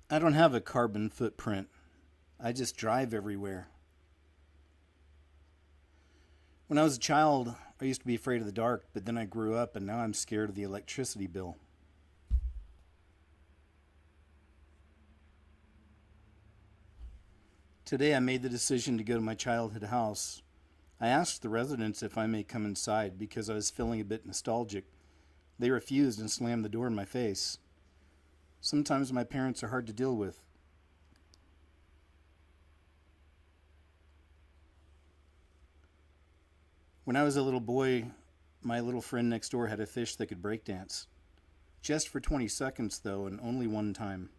I don't have a carbon footprint. I just drive everywhere. When I was a child, I used to be afraid of the dark, but then I grew up and now I'm scared of the electricity bill. Today I made the decision to go to my childhood house. I asked the residents if I may come inside because I was feeling a bit nostalgic. They refused and slammed the door in my face. Sometimes my parents are hard to deal with. When I was a little boy, my little friend next door had a fish that could break dance. Just for 20 seconds, though, and only one time.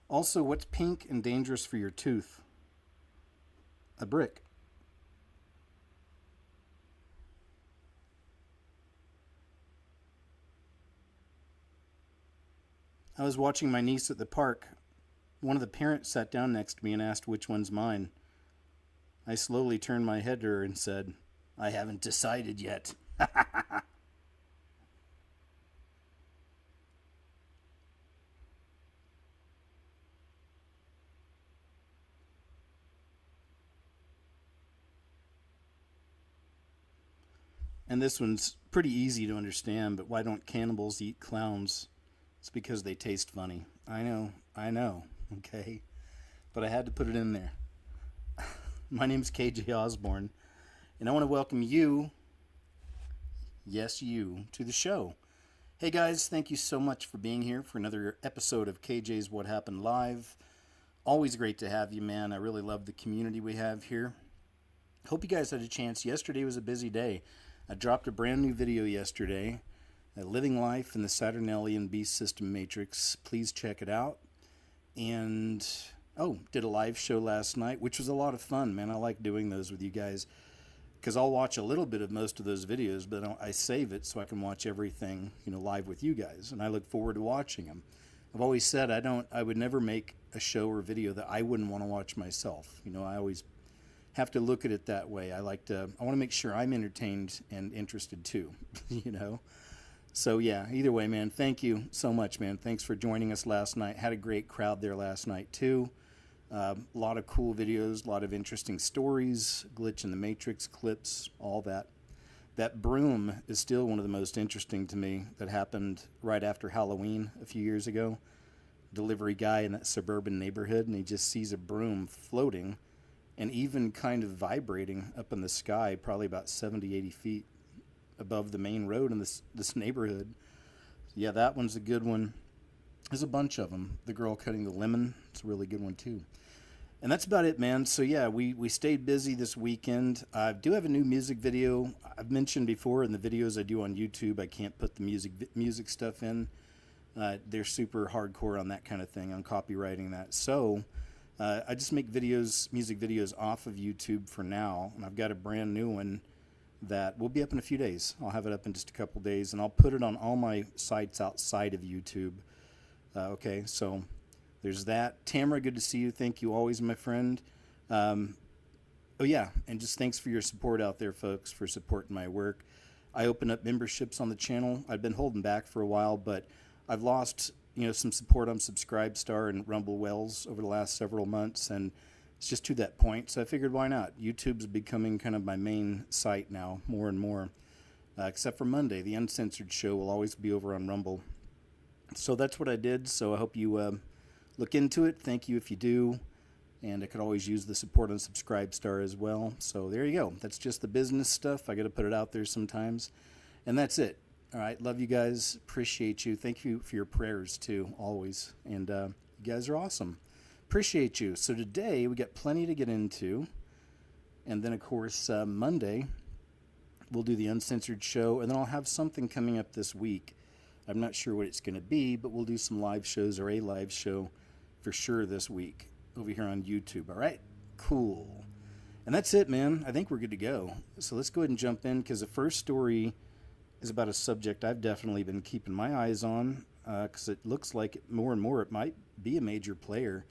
Also, what's pink and dangerous for your tooth? A brick. I was watching my niece at the park. One of the parents sat down next to me and asked which one's mine. I slowly turned my head to her and said, I haven't decided yet. And this one's pretty easy to understand, but why don't cannibals eat clowns? It's because they taste funny. I know, okay? But I had to put it in there. My name's KJ Osborne, and I want to welcome you, yes, you, to the show. Hey guys, thank you so much for being here for another episode of KJ's What Happened Live. Always great to have you, man. I really love the community we have here. Hope you guys had a chance. Yesterday was a busy day. I dropped a brand new video yesterday, Living Life in the Saturnalian Beast System Matrix. Please check it out. And, did a live show last night, which was a lot of fun, man. I like doing those with you guys because I'll watch a little bit of most of those videos, but I save it so I can watch everything, live with you guys, and I look forward to watching them. I've always said I would never make a show or video that I wouldn't want to watch myself. I always have to look at it that way. I want to make sure I'm entertained and interested too, So yeah, either way, man, thank you so much, man. Thanks for joining us last night. Had a great crowd there last night too. A lot of cool videos, a lot of interesting stories, glitch in the matrix clips, all that. That broom is still one of the most interesting to me that happened right after Halloween a few years ago. Delivery guy in that suburban neighborhood, and he just sees a broom floating and even kind of vibrating up in the sky, probably about 70, 80 feet above the main road in this neighborhood. Yeah, that one's a good one. There's a bunch of them. The girl cutting the lemon, it's a really good one too. And that's about it, man. So yeah, we stayed busy this weekend. I do have a new music video. I've mentioned before in the videos I do on YouTube, I can't put the music stuff in. They're super hardcore on that kind of thing, on copywriting that. So I just make music videos off of YouTube for now, and I've got a brand new one that will be up in a few days. I'll have it up in just a couple days, and I'll put it on all my sites outside of YouTube. Okay, so there's that. Tamara, good to see you. Thank you always, my friend. Oh yeah, and just thanks for your support out there, folks, for supporting my work. I opened up memberships on the channel. I've been holding back for a while, but I've lost some support on Subscribestar and Rumble Wells over the last several months, and it's just to that point. So I figured, why not? YouTube's becoming kind of my main site now, more and more. Except for Monday, the Uncensored Show will always be over on Rumble. So that's what I did. So I hope you look into it. Thank you if you do. And I could always use the support on Subscribestar as well. So there you go. That's just the business stuff. I got to put it out there sometimes. And that's it. All right. Love you guys. Appreciate you. Thank you for your prayers too, always. And you guys are awesome. Appreciate you. So today we got plenty to get into. And then, of course, Monday we'll do the Uncensored Show. And then I'll have something coming up this week. I'm not sure what it's going to be, but we'll do some live shows or a live show for sure this week over here on YouTube. All right? Cool. And that's it, man. I think we're good to go. So let's go ahead and jump in, because the first story is about a subject I've definitely been keeping my eyes on, because it looks like more and more it might be a major player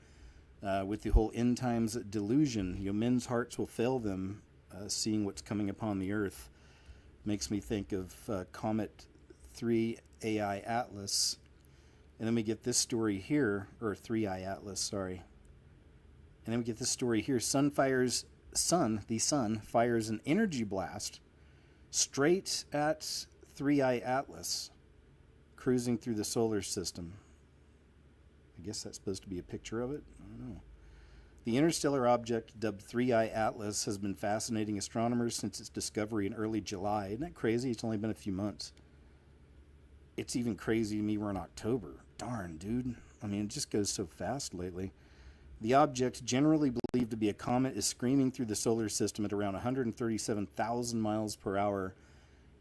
with the whole end times delusion. Men's hearts will fail them seeing what's coming upon the earth. Makes me think of Comet 3 AI Atlas. And then we get this story here, or Three-Eye Atlas, sorry. And then we get this story here. The sun fires an energy blast straight at Three-Eye Atlas, cruising through the solar system. I guess that's supposed to be a picture of it. I don't know. The interstellar object dubbed Three-Eye Atlas has been fascinating astronomers since its discovery in early July. Isn't that crazy? It's only been a few months. It's even crazy to me we're in October. Darn, dude. I mean, it just goes so fast lately. The object, generally believed to be a comet, is screaming through the solar system at around 137,000 miles per hour,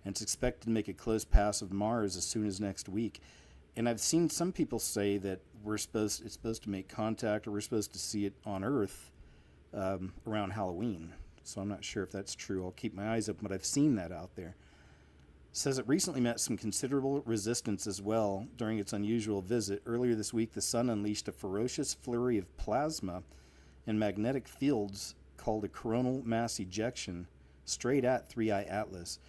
and it's expected to make a close pass of Mars as soon as next week. And I've seen some people say that it's supposed to make contact, or we're supposed to see it on Earth around Halloween. So I'm not sure if that's true. I'll keep my eyes open, but I've seen that out there. It says it recently met some considerable resistance as well during its unusual visit. Earlier this week, the sun unleashed a ferocious flurry of plasma and magnetic fields called a coronal mass ejection straight at Three-Eye Atlas.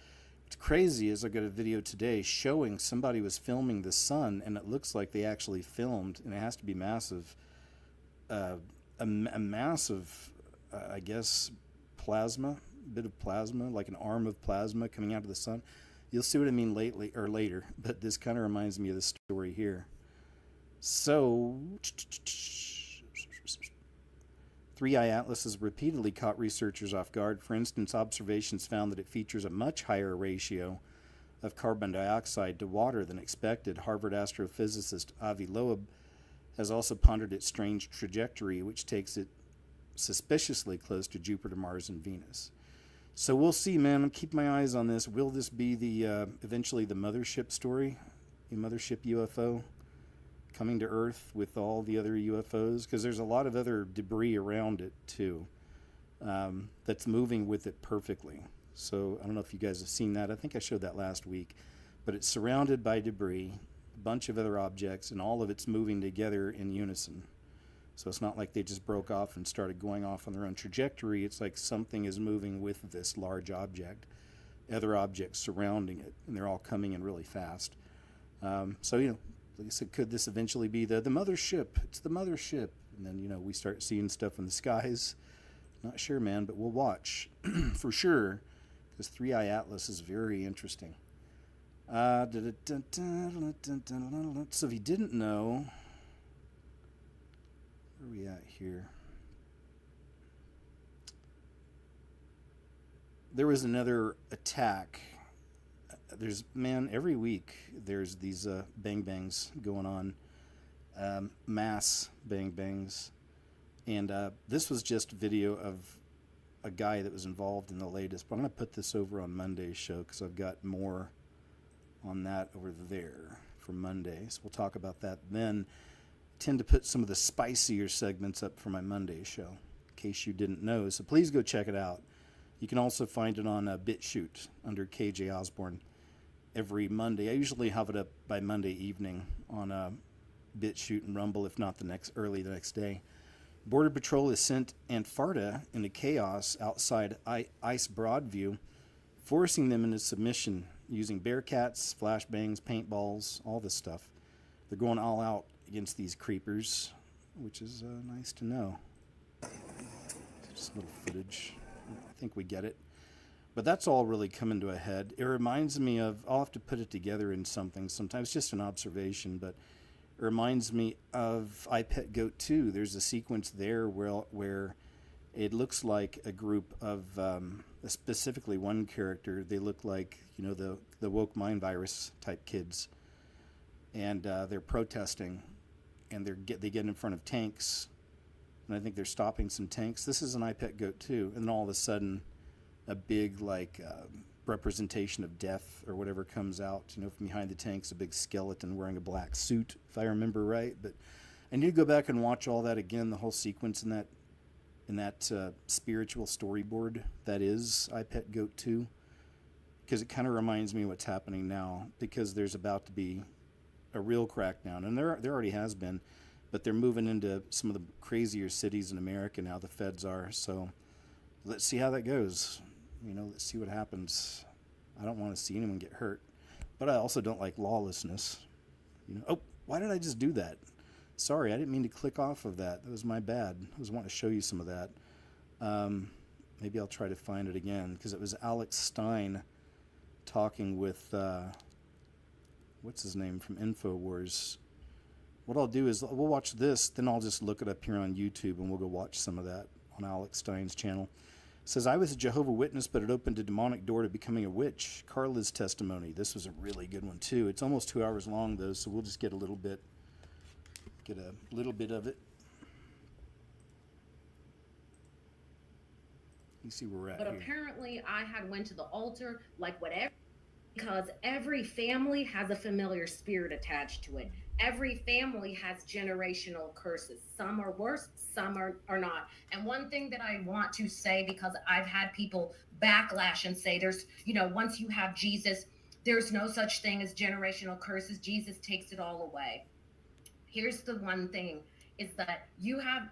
What's crazy is I got a video today showing somebody was filming the sun, and it looks like they actually filmed, and it has to be massive, a massive, I guess, plasma, bit of plasma, like an arm of plasma coming out of the sun. You'll see what I mean later, but this kind of reminds me of the story here. So, Three-Eye Atlas has repeatedly caught researchers off guard. For instance, observations found that it features a much higher ratio of carbon dioxide to water than expected. Harvard astrophysicist Avi Loeb has also pondered its strange trajectory, which takes it suspiciously close to Jupiter, Mars, and Venus. So we'll see, man. I'll keep my eyes on this. Will this be the eventually the mothership story, the mothership UFO coming to Earth with all the other UFOs? Because there's a lot of other debris around it too, that's moving with it perfectly. So I don't know if you guys have seen that. I think I showed that last week. But it's surrounded by debris, a bunch of other objects, and all of it's moving together in unison. So it's not like they just broke off and started going off on their own trajectory. It's like something is moving with this large object, other objects surrounding it, and they're all coming in really fast. So, like I said, could this eventually be the mothership? It's the mothership. And then, we start seeing stuff in the skies. Not sure, man, but we'll watch for sure, because Three-Eye Atlas is very interesting. So if you didn't know... Where are we at here? There was another attack. Every week there's these bang bangs going on, mass bang bangs. And this was just video of a guy that was involved in the latest. But I'm going to put this over on Monday's show because I've got more on that over there for Monday. So we'll talk about that then. Tend to put some of the spicier segments up for my Monday show, in case you didn't know. So please go check it out. You can also find it on BitChute under KJ Osborne every Monday. I usually have it up by Monday evening on BitChute and Rumble, if not the next day. Border Patrol has sent Antarctica into chaos outside Ice Broadview, forcing them into submission using Bearcats, flashbangs, paintballs, all this stuff. They're going all out against these creepers, which is nice to know. Just a little footage. I think we get it. But that's all really coming to a head. It reminds me of, I'll have to put it together in something sometimes, just an observation, but it reminds me of I Pet Goat 2. There's a sequence there where it looks like a group of, specifically one character, they look like, the woke mind virus type kids. And they're protesting, and they get in front of tanks, and I think they're stopping some tanks. This is an I Pet Goat 2, and then all of a sudden, a big representation of death or whatever comes out. From behind the tanks, a big skeleton wearing a black suit, if I remember right. But I need to go back and watch all that again, the whole sequence in that spiritual storyboard that is I Pet Goat 2, because it kind of reminds me of what's happening now, because there's about to be a real crackdown, and there already has been, but they're moving into some of the crazier cities in America now, the feds are. So let's see how that goes. Let's see what happens. I don't want to see anyone get hurt, but I also don't like lawlessness. Oh, Why did I just do that? Sorry, I didn't mean to click off of that. That was my bad. I was wanting to show you some of that. Um, Maybe I'll try to find it again because it was Alex Stein talking with what's his name from InfoWars. What I'll do is we'll watch this, then I'll just look it up here on YouTube and we'll go watch some of that on Alex Stein's channel. It says, I was a Jehovah Witness, but it opened a demonic door to becoming a witch. Carla's testimony. This was a really good one too. It's almost 2 hours long though, so we'll just get a little bit of it. You see where we're at. But here. apparently I had went to the altar, like whatever, because every family has a familiar spirit attached to it. Every family has generational curses. Some are worse, some are not. And one thing that I want to say, because I've had people backlash and say there's, once you have Jesus, there's no such thing as generational curses. Jesus takes it all away. Here's the one thing is that you have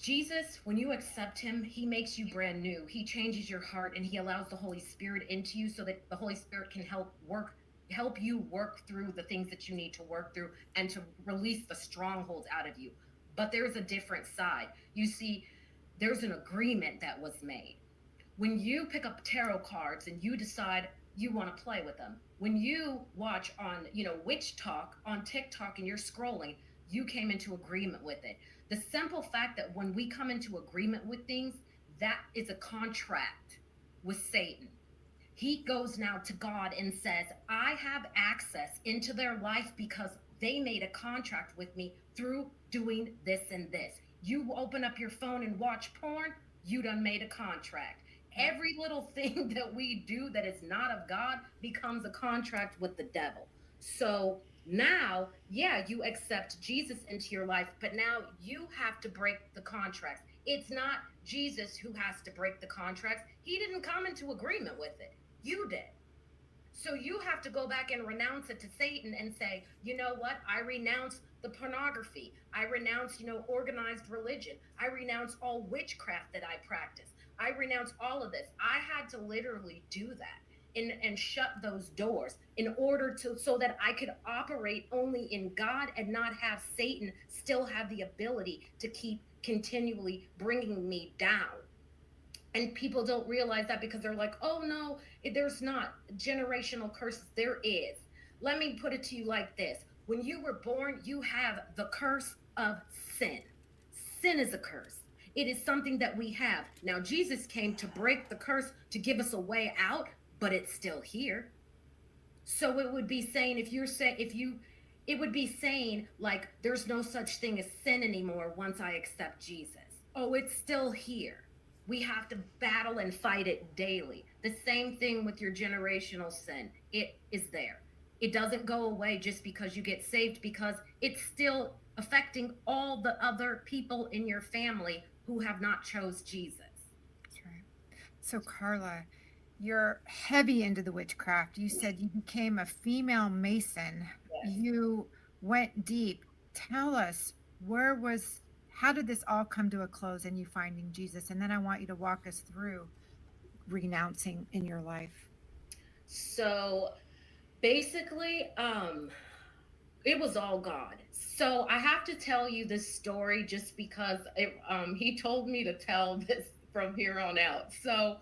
Jesus, when you accept him, he makes you brand new. He changes your heart and he allows the Holy Spirit into you so that the Holy Spirit can help you work through the things that you need to work through and to release the strongholds out of you. But there's a different side. You see, there's an agreement that was made. When you pick up tarot cards and you decide you want to play with them, when you watch on, witch talk on TikTok and you're scrolling, you came into agreement with it. The simple fact that when we come into agreement with things, that is a contract with Satan. He goes now to God and says, I have access into their life because they made a contract with me through doing this and this. You open up your phone and watch porn, you done made a contract. Every little thing that we do that is not of God becomes a contract with the devil. So now, yeah, you accept Jesus into your life, but now you have to break the contracts. It's not Jesus who has to break the contracts. He didn't come into agreement with it. You did. So you have to go back and renounce it to Satan and say, you know what? I renounce the pornography. I renounce, organized religion. I renounce all witchcraft that I practice. I renounce all of this. I had to literally do that. And shut those doors in order to so that I could operate only in God and not have Satan still have the ability to keep continually bringing me down. And people don't realize that because they're like, oh no, there's not generational curses. There is. Let me put it to you like this. When you were born, you have the curse of sin. Sin is a curse. It is something that we have. Now, Jesus came to break the curse, to give us a way out, but it's still here. So it would be saying, it would be saying like, there's no such thing as sin anymore once I accept Jesus. Oh, it's still here. We have to battle and fight it daily. The same thing with your generational sin. It is there. It doesn't go away just because you get saved, because it's still affecting all the other people in your family who have not chose Jesus. That's right. So Carla, you're heavy into the witchcraft. You said you became a female Mason. Yes. You went deep. Tell us, how did this all come to a close and you finding Jesus? And then I want you to walk us through renouncing in your life. So basically, it was all God. So I have to tell you this story just because he told me to tell this from here on out. So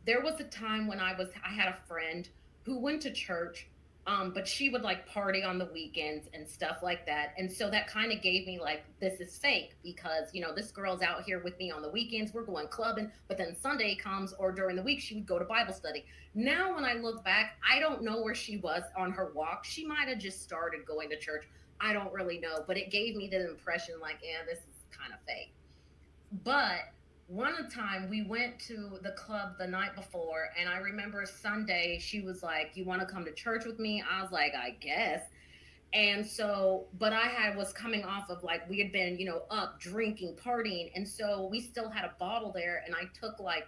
there was a time when I had a friend who went to church, but she would like party on the weekends and stuff like that. And so that kind of gave me like, this is fake because, this girl's out here with me on the weekends, we're going clubbing, but then Sunday comes or during the week, she would go to Bible study. Now, when I look back, I don't know where she was on her walk. She might've just started going to church. I don't really know, but it gave me the impression like, yeah, this is kind of fake. But one time we went to the club the night before, and I remember Sunday, she was like, you want to come to church with me? I was like, I guess. And so, but was coming off of like, we had been, up drinking, partying. And so we still had a bottle there. And I took like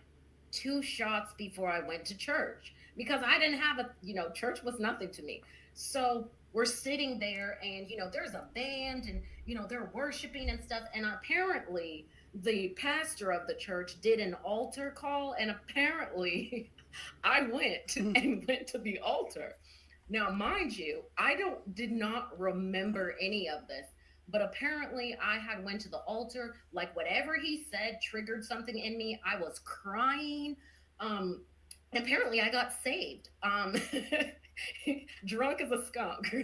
2 shots before I went to church because I didn't have church was nothing to me. So we're sitting there and, there's a band and, they're worshiping and stuff. And apparently the pastor of the church did an altar call. And apparently I went to the altar. Now, mind you, did not remember any of this, but apparently I had went to the altar, like whatever he said triggered something in me. I was crying. Um, and apparently I got saved. Drunk as a skunk,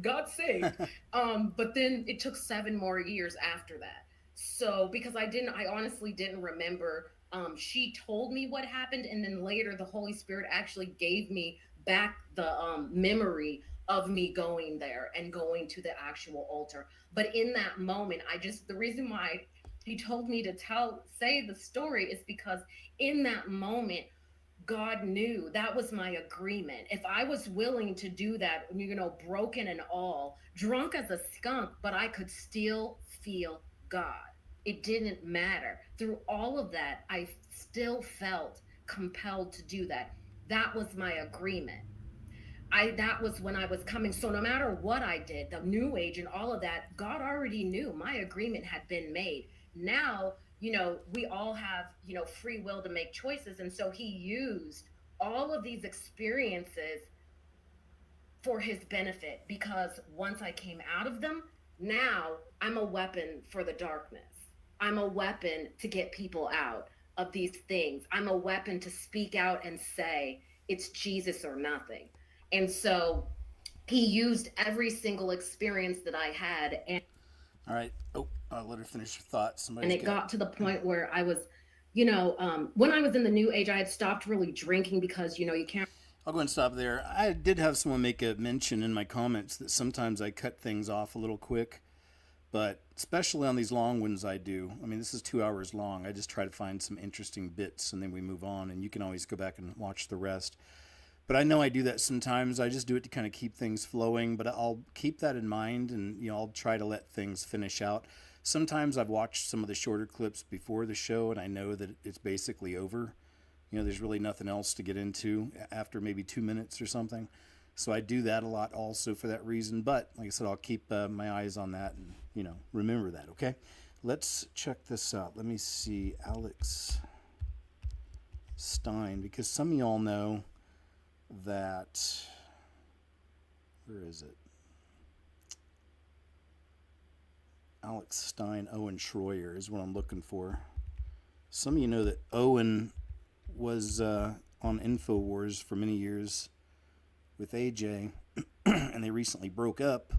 got saved. But then it took 7 more years after that. So because I honestly didn't remember. She told me what happened, and then later the Holy Spirit actually gave me back the memory of me going there and going to the actual altar. But in that moment, the reason why he told me to say the story is because in that moment, God knew that was my agreement. If I was willing to do that, broken and all, drunk as a skunk, but I could still feel God. It didn't matter. Through all of that, I still felt compelled to do that. That was my agreement. That was when I was coming. So no matter what I did, the new age and all of that, God already knew my agreement had been made. Now, we all have, free will to make choices. And so he used all of these experiences for his benefit, because once I came out of them, now I'm a weapon for the darkness. I'm a weapon to get people out of these things. I'm a weapon to speak out and say it's Jesus or nothing. And so he used every single experience that I had. And All right. Oh, I'll let her finish her thought. it got to the point where I was, when I was in the new age, I had stopped really drinking because, you can't. I'll go and stop there. I did have someone make a mention in my comments that sometimes I cut things off a little quick, but especially on these long ones I do. I mean, this is 2 hours long. I just try to find some interesting bits and then we move on, and you can always go back and watch the rest. But I know I do that sometimes. I just do it to kind of keep things flowing, but I'll keep that in mind, and I'll try to let things finish out. Sometimes I've watched some of the shorter clips before the show and I know that it's basically over. There's really nothing else to get into after maybe 2 minutes or something. So I do that a lot also for that reason. But like I said, I'll keep my eyes on that and, remember that, okay? Let's check this out. Let me see. Alex Stein, because some of y'all know that, where is it? Alex Stein, Owen Schroyer is what I'm looking for. Some of you know that Owen was on InfoWars for many years with AJ, and they recently broke up.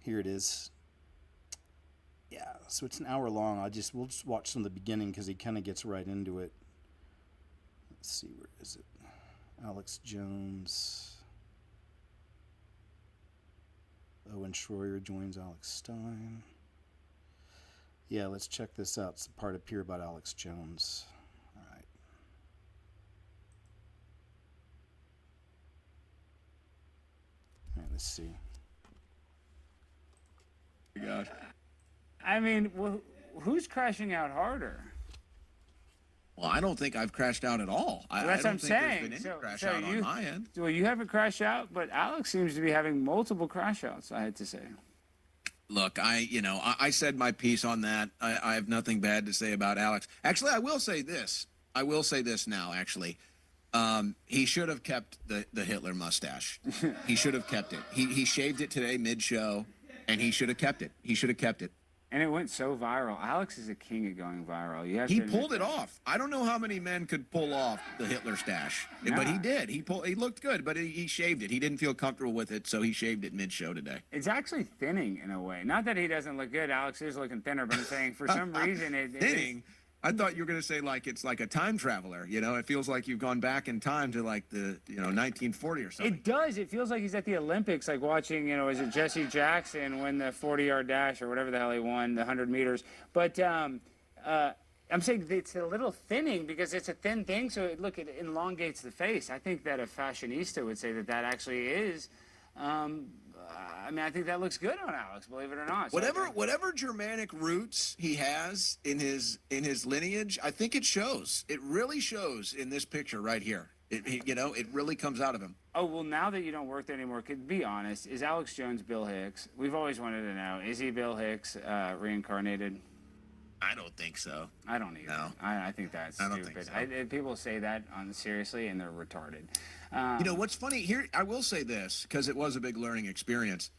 Here it is. Yeah, so it's an hour long. We'll just watch from the beginning because he kind of gets right into it. Let's see, where is it? Alex Jones. Owen Schroyer joins Alex Stein. Yeah, let's check this out. It's the part up here about Alex Jones. All right. All right, let's see. Gosh. I mean, who's crashing out harder? Well, I don't think I've crashed out at all. Well, I that's what don't I'm think saying. there's been any crash out on my end. Well, you haven't crashed out, but Alex seems to be having multiple crash outs, I had to say. Look, I said my piece on that. I have nothing bad to say about Alex. Actually, I will say this. I will say this now, actually. He should have kept the Hitler mustache. He should have kept it. He shaved it today mid-show, and he should have kept it. He should have kept it. And it went so viral. Alex is a king of going viral. He pulled it off. I don't know how many men could pull off the Hitler stash, but he did. He looked good, but he shaved it. He didn't feel comfortable with it, so he shaved it mid-show today. It's actually thinning in a way. Not that he doesn't look good. Alex is looking thinner, but I'm saying for some reason thinning. I thought you were going to say like it's like a time traveler. It feels like you've gone back in time to like the 1940 or something. It does. It feels like he's at the Olympics, like watching is it Jesse Jackson win the 40-yard dash or whatever the hell he won, the 100 meters. But I'm saying it's a little thinning because it's a thin thing, so it elongates the face. I think that a fashionista would say that actually is. I think that looks good on Alex, believe it or not. So whatever Germanic roots he has in his lineage, I think it shows. It really shows in this picture right here. It really comes out of him. Oh, well, now that you don't work there anymore, be honest, is Alex Jones Bill Hicks? We've always wanted to know, is he Bill Hicks reincarnated? I don't think so. I don't either. No. I think that's I don't stupid. think so. People say that on seriously, and they're retarded. You know what's funny here? I will say this because it was a big learning experience,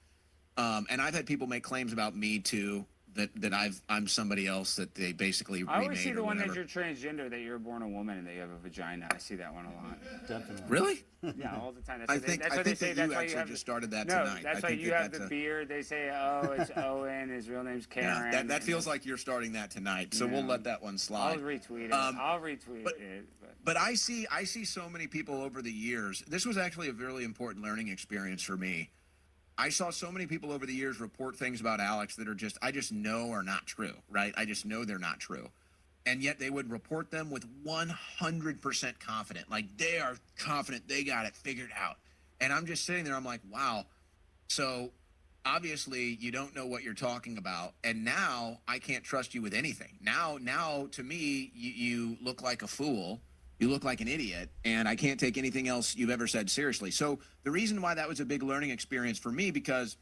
and I've had people make claims about me too that I'm somebody else that they basically I remade always see or the one that whatever. you're transgender, that you're born a woman and that you have a vagina. I see that one a lot. Definitely. Really? Yeah, all the time. That's I what think that's I what think they say. that That's you why actually have just started that no, tonight. that's I why think you that have the that's beard. They say, oh, it's Owen. His real name's Karen. yeah, that and feels like you're starting that tonight. So we'll Yeah. let that one slide. I'll retweet it. I'll retweet it. But I see so many people over the years. This was actually a really important learning experience for me. I saw so many people over the years report things about Alex that are I just know are not true, right? I just know they're not true. And yet they would report them with 100% confident. Like they are confident they got it figured out. And I'm just sitting there, I'm like, wow. So obviously you don't know what you're talking about. And now I can't trust you with anything. Now to me, you look like a fool. You look like an idiot, and I can't take anything else you've ever said seriously. So the reason why that was a big learning experience for me, because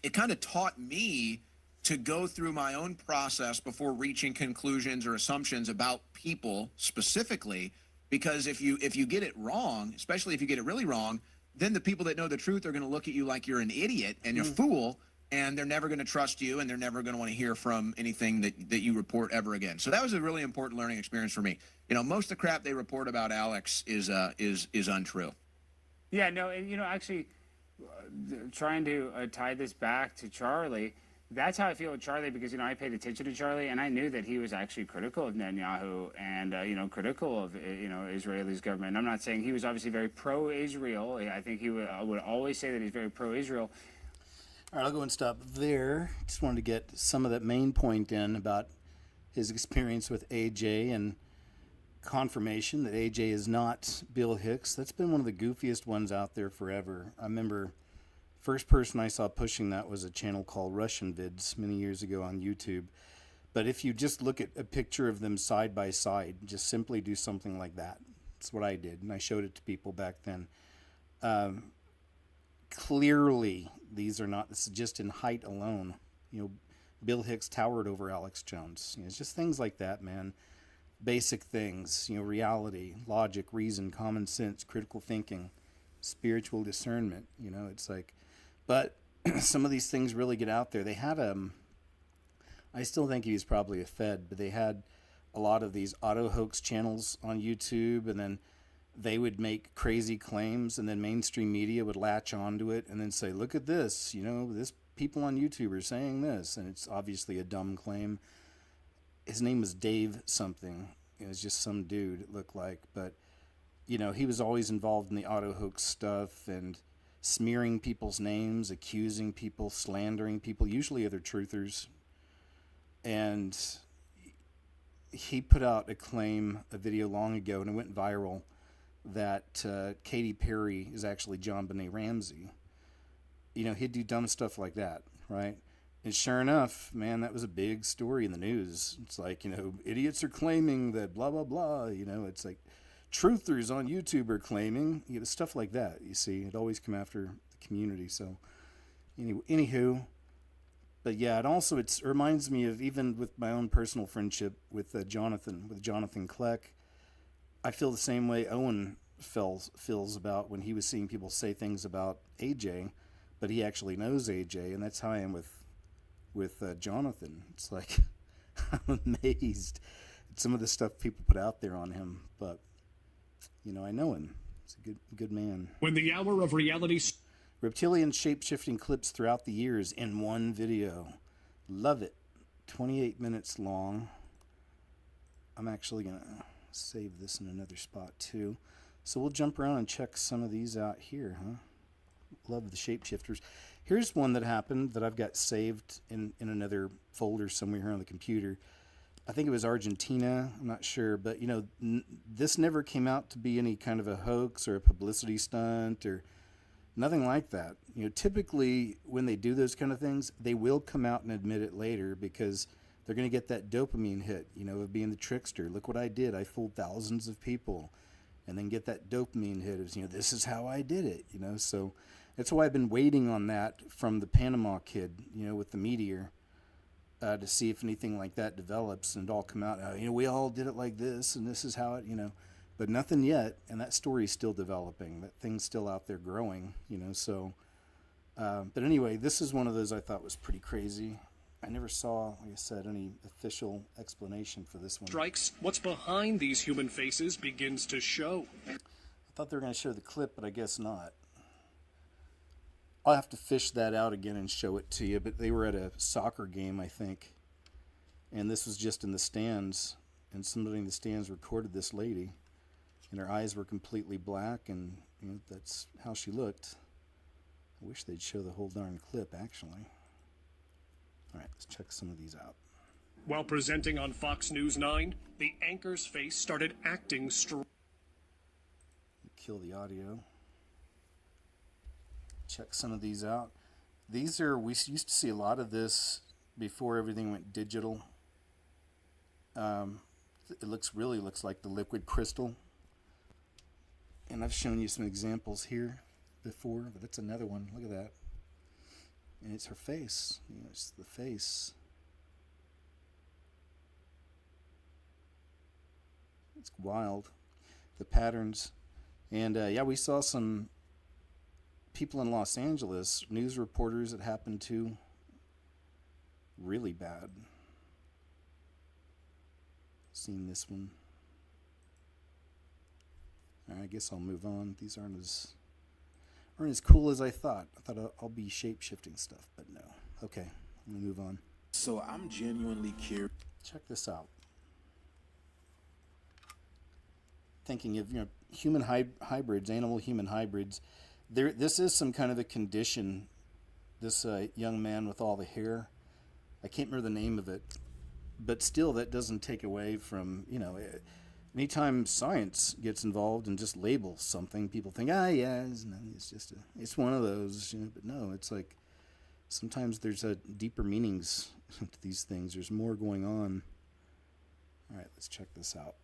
it kind of taught me to go through my own process before reaching conclusions or assumptions about people specifically. Because if you get it wrong, especially if you get it really wrong, then the people that know the truth are going to look at you like you're an idiot and you're a fool, and they're never going to trust you, and they're never going to want to hear from anything that you report ever again. So that was a really important learning experience for me. You know, most of the crap they report about Alex is untrue. Yeah, no, and actually, trying to tie this back to Charlie, that's how I feel with Charlie, because I paid attention to Charlie, and I knew that he was actually critical of Netanyahu and critical of Israel's government. I'm not saying he was obviously very pro-Israel. I think he would always say that he's very pro-Israel. All right, I'll go and stop there. Just wanted to get some of that main point in about his experience with AJ and confirmation that AJ is not Bill Hicks. That's been one of the goofiest ones out there forever. I remember first person I saw pushing that was a channel called Russian Vids many years ago on YouTube. But if you just look at a picture of them side by side, just simply do something like that. That's what I did, and I showed it to people back then. Clearly, these are not. This is just in height alone. Bill Hicks towered over Alex Jones. It's just things like that, man. Basic things. reality, logic, reason, common sense, critical thinking, spiritual discernment. It's like, but some of these things really get out there. They had I still think he was probably a Fed, but they had a lot of these auto hoax channels on YouTube, and then they would make crazy claims, and then mainstream media would latch onto it and then say, look at this, this people on YouTube are saying this, and it's obviously a dumb claim. His name was Dave something. It was just some dude, it looked like, but he was always involved in the auto hoax stuff and smearing people's names, accusing people, slandering people, usually other truthers. And he put out a video long ago, and it went viral, that Katy Perry is actually John Benet Ramsey. He'd do dumb stuff like that, right? And sure enough, man, that was a big story in the news. It's like, idiots are claiming that blah, blah, blah. It's like truthers on YouTube are claiming, stuff like that. You see, it always come after the community. So, anywho, but yeah, it reminds me of, even with my own personal friendship with Jonathan Kleck. I feel the same way Owen feels about when he was seeing people say things about AJ, but he actually knows AJ, and that's how I am with Jonathan. It's like, I'm amazed at some of the stuff people put out there on him, but I know him. He's a good man. When the hour of reality. Reptilian shape-shifting clips throughout the years in one video. Love it. 28 minutes long. I'm actually going to save this in another spot too. So we'll jump around and check some of these out here, huh? Love the shapeshifters. Here's one that happened that I've got saved in another folder somewhere here on the computer. I think it was Argentina. I'm not sure, but this never came out to be any kind of a hoax or a publicity stunt or nothing like that. Typically when they do those kind of things, they will come out and admit it later, because they're going to get that dopamine hit, of being the trickster. Look what I did. I fooled thousands of people. And then get that dopamine hit of, this is how I did it, So that's why I've been waiting on that from the Panama kid, with the meteor. to see if anything like that develops and it all come out. We all did it like this, and this is how it, but nothing yet. And that story is still developing. That thing's still out there growing, So, but anyway, this is one of those I thought was pretty crazy. I never saw, like I said, any official explanation for this one. Strikes, what's behind these human faces begins to show. I thought they were going to show the clip, but I guess not. I'll have to fish that out again and show it to you, but they were at a soccer game, I think, and this was just in the stands, and somebody in the stands recorded this lady, and her eyes were completely black, and that's how she looked. I wish they'd show the whole darn clip, actually. All right, let's check some of these out. While presenting on Fox News 9, the anchor's face started acting strange. Kill the audio. Check some of these out. We used to see a lot of this before everything went digital. It really looks like the liquid crystal. And I've shown you some examples here before, but it's another one. Look at that. And it's her face. It's the face. It's wild. The patterns. And we saw some people in Los Angeles, news reporters, it happened to. Really bad. Seen this one. All right, I guess I'll move on. These aren't as cool as I thought. I thought I'll be shape-shifting stuff, but no. Okay, I'm gonna move on. So I'm genuinely curious. Check this out. Thinking of human hybrids, animal-human hybrids. This is some kind of a condition. This young man with all the hair. I can't remember the name of it, but still, that doesn't take away from anytime science gets involved and just labels something, people think, it's one of those, But no, it's like sometimes there's deeper meanings to these things. There's more going on. All right, let's check this out.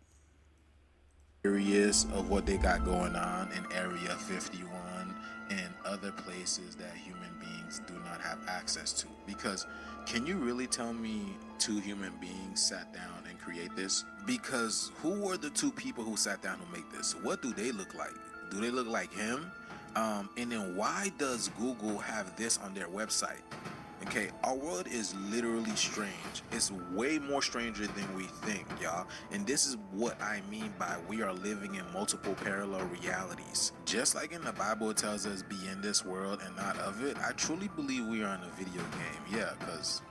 Curious of what they got going on in Area 51 and other places that human beings do not have access to. Because can you really tell me two human beings sat down and create this? Because who were the two people who sat down to make this? What do they look like? Do they look like him? And then why does Google have this on their website? Okay, our world is literally strange. It's way more stranger than we think, y'all. And this is what I mean by we are living in multiple parallel realities. Just like in the Bible, it tells us be in this world and not of it. I truly believe we are in a video game. Yeah, because,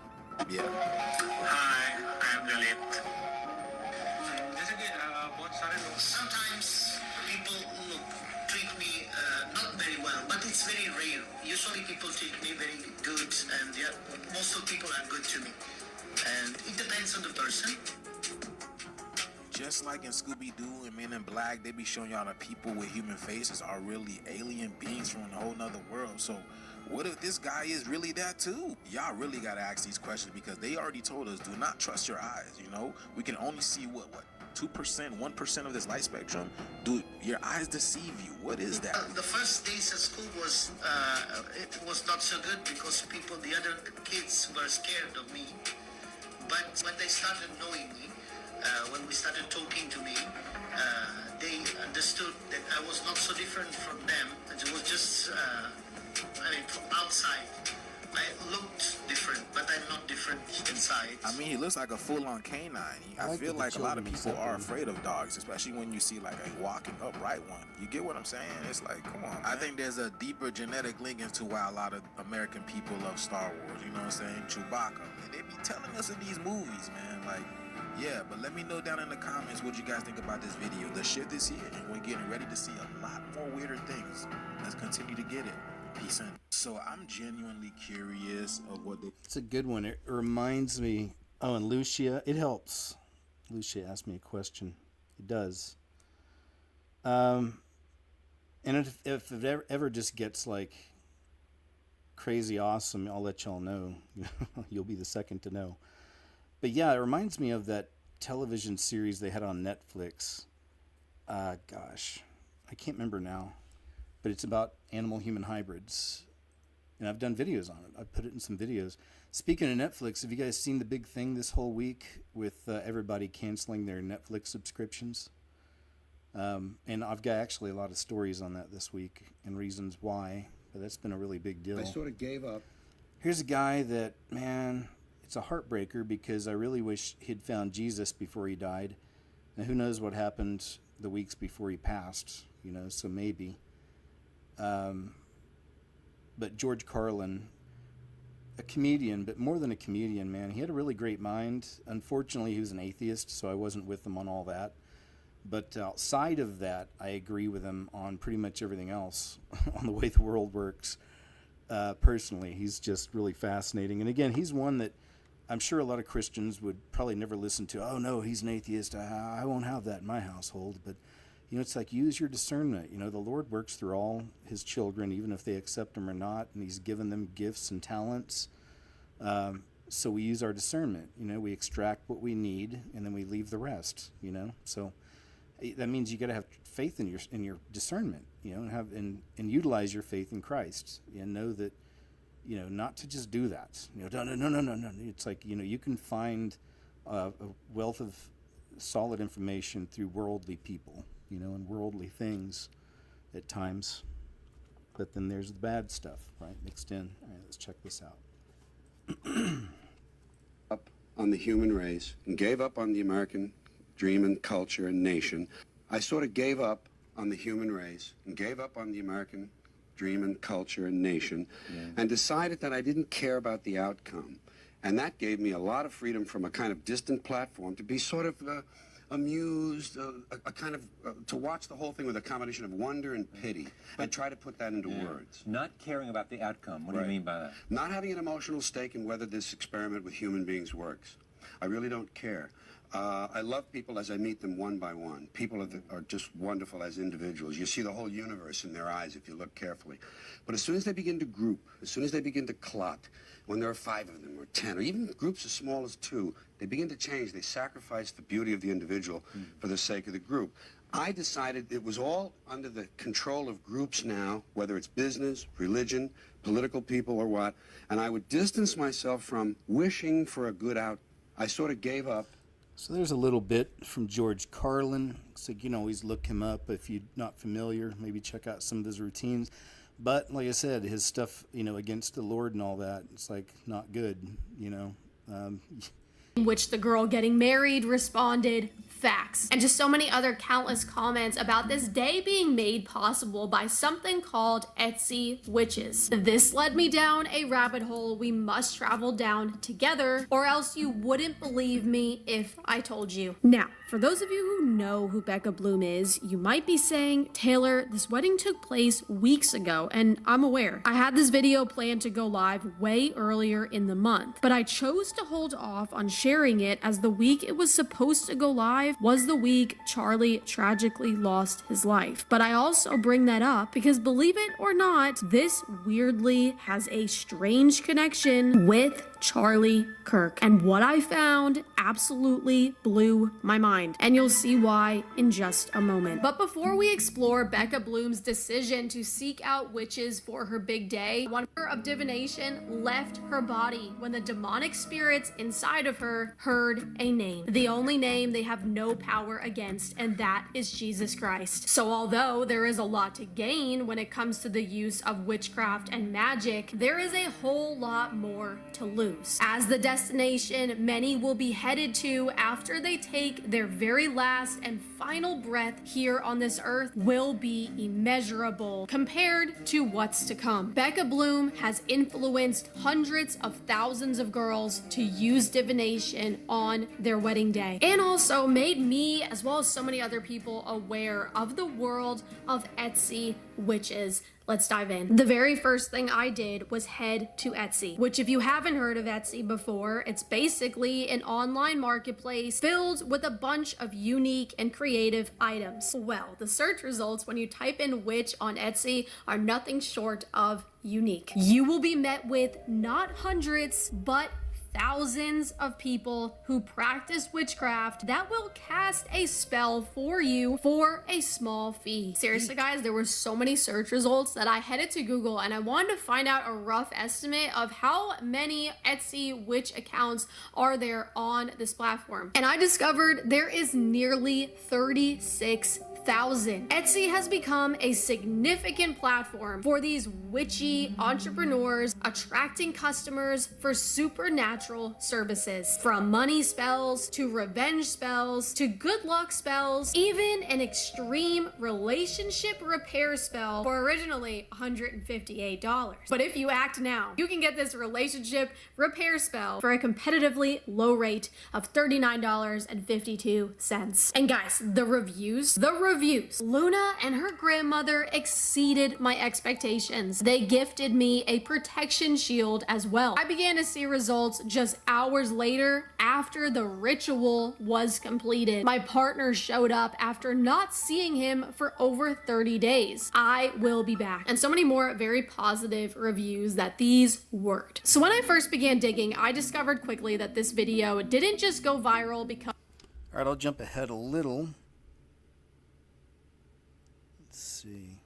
yeah. Hi, I'm Lalit. Sometimes people treat me not very well, but it's very rare. Usually people treat me very good, and most of people are good to me. And it depends on the person. Just like in Scooby-Doo and Men in Black, they be showing y'all that people with human faces are really alien beings from a whole nother world. So what if this guy is really that too? Y'all really gotta ask these questions because they already told us, do not trust your eyes, We can only see what 2%, 1% of this light spectrum. Do your eyes deceive you? What is that? The first days at school was it was not so good because the other kids were scared of me. But when they started knowing me, when we started talking to me, they understood that I was not so different from them. It was just, from outside, I looked different, but I'm not different inside. I mean, he looks like a full-on canine. I feel like a lot of people are afraid of dogs, especially when you see like a walking upright one. You get what I'm saying? It's like, come on, man. I think there's a deeper genetic link into why a lot of American people love Star Wars. You know what I'm saying? Chewbacca. And they be telling us in these movies, man. Like, yeah, but let me know down in the comments what you guys think about this video. The shift is here, and we're getting ready to see a lot more weirder things. Let's continue to get it. Peace in. So I'm genuinely curious of what they... It's a good one. It reminds me... Oh, and Lucia, it helps. Lucia asked me a question. It does. And if it ever just gets like crazy awesome, I'll let y'all know. You'll be the second to know. But yeah, it reminds me of that television series they had on Netflix. Gosh, I can't remember now. But it's about animal-human hybrids. and I've done videos on it. I've put it in some videos. Speaking of Netflix, have you guys seen the big thing this whole week with everybody canceling their Netflix subscriptions? And I've got actually a lot of stories on that this week and reasons why, but that's been a really big deal. I sort of gave up. Here's a guy that, man, it's a heartbreaker because I really wish he'd found Jesus before he died. Now, who knows what happened the weeks before he passed, so maybe. But George Carlin, a comedian, but more than a comedian, man, he had a really great mind. Unfortunately, he was an atheist, so I wasn't with him on all that. But outside of that, I agree with him on pretty much everything else on the way the world works. Personally, he's just really fascinating. And again, he's one that I'm sure a lot of Christians would probably never listen to. Oh, no, he's an atheist. I won't have that in my household. But, it's like use your discernment. The Lord works through all his children, even if they accept him or not. And he's given them gifts and talents. So we use our discernment. We extract what we need, and then we leave the rest, So that means you got to have faith in your discernment, and utilize your faith in Christ, and know that, not to just do that. No. It's like you can find a wealth of solid information through worldly people, and worldly things at times. But then there's the bad stuff, right, mixed in. All right, let's check this out. Up on the human race and gave up on the American dream and culture and nation. I sort of gave up on the human race and gave up on the American dream and culture and nation, and decided that I didn't care about the outcome. And that gave me a lot of freedom from a kind of distant platform to be sort of amused, a kind of, to watch the whole thing with a combination of wonder and pity, and try to put that into words. Not caring about the outcome. What do you mean by that? Not having an emotional stake in whether this experiment with human beings works. I really don't care. I love people as I meet them one by one. People are just wonderful as individuals. You see the whole universe in their eyes if you look carefully. But as soon as they begin to group, as soon as they begin to clot, when there are 5 of them or 10, or even groups as small as 2, they begin to change. They sacrifice the beauty of the individual for the sake of the group. I decided it was all under the control of groups now, whether it's business, religion, political people, or what, and I would distance myself from wishing for a good out. I sort of gave up. So there's a little bit from George Carlin. So you can always look him up if you're not familiar. Maybe check out some of his routines. But like I said, his stuff, against the Lord and all that, it's like not good, In which the girl getting married responded, facts. And just so many other countless comments about this day being made possible by something called Etsy witches. This led me down a rabbit hole we must travel down together, or else you wouldn't believe me if I told you. Now, for those of you who know who Becca Bloom is, you might be saying, Taylor, this wedding took place weeks ago, and I'm aware. I had this video planned to go live way earlier in the month, but I chose to hold off on sharing it as the week it was supposed to go live was the week Charlie tragically lost his life. But I also bring that up because, believe it or not, this weirdly has a strange connection with Charlie Kirk. And what I found absolutely blew my mind. And you'll see why in just a moment. But before we explore Becca Bloom's decision to seek out witches for her big day, one of divination left her body when the demonic spirits inside of her heard a name. The only name they have no power against, and that is Jesus Christ. So although there is a lot to gain when it comes to the use of witchcraft and magic, there is a whole lot more to lose. As the destination many will be headed to after they take their very last and final breath here on this earth will be immeasurable compared to what's to come. Becca Bloom has influenced hundreds of thousands of girls to use divination on their wedding day, and also made me, as well as so many other people, aware of the world of Etsy witches. Let's dive in. The very first thing I did was head to Etsy, which, if you haven't heard of Etsy before, it's basically an online marketplace filled with a bunch of unique and creative items. Well, the search results when you type in witch on Etsy are nothing short of unique. You will be met with not hundreds, but thousands of people who practice witchcraft that will cast a spell for you for a small fee. Seriously, guys, there were so many search results that I headed to Google and I wanted to find out a rough estimate of how many Etsy witch accounts are there on this platform. And I discovered there is nearly 36,000. Etsy has become a significant platform for these witchy entrepreneurs attracting customers for supernatural services. From money spells to revenge spells to good luck spells, even an extreme relationship repair spell for originally $158. But if you act now, you can get this relationship repair spell for a competitively low rate of $39.52. And guys, the reviews. Luna and her grandmother exceeded my expectations. They gifted me a protection shield as well. I began to see results just hours later after the ritual was completed. My partner showed up after not seeing him for over 30 days. I will be back. And so many more very positive reviews that these worked. So when I first began digging, I discovered quickly that this video didn't just go viral because... All right, I'll jump ahead a little. Let's see.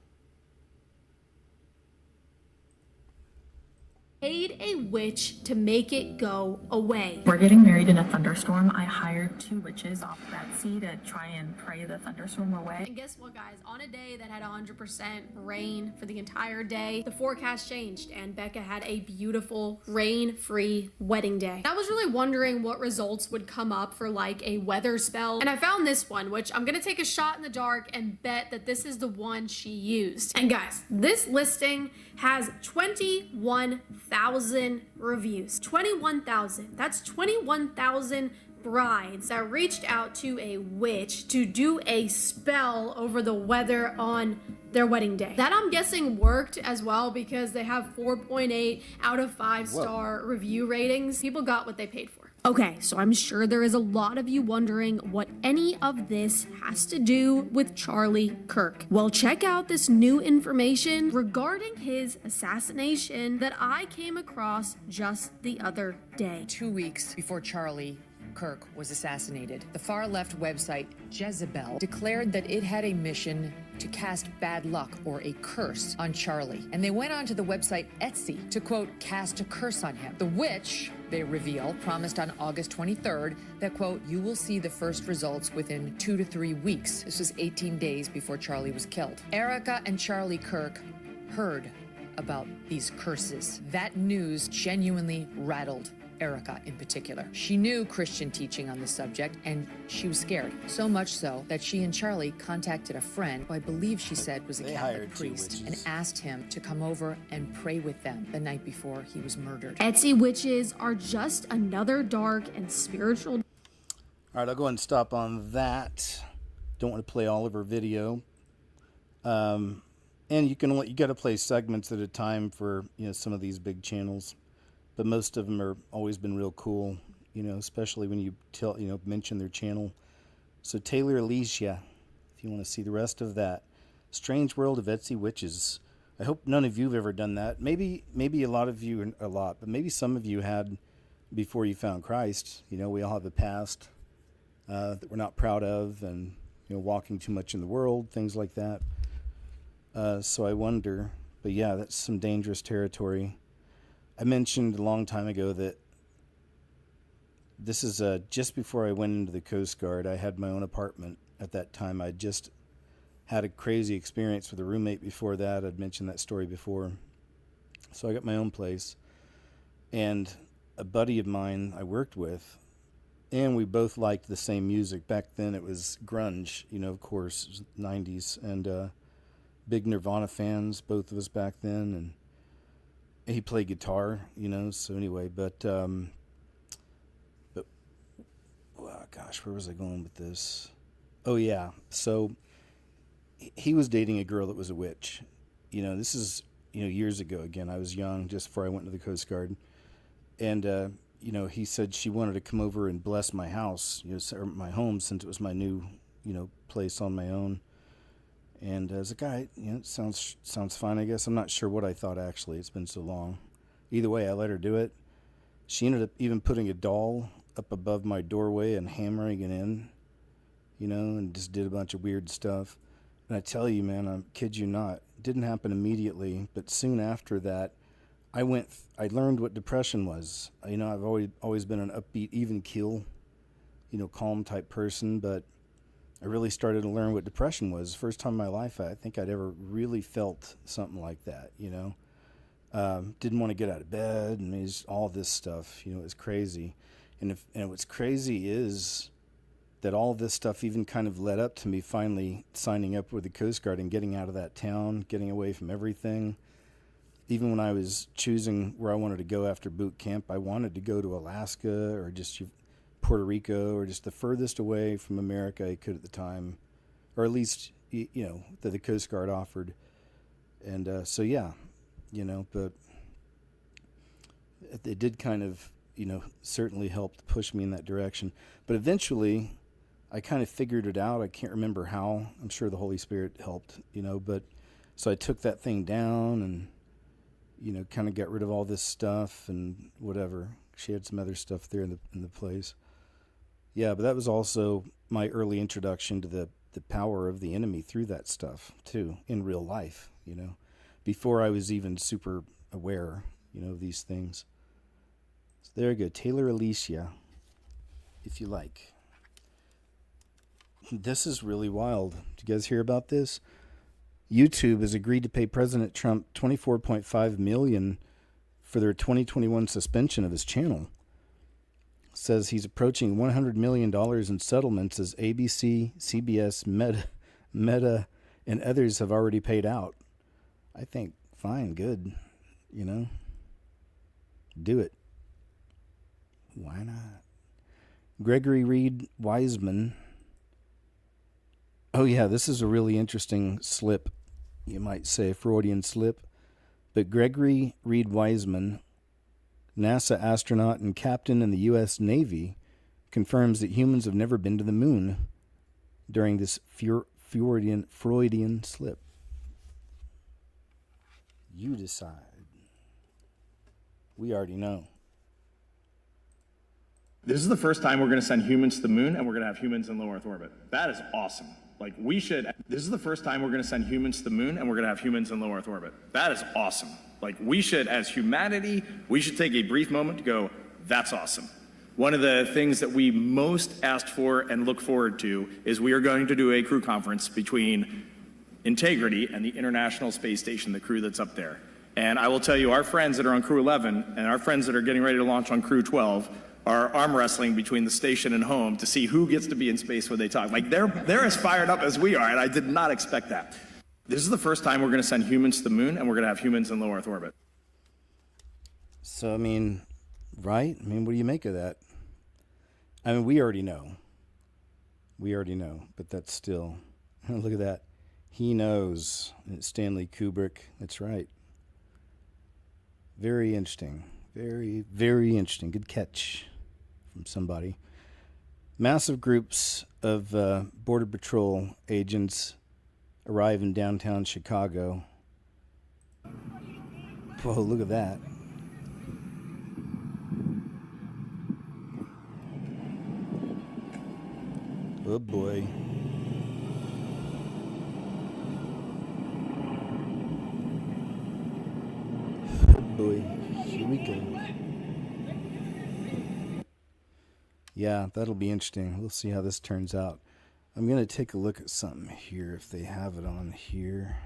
paid a witch to make it go away. We're getting married in a thunderstorm. I hired 2 witches off Etsy to try and pray the thunderstorm away. And guess what, guys? On a day that had 100% rain for the entire day, the forecast changed and Becca had a beautiful rain-free wedding day. I was really wondering what results would come up for like a weather spell, and I found this one, which I'm gonna take a shot in the dark and bet that this is the one she used. And guys, this listing has 21,000 reviews. 21,000. That's 21,000 brides that reached out to a witch to do a spell over the weather on their wedding day. That I'm guessing worked as well because they have 4.8 out of 5-star review ratings. People got what they paid for. Okay, so I'm sure there is a lot of you wondering what any of this has to do with Charlie Kirk. Well, check out this new information regarding his assassination that I came across just the other day. 2 weeks before Charlie Kirk was assassinated, the far-left website Jezebel declared that it had a mission to cast bad luck or a curse on Charlie. And they went on to the website Etsy to, quote, cast a curse on him. The witch, they reveal, promised on August 23rd that, quote, you will see the first results within 2 to 3 weeks. This was 18 days before Charlie was killed. Erica and Charlie Kirk heard about these curses. That news genuinely rattled Erica in particular. She knew Christian teaching on the subject and she was scared. So much so that she and Charlie contacted a friend who I believe she said was a Catholic priest and asked him to come over and pray with them the night before he was murdered. Etsy witches are just another dark and spiritual... All right, I'll go ahead and stop on that. Don't want to play all of her video. And you got to play segments at a time for, you know, some of these big channels. But most of them are always been real cool, you know, especially when you mention their channel. So Taylor Alicia, if you want to see the rest of that. Strange World of Etsy Witches. I hope none of you have ever done that. Maybe a lot of you, but maybe some of you had before you found Christ. You know, we all have a past that we're not proud of, and, you know, walking too much in the world, things like that. So I wonder, but yeah, that's some dangerous territory. I mentioned a long time ago that this is just before I went into the Coast Guard. I had my own apartment at that time. I just had a crazy experience with a roommate before that. I'd mentioned that story before. So I got my own place. And a buddy of mine I worked with, and we both liked the same music. Back then it was grunge, you know, of course, it was 90s. And big Nirvana fans, both of us back then. And he played guitar, you know, so anyway, but oh gosh, where was I going with this? Oh yeah, so he was dating a girl that was a witch. You know, this is, you know, years ago. Again, I was young, just before I went to the Coast Guard. And, you know, he said she wanted to come over and bless my house, you know, or my home, since it was my new, you know, place on my own. And as a guy, you know, it sounds fine, I guess. I'm not sure what I thought, actually. It's been so long. Either way, I let her do it. she ended up even putting a doll up above my doorway and hammering it in, and just did a bunch of weird stuff. And I tell you, man, I kid you not, it didn't happen immediately, but soon after that, I learned what depression was. I've always been an upbeat, even keel, calm type person, but I really started to learn what depression was. First time in my life I think I'd ever really felt something like that, Didn't want to get out of bed, and all this stuff, it was crazy. And what's crazy is that all this stuff even kind of led up to me finally signing up with the Coast Guard and getting out of that town, getting away from everything. Even when I was choosing where I wanted to go after boot camp, I wanted to go to Alaska or just Puerto Rico or just the furthest away from America I could at the time, or at least, that the Coast Guard offered. And so, yeah, but it did kind of, certainly helped push me in that direction. But eventually, I kind of figured it out. I can't remember how. I'm sure the Holy Spirit helped, but so I took that thing down and, kind of got rid of all this stuff and whatever. She had some other stuff there in the place. Yeah, but that was also my early introduction to the power of the enemy through that stuff, too, in real life, before I was even super aware, of these things. So there you go, Taylor Alicia, if you like. This is really wild. Did you guys hear about this? YouTube has agreed to pay President Trump $24.5 million for their 2021 suspension of his channel. Says he's approaching $100 million in settlements as ABC, CBS, Meta, and others have already paid out. I think, fine, good, do it. Why not? Gregory Reed Wiseman. Oh yeah, this is a really interesting slip, you might say, a Freudian slip. But Gregory Reed Wiseman, NASA astronaut and captain in the U.S. Navy, confirms that humans have never been to the moon during this Freudian slip. You decide. We already know. This is the first time we're going to send humans to the moon, and we're going to have humans in low Earth orbit. That is awesome. This is the first time we're going to send humans to the moon, and we're going to have humans in low Earth orbit. That is awesome. We should, as humanity, we should take a brief moment to go, that's awesome. One of the things that we most asked for and look forward to is we are going to do a crew conference between Integrity and the International Space Station, the crew that's up there. And I will tell you, our friends that are on Crew 11 and our friends that are getting ready to launch on Crew 12 are arm wrestling between the station and home to see who gets to be in space when they talk. They're as fired up as we are, and I did not expect that. This is the first time we're going to send humans to the moon, and we're going to have humans in low Earth orbit. So, right? What do you make of that? We already know. But that's still, look at that. He knows. It's Stanley Kubrick. That's right. Very interesting. Very, very interesting. Good catch from somebody. Massive groups of Border Patrol agents arrive in downtown Chicago. Whoa, look at that. Oh boy. Oh boy. Here we go. Yeah, that'll be interesting. We'll see how this turns out. I'm going to take a look at something here, if they have it on here.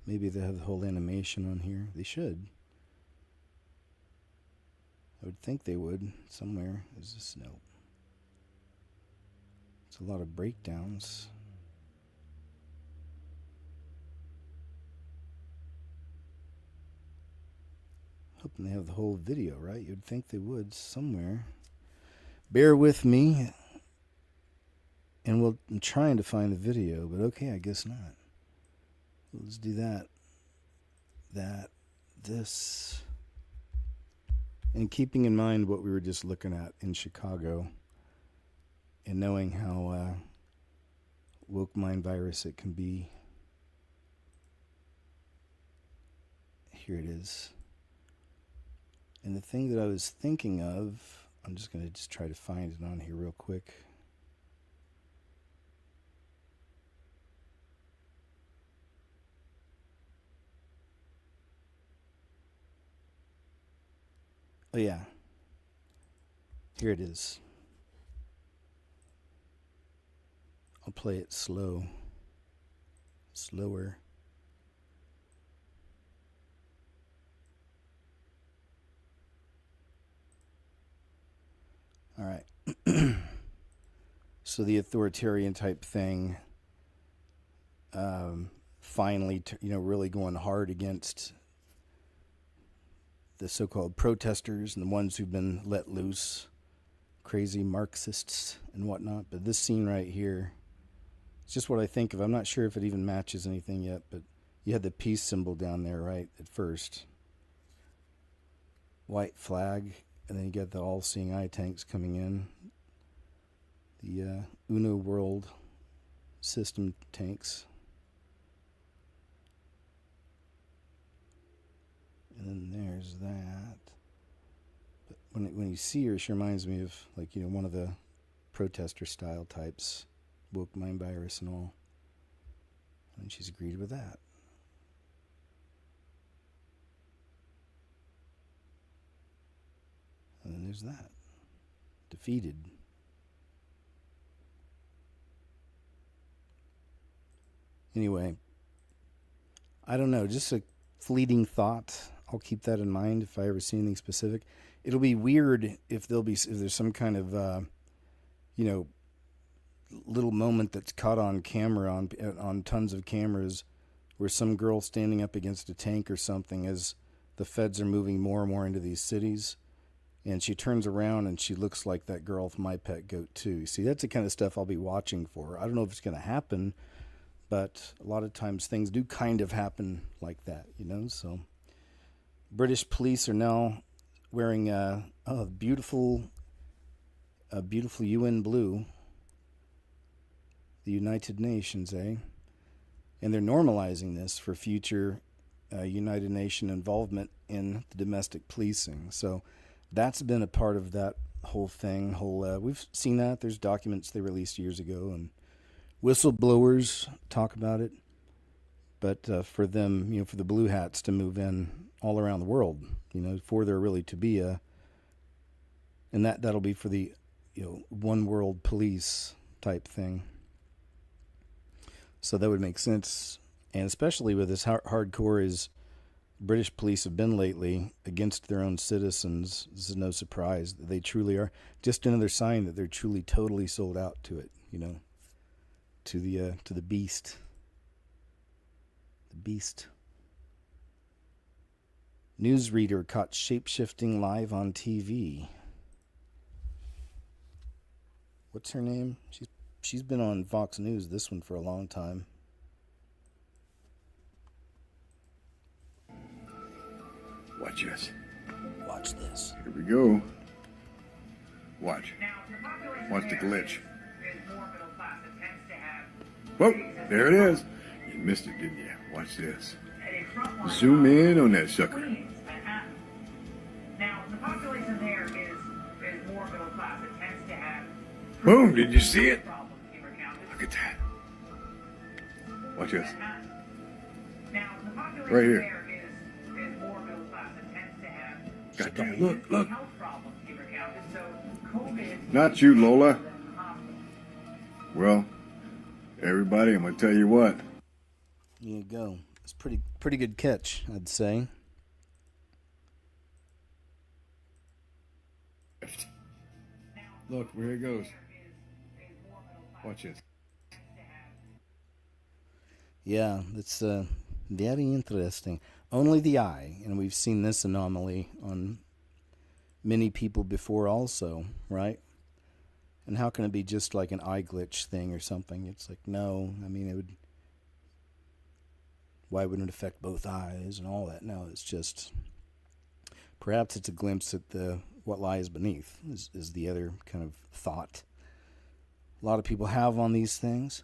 Maybe they have the whole animation on here. They should. I would think they would. Somewhere. Is this? No. It's a lot of breakdowns. Hoping they have the whole video, right? You'd think they would somewhere. Bear with me. And I'm trying to find the video, but okay, I guess not. Let's do that. This. And keeping in mind what we were just looking at in Chicago, and knowing how woke mind virus it can be. here it is. And the thing that I was thinking of, I'm just going to just try to find it on here real quick. Oh yeah, here it is. I'll play it slower. All right. So the authoritarian type thing, finally, really going hard against the so-called protesters and the ones who've been let loose, crazy Marxists and whatnot. But this scene right here, it's just what I think of. I'm not sure if it even matches anything yet, but you had the peace symbol down there, right, at first. White flag, and then you got the all-seeing eye tanks coming in. The UNO World System tanks. And then there's that. But when you see her, she reminds me of, like, one of the protester style types, woke mind virus and all. And she's agreed with that. And then there's that. Defeated. Anyway, I don't know, just a fleeting thought. I'll keep that in mind if I ever see anything specific. It'll be weird if there's some kind of little moment that's caught on camera on tons of cameras, where some girl standing up against a tank or something as the feds are moving more and more into these cities, and she turns around and she looks like that girl from My Pet Goat 2. See, that's the kind of stuff I'll be watching for. I don't know if it's going to happen, but a lot of times things do kind of happen like that, so British police are now wearing a beautiful UN blue, the United Nations, and they're normalizing this for future United Nation involvement in the domestic policing. So that's been a part of that whole thing. We've seen that. There's documents they released years ago, and whistleblowers talk about it. But for them, for the blue hats to move in all around the world, for there really to be and that'll be for the, one world police type thing. So that would make sense. And especially with as hardcore as British police have been lately against their own citizens, this is no surprise. They truly are. Just another sign that they're truly, totally sold out to it, to the beast. The beast. Newsreader caught shape-shifting live on TV. What's her name? She's been on Fox News, this one, for a long time. Watch this. Watch this. Here we go. Watch. Watch the glitch. Whoa, there it is. You missed it, didn't you? Watch this. Zoom in on that sucker. Now, the population there is more middle class. It tends to have... Boom, did you see it? Look at that. Watch this. Now, the population Right here. there is more middle class. It tends to have... Got that. Look. Health problems be recounted. So, COVID... Not you, Lola. Well, everybody, I'm going to tell you what. There you go. It's pretty good catch, I'd say. Look, here it goes. Watch this. Yeah, it's very interesting. Only the eye, and we've seen this anomaly on many people before also, right? And how can it be just like an eye glitch thing or something? It's like, no, I mean, it would... Why wouldn't it affect both eyes and all that? No, it's just... Perhaps it's a glimpse at what lies beneath, is the other kind of thought a lot of people have on these things.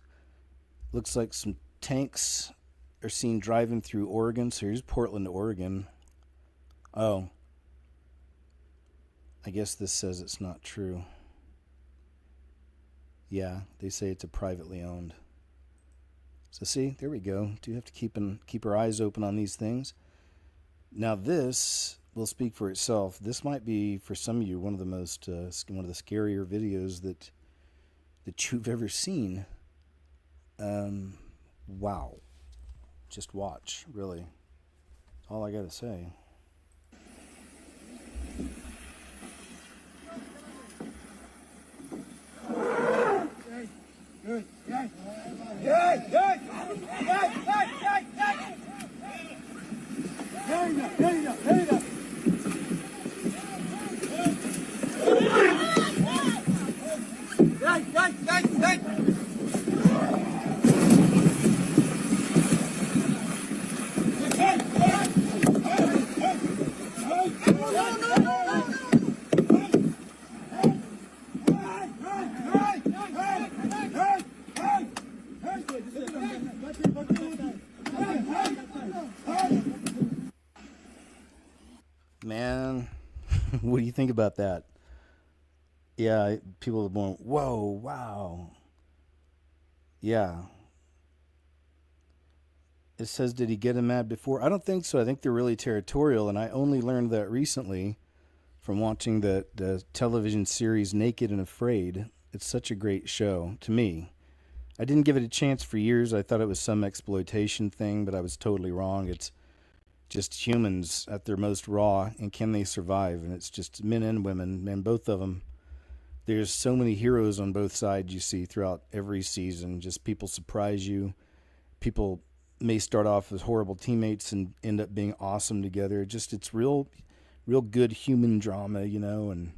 Looks like some tanks are seen driving through Oregon. So here's Portland, Oregon, Oh, I guess this says it's not true. Yeah, they say it's a privately owned. So see, there we go. Do have to keep our eyes open on these things. Now this will speak for itself. This might be for some of you one of the scarier videos that you've ever seen. Wow. Just watch, really. That's all I gotta say. Man, what do you think about that? Yeah, people are going, whoa, wow. Yeah. It says, did he get him mad before? I don't think so. I think they're really territorial, and I only learned that recently from watching the television series Naked and Afraid. It's such a great show, to me. I didn't give it a chance for years. I thought it was some exploitation thing, but I was totally wrong. It's just humans at their most raw, and can they survive? And it's just men and women, man, both of them. There's so many heroes on both sides you see throughout every season. Just people surprise you. People may start off as horrible teammates and end up being awesome together. Just it's real good human drama, and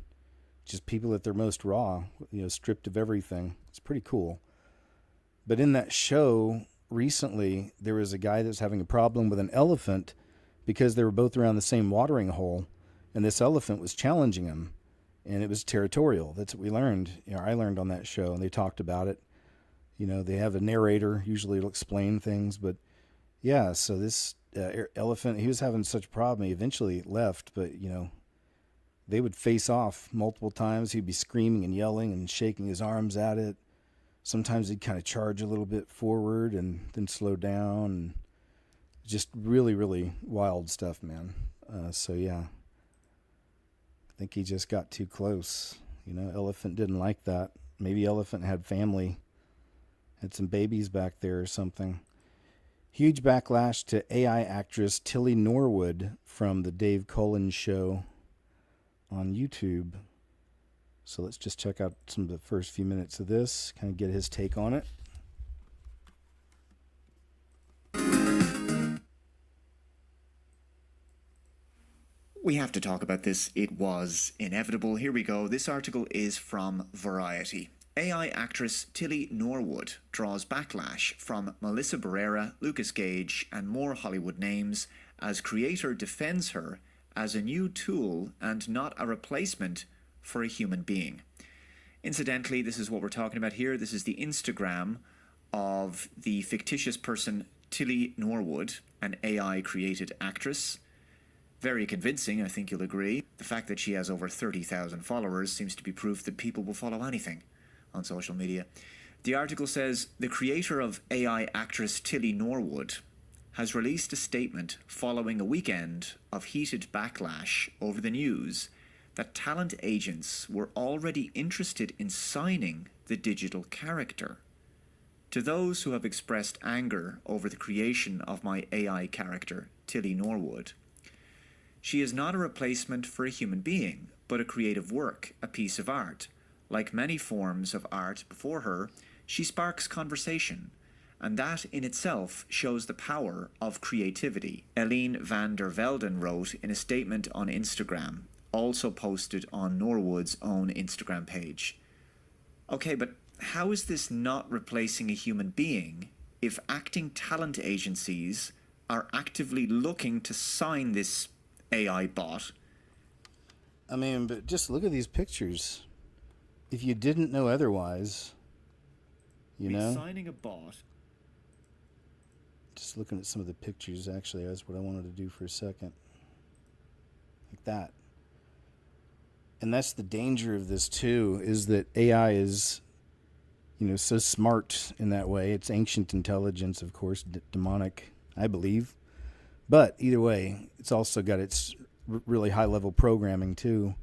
just people at their most raw, stripped of everything. It's pretty cool. But in that show recently, there was a guy that was having a problem with an elephant because they were both around the same watering hole, and this elephant was challenging him, and it was territorial. That's what we learned. I learned on that show, and they talked about it. They have a narrator. Usually it'll explain things, but yeah, so this elephant, he was having such a problem, he eventually left, but, they would face off multiple times. He'd be screaming and yelling and shaking his arms at it. Sometimes he'd kind of charge a little bit forward and then slow down. And just really, really wild stuff, man. So, yeah. I think he just got too close. Elephant didn't like that. Maybe elephant had family. Had some babies back there or something. Huge backlash to AI actress Tilly Norwood from the Dave Cullen show on YouTube. So let's just check out some of the first few minutes of this, kind of get his take on it. We have to talk about this. It was inevitable. Here we go. This article is from Variety. AI actress Tilly Norwood draws backlash from Melissa Barrera, Lucas Gage, and more Hollywood names as creator defends her as a new tool and not a replacement for a human being. Incidentally, this is what we're talking about here. This is the Instagram of the fictitious person Tilly Norwood, an AI-created actress. Very convincing, I think you'll agree. The fact that she has over 30,000 followers seems to be proof that people will follow anything on social media. The article says, the creator of AI actress Tilly Norwood has released a statement following a weekend of heated backlash over the news that talent agents were already interested in signing the digital character. To those who have expressed anger over the creation of my AI character, Tilly Norwood, she is not a replacement for a human being, but a creative work, a piece of art. Like many forms of art before her, she sparks conversation, and that in itself shows the power of creativity. Eileen van der Velden wrote in a statement on Instagram, also posted on Norwood's own Instagram page. Okay, but how is this not replacing a human being if acting talent agencies are actively looking to sign this AI bot? I mean, but just look at these pictures. If you didn't know otherwise, signing a bot. Just looking at some of the pictures, actually, that's what I wanted to do for a second. that. And that's the danger of this too, is that AI is, so smart in that way. It's ancient intelligence, of course, demonic, I believe. But either way, it's also got its really high level programming too.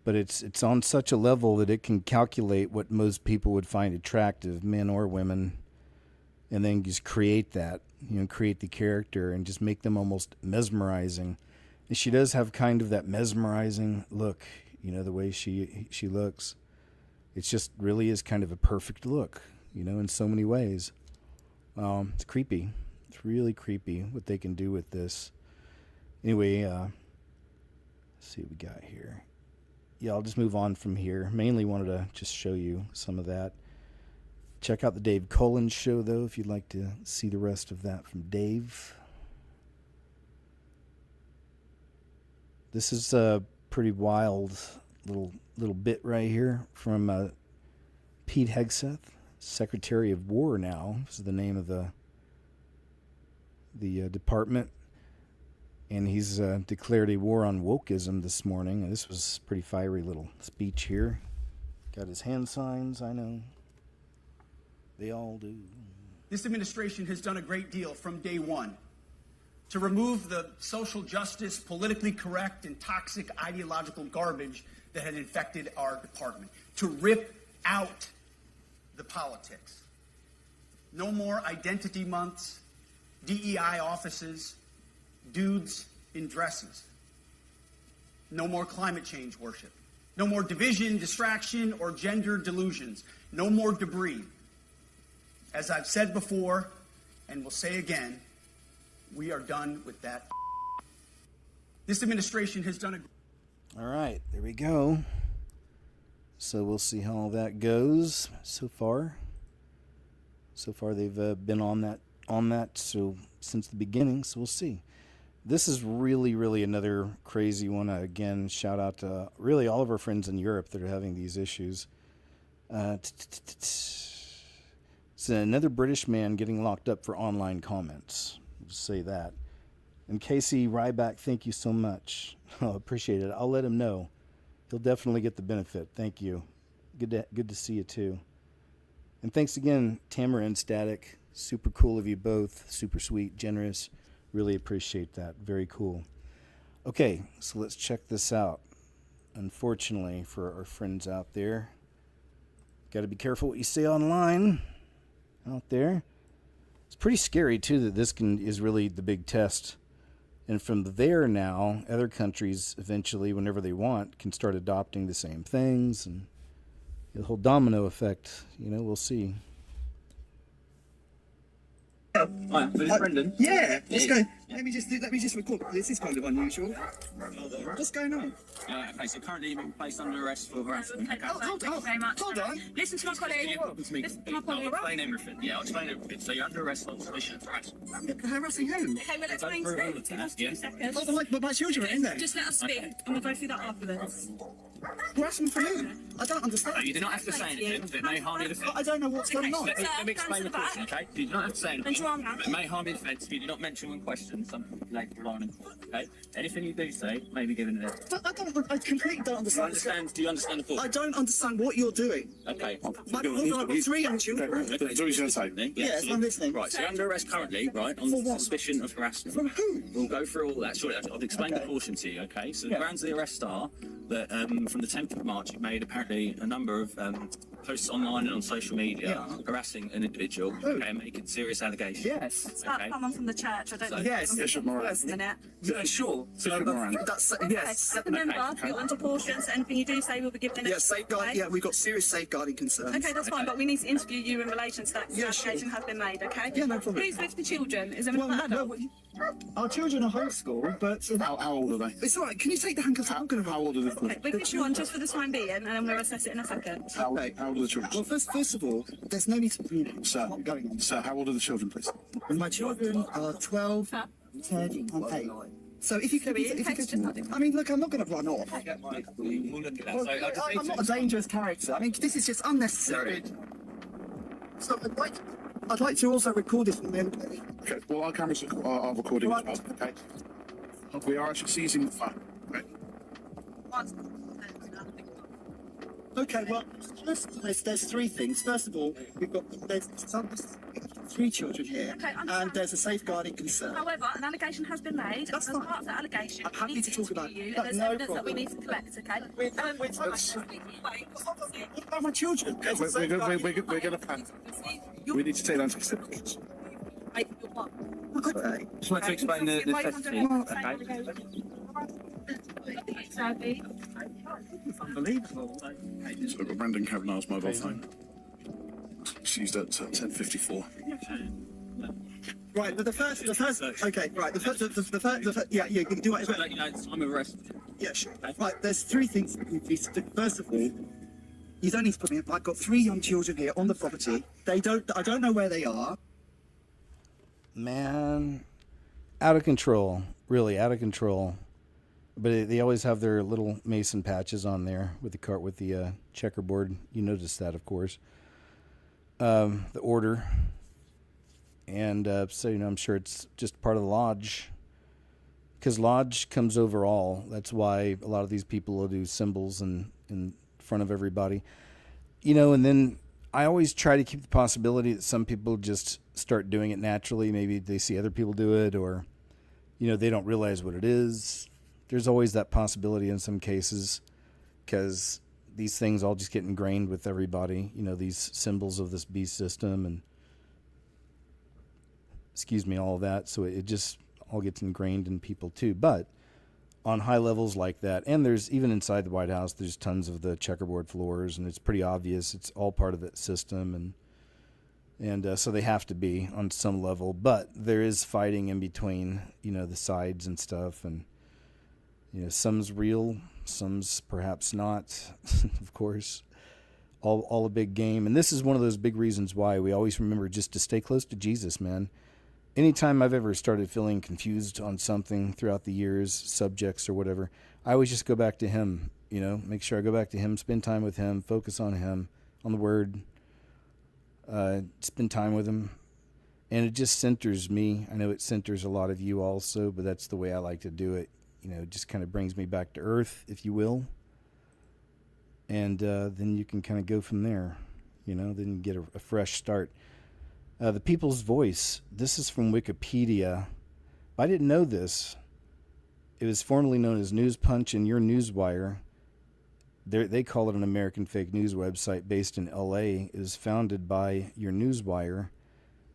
But it's on such a level that it can calculate what most people would find attractive, men or women, and then just create that, create the character and just make them almost mesmerizing. And she does have kind of that mesmerizing look, the way she looks. It just really is kind of a perfect look, in so many ways. It's creepy. It's really creepy what they can do with this. Anyway, let's see what we got here. Yeah, I'll just move on from here. Mainly wanted to just show you some of that. Check out the Dave Collins show, though, if you'd like to see the rest of that from Dave. This is a pretty wild little bit right here from Pete Hegseth, Secretary of War now. This is the name of the department. And he's declared a war on wokeism this morning. This was a pretty fiery little speech here. Got his hand signs, I know. They all do. This administration has done a great deal from day one to remove the social justice, politically correct, and toxic ideological garbage that had infected our department, to rip out the politics. No more identity months, DEI offices, dudes in dresses. No more climate change worship. No more division, distraction, or gender delusions. No more debris. As I've said before, and will say again, we are done with that. This administration has done a... All right, there we go. So we'll see how all that goes so far. So far they've been on that so since the beginning, so we'll see. This is really, really another crazy one. Again, shout out to really all of our friends in Europe that are having these issues. It's another British man getting locked up for online comments. I'll just say that. And Casey Ryback, thank you so much. I appreciate it. I'll let him know. He'll definitely get the benefit. Thank you. Good to see you too. And thanks again, Tamara and Static. Super cool of you both. Super sweet, generous. Really appreciate that. Very cool. Okay, so let's check this out. Unfortunately, for our friends out there, got to be careful what you say online out there. It's pretty scary, too, that this is really the big test. And from there now, other countries eventually, whenever they want, can start adopting the same things. And the whole domino effect, we'll see. Hi, Brendan. Yeah, what's going? Let me just record. This is kind of unusual. What's going on? Okay, so currently you've been placed under arrest for harassment. Okay. Hold on. Listen to my colleague. Listen to my colleague. I'll explain everything. Yeah, I'll explain everything. So you're under arrest on suspicion of harassment. Harassing who? Okay, well, explain to me. Give us 2 seconds. Hold on, but my children are in there. Just let us speak, and we'll go through that afterwards. Harassment for who? I don't understand. No, you do not have to say anything that may harm your defence. I don't know what's going on. Let me explain the question, okay? You do not have to say anything that may harm your defence if you do not mention when questioned something later on, okay? Anything you do say may be given there. But I completely don't understand. Do you understand the thought? I don't understand what you're doing. Okay. Hold on, I've got 3 young children. Okay. That's what you're saying. Yes, I'm listening. Right, so you're under arrest currently, right, on suspicion of harassment. From who? We'll go through all that. Sorry, I've explained the caution to you, okay? So the grounds of the arrest are that from the 10th of March, you've made apparently a number of posts online and on social media harassing an individual and making serious allegations. Yes. It's about someone from the church. I don't know. Yes. Bishop Moran. Yeah, sure. That's, yes. Remember, you're under caution, so anything you do say will be given. Yeah, safeguard. Yeah, we've got serious safeguarding concerns. Okay, that's fine, but we need to interview you in relation to that. Yeah, application has been made. Okay. Yeah, no problem. Who's with the children? Is there an adult? Our children are homeschooled, but how old are they? It's all right. Can you take the handcuffs? I'm going to. How old are they? Okay, we'll put you on just for the time being, and I'm going to assess it in a second. How old are the children? Well, first of all, there's no need to. Sir, Sir, how old are the children, please? My children are 12, 10, and 8. So if you could, I mean, look, I'm not going to run off. We'll look at that. I'm not a dangerous character. I mean, this is just unnecessary. So I'd like to also record this from them. Okay, well, our cameras are recording as well, okay? We are actually seizing the phone. Okay, well, there's three things. First of all, there's three children here, and there's a safeguarding concern. However, an allegation has been made. That's as fine. part of that allegation, I'm happy to talk about you, it. and there's No evidence that we problem. need to collect, okay? What about my children? We're going to pass. We need to take that to acceptance. Okay. Just want to explain the necessity. Okay. It's unbelievable. So we've got Brandon Kavanagh's mobile phone. It's used at 10:54. Right, but the first, okay, right, the first, yeah, you can do whatever. Let you know it's time of arrest. Yeah, sure. Right, there's three things you need to do. First of all, you don't need to put me in. I've got three young children here on the property. I don't know where they are. Man, out of control, really out of control. But they always have their little Mason patches on there with the checkerboard. You notice that, of course. The order. And so, I'm sure it's just part of the lodge. Because lodge comes over all. That's why a lot of these people will do symbols in front of everybody. And then I always try to keep the possibility that some people just start doing it naturally. Maybe they see other people do it, or, they don't realize what it is. There's always that possibility in some cases, because these things all just get ingrained with everybody. These symbols of this beast system and, all of that. So it just all gets ingrained in people too. But on high levels like that, and there's even inside the White House, there's tons of the checkerboard floors, and it's pretty obvious it's all part of that system, and so they have to be on some level. But there is fighting in between, the sides and stuff, and some's real, some's perhaps not. Of course, all a big game, and this is one of those big reasons why we always remember just to stay close to Jesus, man. Anytime I've ever started feeling confused on something throughout the years, subjects or whatever, I always just go back to him, make sure I go back to him, spend time with him, focus on him, on the word, spend time with him. And it just centers me. I know it centers a lot of you also, but that's the way I like to do it. It just kind of brings me back to earth, if you will. And then you can kind of go from there, then you get a fresh start. The People's Voice. This is from Wikipedia. I didn't know this. It was formerly known as News Punch and Your Newswire. They call it an American fake news website based in L.A. It was founded by Your Newswire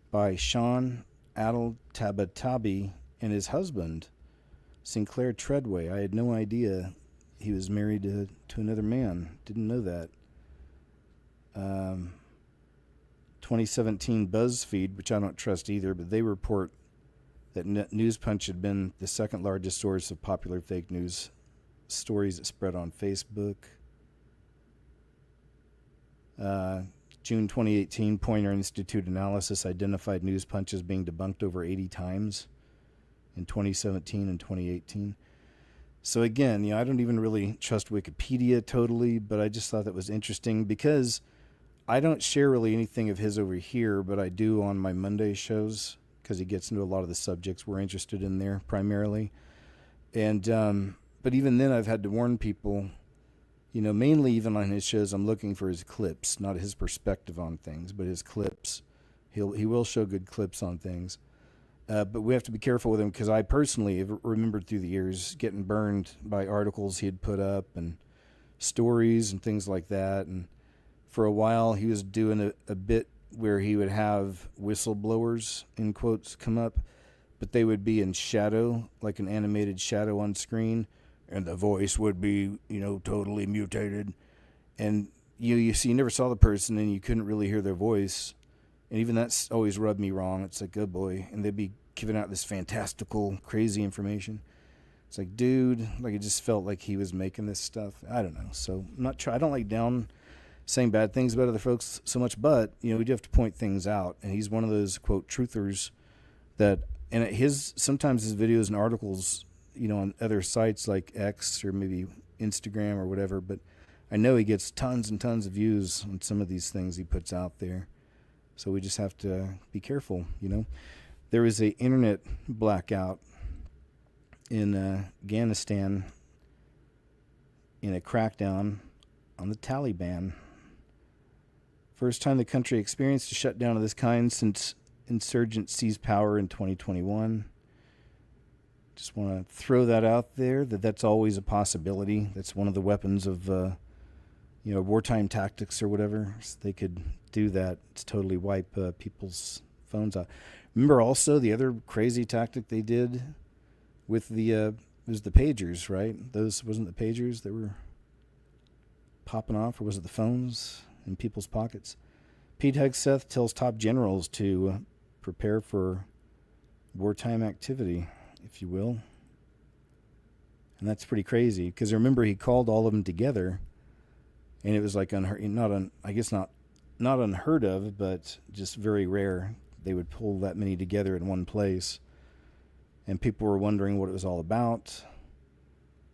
by Sean Adel-Tabatabi and his husband, Sinclair Treadway. I had no idea he was married to another man. Didn't know that. 2017 BuzzFeed, which I don't trust either, but they report that News Punch had been the second largest source of popular fake news stories that spread on Facebook. June 2018, Poynter Institute analysis identified News Punch as being debunked over 80 times in 2017 and 2018. So again, I don't even really trust Wikipedia totally, but I just thought that was interesting because I don't share really anything of his over here, but I do on my Monday shows because he gets into a lot of the subjects we're interested in there primarily. And but even then I've had to warn people, mainly even on his shows, I'm looking for his clips, not his perspective on things, but his clips. He will show good clips on things. But we have to be careful with him because I personally have remembered through the years getting burned by articles he had put up and stories and things like that. And for a while, he was doing a bit where he would have whistleblowers, in quotes, come up, but they would be in shadow, like an animated shadow on screen, and the voice would be, totally mutated. And you see, you never saw the person, and you couldn't really hear their voice. And even that's always rubbed me wrong. It's like, oh boy. And they'd be giving out this fantastical, crazy information. It's like, dude, it just felt like he was making this stuff. I don't know. So I don't like saying bad things about other folks so much, but we do have to point things out, and he's one of those quote truthers that, and sometimes his videos and articles, on other sites like X or maybe Instagram or whatever, but I know he gets tons and tons of views on some of these things he puts out there, so we just have to be careful. There was a internet blackout in Afghanistan in a crackdown on the Taliban. First time the country experienced a shutdown of this kind since insurgents seized power in 2021. Just want to throw that out there, that's always a possibility. That's one of the weapons of, wartime tactics or whatever. So they could do that. It's totally wipe people's phones out. Remember also the other crazy tactic they did with it was the pagers, right? Wasn't the pagers that were popping off, or was it the phones in people's pockets? Pete Hegseth tells top generals to prepare for wartime activity, if you will. And that's pretty crazy, because remember he called all of them together, and it was like not unheard of, but just very rare. They would pull that many together in one place, and people were wondering what it was all about.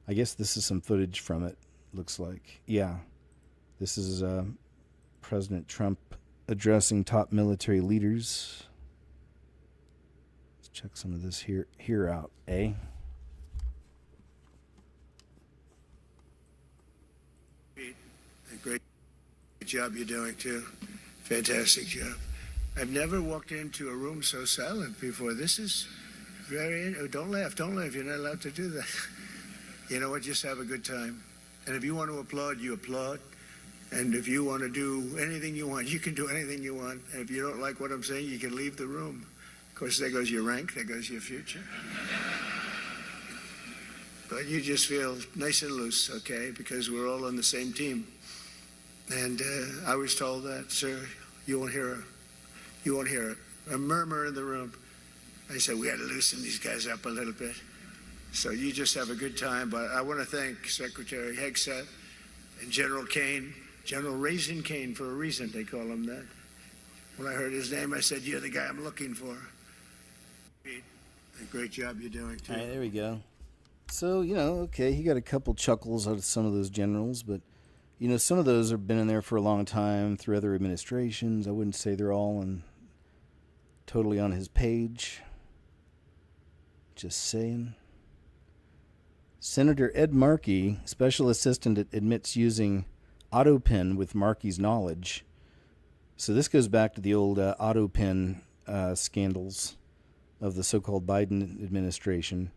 I guess this is some footage from it, looks like. Yeah, this is President Trump addressing top military leaders. Let's check some of this here out, eh? A great job you're doing, too. Fantastic job. I've never walked into a room so silent before. This is very... Don't laugh. You're not allowed to do that. You know what? Just have a good time. And if you want to applaud, you applaud. And if you want to do anything you want, you can do anything you want. And if you don't like what I'm saying, you can leave the room. Of course, there goes your rank. There goes your future. But you just feel nice and loose, okay? Because we're all on the same team. And I was told that, sir, you won't hear a murmur in the room. I said, we got to loosen these guys up a little bit. So you just have a good time. But I want to thank Secretary Hegseth and General Kane, General Raisin Kane for a reason, they call him that. When I heard his name, I said, you're the guy I'm looking for. Pete, a great job you're doing, too. All right, there we go. So, okay, he got a couple chuckles out of some of those generals, but, some of those have been in there for a long time through other administrations. I wouldn't say they're all totally on his page. Just saying. Senator Ed Markey, special assistant, admits using AutoPen with Markey's knowledge. So this goes back to the old AutoPen scandals of the so-called Biden administration.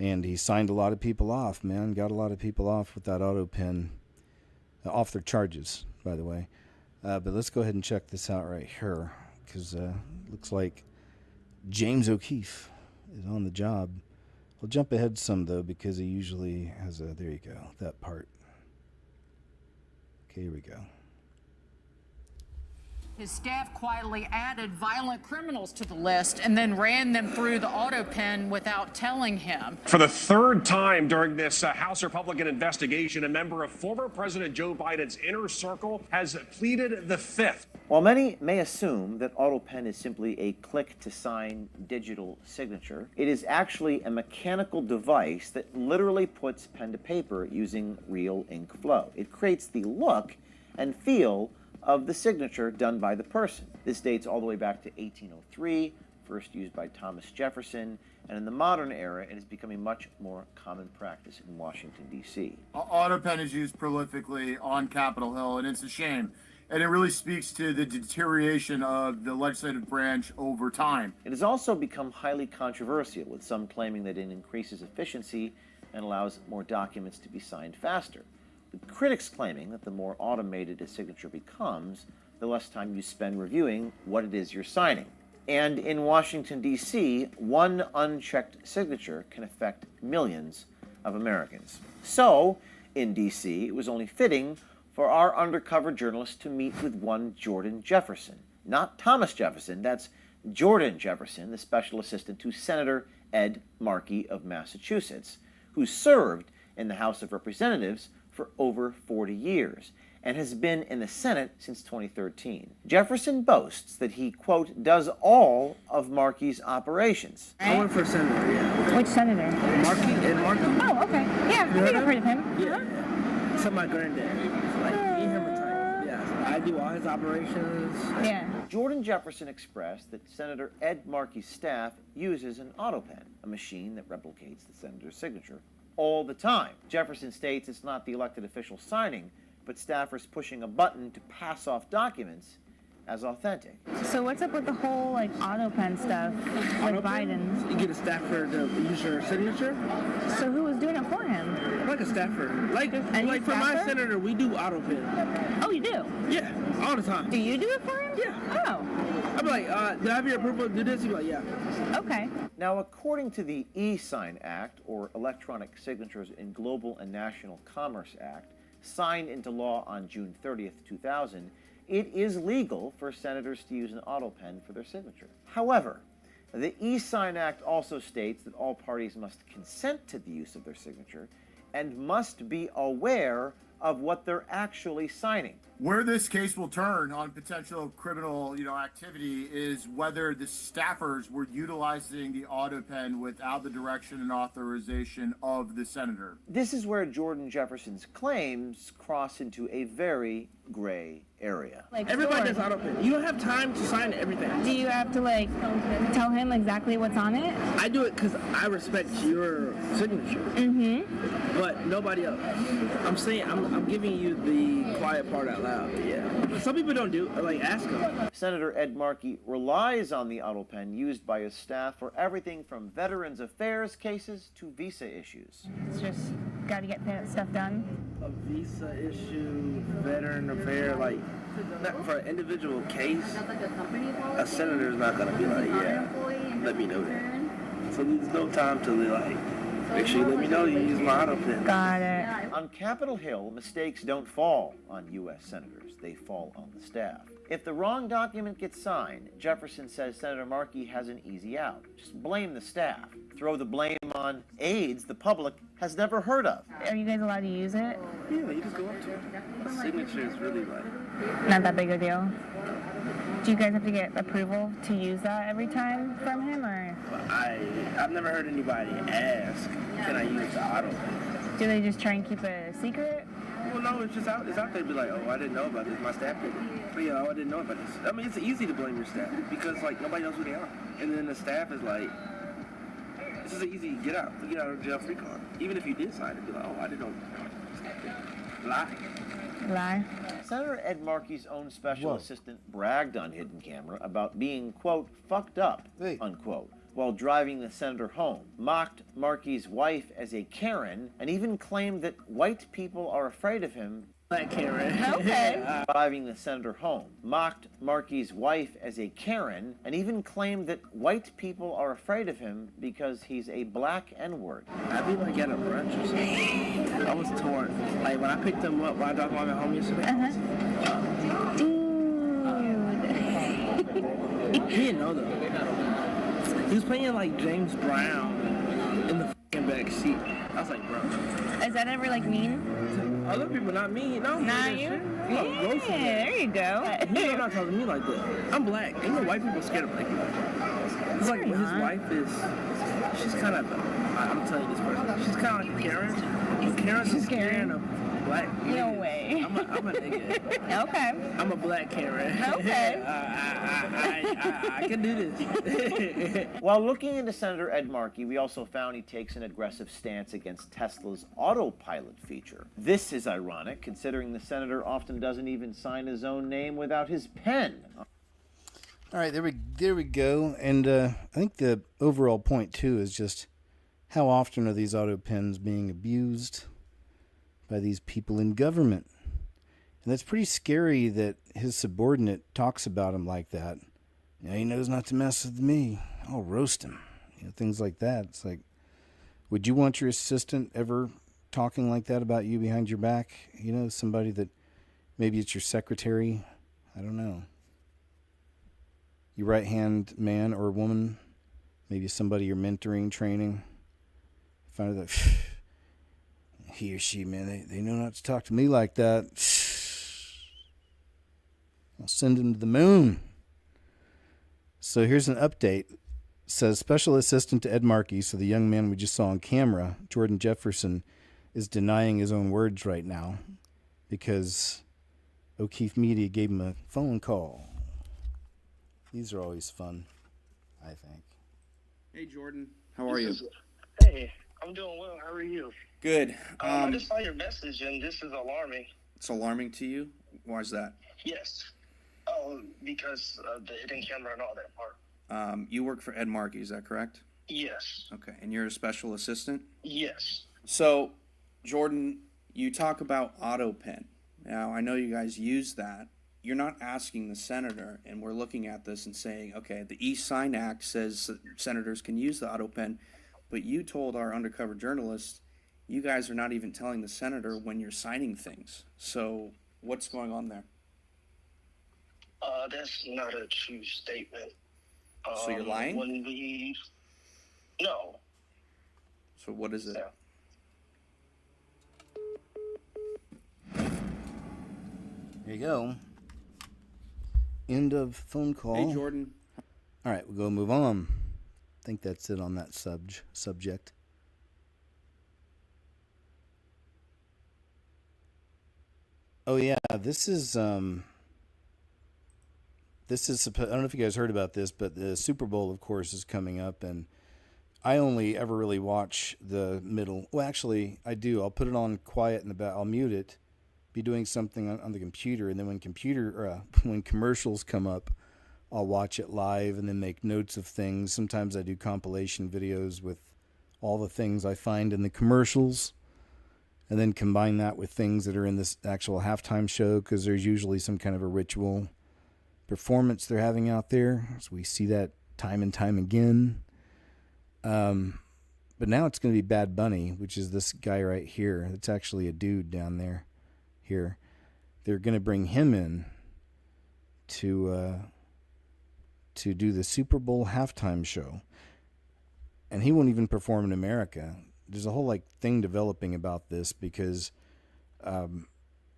And he signed a lot of people off, man. Got a lot of people off with that AutoPen. Off their charges, by the way. But let's go ahead and check this out right here, because looks like James O'Keefe is on the job. We'll jump ahead some, though, because he usually has there you go, that part. Okay, here we go. His staff quietly added violent criminals to the list and then ran them through the AutoPen without telling him. For the third time during this House Republican investigation, a member of former President Joe Biden's inner circle has pleaded the fifth. While many may assume that AutoPen is simply a click-to-sign digital signature, it is actually a mechanical device that literally puts pen to paper using real ink flow. It creates the look and feel of the signature done by the person. This dates all the way back to 1803, first used by Thomas Jefferson, and in the modern era, it is becoming much more common practice in Washington, D.C. AutoPen is used prolifically on Capitol Hill, and it's a shame. And it really speaks to the deterioration of the legislative branch over time. It has also become highly controversial, with some claiming that it increases efficiency and allows more documents to be signed faster. With critics claiming that the more automated a signature becomes, the less time you spend reviewing what it is you're signing. And in Washington, D.C., one unchecked signature can affect millions of Americans. So, in D.C., it was only fitting for our undercover journalist to meet with one Jordan Jefferson. Not Thomas Jefferson, that's Jordan Jefferson, the special assistant to Senator Ed Markey of Massachusetts, who served in the House of Representatives for over 40 years and has been in the Senate since 2013. Jefferson boasts that he, quote, does all of Markey's operations. I went for senator, yeah. Which senator? Markey, Ed Markey. Oh, okay. Yeah, I think I've heard of him. Yeah. So my granddad. Like, me and him were trying. Yeah, I do all his operations. Yeah. Jordan Jefferson expressed that Senator Ed Markey's staff uses an AutoPen, a machine that replicates the senator's signature all the time. Jefferson states it's not the elected official signing, but staffers pushing a button to pass off documents as authentic. So what's up with the whole like auto pen stuff with Biden? You get a staffer to use your signature. So who was doing it for him? Like a staffer. Like Any for my staffer? senator, we do auto pen. Oh, you do? Yeah, all the time. Do you do it for him? Yeah. Oh. I'm like, do I have your approval to do this? He's like, yeah. Okay. Now, according to the E-Sign Act, or Electronic Signatures in Global and National Commerce Act, signed into law on June 30th, 2000, it is legal for senators to use an auto pen for their signature. However, the E-Sign Act also states that all parties must consent to the use of their signature and must be aware of what they're actually signing. Where this case will turn on potential criminal, activity is whether the staffers were utilizing the auto pen without the direction and authorization of the senator. This is where Jordan Jefferson's claims cross into a very gray area. Like Everybody does auto pen. You don't have time to sign everything. Do you have to like tell him exactly what's on it? I do it because I respect your signature. Mm-hmm. But nobody else. I'm saying, I'm giving you the quiet part out loud. Yeah. But some people don't do it. Like, ask them. Senator Ed Markey relies on the auto pen used by his staff for everything from Veterans Affairs cases to visa issues. It's just got to get that stuff done. A visa issue, veteran affair, like, not for an individual case, a senator's not going to be like, yeah, let me know that. So there's no time to like, make sure you let me know you use my auto pen. Got it. On Capitol Hill, mistakes don't fall on U.S. senators. They fall on the staff. If the wrong document gets signed, Jefferson says Senator Markey has an easy out. Just blame the staff. Throw the blame on aides the public has never heard of. Are you guys allowed to use it? Yeah, you just go up to it. The signature is really like... Not that big a deal. Do you guys have to get approval to use that every time from him, or? I've never heard anybody ask, can I use the auto pen? Do they just try and keep it a secret? Well, no, it's out there. Be like, oh, I didn't know about this. My staff did it. But yeah, oh, I didn't know about this. I mean, it's easy to blame your staff because like nobody knows who they are, and then the staff is like, this is an easy get out of jail free card. Even if you did sign it, be like, oh, I didn't know. Lie. Senator Ed Markey's own special assistant bragged on Hidden Camera about being, quote, fucked up, unquote, while driving the senator home, mocked Markey's wife as a Karen, and even claimed that white people are afraid of him. Black Karen. Okay. Driving the senator home, mocked Markey's wife as a Karen, and even claimed that white people are afraid of him because he's a black N-word. I'd be like at a brunch or something. I was torn. Like when I picked him up, when I dropped him at home yesterday. Dude. He didn't know though. He was playing like James Brown in the fucking back seat. I was like, bro. Is that ever like mean? Other people, not me. No, Not you? Yeah, there you go. You're not talking to me like that. I'm black. Ain't no white people scared of black people. It's like his wife is, she's kind of, I'm telling you this person, she's kind of like a Karen. Karen's scared of black. No way. I'm a nigga. Okay. I'm a black Karen. Okay. I can do this. While looking into Senator Ed Markey, we also found he takes an aggressive stance against Tesla's autopilot feature. This is ironic, considering the senator often doesn't even sign his own name without his pen. All right, there we go. And I think the overall point, too, is just how often are these auto pens being abused by these people in government. And that's pretty scary that his subordinate talks about him like that. He knows not to mess with me. I'll roast him. Things like that. It's like, would you want your assistant ever talking like that about you behind your back? Somebody that maybe it's your secretary. I don't know. Your right-hand man or woman. Maybe somebody you're mentoring, training. Find out that he or she, man, they know not to talk to me like that. I'll send him to the moon. So here's an update. It says Special Assistant to Ed Markey, so the young man we just saw on camera, Jordan Jefferson, is denying his own words right now because O'Keefe Media gave him a phone call. These are always fun, I think. Hey, Jordan. How are you? Hey, I'm doing well. How are you? Good. I just saw your message, and this is alarming. It's alarming to you? Why is that? Yes. Oh, because of the hidden camera and all that part. You work for Ed Markey, is that correct? Yes. Okay, and you're a special assistant? Yes. So, Jordan, you talk about AutoPen. Now, I know you guys use that. You're not asking the senator, and we're looking at this and saying, okay, the E-Sign Act says senators can use the AutoPen, but you told our undercover journalists you guys are not even telling the senator when you're signing things. So what's going on there? That's not a true statement. So you're lying? No. So what is it? Yeah. There you go. End of phone call. Hey, Jordan. All right, we'll go move on. I think that's it on that subject. Oh yeah, this is I don't know if you guys heard about this, but the Super Bowl, of course, is coming up, and I only ever really watch the middle. Well, actually, I do. I'll put it on quiet in the back. I'll mute it, be doing something on the computer, and then when commercials come up, I'll watch it live and then make notes of things. Sometimes I do compilation videos with all the things I find in the commercials, and then combine that with things that are in this actual halftime show, because there's usually some kind of a ritual performance they're having out there. So we see that time and time again. But now it's going to be Bad Bunny, which is this guy right here. It's actually a dude down there. Here, they're going to bring him in to do the Super Bowl halftime show, and he won't even perform in America. There's a whole thing developing about this, because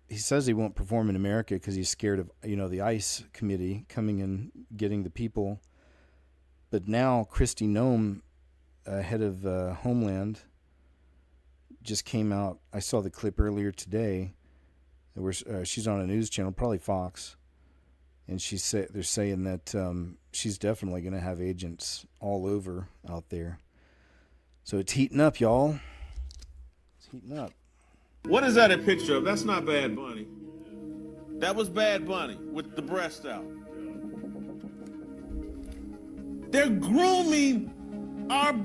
he says he won't perform in America because he's scared of the ICE committee coming and getting the people. But now Kristi Noem, head of Homeland, just came out. I saw the clip earlier today. She's on a news channel, probably Fox, and they're saying that she's definitely going to have agents all over out there. So it's heating up, y'all. It's heating up. What is that a picture of? That's not Bad Bunny. That was Bad Bunny with the breast out. They're grooming our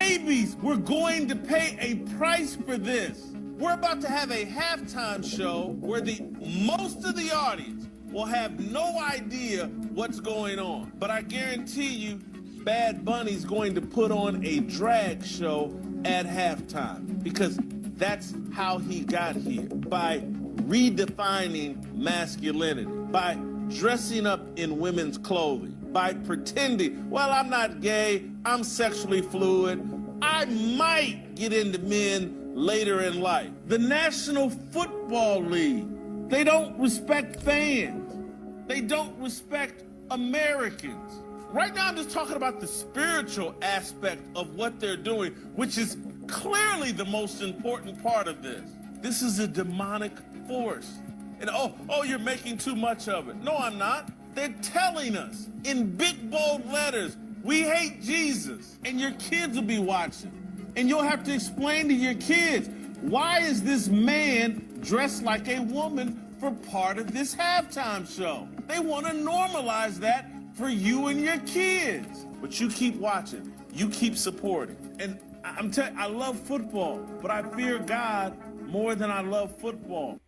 babies. We're going to pay a price for this. We're about to have a halftime show where most of the audience will have no idea what's going on. But I guarantee you, Bad Bunny's going to put on a drag show at halftime, because that's how he got here, by redefining masculinity, by dressing up in women's clothing, by pretending, well, I'm not gay, I'm sexually fluid, I might get into men later in life. The National Football League, they don't respect fans. They don't respect Americans. Right now, I'm just talking about the spiritual aspect of what they're doing, which is clearly the most important part of this. This is a demonic force. And oh, you're making too much of it. No, I'm not. They're telling us in big, bold letters, we hate Jesus. And your kids will be watching. And you'll have to explain to your kids, why is this man dressed like a woman for part of this halftime show? They want to normalize that for you and your kids. But you keep watching. You keep supporting. And I'm telling you, I love football, but I fear God more than I love football.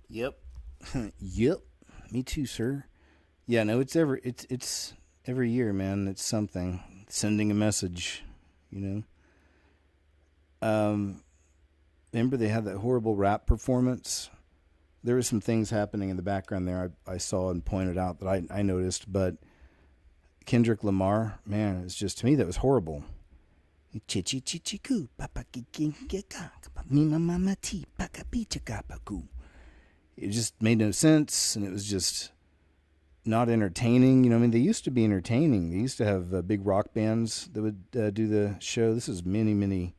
Yep. Yep. Me too, sir. Yeah, no, it's every year, man. It's something. Sending a message, Remember they had that horrible rap performance? There were some things happening in the background there I saw and pointed out that I noticed, but Kendrick Lamar, man, it's just, to me, that was horrible. It just made no sense, and it was just not entertaining. They used to be entertaining. They used to have big rock bands that would do the show. This is many, many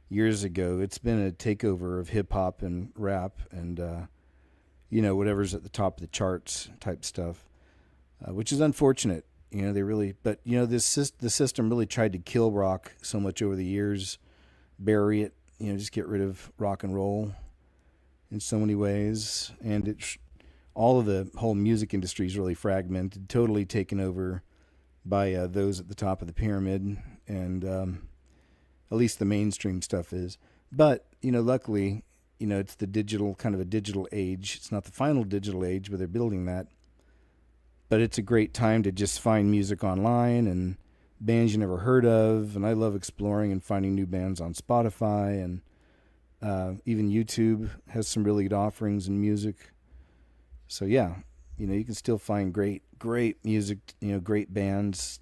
years ago. It's been a takeover of hip-hop and rap and whatever's at the top of the charts type stuff, which is unfortunate. You know, they really, but you know, the system really tried to kill rock so much over the years, bury it, you know, just get rid of rock and roll in so many ways. And all of the whole music industry is really fragmented, totally taken over by those at the top of the pyramid. And at least the mainstream stuff is. But, you know, luckily, you know, it's the digital, kind of a digital age. It's not the final digital age, but they're building that. But it's a great time to just find music online and bands you never heard of. And I love exploring and finding new bands on Spotify. And even YouTube has some really good offerings in music. So, yeah, you know, you can still find great music, you know, great bands.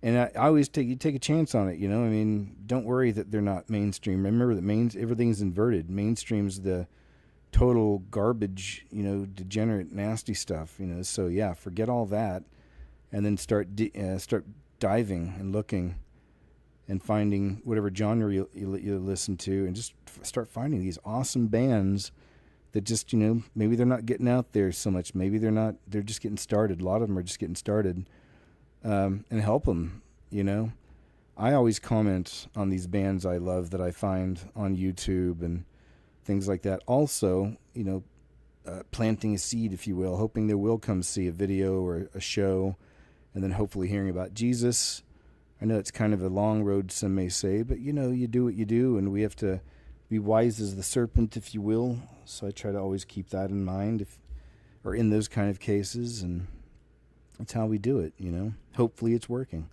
And I always take a chance on it, you know. I mean, don't worry that they're not mainstream. Remember that everything's inverted. Mainstream's the total garbage, you know, degenerate, nasty stuff, you know. So yeah, forget all that, and then start diving and looking, and finding whatever genre you listen to, and just start finding these awesome bands that just, you know, maybe they're not getting out there so much. Maybe they're just getting started. A lot of them are just getting started. And help them, you know. I always comment on these bands I love that I find on YouTube and things like that. Also, you know, planting a seed, if you will, hoping they will come see a video or a show, and then hopefully hearing about Jesus. I know it's kind of a long road, some may say, but, you know, you do what you do, and we have to be wise as the serpent, if you will. So I try to always keep that in mind, or in those kind of cases, and that's how we do it, you know. Hopefully it's working.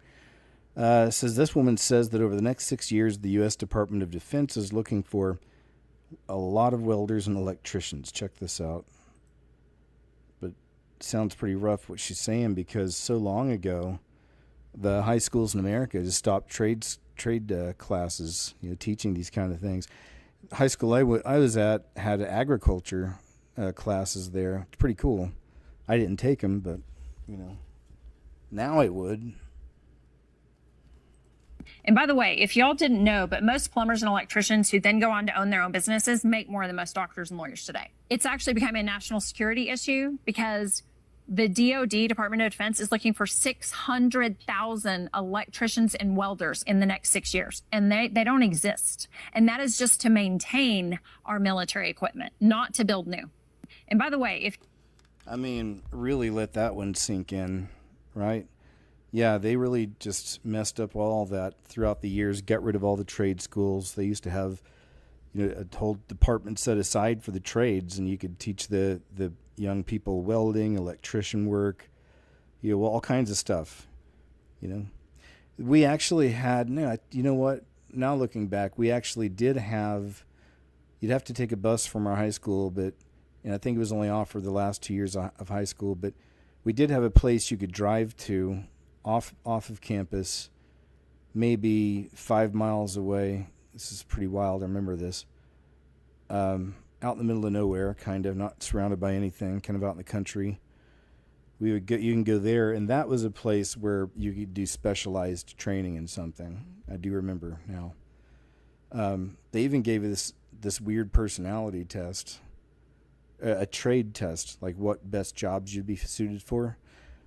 Says this woman says that over the next 6 years, the U.S. Department of Defense is looking for a lot of welders and electricians. Check this out. But it sounds pretty rough what she's saying, because so long ago, the high schools in America just stopped trade classes, you know, teaching these kind of things. High school I was at had agriculture classes there. It's pretty cool. I didn't take them, but, you know, now I would. And by the way, if y'all didn't know, but most plumbers and electricians who then go on to own their own businesses make more than most doctors and lawyers today. It's actually becoming a national security issue because the DoD, Department of Defense, is looking for 600,000 electricians and welders in the next 6 years. And they don't exist. And that is just to maintain our military equipment, not to build new. And by the way, I mean, really let that one sink in, right? Yeah, they really just messed up all that throughout the years, got rid of all the trade schools. They used to have, you know, a whole department set aside for the trades, and you could teach the young people welding, electrician work, you know, all kinds of stuff, you know. We actually had, you know what, now looking back, we actually did have, you'd have to take a bus from our high school, but, and I think it was only offered the last 2 years of high school, but we did have a place you could drive to off of campus, maybe 5 miles away. This is pretty wild. I remember this. Out in the middle of nowhere, kind of, not surrounded by anything, kind of out in the country. You can go there, and that was a place where you could do specialized training in something. I do remember now. They even gave us this weird personality test, a trade test, like what best jobs you'd be suited for.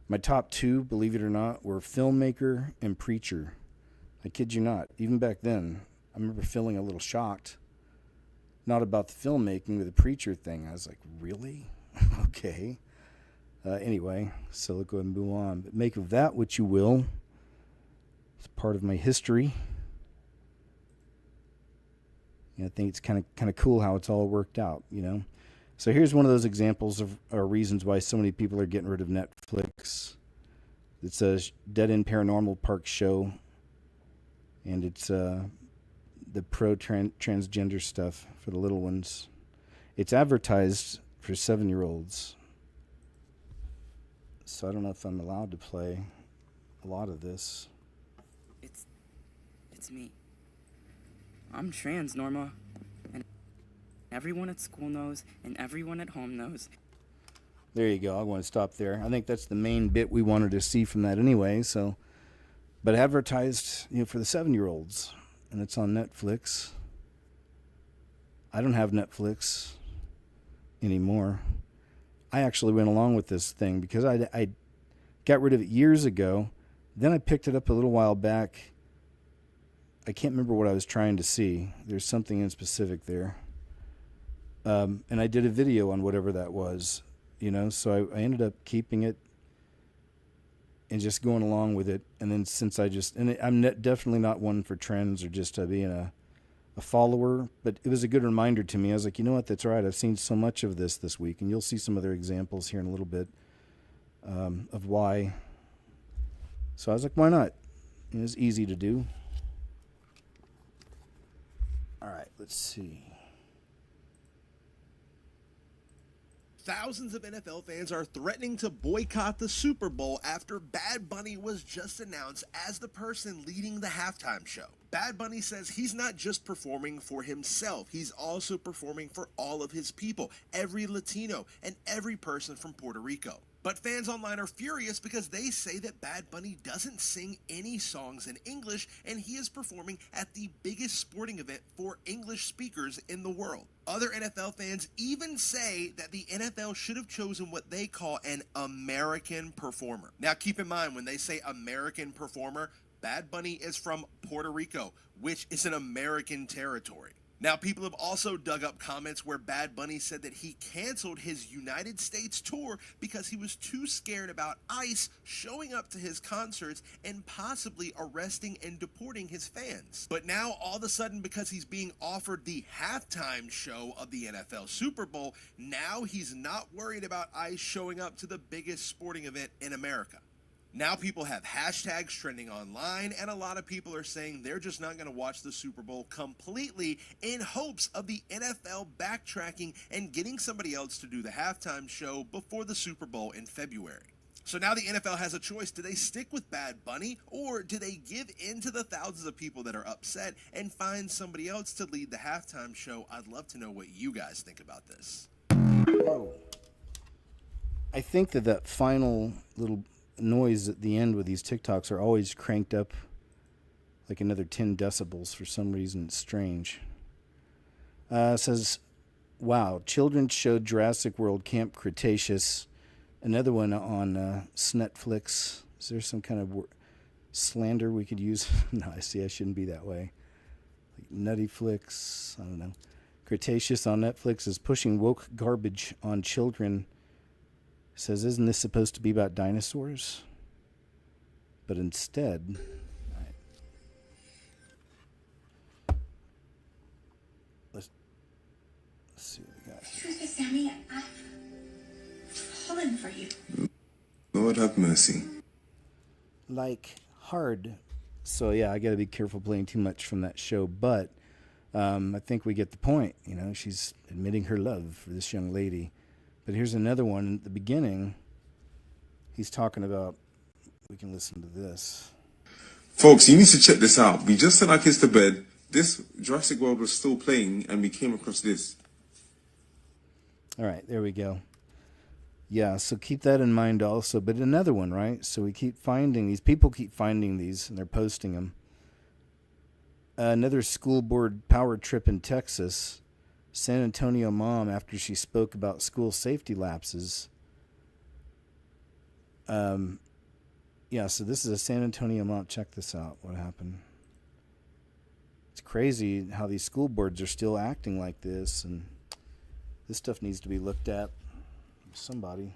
My top two, believe it or not, were filmmaker and preacher. I kid you not. Even back then, I remember feeling a little shocked. Not about the filmmaking, but the preacher thing. I was like, really? Okay. Anyway, so let's go ahead and move on. But make of that what you will. It's part of my history. I think it's kind of cool how it's all worked out, you know. So here's one of those examples of reasons why so many people are getting rid of Netflix. It's a Dead End Paranormal Park show, and it's the transgender stuff for the little ones. It's advertised for 7-year-olds. So I don't know if I'm allowed to play a lot of this. It's me. I'm trans, Norma. And everyone at school knows, and everyone at home knows. There you go. I want to stop there. I think that's the main bit we wanted to see from that anyway. So, but advertised, you know, for the 7-year-olds, and it's on Netflix. I don't have Netflix anymore. I actually went along with this thing because I got rid of it years ago. Then I picked it up a little while back. I can't remember what I was trying to see. There's something in specific there. And I did a video on whatever that was, so I ended up keeping it and just going along with it. And then since I'm definitely not one for trends or just being a follower, but it was a good reminder to me. I was like, you know what, that's right. I've seen so much of this week, and you'll see some other examples here in a little bit of why. So I was like, why not? It was easy to do. All right, let's see. Thousands of NFL fans are threatening to boycott the Super Bowl after Bad Bunny was just announced as the person leading the halftime show. Bad Bunny says he's not just performing for himself, he's also performing for all of his people, every Latino and every person from Puerto Rico. But fans online are furious because they say that Bad Bunny doesn't sing any songs in English, and he is performing at the biggest sporting event for English speakers in the world. Other NFL fans even say that the NFL should have chosen what they call an American performer. Now keep in mind, when they say American performer, Bad Bunny is from Puerto Rico, which is an American territory. Now, people have also dug up comments where Bad Bunny said that he canceled his United States tour because he was too scared about ICE showing up to his concerts and possibly arresting and deporting his fans. But now, all of a sudden, because he's being offered the halftime show of the NFL Super Bowl, now he's not worried about ICE showing up to the biggest sporting event in America. Now people have hashtags trending online, and a lot of people are saying they're just not going to watch the Super Bowl completely in hopes of the NFL backtracking and getting somebody else to do the halftime show before the Super Bowl in February. So now the NFL has a choice. Do they stick with Bad Bunny, or do they give in to the thousands of people that are upset and find somebody else to lead the halftime show? I'd love to know what you guys think about this. Oh. I think that final little noise at the end with these TikToks are always cranked up like another 10 decibels for some reason. It's strange. It says, wow, children showed Jurassic World Camp Cretaceous. Another one on Snetflix. Is there some kind of slander we could use? No, I see, I shouldn't be that way. Like Nutty Flicks, I don't know. Cretaceous on Netflix is pushing woke garbage on children. Says, isn't this supposed to be about dinosaurs? But instead, right. Let's see what we got here. Excuse me, Sammy, I'm pulling for you. Lord have mercy. Like hard. So yeah, I got to be careful playing too much from that show, but I think we get the point. She's admitting her love for this young lady. But here's another one. At the beginning, he's talking about, we can listen to this. Folks, you need to check this out. We just sent our kids to bed. This Jurassic World was still playing, and we came across this. All right, there we go. Yeah, so keep that in mind also. But another one, right? So we keep finding these. People keep finding these, and they're posting them. Another school board power trip in Texas. San Antonio mom, after she spoke about school safety lapses. Yeah, so this is a San Antonio mom. Check this out. What happened? It's crazy how these school boards are still acting like this, and this stuff needs to be looked at. Somebody.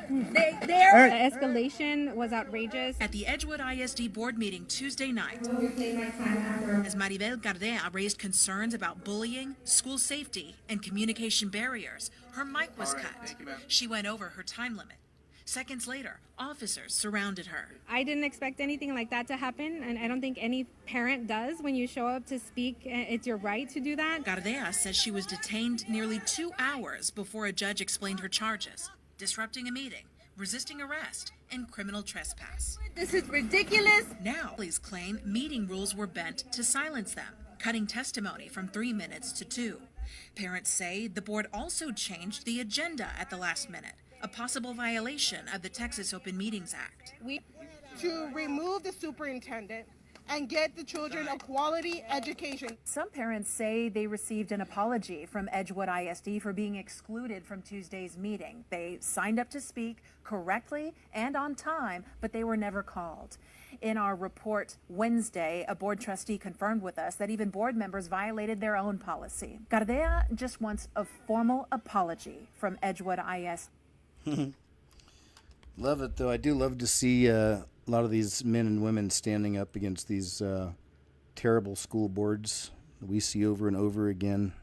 The escalation was outrageous. At the Edgewood ISD board meeting Tuesday night, as Maribel Gardea raised concerns about bullying, school safety, and communication barriers, her mic was cut. She went over her time limit. Seconds later, officers surrounded her. I didn't expect anything like that to happen, and I don't think any parent does when you show up to speak. It's your right to do that. Gardea says she was detained nearly 2 hours before a judge explained her charges: disrupting a meeting, resisting arrest, and criminal trespass. This is ridiculous. Now, police claim meeting rules were bent to silence them, cutting testimony from 3 minutes to 2. Parents say the board also changed the agenda at the last minute, a possible violation of the Texas Open Meetings Act. To remove the superintendent and get the children a quality education. Some parents say they received an apology from Edgewood ISD for being excluded from Tuesday's meeting. They signed up to speak correctly and on time, but they were never called. In our report Wednesday, a board trustee confirmed with us that even board members violated their own policy. Gardea just wants a formal apology from Edgewood ISD. Love it, though. I do love to see a lot of these men and women standing up against these terrible school boards that we see over and over again.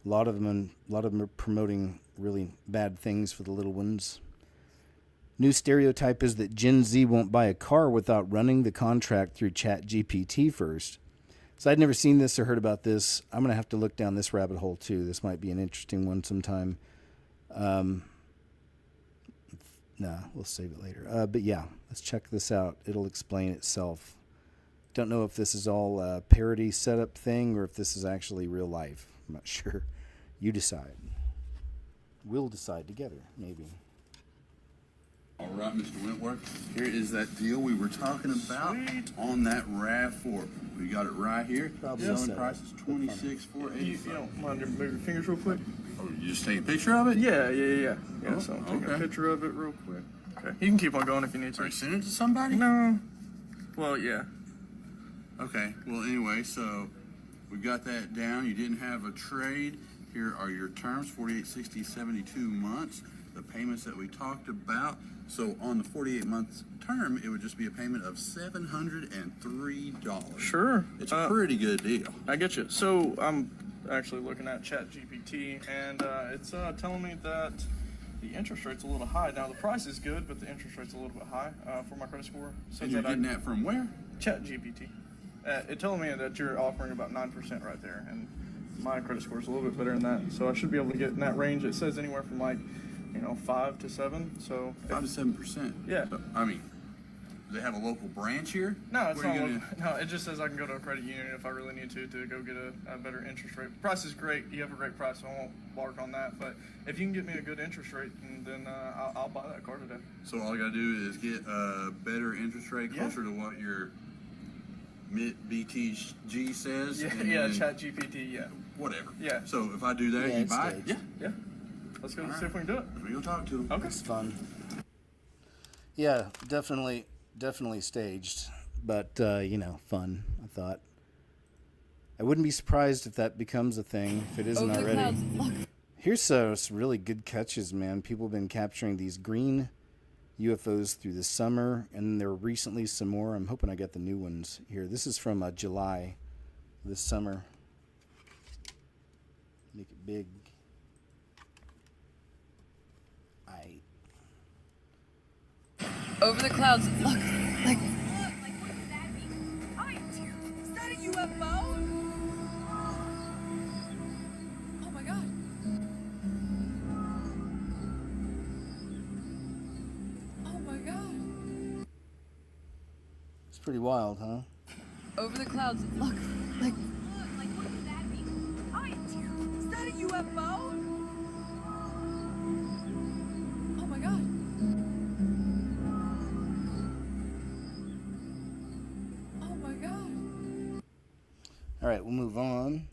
A lot of them are promoting really bad things for the little ones. New stereotype is that Gen Z won't buy a car without running the contract through ChatGPT first. So I'd never seen this or heard about this. I'm going to have to look down this rabbit hole too. This might be an interesting one sometime. We'll save it later. But yeah, let's check this out. It'll explain itself. Don't know if this is all a parody setup thing or if this is actually real life. I'm not sure. You decide. We'll decide together, maybe. All right, Mr. Wentworth, here is that deal we were talking about on that RAV4. We got it right here. Selling price is $26,485. You don't mind to move your fingers real quick? Oh, you just take a picture of it? Yeah, Oh, so I'm taking okay. a picture of it real quick. Okay, you can keep on going if you need to. Are you sending it to somebody? No. Well, yeah. Okay, well, anyway, so we got that down. You didn't have a trade. Here are your terms, 48, 60, 72 months. The payments that we talked about. So on the 48-month term, it would just be a payment of $703. Sure. It's a pretty good deal. I get you. So I'm actually looking at ChatGPT, and it's telling me that the interest rate's a little high. Now, the price is good, but the interest rate's a little bit high for my credit score. And you're getting that from where? ChatGPT. It told me that you're offering about 9% right there, and my credit score is a little bit better than that. So I should be able to get in that range. It says anywhere from 5 to 7. So 5 to 7%. Yeah. So, I mean, do they have a local branch here? No, it's Where not. are you No, it just says I can go to a credit union if I really need to go get a better interest rate. Price is great. You have a great price, so I won't bark on that. But if you can get me a good interest rate, then I'll buy that car today. So all I got to do is get a better interest rate closer to what your BTG says. Yeah, and yeah, then ChatGPT, yeah. Whatever. Yeah. So if I do that, you buy it? Yeah. Let's go see if we can do it. We go talk to them. Okay. It's fun. Yeah, definitely staged, but fun. I thought. I wouldn't be surprised if that becomes a thing if it isn't already. Here's some really good catches, man. People have been capturing these green UFOs through the summer, and there were recently some more. I'm hoping I got the new ones here. This is from July this summer. Make it big. Over the clouds, look, like. Is that a UFO? Oh my god. Oh my god. It's pretty wild, huh? Over the clouds, look, like. Is that a UFO? Oh my god. Oh my god. All right, we'll move on.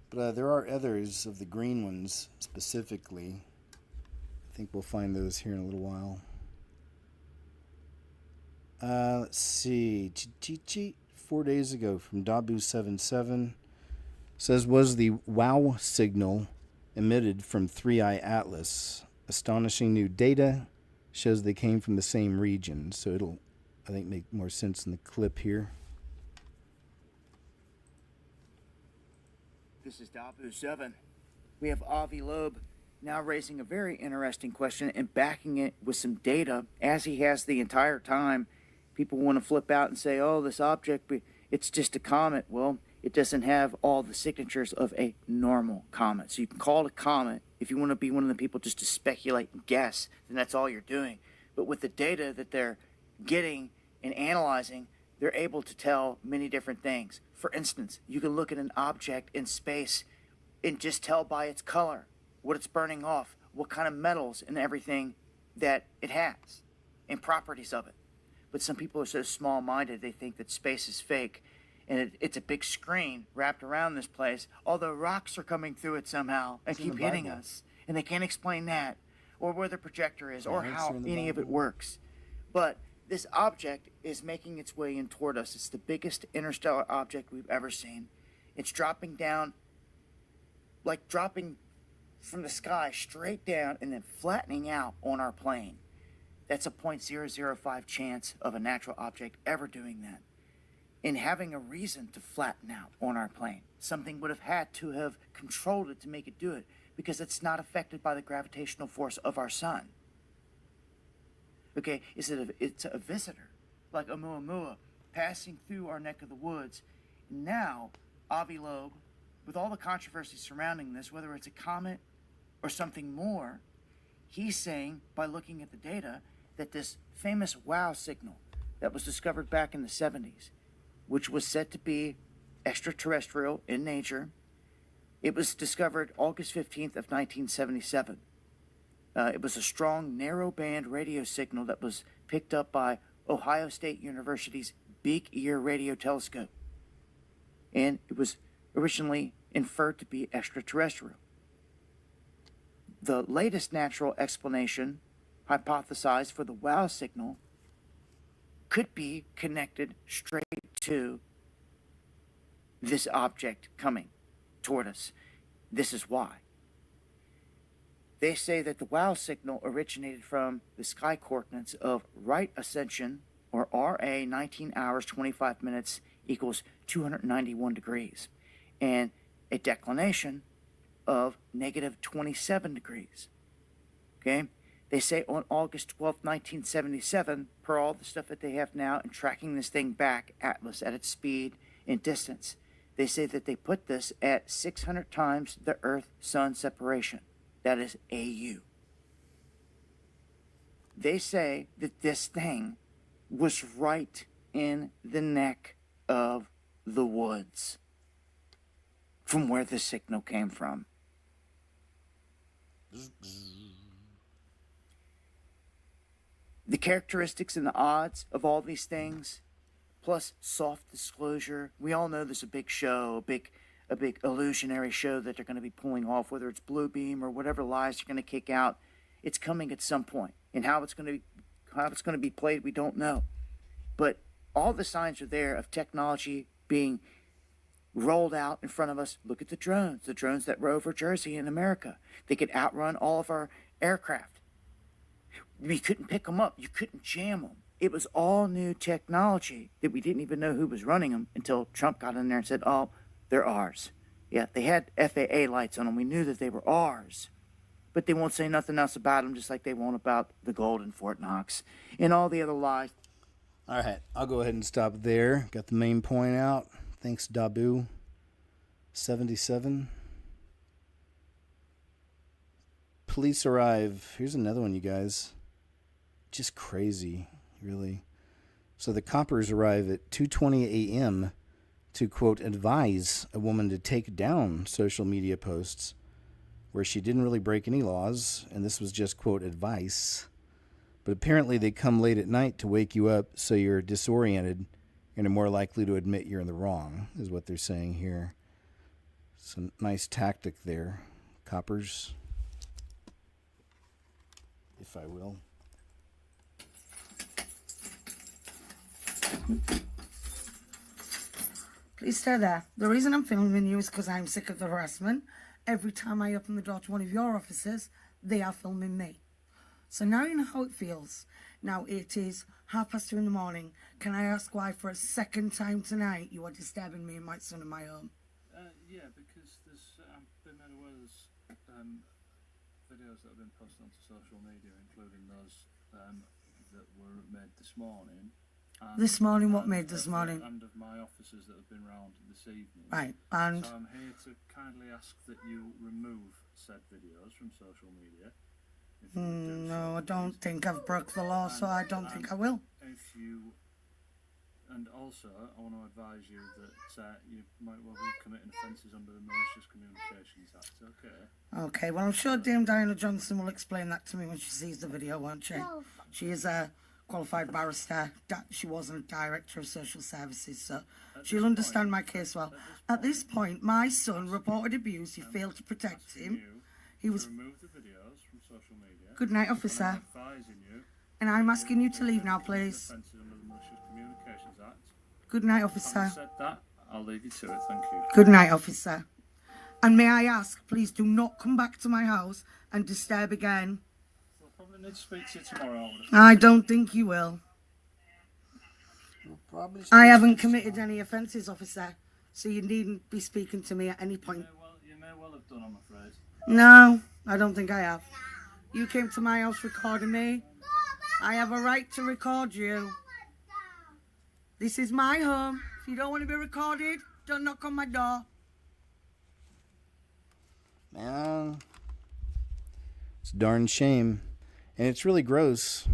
But there are others of the green ones specifically. I think we'll find those here in a little while. Let's see. 4 days ago from Dabu77 says, was the WOW signal emitted from 3i Atlas. Astonishing new data shows they came from the same region. So it'll, I think, make more sense in the clip here. This is Dabu7. We have Avi Loeb now raising a very interesting question and backing it with some data, as he has the entire time. People want to flip out and say, oh, this object, it's just a comet. Well, it doesn't have all the signatures of a normal comet. So you can call it a comet. If you want to be one of the people just to speculate and guess, then that's all you're doing. But with the data that they're getting and analyzing, they're able to tell many different things. For instance, you can look at an object in space and just tell by its color what it's burning off, what kind of metals and everything that it has, and properties of it. But some people are so small-minded, they think that space is fake, and it's a big screen wrapped around this place. All the rocks are coming through it somehow and keep hitting us, and they can't explain that, or where the projector is, or how any of it works. But this object is making its way in toward us. It's the biggest interstellar object we've ever seen. It's dropping down, like dropping from the sky straight down and then flattening out on our plane. That's a 0.005 chance of a natural object ever doing that. And having a reason to flatten out on our plane. Something would have had to have controlled it to make it do it, because it's not affected by the gravitational force of our sun. Okay, it's a visitor, like Oumuamua, passing through our neck of the woods. Now, Avi Loeb, with all the controversy surrounding this, whether it's a comet or something more, he's saying, by looking at the data, that this famous WOW signal that was discovered back in the 70s, which was said to be extraterrestrial in nature, it was discovered August 15th of 1977. It was a strong, narrow-band radio signal that was picked up by Ohio State University's Big Ear Radio Telescope. And it was originally inferred to be extraterrestrial. The latest natural explanation hypothesized for the WOW signal could be connected straight to this object coming toward us. This is why. They say that the WOW signal originated from the sky coordinates of right ascension, or RA, 19 hours, 25 minutes equals 291 degrees, and a declination of negative 27 degrees. Okay? They say on August 12, 1977, per all the stuff that they have now, and tracking this thing back, Atlas, at its speed and distance, they say that they put this at 600 times the Earth-Sun separation. That is AU. They say that this thing was right in the neck of the woods from where the signal came from. The characteristics and the odds of all these things, plus soft disclosure. We all know there's a big show, a big illusionary show that they're going to be pulling off, whether it's Blue Beam or whatever lies they're going to kick out. It's coming at some point, and how it's going to be played, we don't know. But all the signs are there of technology being rolled out in front of us. Look at the drones that rover over Jersey in America. They could outrun all of our aircraft. We couldn't pick them up. You couldn't jam them. It was all new technology that we didn't even know who was running them until Trump got in there and said, oh, they're ours. Yeah, they had FAA lights on them. We knew that they were ours. But they won't say nothing else about them, just like they won't about the gold in Fort Knox and all the other lies. All right, I'll go ahead and stop there. Got the main point out. Thanks, Dabu. 77. Police arrive. Here's another one, you guys. Just crazy, really. So the coppers arrive at 2:20 a.m. to, quote, advise a woman to take down social media posts where she didn't really break any laws, and this was just, quote, advice. But apparently they come late at night to wake you up so you're disoriented and are more likely to admit you're in the wrong, is what they're saying here. Some nice tactic there, coppers, if I will. Please stay there. The reason I'm filming you is because I'm sick of the harassment. Every time I open the door to one of your offices, they are filming me. So now you know how it feels. Now it is 2:30 in the morning. Can I ask why for a second time tonight you are disturbing me and my son in my home? Yeah, because there's been made aware there's videos that have been posted onto social media, including those that were made this morning. This morning, what made this morning? And of my officers that have been round this evening. Right, and? So I'm here to kindly ask that you remove said videos from social media. No, I don't think I've broke the law, so I don't think I will. And also, I want to advise you that you might well be committing offences under the Malicious Communications Act, okay? Okay, well, I'm sure Dame Diana Johnson will explain that to me when she sees the video, won't she? She is qualified barrister. She wasn't a director of social services, so she'll understand my case well. At this point, my son reported abuse. He failed to protect him. He was. Remove the videos from social media. Good night, officer. And I'm asking you to leave now, please. Good night, officer. Said that, I'll leave you to it. Thank you. Good night, officer. And may I ask, please do not come back to my house and disturb again. I'll probably need to speak to you tomorrow. I don't think you will. I haven't committed any offences, officer, so you needn't be speaking to me at any point. You may well have done, I'm afraid. No, I don't think I have. You came to my house recording me. I have a right to record you. This is my home. If you don't want to be recorded, don't knock on my door. Man, it's a darn shame. And it's really gross.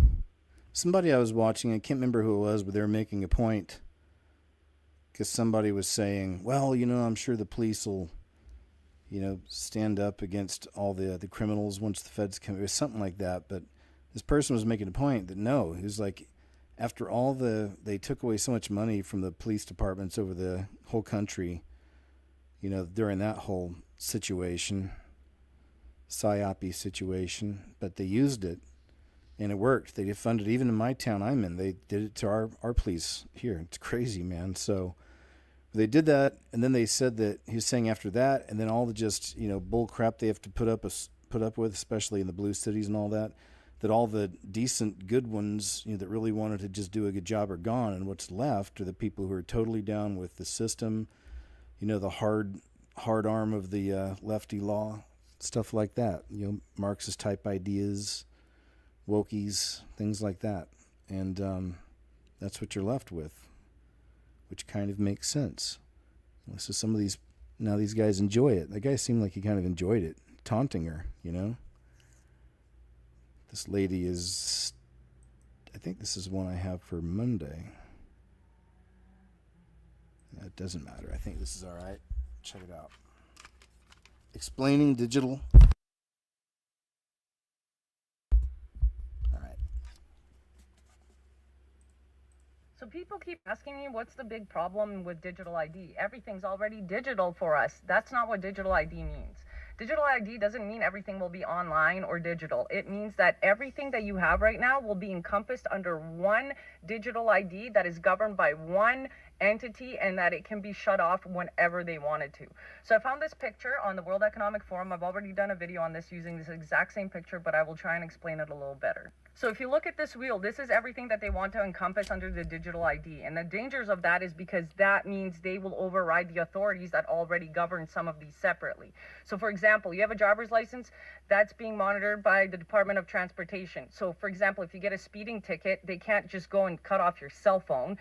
Somebody I was watching, I can't remember who it was, but they were making a point. Because somebody was saying, well, you know, I'm sure the police will, you know, stand up against all the criminals once the feds come. It was something like that. But this person was making a point that no, he was like, after all they took away so much money from the police departments over the whole country, you know, during that whole situation, psyope situation, but they used it and it worked. They funded, even in my town I'm in, they did it to our police here. It's crazy, man. So they did that, and then they said that he was saying after that, and then all the just, you know, bull crap they have to put up with, especially in the blue cities and all that all the decent, good ones, you know, that really wanted to just do a good job are gone, and what's left are the people who are totally down with the system, you know, the hard arm of the lefty law, stuff like that, you know, Marxist type ideas, wokies, things like that, and that's what you're left with, which kind of makes sense. So some of these guys enjoy it. The guy seemed like he kind of enjoyed it, taunting her, you know. This lady is, I think this is one I have for Monday. It doesn't matter. I think this is all right. Check it out. Explaining digital. All right. So people keep asking me, what's the big problem with digital ID? Everything's already digital for us. That's not what digital ID means. Digital ID doesn't mean everything will be online or digital. It means that everything that you have right now will be encompassed under one digital ID that is governed by one entity, and that it can be shut off whenever they wanted to. So I found this picture on the World Economic Forum. I've already done a video on this using this exact same picture, but I will try and explain it a little better. So if you look at this wheel, this is everything that they want to encompass under the digital ID. And the dangers of that is because that means they will override the authorities that already govern some of these separately. So for example, you have a driver's license that's being monitored by the Department of Transportation. So for example, if you get a speeding ticket, they can't just go and cut off your cell phone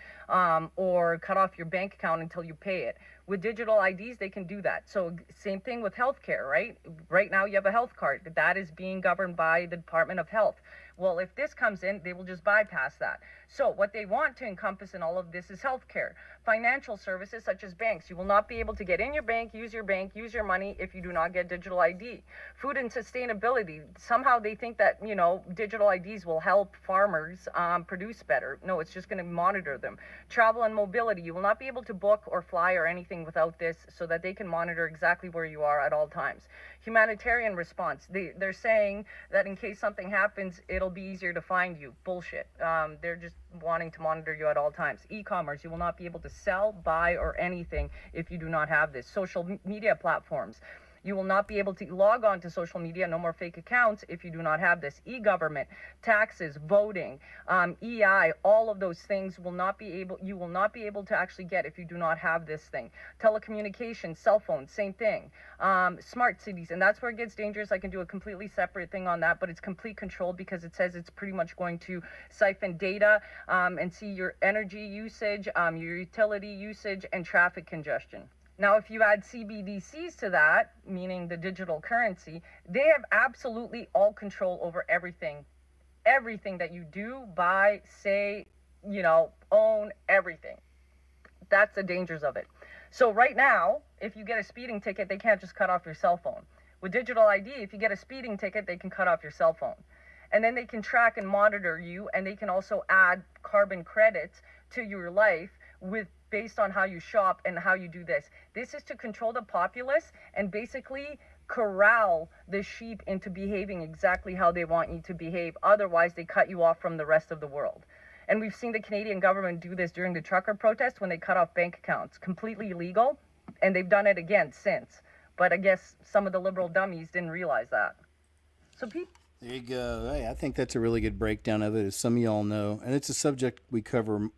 or cut off your bank account until you pay it. With digital IDs, they can do that. So same thing with healthcare, right? Right now you have a health card. That is being governed by the Department of Health. Well, if this comes in, they will just bypass that. So what they want to encompass in all of this is healthcare. Financial services such as banks. You will not be able to get in your bank, use your money if you do not get digital ID. Food and sustainability. Somehow they think that, you know, digital IDs will help farmers produce better. No, it's just going to monitor them. Travel and mobility. You will not be able to book or fly or anything without this, so that they can monitor exactly where you are at all times. Humanitarian response. They're saying that in case something happens, it'll be easier to find you. Bullshit. They're just wanting to monitor you at all times. E-commerce. You will not be able to sell, buy, or anything if you do not have this. Social media platforms. You will not be able to log on to social media, no more fake accounts, if you do not have this. E-government, taxes, voting, EI, all of those things you will not be able to actually get if you do not have this thing. Telecommunications, cell phones, same thing. Smart cities, and that's where it gets dangerous. I can do a completely separate thing on that, but it's complete control because it says it's pretty much going to siphon data and see your energy usage, your utility usage, and traffic congestion. Now, if you add CBDCs to that, meaning the digital currency, they have absolutely all control over everything. Everything that you do, buy, say, you know, own, everything. That's the dangers of it. So right now, if you get a speeding ticket, they can't just cut off your cell phone. With digital ID, if you get a speeding ticket, they can cut off your cell phone. And then they can track and monitor you, and they can also add carbon credits to your life based on how you shop and how you do this. This is to control the populace and basically corral the sheep into behaving exactly how they want you to behave. Otherwise, they cut you off from the rest of the world. And we've seen the Canadian government do this during the trucker protest when they cut off bank accounts. Completely illegal, and they've done it again since. But I guess some of the liberal dummies didn't realize that. So people... There you go. Hey, I think that's a really good breakdown of it, as some of y'all know. And it's a subject we cover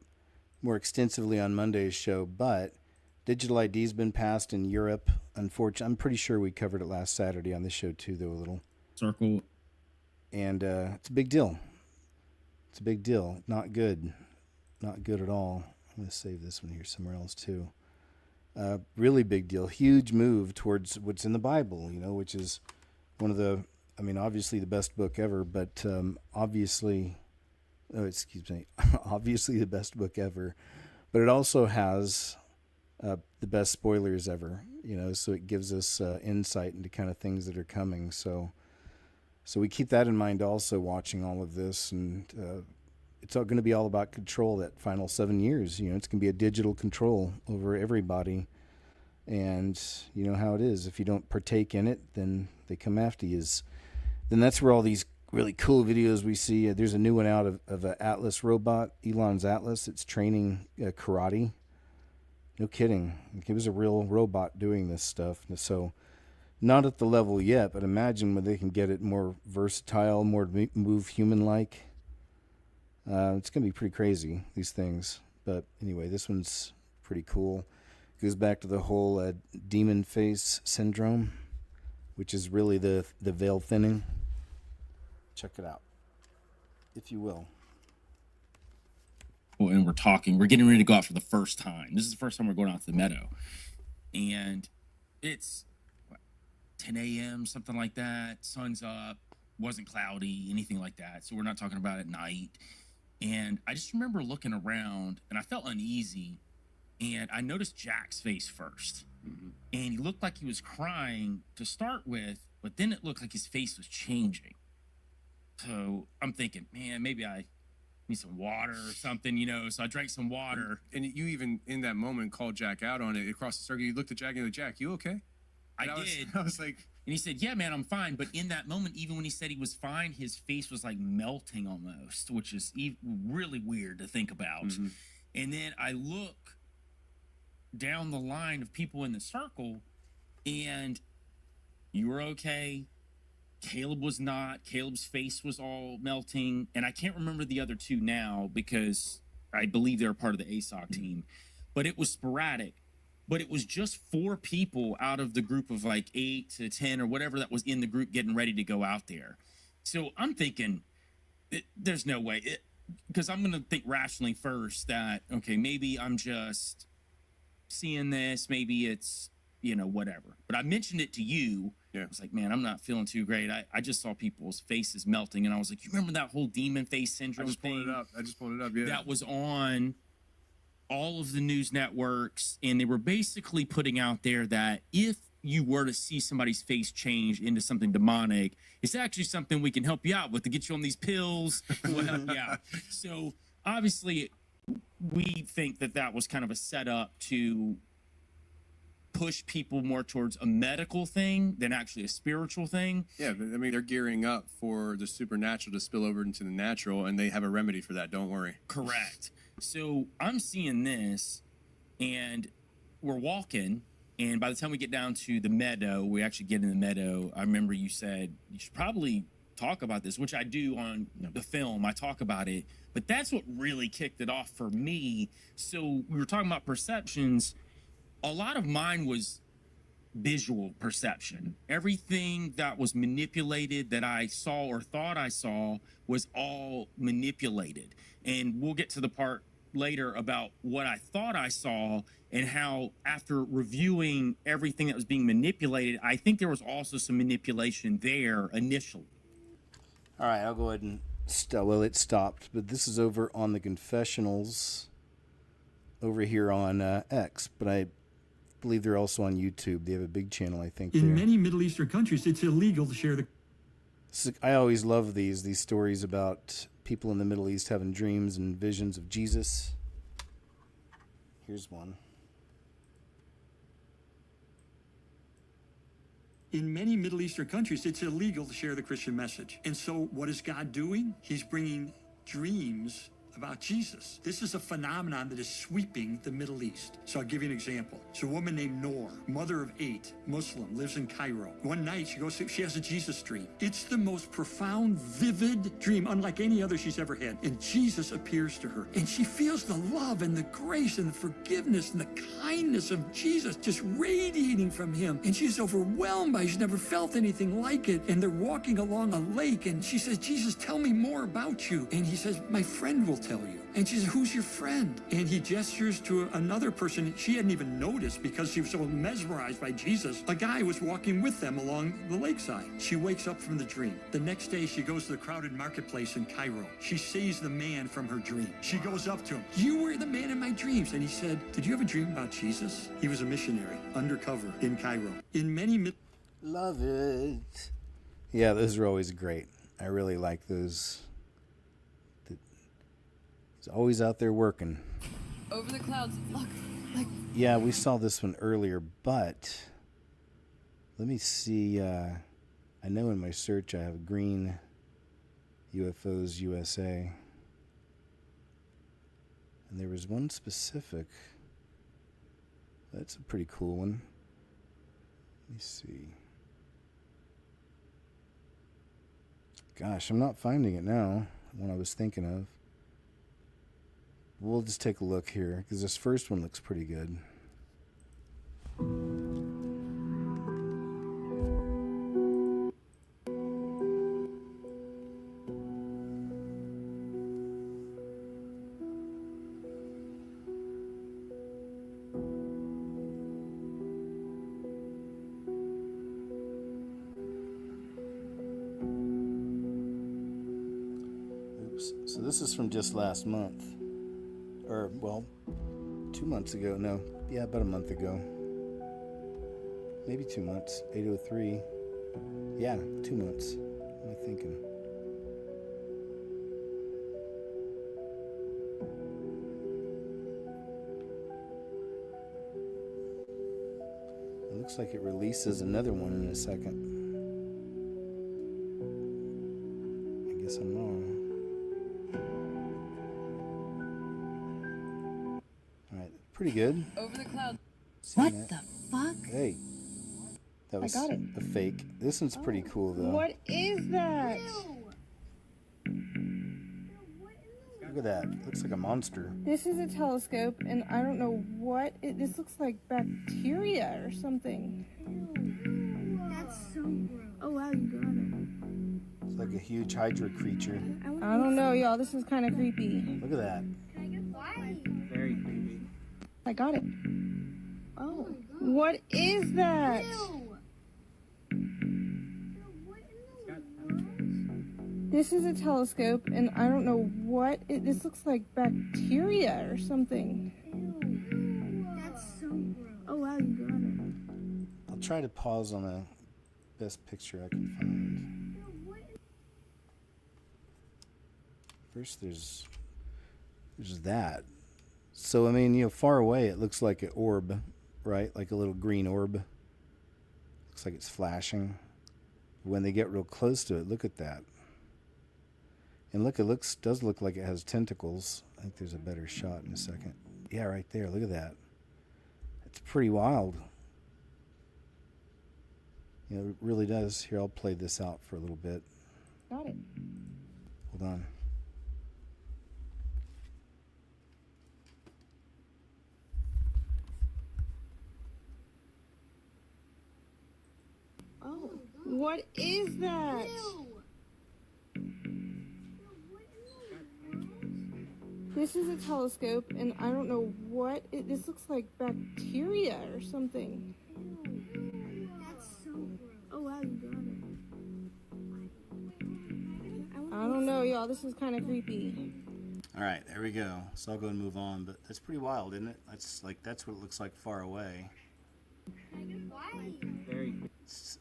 more extensively on Monday's show, but digital ID's been passed in Europe. Unfortunately, I'm pretty sure we covered it last Saturday on this show too, though, a little. Circle. And it's a big deal. It's a big deal. Not good. Not good at all. I'm going to save this one here somewhere else too. Really big deal. Huge move towards what's in the Bible, which is one of the, obviously the best book ever, but obviously the best book ever, but it also has the best spoilers ever, so it gives us insight into kind of things that are coming. So we keep that in mind also watching all of this, and it's all going to be all about control that final 7 years. It's going to be a digital control over everybody, and you know how it is. If you don't partake in it, then they come after you. Then that's where all these really cool videos we see. There's a new one out of an Atlas robot, Elon's Atlas. It's training karate. No kidding. It was a real robot doing this stuff. So not at the level yet, but imagine when they can get it more versatile, more move human-like. It's going to be pretty crazy, these things. But anyway, this one's pretty cool. Goes back to the whole demon face syndrome, which is really the veil thinning. Check it out, if you will. Well, and we're getting ready to go out for the first time. This is the first time we're going out to the meadow. And it's 10 a.m., something like that. Sun's up, wasn't cloudy, anything like that. So we're not talking about at night. And I just remember looking around, and I felt uneasy. And I noticed Jack's face first. Mm-hmm. And he looked like he was crying to start with, but then it looked like his face was changing. So I'm thinking, man, maybe I need some water or something, So I drank some water. And you even, in that moment, called Jack out on it across the circle. You looked at Jack and you're like, Jack, you okay? I did. I was like... And he said, yeah, man, I'm fine. But in that moment, even when he said he was fine, his face was like melting almost, which is really weird to think about. Mm-hmm. And then I look down the line of people in the circle, and you were okay. Caleb was not. Caleb's face was all melting. And I can't remember the other two now because I believe they were part of the ASOC team. But it was sporadic. But it was just 4 people out of the group of like 8 to 10 or whatever that was in the group getting ready to go out there. So I'm thinking, there's no way. Because I'm going to think rationally first that, okay, maybe I'm just seeing this. Maybe it's, whatever. But I mentioned it to you. Yeah. I was like, man, I'm not feeling too great. I just saw people's faces melting. And I was like, you remember that whole demon face syndrome thing? I just pulled it up, yeah. That was on all of the news networks, and they were basically putting out there that if you were to see somebody's face change into something demonic, it's actually something we can help you out with to get you on these pills. Yeah. So obviously we think that was kind of a setup to push people more towards a medical thing than actually a spiritual thing. Yeah, but they're gearing up for the supernatural to spill over into the natural, and they have a remedy for that. Don't worry. Correct. So I'm seeing this, and we're walking, and by the time we get down to the meadow, we actually get in the meadow. I remember you said you should probably talk about this, which I do on the film. I talk about it, but that's what really kicked it off for me. So we were talking about perceptions. A lot of mine was visual perception. Everything that was manipulated that I saw or thought I saw was all manipulated. And we'll get to the part later about what I thought I saw and how after reviewing everything that was being manipulated, I think there was also some manipulation there initially. All right, I'll go ahead and well, it stopped, but this is over on the confessionals over here on X, but I believe they're also on YouTube. They have a big channel, I think. In many Middle Eastern countries, it's illegal to share the... I always love these stories about people in the Middle East having dreams and visions of Jesus. Here's one. In many Middle Eastern countries, it's illegal to share the Christian message. And so what is God doing? He's bringing dreams about Jesus. This is a phenomenon that is sweeping the Middle East. So I'll give you an example. It's a woman named Noor, mother of 8, Muslim, lives in Cairo. One night she has a Jesus dream. It's the most profound, vivid dream, unlike any other she's ever had. And Jesus appears to her. And she feels the love and the grace and the forgiveness and the kindness of Jesus just radiating from him. And she's overwhelmed by it. She's never felt anything like it. And they're walking along a lake and she says, Jesus, tell me more about you. And he says, my friend will tell you. And she says, who's your friend? And he gestures to another person she hadn't even noticed because she was so mesmerized by Jesus. A guy was walking with them along the lakeside. She wakes up from the dream. The next day, she goes to the crowded marketplace in Cairo. She sees the man from her dream. She goes up to him. You were the man in my dreams. And he said, did you have a dream about Jesus? He was a missionary, undercover in Cairo. In many... Love it. Yeah, those are always great. I really like those. He's always out there working. Over the clouds, look, like... Yeah, we saw this one earlier, but let me see. I know in my search I have green UFOs USA. And there was one specific. That's a pretty cool one. Let me see. Gosh, I'm not finding it now. The one I was thinking of. We'll just take a look here, because this first one looks pretty good. Oops. So this is from just last month. Or, well, 2 months ago. No, yeah, about a month ago. Maybe 2 months. 803. Yeah, 2 months. What am I thinking? It looks like it releases another one in a second. I guess I'm wrong. Pretty good. Over the clouds. What the fuck? Hey. That was got it. a fake. This one's pretty cool, though. What is that? Look at that. Looks like a monster. This is a telescope, and I don't know what this looks like. Bacteria or something. That's so gross. Oh wow, you got it. It's like a huge hydra creature. I don't know, y'all. This is kind of creepy. Look at that. Very creepy. I got it. Oh. What is that? This is a telescope, and I don't know what this looks like. Bacteria or something. That's so gross. Oh wow, you got it. I'll try to pause on the best picture I can find. First, there's that. So, I mean, far away it looks like an orb, right? Like a little green orb. Looks like it's flashing. When they get real close to it, look at that. And look, does look like it has tentacles. I think there's a better shot in a second. Yeah, right there. Look at that. It's pretty wild. It really does. Here, I'll play this out for a little bit. Got it. Hold on. Oh. What is that? This is a telescope, and I don't know what this looks like. Bacteria or something. That's so gross. Oh wow, you got it. I don't know, y'all. This is kind of creepy. All right, there we go. So I'll go and move on, but that's pretty wild, isn't it? That's what it looks like far away. Very. It's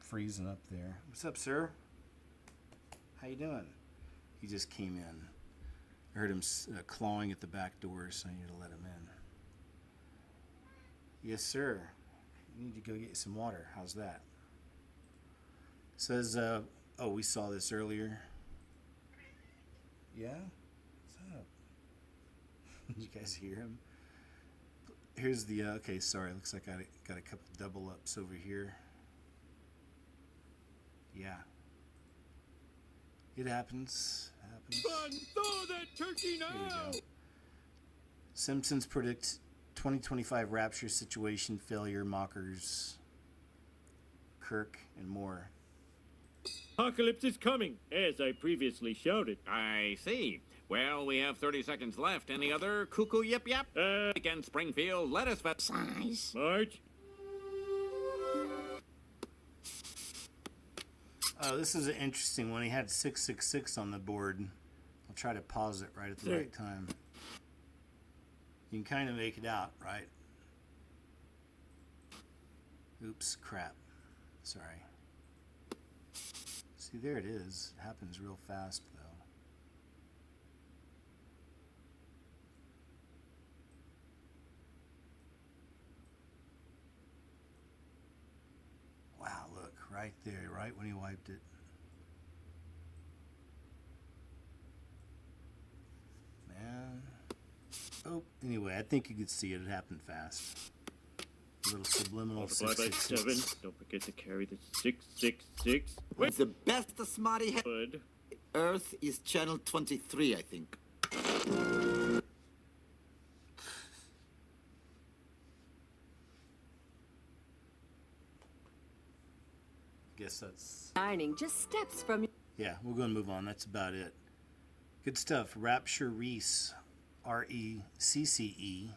freezing up there. What's up, sir? How you doing? He just came in. I heard him clawing at the back door, so I need to let him in. Yes, sir. You need to go get some water. How's that? Says, oh, we saw this earlier. Yeah? What's up? Did you guys hear him? Here's the, okay, sorry. Looks like I got a couple double ups over here. Yeah. It happens. Run, throw that turkey now! Simpsons predict 2025 rapture situation failure, mockers, Kirk, and more. Apocalypse is coming, as I previously shouted. I see. Well, we have 30 seconds left. Any other cuckoo yip yap? Against Springfield, let us size. Marge? Oh, this is an interesting one. He had 666 on the board. I'll try to pause it right at the right time. You can kind of make it out, right? Oops, crap. Sorry. See, there it is. It happens real fast, though. Wow, look, right there, right when he wiped it. Man. Oh, anyway, I think you could see it. It happened fast. A little subliminal Multiply by 7. 666. Don't forget to carry the 666. Wait, the best smarty head. Earth is channel 23, I think. Guess that's... Dining just steps from... Yeah, we're going to move on. That's about it. Good stuff. Rapture Reese, RECCE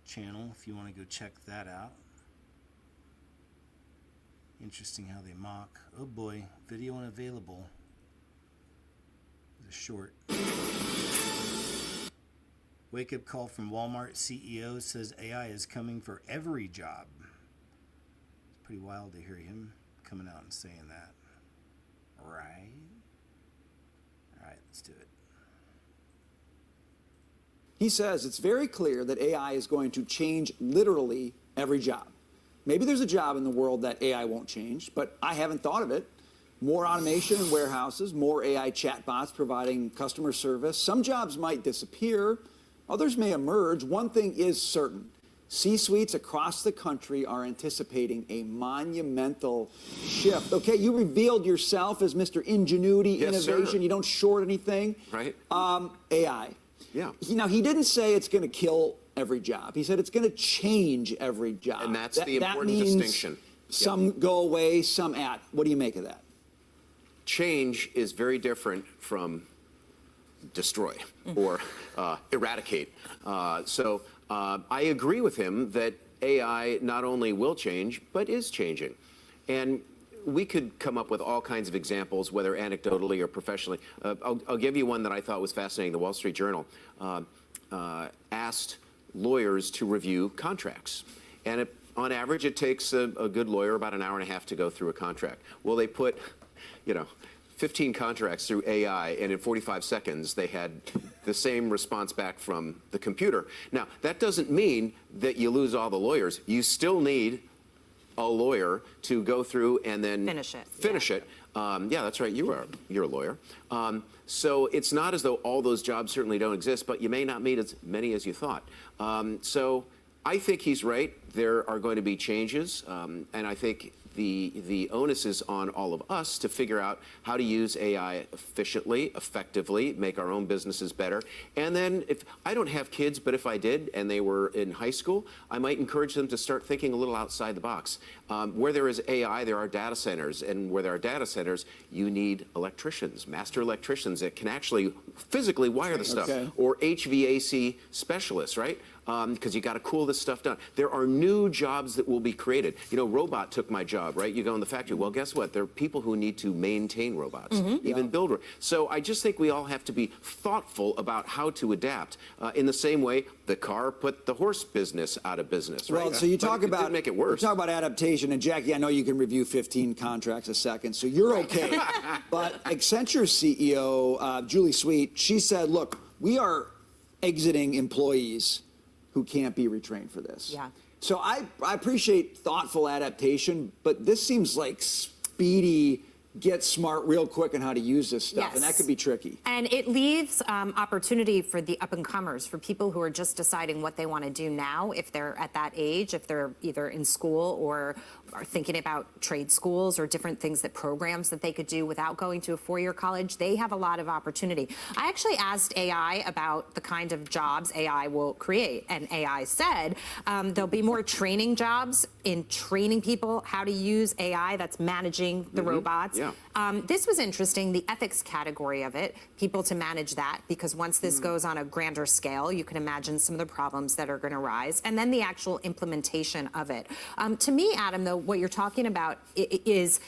channel, if you want to go check that out. Interesting how they mock. Oh boy, video unavailable. It's a short. Wake up call from Walmart CEO says AI is coming for every job. It's pretty wild to hear him coming out and saying that. Right? Alright, let's do it. He says it's very clear that AI is going to change literally every job. Maybe there's a job in the world that AI won't change, but I haven't thought of it. More automation in warehouses, more AI chatbots providing customer service. Some jobs might disappear, others may emerge. One thing is certain. C-suites across the country are anticipating a monumental shift. Okay, you revealed yourself as Mr. Ingenuity, Yes, innovation. sir. You don't short anything. Right. AI. Yeah. Now, he didn't say it's going to kill every job. He said it's going to change every job. And that's the that important means distinction. Some go away, some add. What do you make of that? Change is very different from destroy or eradicate. So I agree with him that AI not only will change, but is changing. And we could come up with all kinds of examples, whether anecdotally or professionally. I'll give you one that I thought was fascinating. The Wall Street Journal asked lawyers to review contracts. And on average, it takes a good lawyer about an hour and a half to go through a contract. Well, they put, 15 contracts through AI, and in 45 seconds, they had the same response back from the computer. Now, that doesn't mean that you lose all the lawyers. You still need a lawyer to go through and then finish it. Yeah, that's right. You're a lawyer. So it's not as though all those jobs certainly don't exist, but you may not meet as many as you thought. So I think he's right. There are going to be changes, and I think the onus is on all of us to figure out how to use AI efficiently, effectively, make our own businesses better. And then if I don't have kids, but if I did and they were in high school, I might encourage them to start thinking a little outside the box. Where there is AI, there are data centers. And where there are data centers, you need electricians, master electricians that can actually physically wire the stuff. Okay. Or HVAC specialists, right? because you got to cool this stuff down. There are new jobs that will be created. You know, robot took my job, right? You go in the factory. Well, guess what? There are people who need to maintain robots, even build. So I just think we all have to be thoughtful about how to adapt. In the same way, the car put the horse business out of business. Right? Well, so you talk but about didn't make it worse. You talk about adaptation, and Jackie, I know you can review 15 contracts a second, so you're okay. But Accenture CEO Julie Sweet, she said, "Look, we are exiting employees who can't be retrained for this." Yeah. So I appreciate thoughtful adaptation, but this seems like speedy, get smart real quick on how to use this stuff, and that could be tricky. And it leaves opportunity for the up-and-comers, for people who are just deciding what they want to do now, if they're at that age, if they're either in school or are thinking about trade schools or different things, that programs that they could do without going to a four-year college. They have a lot of opportunity. I actually asked AI about the kind of jobs AI will create, and AI said there'll be more training jobs in training people how to use AI, that's managing the robots. Yeah. This was interesting, the ethics category of it, people to manage that, because once this goes on a grander scale, you can imagine some of the problems that are going to rise, and then the actual implementation of it. To me, Adam, though, what you're talking about is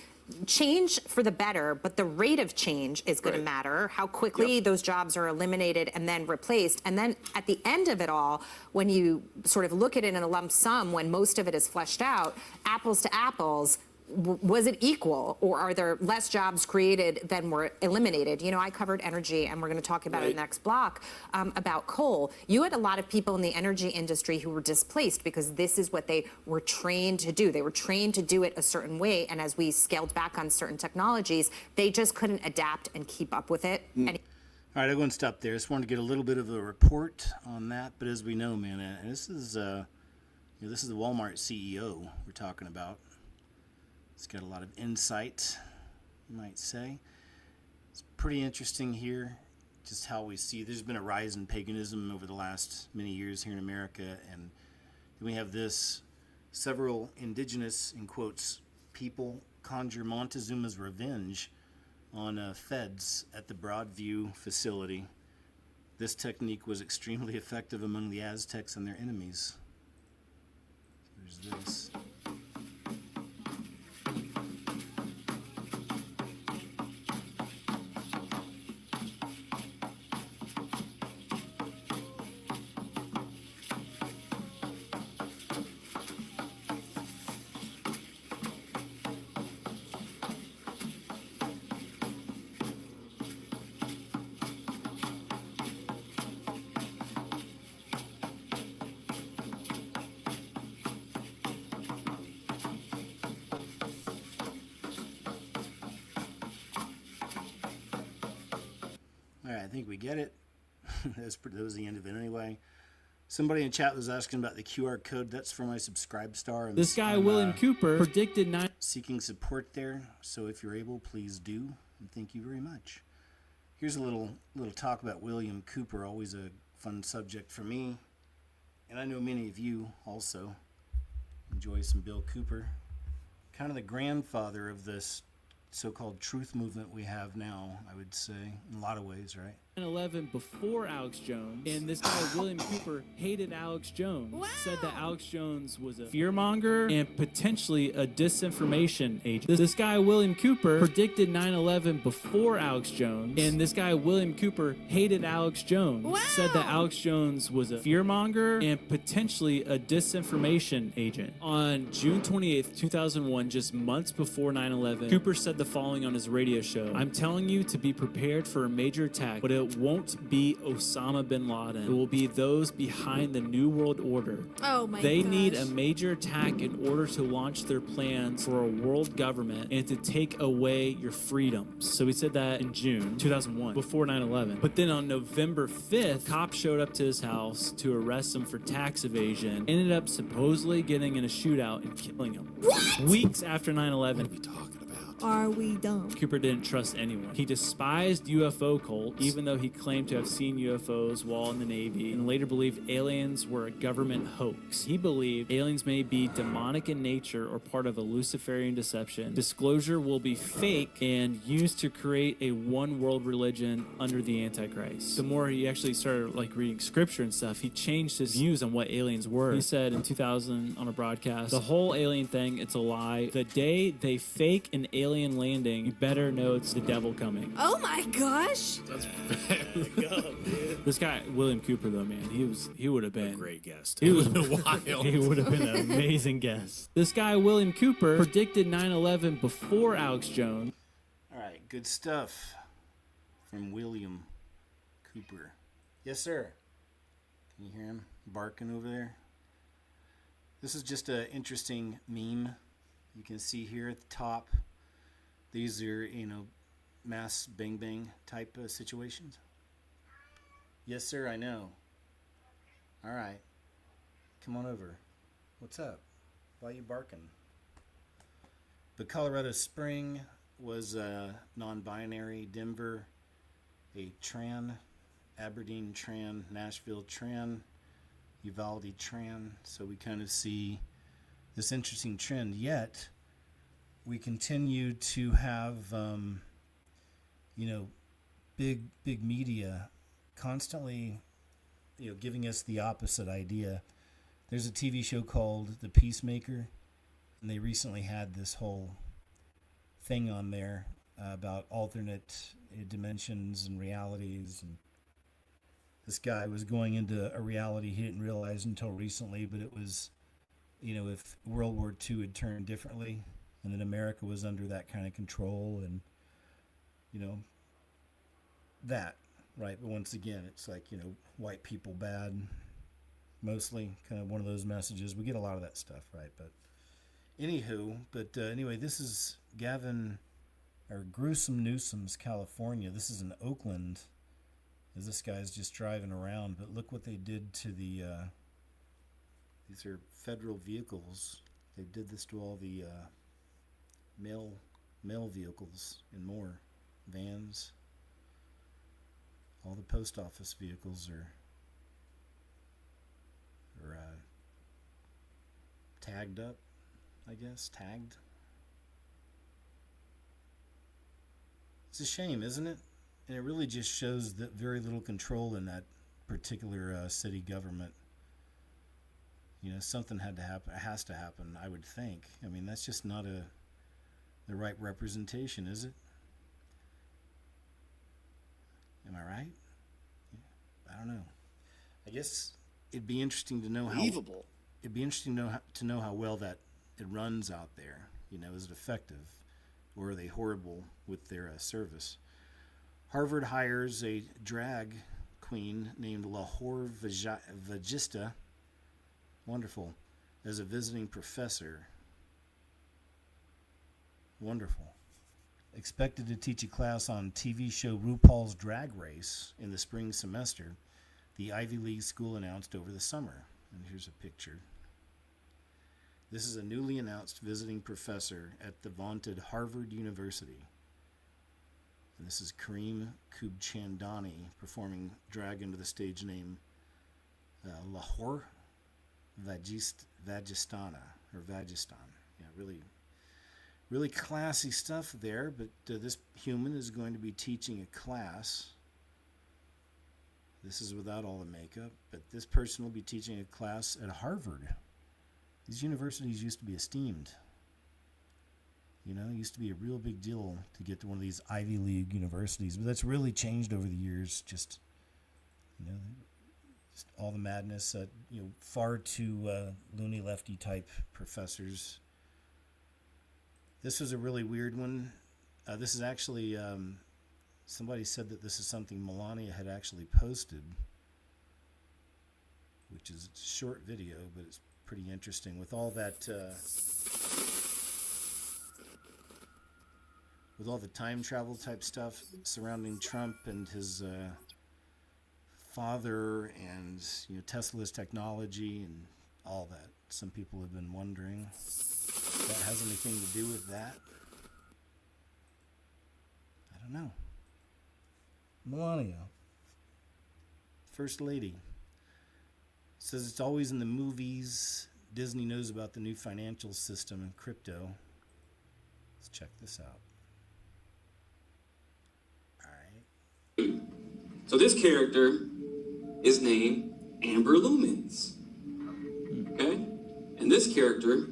change for the better, but the rate of change is going to matter, how quickly those jobs are eliminated and then replaced. And then at the end of it all, when you sort of look at it in a lump sum, when most of it is fleshed out, apples to apples, was it equal, or are there less jobs created than were eliminated? You know, I covered energy, and we're going to talk about it in the next block, about coal. You had a lot of people in the energy industry who were displaced because this is what they were trained to do. They were trained to do it a certain way, and as we scaled back on certain technologies, they just couldn't adapt and keep up with it. All right, I'm going to stop there. I just wanted to get a little bit of a report on that, but as we know, man, and this is the Walmart CEO we're talking about. It's got a lot of insight, you might say. It's pretty interesting here, just how we see there's been a rise in paganism over the last many years here in America, and we have this: several indigenous, in quotes, people conjure Montezuma's revenge on feds at the Broadview facility. This technique was extremely effective among the Aztecs and their enemies. There's this. I think we get it. That was the end of it anyway. Somebody in chat was asking about the QR code. That's for my Subscribe Star. This guy, William Cooper, predicted seeking support there. So if you're able, please do. And thank you very much. Here's a little talk about William Cooper. Always a fun subject for me. And I know many of you also enjoy some Bill Cooper. Kind of the grandfather of this so-called truth movement we have now, I would say, in a lot of ways, right? 9/11 before Alex Jones, and this guy William Cooper hated Alex Jones. Said that Alex Jones was a fearmonger and potentially a disinformation agent. This guy William Cooper predicted 9/11 before Alex Jones, and this guy William Cooper hated Alex Jones. Said that Alex Jones was a fearmonger and potentially a disinformation agent. On June 28th, 2001, just months before 9/11, Cooper said the following on his radio show: "I'm telling you to be prepared for a major attack, but it won't be Osama bin Laden. It will be those behind the New World Order. Oh my They gosh. need a major attack in order to launch their plans for a world government and to take away your freedoms." So he said that in June 2001, before 9/11. But then on November 5th, cops showed up to his house to arrest him for tax evasion, ended up supposedly getting in a shootout and killing him. What? Weeks after 9/11. are we dumb? Cooper didn't trust anyone. He despised UFO cults, even though he claimed to have seen UFOs while in the Navy, and later believed aliens were a government hoax. He believed aliens may be demonic in nature or part of a Luciferian deception. Disclosure will be fake and used to create a one-world religion under the Antichrist. The more he actually started like reading scripture and stuff, he changed his views on what aliens were. He said in 2000 on a broadcast, the whole alien thing, it's a lie. The day they fake an alien landing, you better know it's the devil coming. Oh my gosh! That's dude. This guy, William Cooper, though, man, he would have been A great guest. He was wild. He would have been an amazing guest. This guy, William Cooper, predicted 9/11 before Alex Jones. All right, good stuff from William Cooper. Yes, sir. Can you hear him barking over there? This is just an interesting meme. You can see here at the top. These are, mass bang bang type of situations. Yes, sir, I know. All right. Come on over. What's up? Why are you barking? But Colorado Spring was non-binary. Denver, a tran. Aberdeen tran. Nashville tran. Uvalde tran. So we kind of see this interesting trend. Yet we continue to have, big media constantly, giving us the opposite idea. There's a TV show called The Peacemaker, and they recently had this whole thing on there about alternate dimensions and realities. And this guy was going into a reality he didn't realize until recently, but it was, if World War II had turned differently, and then America was under that kind of control, and, that, right? But once again, it's like, white people bad, mostly, kind of one of those messages. We get a lot of that stuff, right? But anyway, this is Gruesome Newsom's California. This is in Oakland, as this guy's just driving around. But look what they did to the, these are federal vehicles. They did this to all the mail vehicles and more, vans. All the post office vehicles are tagged up, I guess. Tagged. It's a shame, isn't it? And it really just shows that very little control in that particular city government. Something had to happen. It has to happen, I would think. I mean, that's just not the right representation, is it? Am I right? I don't know. I guess it'd be interesting to know Believable. It'd be interesting to know how well that it runs out there. Is it effective, or are they horrible with their service? Harvard hires a drag queen named Lahore Vagista, wonderful, as a visiting professor. Wonderful. Expected to teach a class on TV show RuPaul's Drag Race in the spring semester, the Ivy League school announced over the summer. And here's a picture. This is a newly announced visiting professor at the vaunted Harvard University. And this is Kareem Kubchandani performing drag under the stage name Lahore Vagistana, or Vagistan. Yeah, really classy stuff there, but this human is going to be teaching a class. This is without all the makeup, but this person will be teaching a class at Harvard. These universities used to be esteemed. It used to be a real big deal to get to one of these Ivy League universities, but that's really changed over the years. Just all the madness, far too loony lefty type professors. This was a really weird one. This is actually, somebody said that this is something Melania had actually posted, which is a short video, but it's pretty interesting with all that, with all the time travel type stuff surrounding Trump and his father and Tesla's technology and all that. Some people have been wondering if that has anything to do with that. don't know. Melania, First Lady, says it's always in the movies. Disney knows about the new financial system and crypto. Let's check this out. All right. So this character is named Amber Lumens. Okay? And this character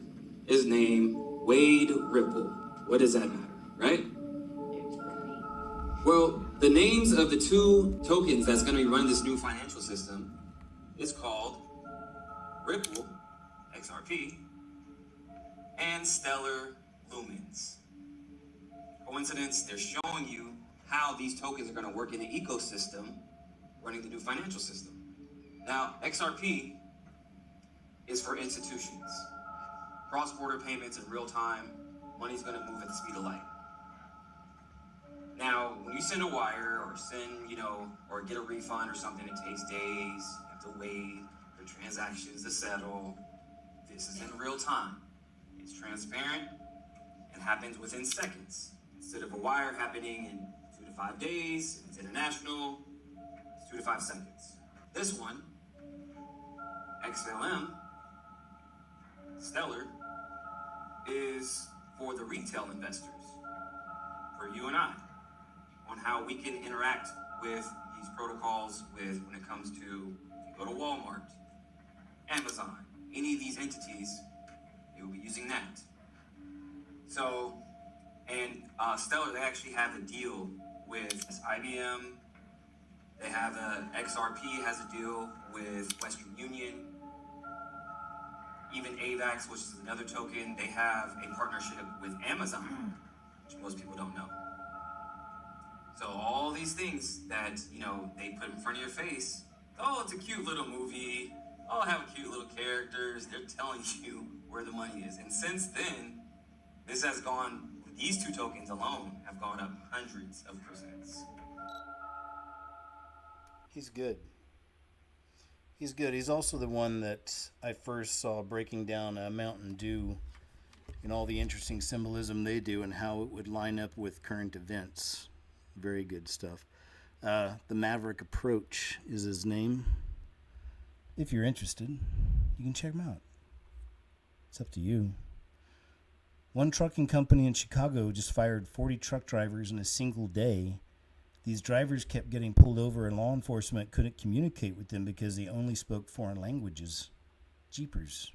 is named Wade Ripple. What does that matter, right? Well, the names of the two tokens that's going to be running this new financial system is called Ripple, XRP, and Stellar Lumens. Coincidence, they're showing you how these tokens are going to work in the ecosystem running the new financial system. Now, XRP is for institutions. Cross-border payments in real time, money's going to move at the speed of light. Now, when you send a wire or or get a refund or something, it takes days. You have to wait for transactions to settle. This is in real time. It's transparent and happens within seconds. Instead of a wire happening in 2 to 5 days, if it's international, it's 2 to 5 seconds. This one, XLM, Stellar, is for the retail investors, for you and I, on how we can interact with these protocols when it comes to, if you go to Walmart, Amazon, any of these entities, you'll be using that. So, and Stellar, they actually have a deal with IBM. They have XRP has a deal with Western Union. Even AVAX, which is another token, they have a partnership with Amazon, which most people don't know. So all these things that, they put in front of your face, oh, it's a cute little movie, oh, have cute little characters, they're telling you where the money is. And since then, this has gone, these two tokens alone have gone up hundreds of percents. He's good. He's good. He's also the one that I first saw breaking down Mountain Dew and all the interesting symbolism they do and how it would line up with current events. Very good stuff. The Maverick Approach is his name. If you're interested, you can check him out. It's up to you. One trucking company in Chicago just fired 40 truck drivers in a single day. These drivers kept getting pulled over and law enforcement couldn't communicate with them because they only spoke foreign languages. Jeepers.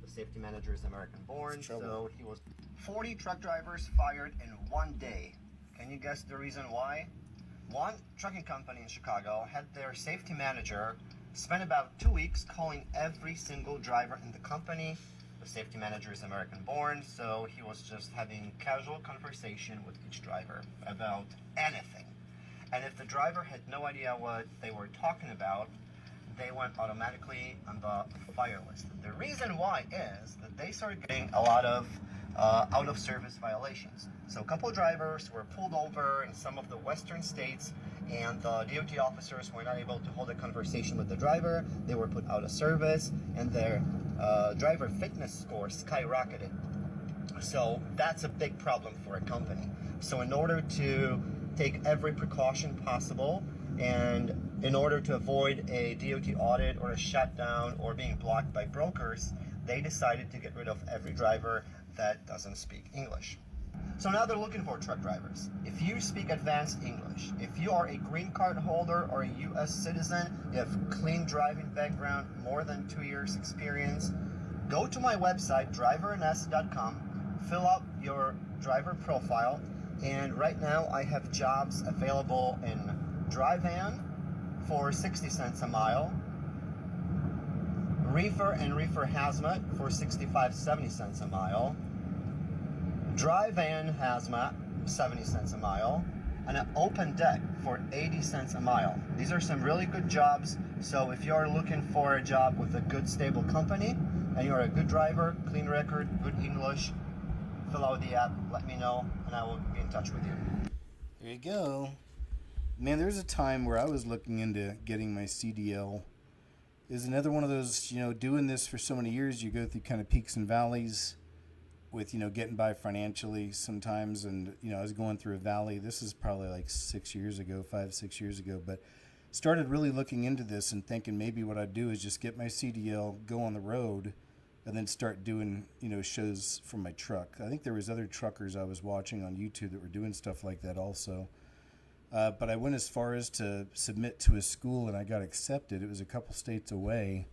The safety manager is American born, so he was 40 truck drivers fired in one day. Can you guess the reason why? One trucking company in Chicago had their safety manager spend about 2 weeks calling every single driver in the company. The safety manager is American born, so he was just having casual conversation with each driver about anything. And if the driver had no idea what they were talking about, they went automatically on the fire list. The reason why is that they started getting a lot of out-of-service violations. So a couple of drivers were pulled over in some of the western states, and the DOT officers were not able to hold a conversation with the driver. They were put out of service, and their driver fitness score skyrocketed. So that's a big problem for a company. So in order to take every precaution possible, and in order to avoid a DOT audit or a shutdown or being blocked by brokers, they decided to get rid of every driver that doesn't speak English. So now they're looking for truck drivers. If you speak advanced English, if you are a green card holder or a US citizen, you have clean driving background, more than 2 years experience, go to my website, drivernest.com, fill out your driver profile, and right now I have jobs available in dry van for 60 cents a mile, reefer and reefer hazmat for 65-70 cents a mile, dry van hazmat 70 cents a mile, and an open deck for 80 cents a mile. These are some really good jobs, so if you're looking for a job with a good stable company and you're a good driver, clean record, good English, fill out the app, let me know, and I will be in touch with you. There you go. Man, there's a time where I was looking into getting my CDL. Is another one of those, doing this for so many years, you go through kind of peaks and valleys. with, getting by financially sometimes. And, I was going through a valley. This is probably like 6 years ago, 5-6 years ago, but started really looking into this and thinking maybe what I'd do is just get my CDL, go on the road, and then start doing, shows from my truck. I think there was other truckers I was watching on YouTube that were doing stuff like that also. But I went as far as to submit to a school, and I got accepted. It was a couple states away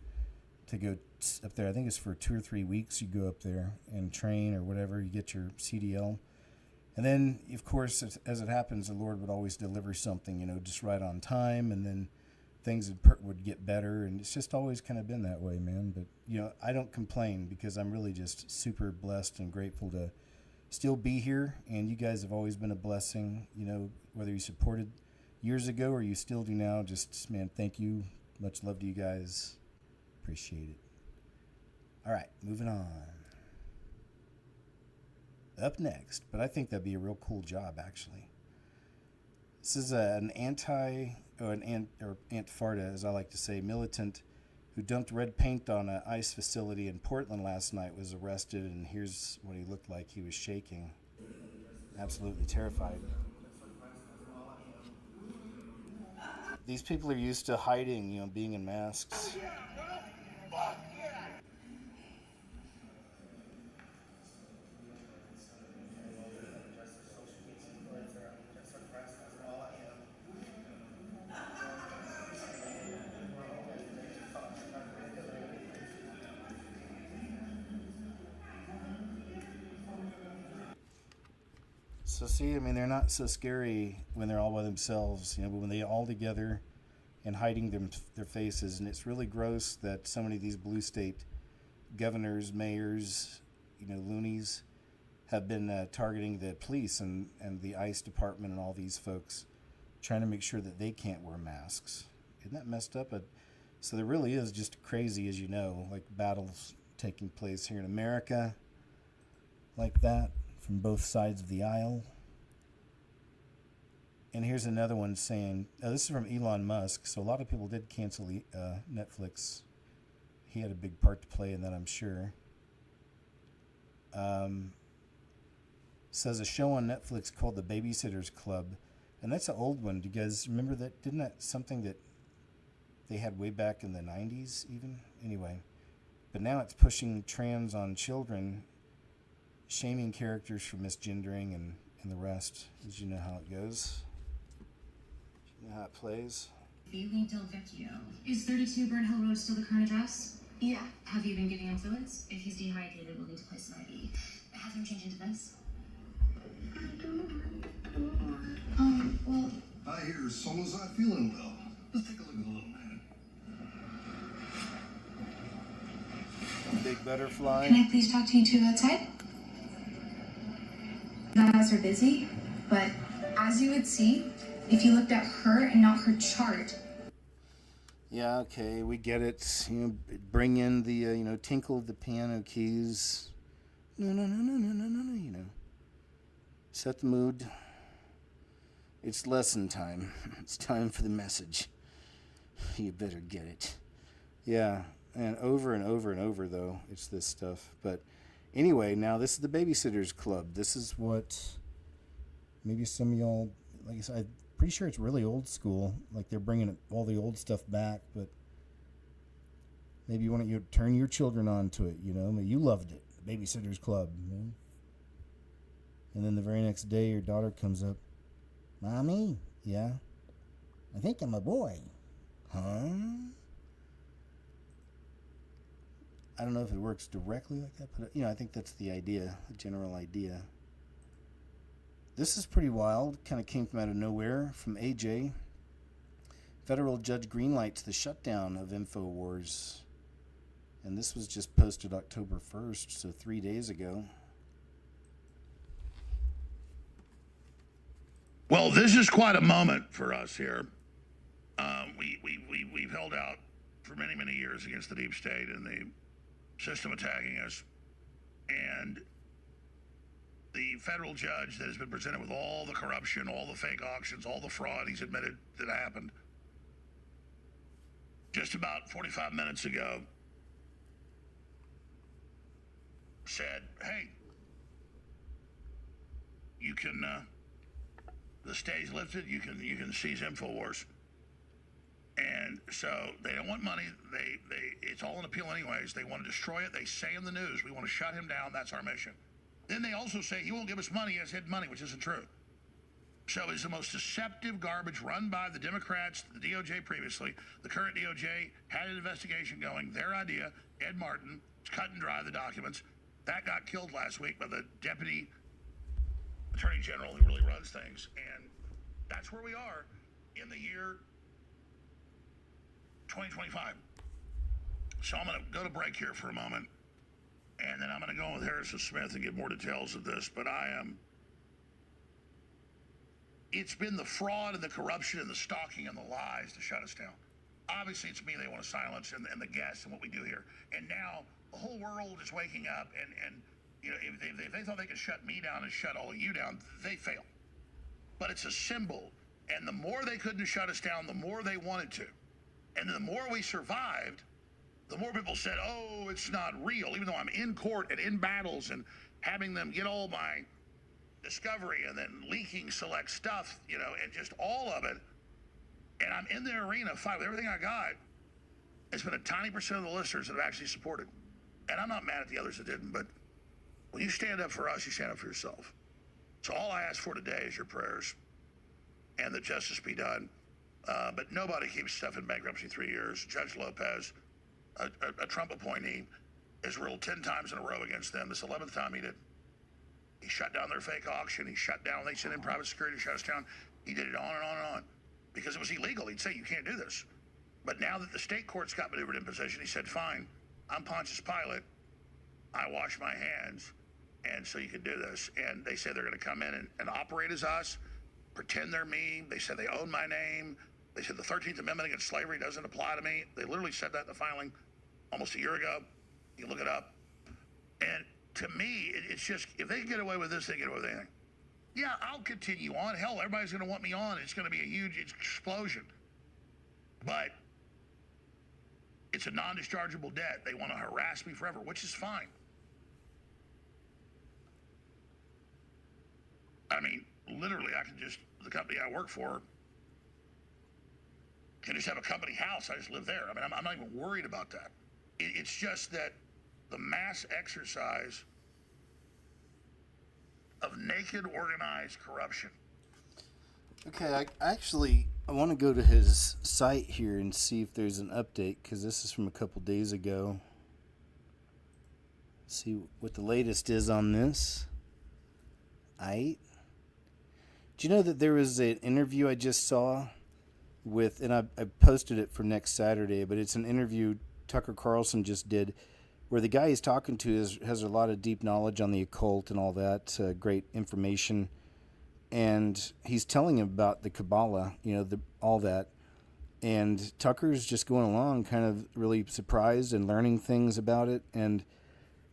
to go up there. I think it's for 2 or 3 weeks. You go up there and train or whatever. You get your CDL. And then, of course, as it happens, the Lord would always deliver something, just right on time. And then things would get better. And it's just always kind of been that way, man. But, I don't complain because I'm really just super blessed and grateful to still be here. And you guys have always been a blessing, whether you supported years ago or you still do now. Just, man, thank you. Much love to you guys. Appreciate it. All right, moving on. Up next, but I think that'd be a real cool job, actually. This is an Antifa, as I like to say, militant who dumped red paint on an ICE facility in Portland last night was arrested, and here's what he looked like. He was shaking, absolutely terrified. These people are used to hiding, being in masks. So see, they're not so scary when they're all by themselves, but when they're all together and hiding their faces. And it's really gross that so many of these blue state governors, mayors, loonies have been targeting the police and the ICE department and all these folks, trying to make sure that they can't wear masks. Isn't that messed up? So there really is just crazy, as like battles taking place here in America like that from both sides of the aisle. And here's another one saying, this is from Elon Musk, so a lot of people did cancel Netflix. He had a big part to play in that, I'm sure. Says a show on Netflix called The Babysitter's Club, and that's an old one. Do you guys remember that? Didn't that something that they had way back in the 90s even? Anyway, but now it's pushing trans on children, shaming characters for misgendering and the rest, as you know how it goes. You know how it plays. Bailey Del Vecchio. Is 32 Burn Hill Road still the current address? Yeah. Have you been giving him fluids? If he's dehydrated, we'll need to place an IV. Have him change into this. Well... I hear someone's not feeling well. Let's take a look at the little man. Big butterfly. Can I please talk to you two outside? You guys are busy, but as you would see, if you looked at her and not her chart. Yeah, okay, we get it. Bring in the, tinkle of the piano keys. No. Set the mood. It's lesson time. It's time for the message. You better get it. Yeah, and over and over, though, it's this stuff. But anyway, now this is the Babysitter's Club. This is what maybe some of y'all, like I said, I'm pretty sure it's really old school. Like they're bringing all the old stuff back, but maybe you want to turn your children on to it, You loved it, the Babysitter's Club, And then the very next day, your daughter comes up. Mommy? Yeah? I think I'm a boy. Huh? I don't know if it works directly like that, but, I think that's the idea, the general idea. This is pretty wild. Kind of came from out of nowhere from AJ. Federal judge greenlights the shutdown of InfoWars. And this was just posted October 1st, so 3 days ago. Well, this is quite a moment for us here. We've held out for many, many years against the deep state and the system attacking us. And the federal judge that has been presented with all the corruption, all the fake auctions, all the fraud he's admitted that happened, just about 45 minutes ago, said, hey, you can, the stay's lifted, you can seize InfoWars. And so they don't want money. It's all an appeal anyways. They want to destroy it. They say in the news, we want to shut him down. That's our mission. Then they also say he won't give us money. He has hidden money, which isn't true. So it's the most deceptive garbage run by the Democrats, the DOJ previously. The current DOJ had an investigation going. Their idea, Ed Martin, it's cut and dry, the documents. That got killed last week by the deputy attorney general who really runs things. And that's where we are in the year 2025. So I'm going to go to break here for a moment. And then I'm going to go with Harrison Smith and get more details of this. But it's been the fraud and the corruption and the stalking and the lies to shut us down. Obviously, it's me they want to silence and the guests and what we do here. And now the whole world is waking up. And you know, if they thought they could shut me down and shut all of you down, they fail. But it's a symbol. And the more they couldn't shut us down, the more they wanted to. And the more we survived, the more people said, oh, it's not real, even though I'm in court and in battles and having them get all my discovery and then leaking select stuff, you know, and just all of it. And I'm in the arena fight with everything I got. It's been a tiny percent of the listeners that have actually supported. And I'm not mad at the others that didn't, but when you stand up for us, you stand up for yourself. So all I ask for today is your prayers and that justice be done. But nobody keeps stuff in bankruptcy 3 years. Judge Lopez, a Trump appointee, has ruled 10 times in a row against them. This 11th time he did. He shut down their fake auction. He shut down, they sent in private security to shut us down. He did it on and on and on because it was illegal. He'd say, you can't do this. But now that the state courts got maneuvered in position, he said, fine, I'm Pontius Pilate. I wash my hands. And so you can do this. And they say they're going to come in and operate as us, pretend they're me. They said they own my name. They said the 13th Amendment against slavery doesn't apply to me. They literally said that in the filing almost a year ago. You can look it up. And to me, it's just, if they can get away with this, they can get away with anything. Yeah, I'll continue on. Hell, everybody's going to want me on. It's going to be a huge explosion. But it's a non-dischargeable debt. They want to harass me forever, which is fine. I mean, literally, I can just, the company I work for can just have a company house. I just live there. I mean, I'm not even worried about that. It's just that the mass exercise of naked, organized corruption. Okay, I want to go to his site here and see if there's an update, because this is from a couple days ago. See what the latest is on this. Do you know that there was an interview I just saw with, and I posted it for next Saturday, but it's an interview Tucker Carlson just did, where the guy he's talking to has a lot of deep knowledge on the occult and all that, great information, and he's telling him about the Kabbalah, you know, all that, and Tucker's just going along kind of really surprised and learning things about it, and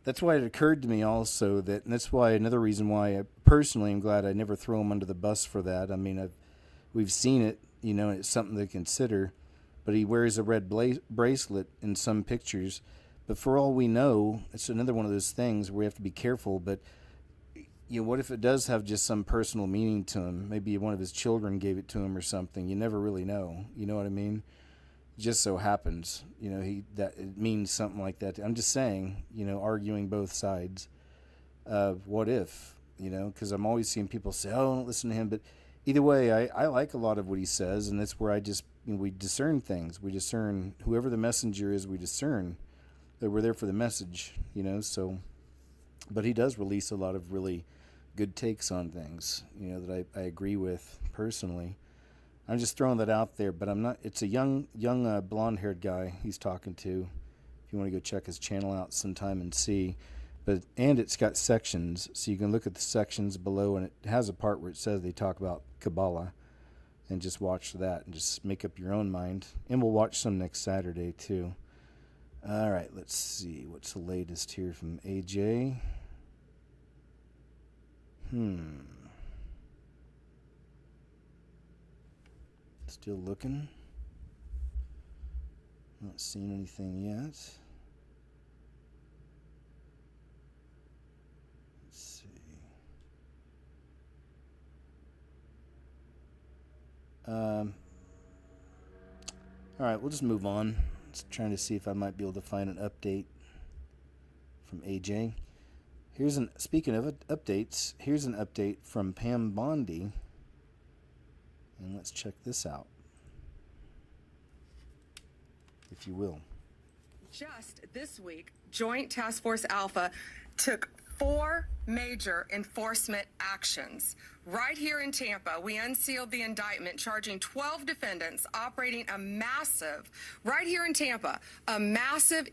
that's why it occurred to me also that, and that's why another reason why I personally am glad I never throw him under the bus for that. I mean, we've seen it, you know, and it's something to consider, but he wears a red bracelet in some pictures. But for all we know, it's another one of those things where we have to be careful. But, you know, what if it does have just some personal meaning to him? Maybe one of his children gave it to him or something. You never really know. You know what I mean? It just so happens, you know, that it means something like that. I'm just saying, you know, arguing both sides of what if, you know, because I'm always seeing people say, oh, don't listen to him. But either way, I like a lot of what he says, and that's where I just, you know, we discern things. We discern whoever the messenger is, we discern that we're there for the message, you know, so, but he does release a lot of really good takes on things, you know, that I agree with personally. I'm just throwing that out there, but I'm not, it's a young blonde-haired guy he's talking to, if you want to go check his channel out sometime and see, and it's got sections, so you can look at the sections below, and it has a part where it says they talk about Kabbalah, and just watch that, and just make up your own mind, and we'll watch some next Saturday, too. All right, let's see. What's the latest here from AJ? Still looking. Not seeing anything yet. Let's see. All right, we'll just move on. Just trying to see if I might be able to find an update from AJ. Speaking of updates, here's an update from Pam Bondi. And let's check this out, if you will. Just this week, Joint Task Force Alpha took 4 major enforcement actions. Right here in Tampa, we unsealed the indictment charging 12 defendants operating a massive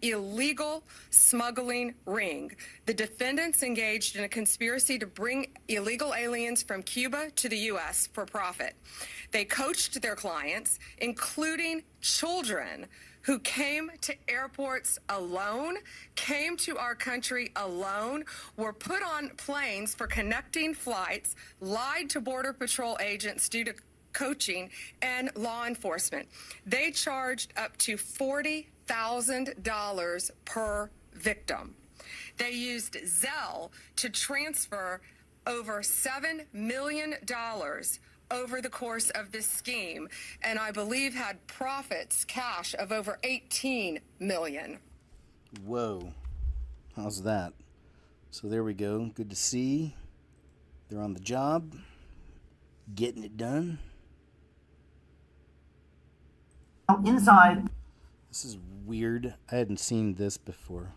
illegal smuggling ring. The defendants engaged in a conspiracy to bring illegal aliens from Cuba to the U.S. for profit. They coached their clients, including children, who came to airports alone, came to our country alone, were put on planes for connecting flights, lied to Border Patrol agents due to coaching and law enforcement. They charged up to $40,000 per victim. They used Zelle to transfer over $7 million over the course of this scheme, and I believe had profits, cash of over $18 million. Whoa. How's that? So there we go. Good to see. They're on the job, getting it done. Inside. This is weird. I hadn't seen this before.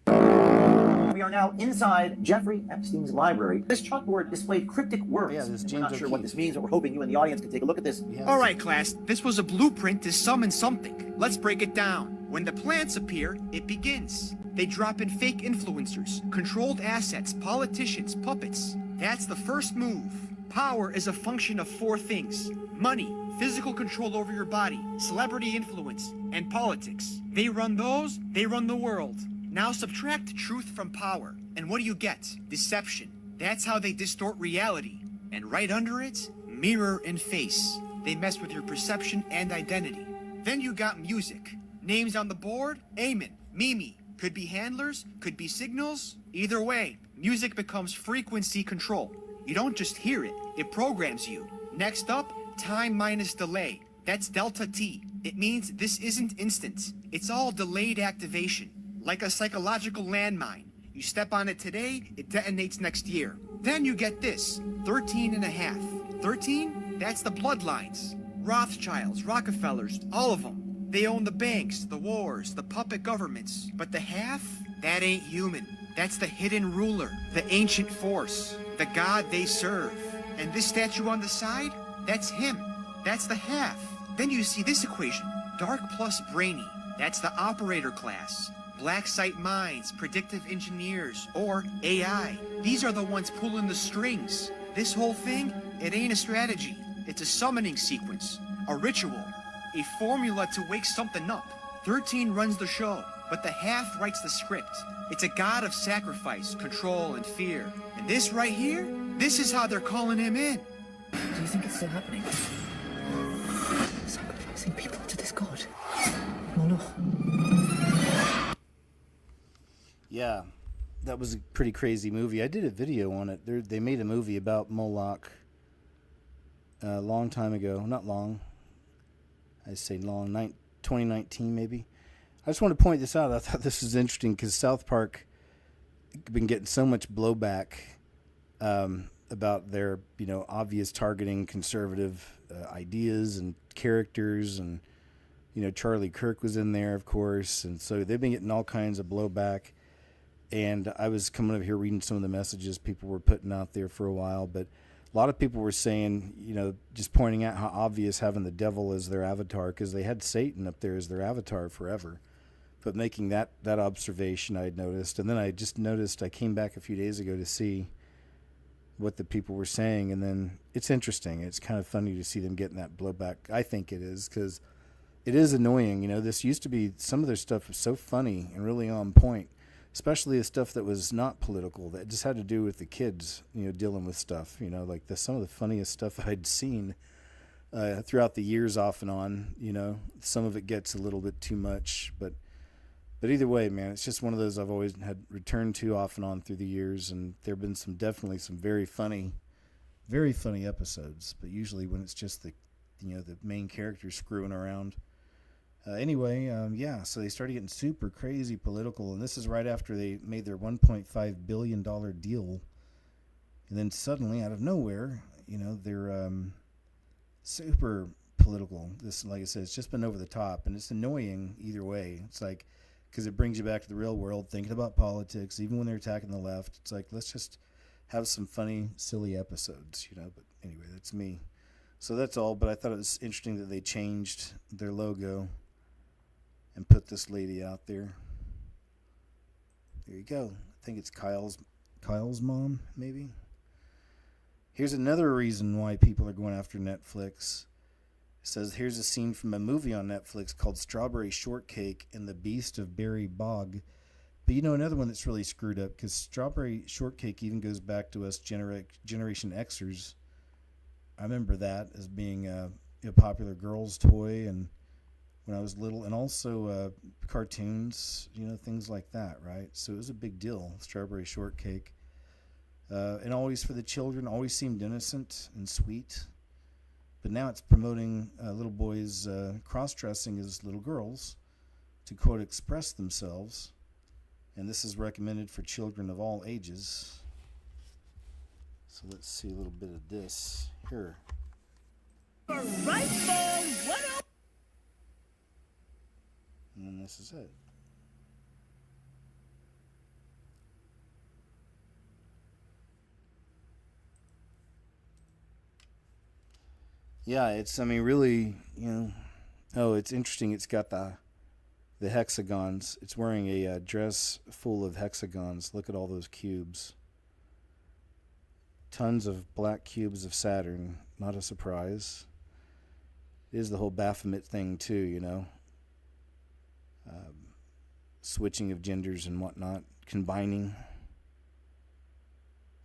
We are now inside Jeffrey Epstein's library. This chalkboard displayed cryptic words. Yeah, this is We're not James sure what O'Keefe. this means, but we're hoping you and the audience can take a look at this. All right, class, this was a blueprint to summon something. Let's break it down. When the plants appear, it begins. They drop in fake influencers, controlled assets, politicians, puppets. That's the first move. Power is a function of 4 things: money, physical control over your body, celebrity influence, and politics. They run those, they run the world. Now subtract truth from power, and what do you get? Deception. That's how they distort reality. And right under it, mirror and face. They mess with your perception and identity. Then you got music. Names on the board: Amen, Mimi. Could be handlers, could be signals. Either way, music becomes frequency control. You don't just hear it, it programs you. Next up, time minus delay. That's delta T. It means this isn't instant. It's all delayed activation. Like a psychological landmine. You step on it today, it detonates next year. Then you get this, 13 and a half. 13? That's the bloodlines. Rothschilds, Rockefellers, all of them. They own the banks, the wars, the puppet governments. But the half? That ain't human. That's the hidden ruler, the ancient force, the god they serve. And this statue on the side? That's him. That's the half. Then you see this equation, dark plus brainy. That's the operator class. Black site minds, predictive engineers, or AI. These are the ones pulling the strings. This whole thing, it ain't a strategy. It's a summoning sequence, a ritual, a formula to wake something up. 13 runs the show, but the half writes the script. It's a god of sacrifice, control, and fear. And this right here, this is how they're calling him in. Do you think it's still happening? Sacrificing people to this god. Moloch. Yeah, that was a pretty crazy movie. I did a video on it. They made a movie about Moloch a long time ago. Not long. I say long. 2019 maybe. I just want to point this out. I thought this was interesting because South Park been getting so much blowback about their, obvious targeting conservative ideas and characters, and Charlie Kirk was in there, of course, and so they've been getting all kinds of blowback. And I was coming over here reading some of the messages people were putting out there for a while, but a lot of people were saying, just pointing out how obvious having the devil as their avatar, because they had Satan up there as their avatar forever. But making that observation I had noticed. And then I just noticed, I came back a few days ago to see what the people were saying. And then it's interesting. It's kind of funny to see them getting that blowback. I think it is, because it is annoying. This used to be, some of their stuff was so funny and really on point. Especially the stuff that was not political, that just had to do with the kids, dealing with stuff, like some of the funniest stuff I'd seen throughout the years off and on, some of it gets a little bit too much, but either way, man, it's just one of those I've always had returned to off and on through the years, and there have been definitely some very funny very funny episodes, but usually when it's just the main character screwing around. So they started getting super crazy political, and this is right after they made their $1.5 billion deal. And then suddenly, out of nowhere, they're super political. This, like I said, it's just been over the top, and it's annoying either way. It's like, because it brings you back to the real world, thinking about politics, even when they're attacking the left. It's like, let's just have some funny, silly episodes, But anyway, that's me. So that's all, but I thought it was interesting that they changed their logo and put this lady out there. There you go. I think it's Kyle's mom, maybe. Here's another reason why people are going after Netflix. It says, here's a scene from a movie on Netflix called Strawberry Shortcake and the Beast of Berry Bog. But another one that's really screwed up, because Strawberry Shortcake even goes back to us Generation Xers. I remember that as being a popular girls' toy, and when I was little, and also cartoons, things like that, right? So it was a big deal, Strawberry Shortcake. And always for the children, always seemed innocent and sweet. But now it's promoting little boys cross-dressing as little girls to, quote, express themselves. And this is recommended for children of all ages. So let's see a little bit of this here. All right, what else? And then this is it. Yeah, it's, really, it's interesting. It's got the hexagons. It's wearing a dress full of hexagons. Look at all those cubes. Tons of black cubes of Saturn. Not a surprise. It is the whole Baphomet thing, too, switching of genders and whatnot. Combining.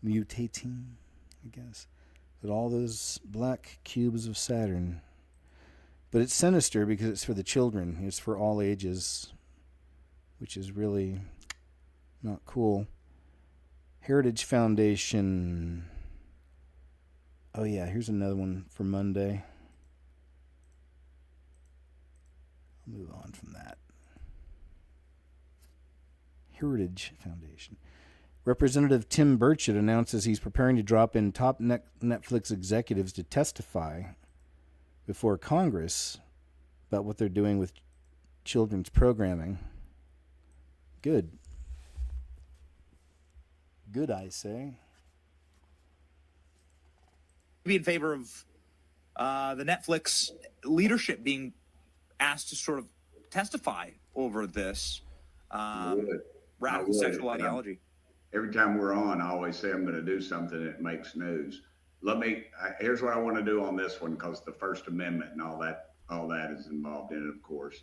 Mutating, I guess. But all those black cubes of Saturn. But it's sinister because it's for the children. It's for all ages, which is really not cool. Heritage Foundation. Oh yeah, here's another one for Monday. I'll move on from that. Heritage Foundation. Representative Tim Burchett announces he's preparing to drop in top Netflix executives to testify before Congress about what they're doing with children's programming. Good. Good, I say. Be in favor of the Netflix leadership being asked to sort of testify over this radical sexual ideology. Every time we're on, I always say I'm going to do something that makes news. Here's what I want to do on this one, because the First Amendment and all that is involved in it, of course.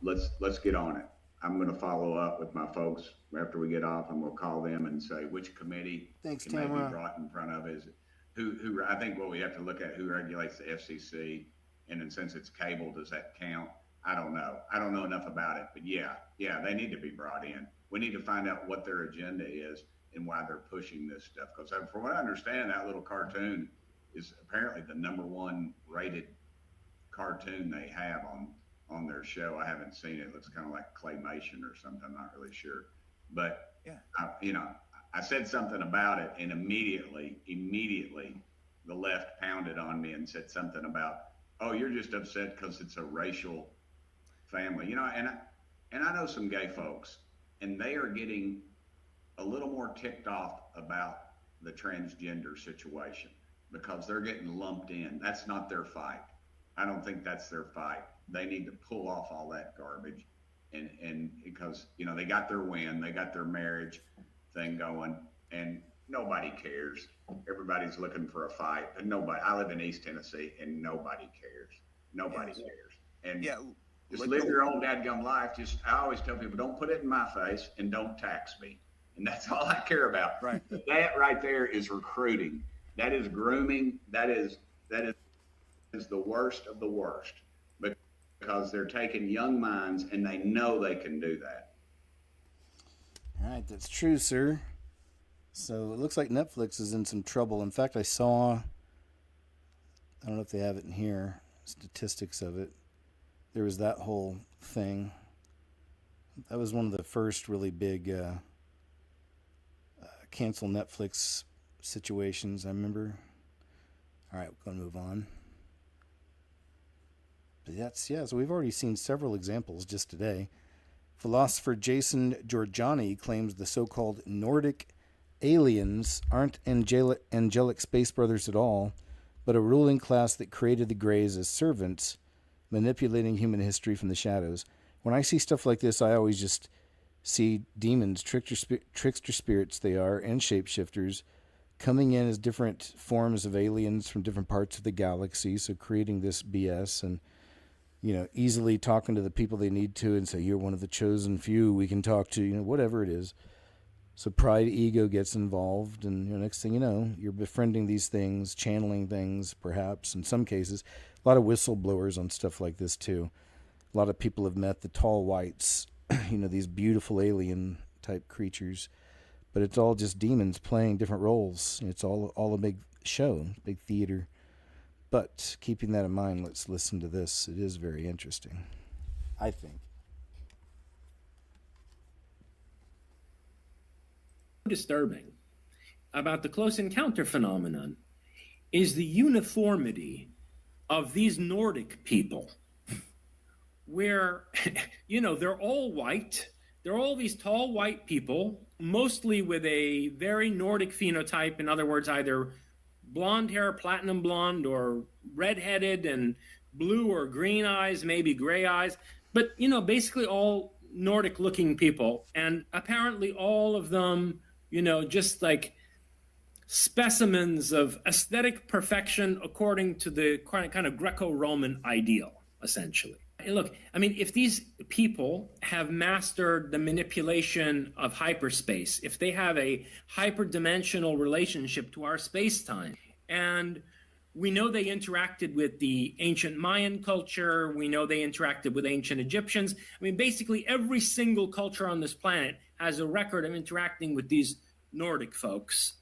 Let's get on it. I'm going to follow up with my folks after we get off. I'm going to call them and say which committee can they be brought in front of. Is who? I think what we have to look at, who regulates the FCC, and then since it's cable, does that count? I don't know. I don't know enough about it, but yeah, they need to be brought in. We need to find out what their agenda is and why they're pushing this stuff. Because from what I understand, that little cartoon is apparently the #1 rated cartoon they have on their show. I haven't seen it. It looks kind of like claymation or something. I'm not really sure. But, I said something about it, and immediately, the left pounded on me and said something about, oh, you're just upset because it's a racial family. And I know some gay folks, and they are getting a little more ticked off about the transgender situation because they're getting lumped in. That's not their fight. I don't think that's their fight. They need to pull off all that garbage. And because, they got their win, they got their marriage thing going, and nobody cares. Everybody's looking for a fight, and I live in East Tennessee, and nobody cares. Nobody cares. And just live your own dadgum life. I always tell people, don't put it in my face and don't tax me. And that's all I care about. Right. That right there is recruiting. That is grooming. That is the worst of the worst, because they're taking young minds and they know they can do that. All right, that's true, sir. So it looks like Netflix is in some trouble. In fact, I don't know if they have it in here, statistics of it. There was that whole thing. That was one of the first really big cancel Netflix situations, I remember. All right, we're going to move on. But so we've already seen several examples just today. Philosopher Jason Giorgiani claims the so-called Nordic aliens aren't angelic space brothers at all, but a ruling class that created the Greys as servants, manipulating human history from the shadows. When I see stuff like this, I always just see demons, trickster spirits they are, and shapeshifters, coming in as different forms of aliens from different parts of the galaxy, so creating this BS and, easily talking to the people they need to and say, you're one of the chosen few we can talk to, whatever it is. So pride, ego gets involved, and next thing you know, you're befriending these things, channeling things, perhaps, in some cases. A lot of whistleblowers on stuff like this, too. A lot of people have met the tall whites, these beautiful alien-type creatures. But it's all just demons playing different roles. It's all a big show, big theater. But keeping that in mind, let's listen to this. It is very interesting, I think. Disturbing about the close encounter phenomenon is the uniformity of these Nordic people, where, they're all white. They're all these tall white people, mostly with a very Nordic phenotype. In other words, either blonde hair, platinum blonde, or redheaded and blue or green eyes, maybe gray eyes. But, basically all Nordic looking people. And apparently all of them, just like specimens of aesthetic perfection according to the kind of Greco-Roman ideal, essentially. Look, if these people have mastered the manipulation of hyperspace, if they have a hyperdimensional relationship to our space-time, and we know they interacted with the ancient Mayan culture, we know they interacted with ancient Egyptians. Basically every single culture on this planet has a record of interacting with these Nordic folks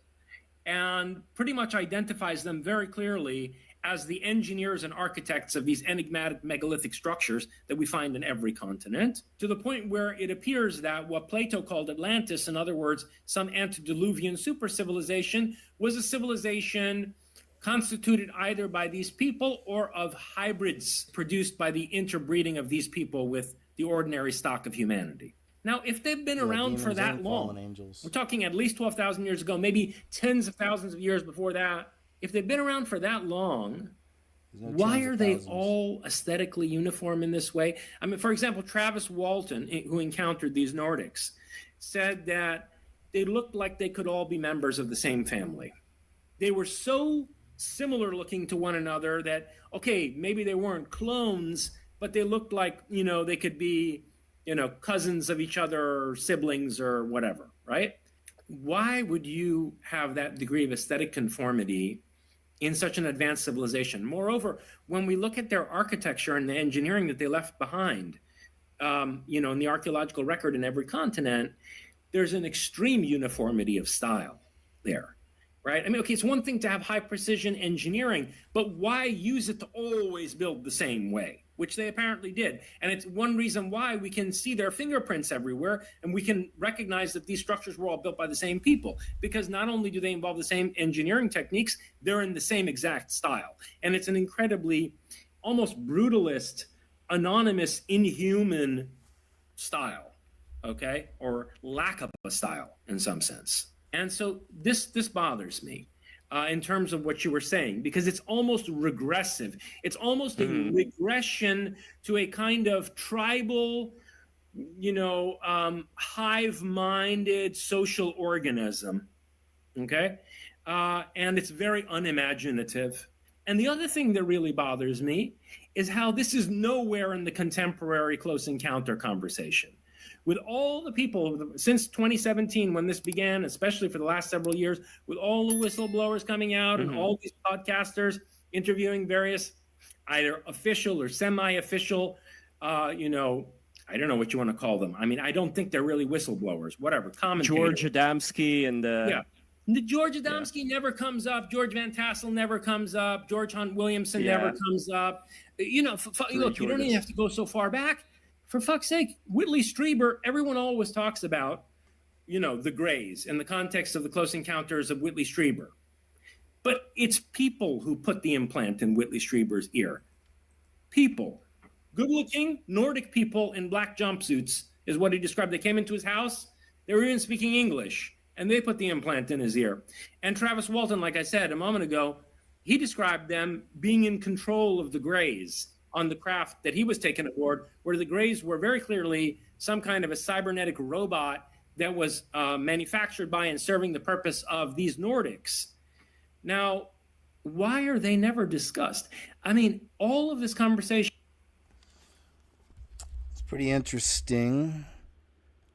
and pretty much identifies them very clearly as the engineers and architects of these enigmatic megalithic structures that we find in every continent, to the point where it appears that what Plato called Atlantis, in other words, some antediluvian super civilization, was a civilization constituted either by these people or of hybrids produced by the interbreeding of these people with the ordinary stock of humanity. Now, if they've been around for that long, we're talking at least 12,000 years ago, maybe tens of thousands of years before that. If they've been around for that long, why are they all aesthetically uniform in this way? For example, Travis Walton, who encountered these Nordics, said that they looked like they could all be members of the same family. They were so similar looking to one another that, okay, maybe they weren't clones, but they looked like, they could be, cousins of each other or siblings or whatever, right? Why would you have that degree of aesthetic conformity in such an advanced civilization? Moreover, when we look at their architecture and the engineering that they left behind, in the archaeological record in every continent, there's an extreme uniformity of style there, right? It's one thing to have high precision engineering, but why use it to always build the same way, which they apparently did. And it's one reason why we can see their fingerprints everywhere, and we can recognize that these structures were all built by the same people, because not only do they involve the same engineering techniques, they're in the same exact style. And it's an incredibly, almost brutalist, anonymous, inhuman style, okay? Or lack of a style in some sense. And so this bothers me. In terms of what you were saying, because it's almost regressive. It's almost a regression to a kind of tribal, hive-minded social organism, okay? And it's very unimaginative. And the other thing that really bothers me is how this is nowhere in the contemporary close encounter conversation. With all the people since 2017, when this began, especially for the last several years, with all the whistleblowers coming out and all these podcasters interviewing various either official or semi-official, I don't know what you want to call them. I don't think they're really whistleblowers, whatever, commentators. George Adamski and George Adamski never comes up. George Van Tassel never comes up. George Hunt Williamson never comes up. You know, look, you don't even have to go so far back. For fuck's sake, Whitley Strieber, everyone always talks about, you know, the Greys in the context of the Close Encounters of Whitley Strieber. But it's people who put the implant in Whitley Strieber's ear. People. Good-looking Nordic people in black jumpsuits is what he described. They came into his house. They were even speaking English, and they put the implant in his ear. And Travis Walton, like I said a moment ago, he described them being in control of the Greys on the craft that he was taken aboard, where the Greys were very clearly some kind of a cybernetic robot that was manufactured by and serving the purpose of these Nordics. Now, why are they never discussed? I mean, all of this conversation. It's pretty interesting.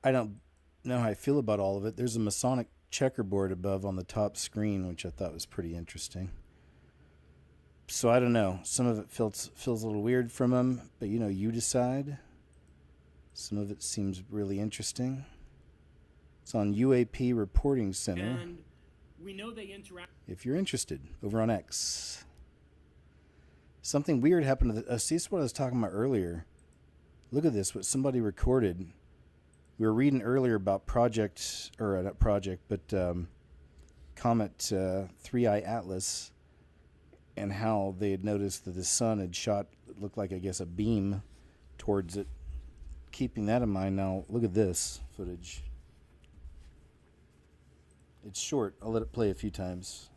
I don't know how I feel about all of it. There's a Masonic checkerboard above on the top screen, which I thought was pretty interesting. So I don't know. Some of it feels a little weird from him, but you know, you decide. Some of it seems really interesting. It's on UAP Reporting Center. And we know they interact. If you're interested, over on X. Something weird happened to the... see, this is what I was talking about earlier. Look at this, what somebody recorded. We were reading earlier about Comet 3i Atlas, and how they had noticed that the sun had shot, it looked like, I guess, a beam towards it. Keeping that in mind now, look at this footage. It's short. I'll let it play a few times.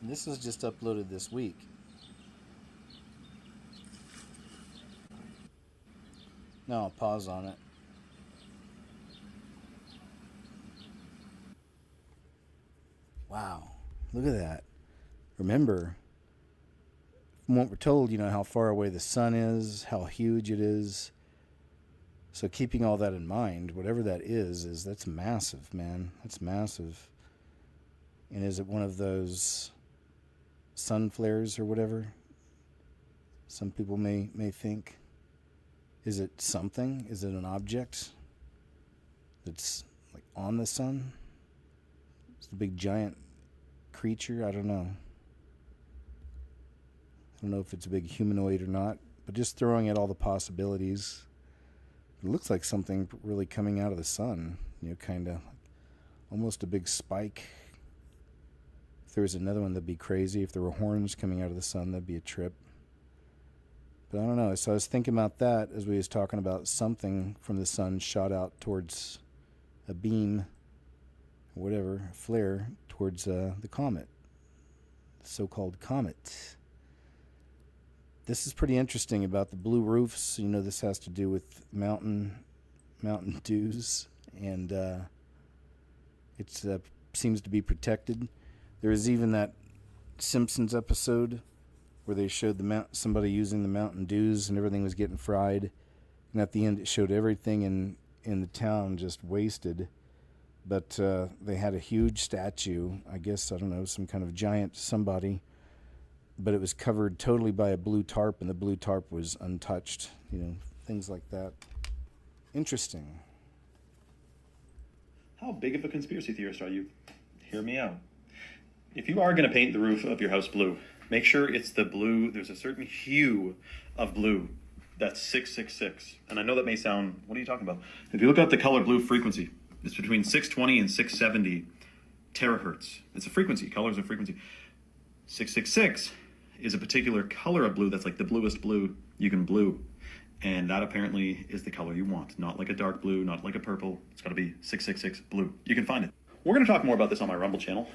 And this was just uploaded this week. Now I'll pause on it. Wow, look at that. Remember, from what we're told, you know, how far away the sun is, how huge it is. So keeping all that in mind, whatever that is that's massive, man. That's massive. And is it one of those sun flares or whatever? Some people may think. Is it something? Is it an object that's like on the sun? It's a big giant creature. I don't know. I don't know if it's a big humanoid or not, but just throwing at all the possibilities. It looks like something really coming out of the sun, you know, kind of almost a big spike. If there was another one, that'd be crazy. If there were horns coming out of the sun, that'd be a trip. But I don't know. So I was thinking about that as we was talking about something from the sun shot out towards a beam, whatever, a flare towards the comet, the so-called comet. This is pretty interesting about the blue roofs. You know, this has to do with mountain dews, and it seems to be protected. There was even that Simpsons episode where they showed somebody using the Mountain Dews and everything was getting fried, and at the end it showed everything in the town just wasted. But they had a huge statue, I guess, I don't know, some kind of giant somebody, but it was covered totally by a blue tarp, and the blue tarp was untouched, you know, things like that. Interesting. How big of a conspiracy theorist are you? Hear me out. If you are going to paint the roof of your house blue, make sure it's the blue. There's a certain hue of blue that's 666. And I know that may sound, what are you talking about? If you look at the color blue frequency, it's between 620 and 670 terahertz. It's a frequency. Color is a frequency. 666 is a particular color of blue that's like the bluest blue you can blue. And that apparently is the color you want. Not like a dark blue, not like a purple. It's got to be 666 blue. You can find it. We're going to talk more about this on my Rumble channel.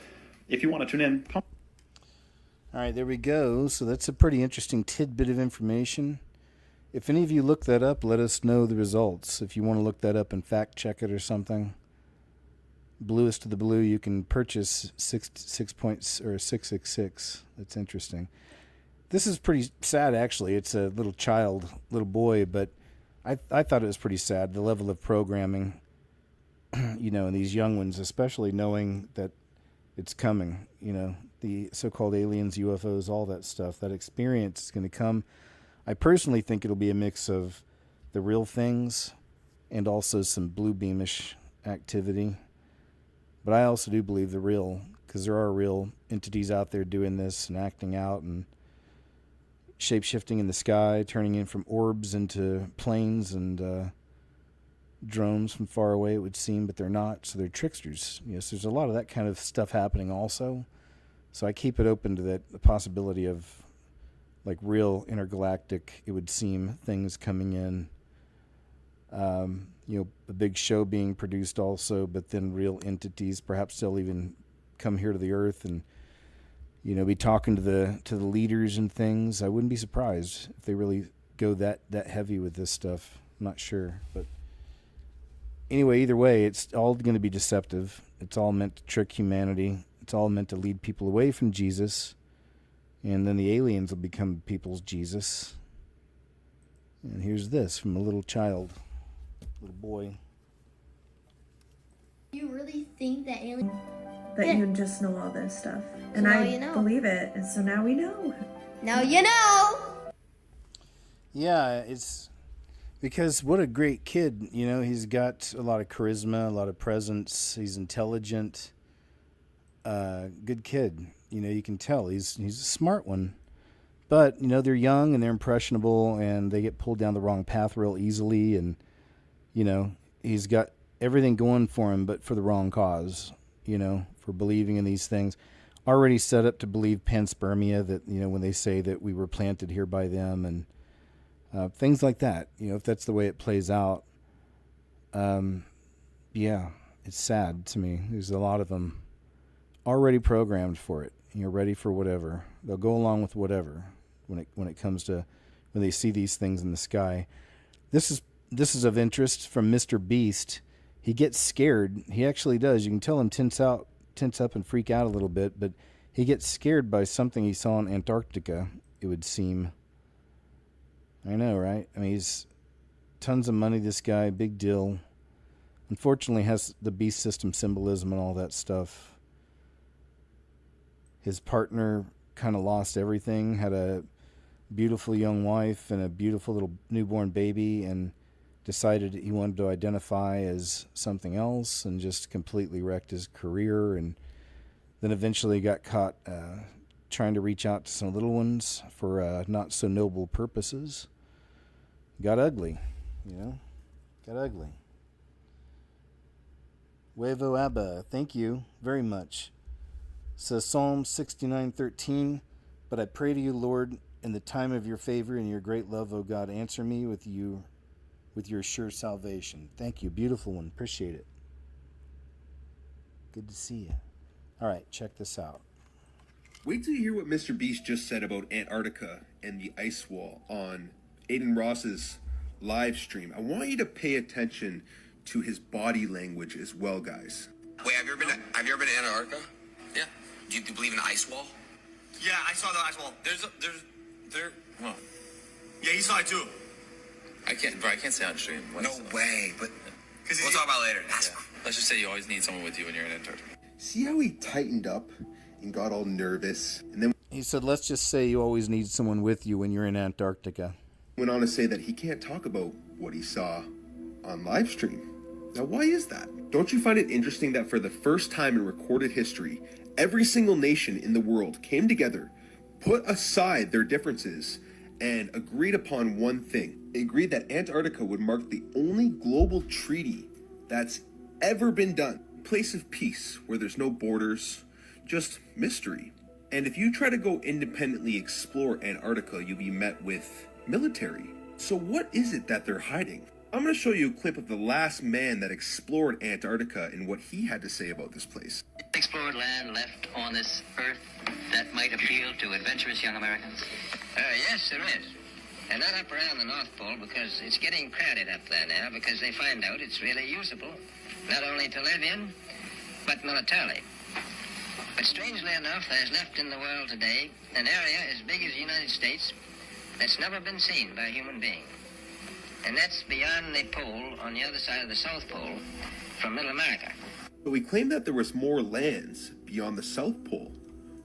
If you want to tune in, come. All right, there we go. So that's a pretty interesting tidbit of information. If any of you look that up, let us know the results. If you want to look that up and fact check it or something. Bluest of the blue, you can purchase 666. That's interesting. This is pretty sad, actually. It's a little boy, but I thought it was pretty sad, the level of programming. and these young ones, especially knowing that it's coming, the so-called aliens, UFOs, all that stuff, that experience is going to come. I personally think it'll be a mix of the real things and also some blue beamish activity. But I also do believe the real, because there are real entities out there doing this and acting out and shape-shifting in the sky, turning in from orbs into planes and drones from far away, it would seem, but they're not, so they're tricksters. Yes, there's a lot of that kind of stuff happening also. So I keep it open to the possibility of like real intergalactic, it would seem, things coming in. A big show being produced also, but then real entities, perhaps they'll even come here to the Earth and be talking to the leaders and things. I wouldn't be surprised if they really go that heavy with this stuff. I'm not sure, but anyway, either way, it's all going to be deceptive. It's all meant to trick humanity. It's all meant to lead people away from Jesus. And then the aliens will become people's Jesus. And here's this from a little child, little boy. You really think that aliens... That you just know all this stuff. And now I you know. believe it, and so now we know. Now you know! Yeah, it's because what a great kid. He's got a lot of charisma, a lot of presence. He's intelligent. Good kid. You can tell he's a smart one. But, they're young and they're impressionable and they get pulled down the wrong path real easily. And, he's got everything going for him, but for the wrong cause, for believing in these things. Already set up to believe panspermia, that, when they say that we were planted here by them and things like that. If that's the way it plays out, yeah, it's sad to me. There's a lot of them already programmed for it. You're ready for whatever. They'll go along with whatever when it comes to when they see these things in the sky. This is of interest from Mr. Beast. He gets scared. He actually does. You can tell him tense up and freak out a little bit, but he gets scared by something he saw in Antarctica, it would seem. I know, right? I mean, he's tons of money, this guy, big deal. Unfortunately, has the beast system symbolism and all that stuff. His partner kind of lost everything, had a beautiful young wife and a beautiful little newborn baby, and decided he wanted to identify as something else and just completely wrecked his career, and then eventually got caught trying to reach out to some little ones for not so noble purposes. Got ugly, got ugly. Huevo Abba, thank you very much. Says Psalm 69:13, but I pray to you, Lord, in the time of your favor and your great love, O God, answer me with your sure salvation. Thank you. Beautiful one. Appreciate it. Good to see you. All right, check this out. Wait till you hear what Mr. Beast just said about Antarctica and the ice wall on Aiden Ross's live stream. I want you to pay attention to his body language as well, guys. Wait, have you ever been to Antarctica? Yeah. Do you believe in the ice wall? Yeah, I saw the ice wall. Well, Yeah, he saw it too. I can't say on stream. No way, but... We'll talk about it later. Let's just say you always need someone with you when you're in Antarctica. See how he tightened up and got all nervous? And then He said, let's just say you always need someone with you when you're in Antarctica. went on to say that he can't talk about what he saw on live stream. Now, why is that? Don't you find it interesting that for the first time in recorded history, every single nation in the world came together, put aside their differences, and agreed upon one thing. They agreed that Antarctica would mark the only global treaty that's ever been done. Place of peace, where there's no borders, just mystery. And if you try to go independently explore Antarctica, you'll be met with military. So what is it that they're hiding? I'm going to show you a clip of the last man that explored Antarctica and what he had to say about this place. Explored land left on this earth that might appeal to adventurous young Americans? Yes, there is. And not up around the North Pole, because it's getting crowded up there now, because they find out it's really usable, not only to live in, but militarily. But strangely enough, there's left in the world today an area as big as the United States that's never been seen by a human being. And that's beyond the pole, on the other side of the South Pole, from Middle America. But we claim that there was more lands beyond the South Pole.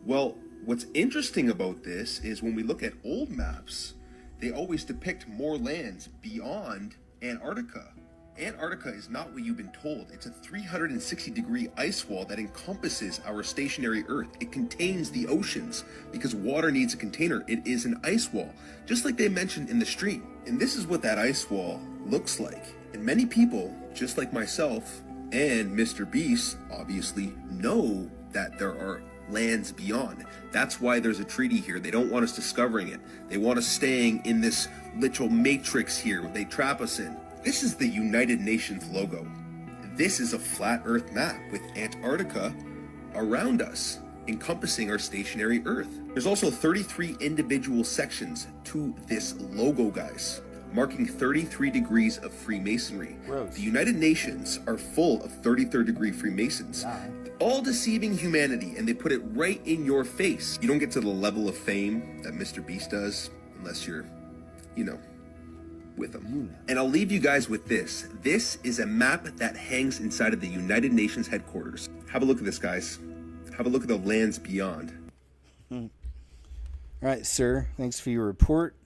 Well, what's interesting about this is when we look at old maps, they always depict more lands beyond Antarctica. Antarctica is not what you've been told. It's a 360-degree ice wall that encompasses our stationary Earth. It contains the oceans. Because water needs a container, it is an ice wall, just like they mentioned in the stream. And this is what that ice wall looks like. And many people, just like myself and Mr. Beast, obviously know that there are lands beyond. That's why there's a treaty here. They don't want us discovering it. They want us staying in this little matrix here they trap us in. This is the United Nations logo. This is a flat Earth map with Antarctica around us, encompassing our stationary Earth. There's also 33 individual sections to this logo, guys, marking 33 degrees of Freemasonry. Gross. The United Nations are full of 33rd degree Freemasons, all deceiving humanity, and they put it right in your face. You don't get to the level of fame that Mr. Beast does unless you're, with them. And I'll leave you guys with this. This is a map that hangs inside of the United Nations headquarters. Have a look at this, guys. Have a look at the lands beyond. All right, sir. Thanks for your report.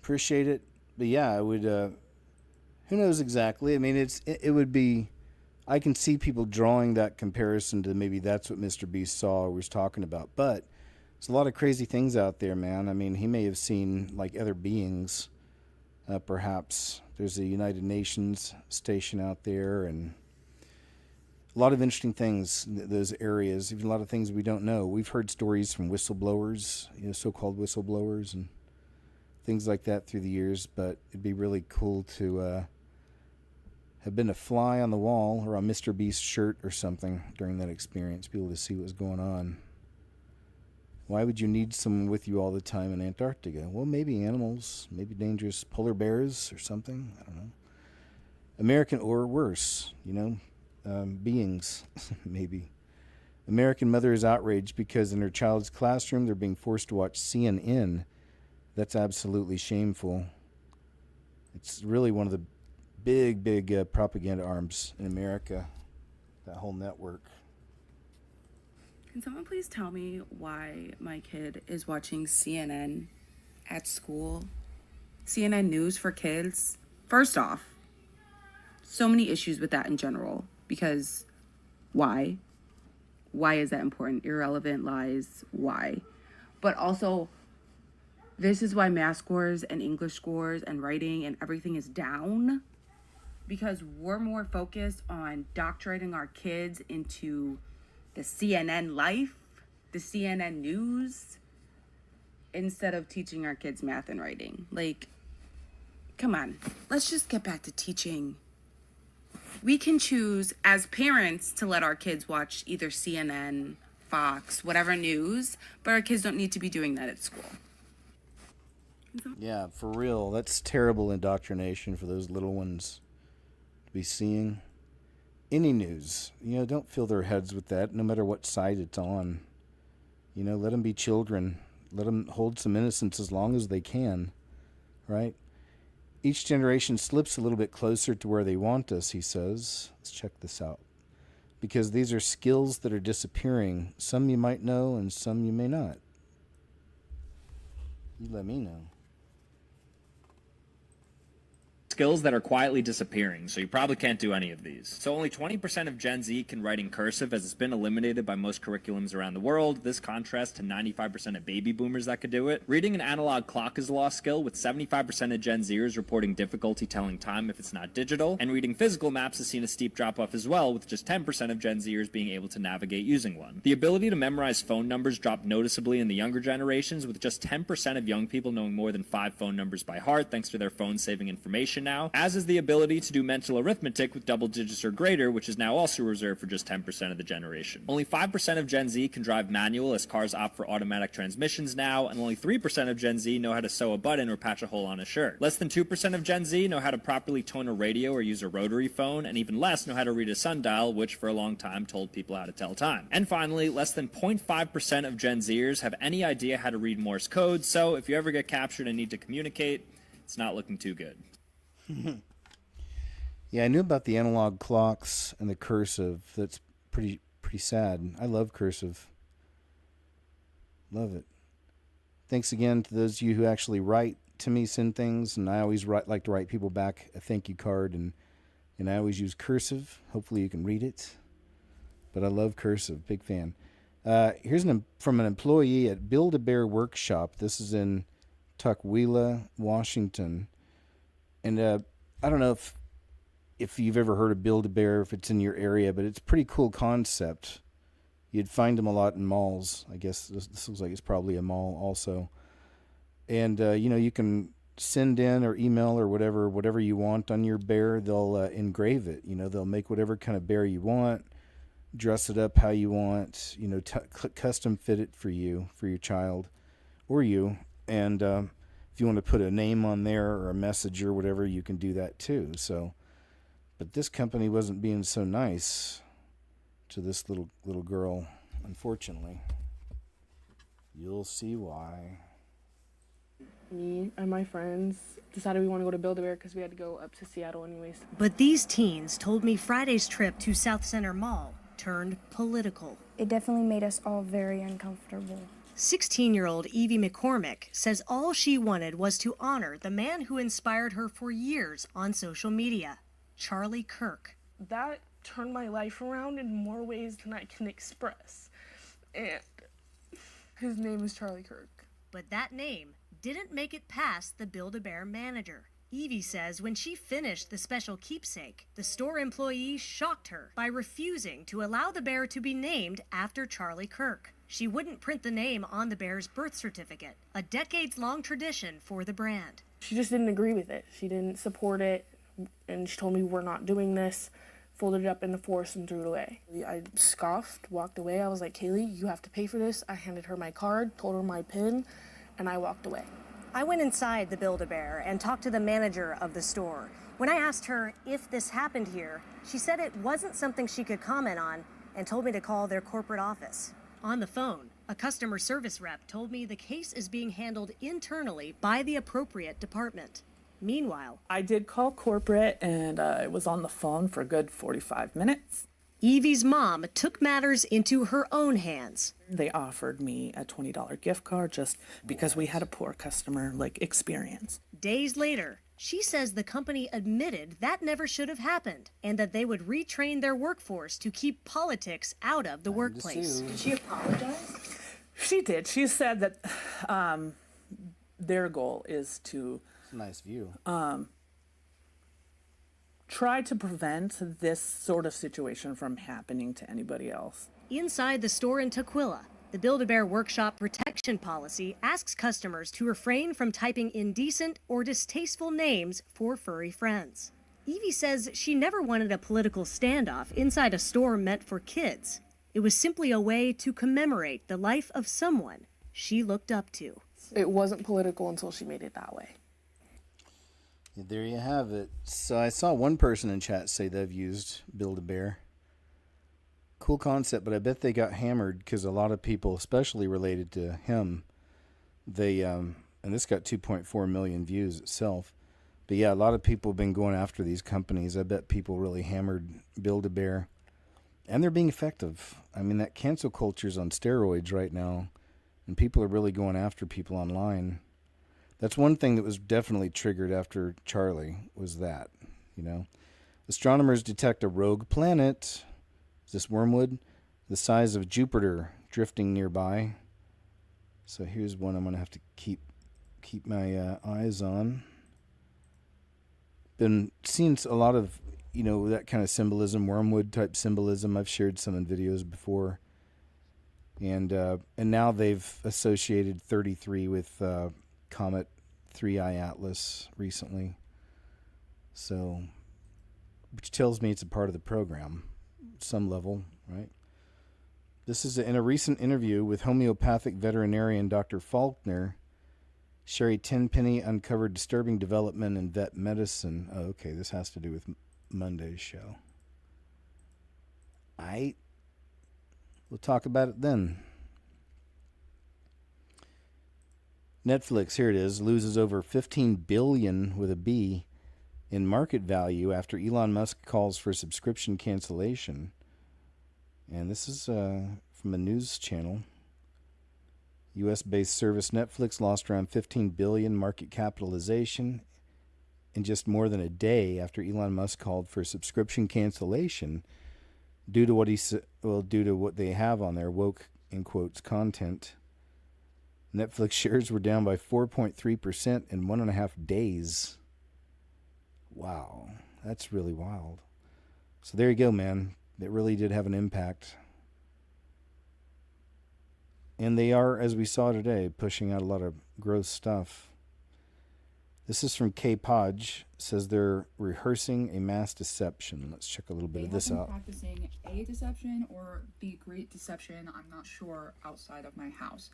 Appreciate it. But yeah, I would, who knows exactly? I mean, it would be, I can see people drawing that comparison to maybe that's what Mr. Beast saw or was talking about. But there's a lot of crazy things out there, man. I mean, he may have seen like other beings. Perhaps there's a United Nations station out there, and a lot of interesting things in those areas, even a lot of things we don't know. We've heard stories from whistleblowers, so-called whistleblowers and things like that through the years, but it'd be really cool to have been a fly on the wall or on Mr. Beast's shirt or something during that experience, be able to see what was going on. Why would you need someone with you all the time in Antarctica? Well, maybe animals, maybe dangerous polar bears or something. I don't know. American or worse, beings, maybe. American mother is outraged because in her child's classroom they're being forced to watch CNN. That's absolutely shameful. It's really one of the big propaganda arms in America, that whole network. Can someone please tell me why my kid is watching CNN at school? CNN News for kids? First off, so many issues with that in general, because why? Why is that important? Irrelevant lies, why? But also, this is why math scores and English scores and writing and everything is down, because we're more focused on doctorating our kids into the CNN life, the CNN news, instead of teaching our kids math and writing. Like, come on, let's just get back to teaching. We can choose as parents to let our kids watch either CNN, Fox, whatever news, but our kids don't need to be doing that at school. Yeah, for real. That's terrible indoctrination for those little ones to be seeing. Any news, don't fill their heads with that, no matter what side it's on. Let them be children. Let them hold some innocence as long as they can, right? Each generation slips a little bit closer to where they want us, he says. Let's check this out. Because these are skills that are disappearing. Some you might know and some you may not. You let me know. Skills that are quietly disappearing, so you probably can't do any of these. So only 20% of Gen Z can write in cursive, as it's been eliminated by most curriculums around the world. This contrasts to 95% of baby boomers that could do it. Reading an analog clock is a lost skill, with 75% of Gen Zers reporting difficulty telling time if it's not digital. And reading physical maps has seen a steep drop-off as well, with just 10% of Gen Zers being able to navigate using one. The ability to memorize phone numbers dropped noticeably in the younger generations, with just 10% of young people knowing more than 5 phone numbers by heart, thanks to their phones saving information now, as is the ability to do mental arithmetic with double digits or greater, which is now also reserved for just 10% of the generation. Only 5% of Gen Z can drive manual, as cars opt for automatic transmissions now, and only 3% of Gen Z know how to sew a button or patch a hole on a shirt. Less than 2% of Gen Z know how to properly tone a radio or use a rotary phone, and even less know how to read a sundial, which for a long time told people how to tell time. And finally, less than 0.5% of Gen Zers have any idea how to read Morse code, so if you ever get captured and need to communicate, it's not looking too good. Yeah, I knew about the analog clocks and the cursive. That's pretty sad. I love cursive. Love it. Thanks again to those of you who actually write to me, send things, and I always like to write people back a thank you card, and I always use cursive. Hopefully you can read it, but I love cursive. Big fan. Here's from an employee at Build-A-Bear Workshop. This is in Tukwila, Washington, and I don't know if you've ever heard of Build-A-Bear, if it's in your area, but it's a pretty cool concept. You'd find them a lot in malls. I guess this looks like it's probably a mall also. And, you can send in or email or whatever you want on your bear. They'll engrave it. They'll make whatever kind of bear you want, dress it up how you want, custom fit it for you, for your child or you. And if you want to put a name on there or a message or whatever, you can do that too. So, but this company wasn't being so nice to this little girl, unfortunately. You'll see why. Me and my friends decided we want to go to Build-A-Bear because we had to go up to Seattle anyways. But these teens told me Friday's trip to South Center Mall turned political. It definitely made us all very uncomfortable. 16-year-old Evie McCormick says all she wanted was to honor the man who inspired her for years on social media, Charlie Kirk. That turned my life around in more ways than I can express. And his name is Charlie Kirk. But that name didn't make it past the Build-A-Bear manager. Evie says when she finished the special keepsake, the store employee shocked her by refusing to allow the bear to be named after Charlie Kirk. She wouldn't print the name on the bear's birth certificate, a decades-long tradition for the brand. She just didn't agree with it. She didn't support it, and she told me we're not doing this, folded it up in the forest and threw it away. I scoffed, walked away. I was like, Kaylee, you have to pay for this. I handed her my card, told her my PIN, and I walked away. I went inside the Build-A-Bear and talked to the manager of the store. When I asked her if this happened here, she said it wasn't something she could comment on and told me to call their corporate office. On the phone, a customer service rep told me the case is being handled internally by the appropriate department. Meanwhile, I did call corporate and I was on the phone for a good 45 minutes. Evie's mom took matters into her own hands. They offered me a $20 gift card just because we had a poor customer experience. Days later, she says the company admitted that never should have happened and that they would retrain their workforce to keep politics out of the workplace. Did she apologize? She did. She said that their goal is to It's a nice view. Try to prevent this sort of situation from happening to anybody else. Inside the store in Tukwila, the Build-A-Bear Workshop protection policy asks customers to refrain from typing indecent or distasteful names for furry friends. Evie says she never wanted a political standoff inside a store meant for kids. It was simply a way to commemorate the life of someone she looked up to. It wasn't political until she made it that way. There you have it. So I saw one person in chat say they've used Build-A-Bear. Cool concept, but I bet they got hammered because a lot of people, especially related to him, they and this got 2.4 million views itself. But yeah, a lot of people have been going after these companies. I bet people really hammered Build-A-Bear. And they're being effective. I mean, that cancel culture's on steroids right now, and people are really going after people online. That's one thing that was definitely triggered after Charlie, was that, Astronomers detect a rogue planet. Is this Wormwood? The size of Jupiter drifting nearby. So here's one I'm going to have to keep my eyes on. Been seeing a lot of, that kind of symbolism, Wormwood type symbolism. I've shared some in videos before. And now they've associated 33 with Comet 3I Atlas recently. So, which tells me it's a part of the program, some level, right? This is in a recent interview with homeopathic veterinarian Dr. Faulkner. Sherry Tenpenny uncovered disturbing development in vet medicine. Oh, okay, this has to do with Monday's show. We'll talk about it then. Netflix, here it is, loses over $15 billion with a B in market value after Elon Musk calls for subscription cancellation. And this is from a news channel. U.S.-based service Netflix lost around $15 billion market capitalization in just more than a day after Elon Musk called for subscription cancellation due to what they have on their woke in quotes content. Netflix shares were down by 4.3% in 1.5 days. Wow, that's really wild. So there you go, man. It really did have an impact. And they are, as we saw today, pushing out a lot of gross stuff. This is from K Podge. Says they're rehearsing a mass deception. Let's check a little bit of this out. Practicing a deception or the great deception, I'm not sure, outside of my house.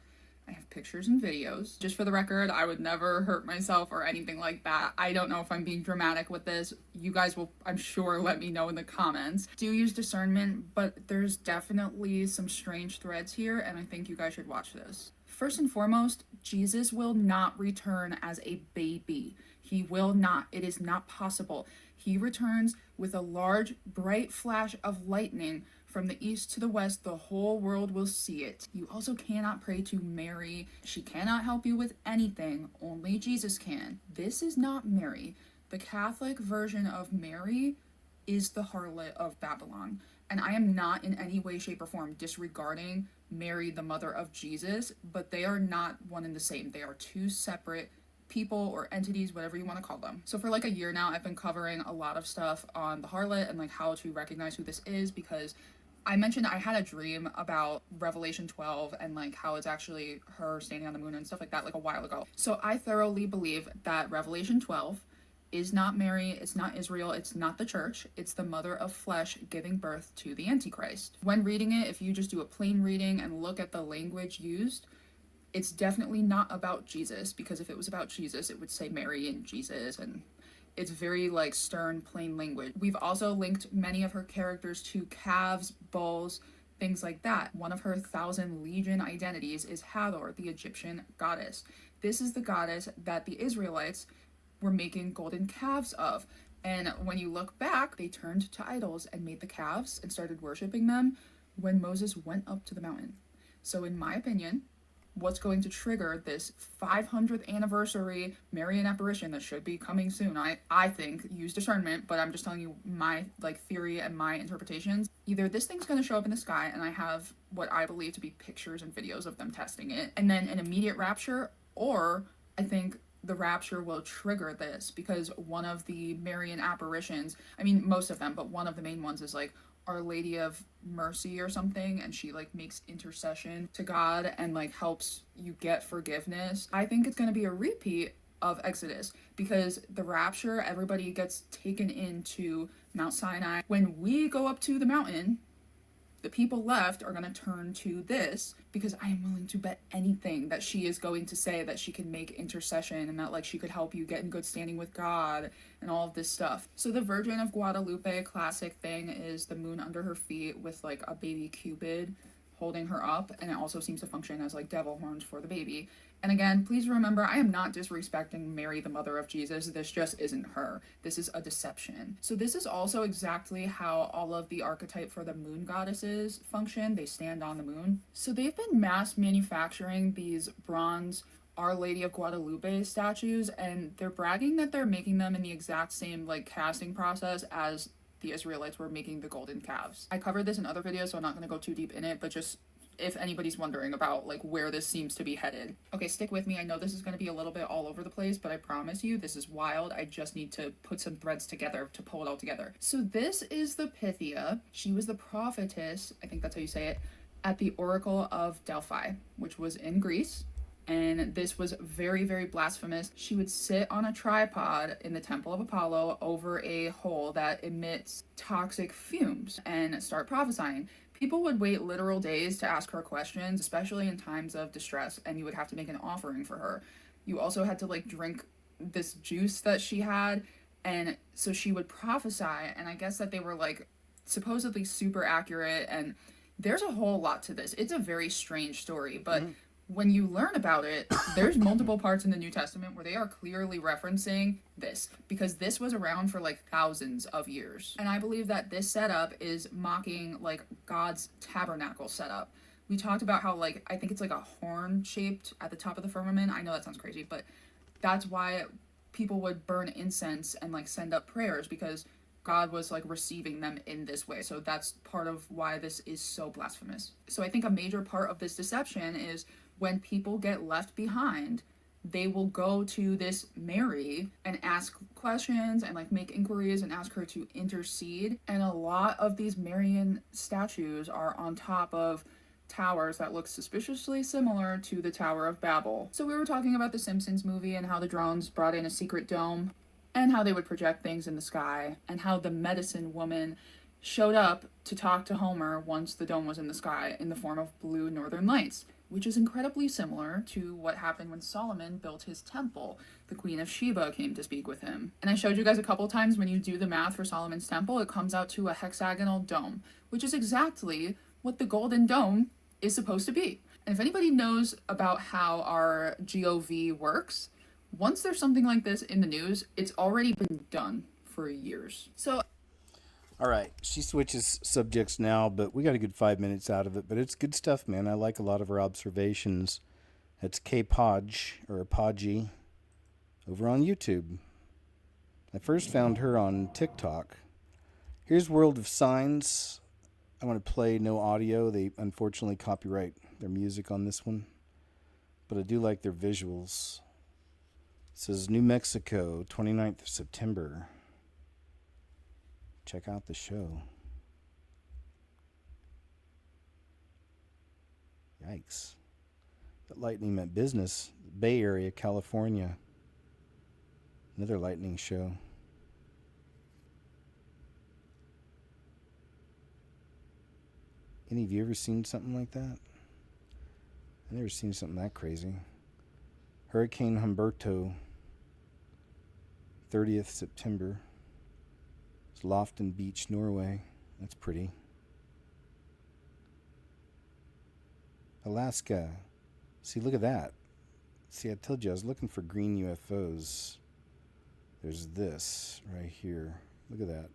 I have pictures and videos. Just for the record, I would never hurt myself or anything like that. I don't know if I'm being dramatic with this. You guys will, I'm sure, let me know in the comments. Do use discernment, but there's definitely some strange threads here, and I think you guys should watch this. First and foremost, Jesus will not return as a baby. He will not. It is not possible. He returns with a large, bright flash of lightning from the east to the west. The whole world will see it. You also cannot pray to Mary. She cannot help you with anything. Only Jesus can. This is not Mary. The Catholic version of Mary is the harlot of Babylon. And I am not in any way, shape, or form disregarding Mary, the mother of Jesus, but they are not one and the same. They are two separate people or entities, whatever you want to call them. So for like a year now, I've been covering a lot of stuff on the harlot and like how to recognize who this is, because I mentioned I had a dream about Revelation 12 and like how it's actually her standing on the moon and stuff like that like a while ago. So I thoroughly believe that Revelation 12 is not Mary, it's not Israel, it's not the church, it's the mother of flesh giving birth to the Antichrist. When reading it, if you just do a plain reading and look at the language used, it's definitely not about Jesus, because if it was about Jesus, it would say Mary and Jesus, and it's very like stern, plain language. We've also linked many of her characters to calves, bulls, things like that. One of her 1,000 legion identities is Hathor, the Egyptian goddess. This is the goddess that the Israelites were making golden calves of. And when you look back, they turned to idols and made the calves and started worshiping them when Moses went up to the mountain. So in my opinion, what's going to trigger this 500th anniversary Marian apparition that should be coming soon, I think, use discernment, but I'm just telling you my like theory and my interpretations. Either this thing's going to show up in the sky and I have what I believe to be pictures and videos of them testing it, and then an immediate rapture, or I think the rapture will trigger this, because one of the Marian apparitions, I mean most of them, but one of the main ones is like Our Lady of Mercy or something, and she like makes intercession to God and like helps you get forgiveness. I think it's going to be a repeat of Exodus, because the rapture, everybody gets taken into Mount Sinai. When we go up to the mountain, the people left are going to turn to this, because I am willing to bet anything that she is going to say that she can make intercession and that like she could help you get in good standing with God and all of this stuff. So the Virgin of Guadalupe classic thing is the moon under her feet with like a baby Cupid holding her up, and it also seems to function as like devil horns for the baby. And again, please remember, I am not disrespecting Mary, the mother of Jesus. This just isn't her. This is a deception. So this is also exactly how all of the archetype for the moon goddesses function. They stand on the moon. So they've been mass manufacturing these bronze Our Lady of Guadalupe statues, and they're bragging that they're making them in the exact same like casting process as the Israelites were making the golden calves. I covered this in other videos, so I'm not going to go too deep in it, but just if anybody's wondering about like where this seems to be headed. Okay, stick with me. I know this is going to be a little bit all over the place, but I promise you this is wild. I just need to put some threads together to pull it all together. So this is the Pythia. She was the prophetess, I think that's how you say it, at the Oracle of Delphi, which was in Greece. And this was very, very blasphemous. She would sit on a tripod in the Temple of Apollo over a hole that emits toxic fumes and start prophesying. People would wait literal days to ask her questions, especially in times of distress, and you would have to make an offering for her. You also had to like drink this juice that she had, and so she would prophesy, and I guess that they were like supposedly super accurate, and there's a whole lot to this. It's a very strange story, but when you learn about it, there's multiple parts in the New Testament where they are clearly referencing this, because this was around for like thousands of years. And I believe that this setup is mocking like God's tabernacle setup. We talked about how like, I think it's like a horn shaped at the top of the firmament. I know that sounds crazy, but that's why people would burn incense and like send up prayers, because God was like receiving them in this way. So that's part of why this is so blasphemous. So I think a major part of this deception is when people get left behind, they will go to this Mary and ask questions and like make inquiries and ask her to intercede. And a lot of these Marian statues are on top of towers that look suspiciously similar to the Tower of Babel. So we were talking about the Simpsons movie and how the drones brought in a secret dome and how they would project things in the sky, and how the medicine woman showed up to talk to Homer once the dome was in the sky in the form of blue northern lights, which is incredibly similar to what happened when Solomon built his temple. The Queen of Sheba came to speak with him. And I showed you guys a couple times when you do the math for Solomon's temple, it comes out to a hexagonal dome, which is exactly what the golden dome is supposed to be. And if anybody knows about how our GOV works, once there's something like this in the news, it's already been done for years. So, all right, she switches subjects now, but we got a good 5 minutes out of it. But it's good stuff, man. I like a lot of her observations. It's K Podge, or Podgy, over on YouTube. I first found her on TikTok. Here's World of Signs. I want to play no audio. They unfortunately copyright their music on this one, but I do like their visuals. It says New Mexico, 29th of September. Check out the show. Yikes. That lightning meant business. Bay Area, California. Another lightning show. Any of you ever seen something like that? I've never seen something that crazy. Hurricane Humberto, 30th September. It's Lofton Beach, Norway. That's pretty. Alaska. See, look at that. See, I told you I was looking for green UFOs. There's this right here. Look at that.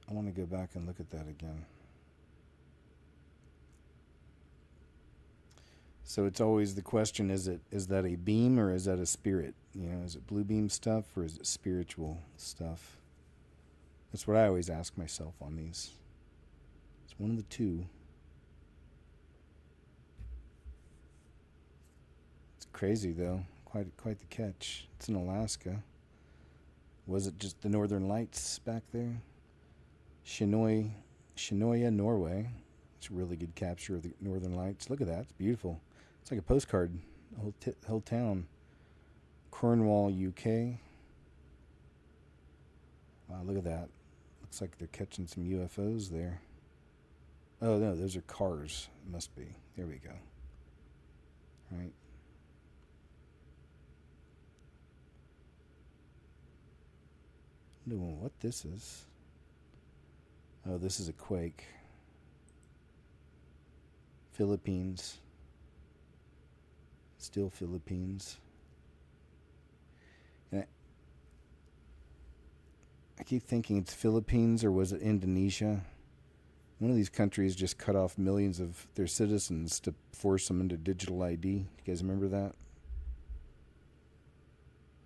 I want to go back and look at that again. So it's always the question, is that a beam or is that a spirit? You know, is it blue beam stuff or is it spiritual stuff? That's what I always ask myself on these. It's one of the two. It's crazy though. Quite the catch. It's in Alaska. Was it just the Northern Lights back there? Shinoya, Norway. It's a really good capture of the Northern Lights. Look at that. It's beautiful. It's like a postcard. The whole town. Cornwall, UK. Wow, look at that. Looks like they're catching some UFOs there. Oh, no, those are cars. It must be. There we go. Right. I don't know what this is. Oh, this is a quake. Philippines. Still Philippines. And I keep thinking it's Philippines, or was it Indonesia? One of these countries just cut off millions of their citizens to force them into digital ID. You guys remember that?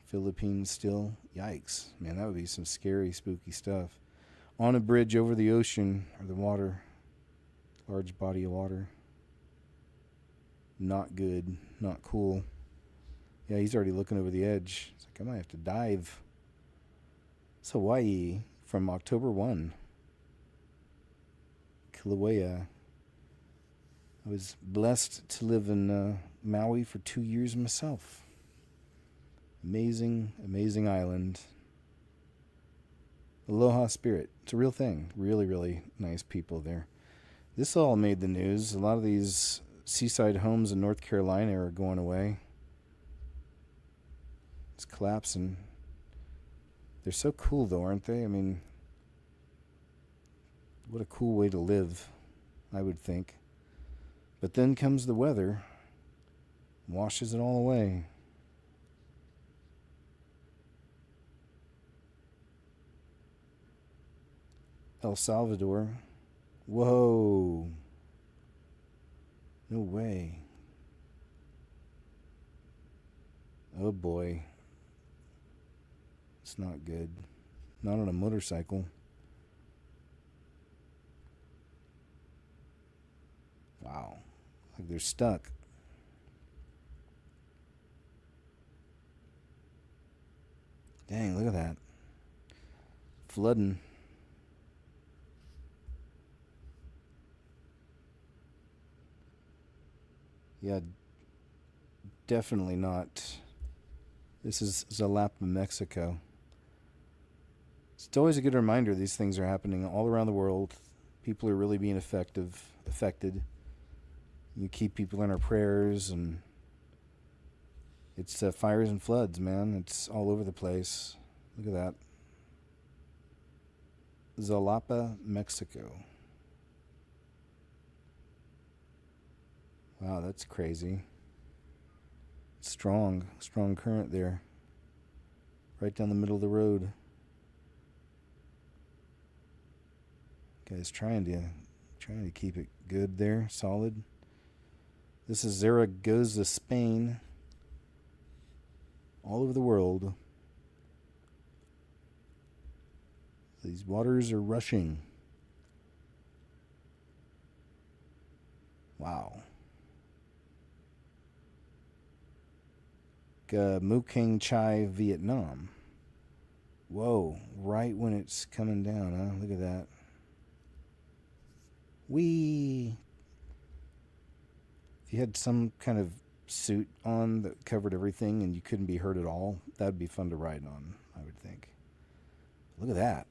Philippines still? Yikes. Man, that would be some scary, spooky stuff. On a bridge over the ocean, or the water. Large body of water. Not good. Not cool. Yeah, he's already looking over the edge. It's like, I might have to dive. It's Hawaii from October 1. Kilauea. I was blessed to live in Maui for 2 years myself. Amazing, amazing island. Aloha Spirit. It's a real thing. Really, really nice people there. This all made the news. A lot of these seaside homes in North Carolina are going away. It's collapsing. They're so cool though, aren't they? I mean, what a cool way to live. I would think. But then comes the weather, washes it all away. El Salvador. Whoa. No way. Oh boy. It's not good. Not on a motorcycle. Wow. Like they're stuck. Dang, look at that. Flooding. Yeah, definitely not. This is Jalapa, Mexico. It's always a good reminder these things are happening all around the world. People are really being affected. You keep people in our prayers, and it's fires and floods, man. It's all over the place. Look at that. Jalapa, Mexico. Wow, that's crazy. Strong current there. Right down the middle of the road. Guys trying to keep it good there, solid. This is Zaragoza, Spain. All over the world. These waters are rushing. Wow. Mukang Chai, Vietnam. Whoa, right when it's coming down, huh? Look at that. If you had some kind of suit on that covered everything and you couldn't be hurt at all, that'd be fun to ride on, I would think. Look at that.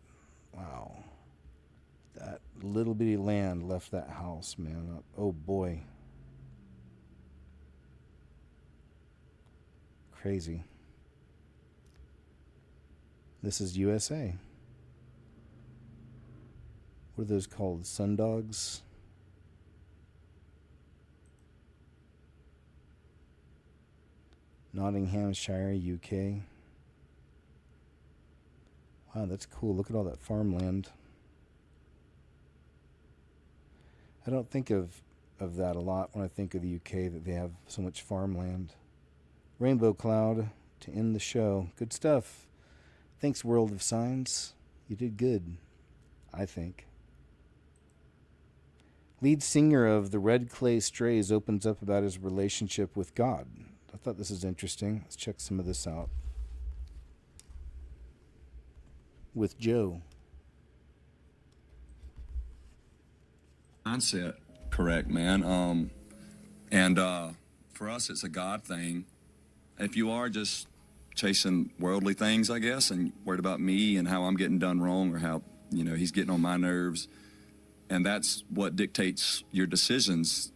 Wow. That little bitty land left that house, man. Oh boy. Crazy. This is USA. What are those called? Sundogs? Nottinghamshire, UK. Wow, that's cool. Look at all that farmland. I don't think of that a lot when I think of the UK, that they have so much farmland. Rainbow cloud to end the show. Good stuff. Thanks, World of Signs. You did good, I think. Lead singer of the Red Clay Strays opens up about his relationship with God. I thought this is interesting. Let's check some of this out. With Joe. Mindset, correct, man. And for us, it's a God thing. If you are just chasing worldly things, I guess, and worried about me and how I'm getting done wrong, or how, he's getting on my nerves, and that's what dictates your decisions,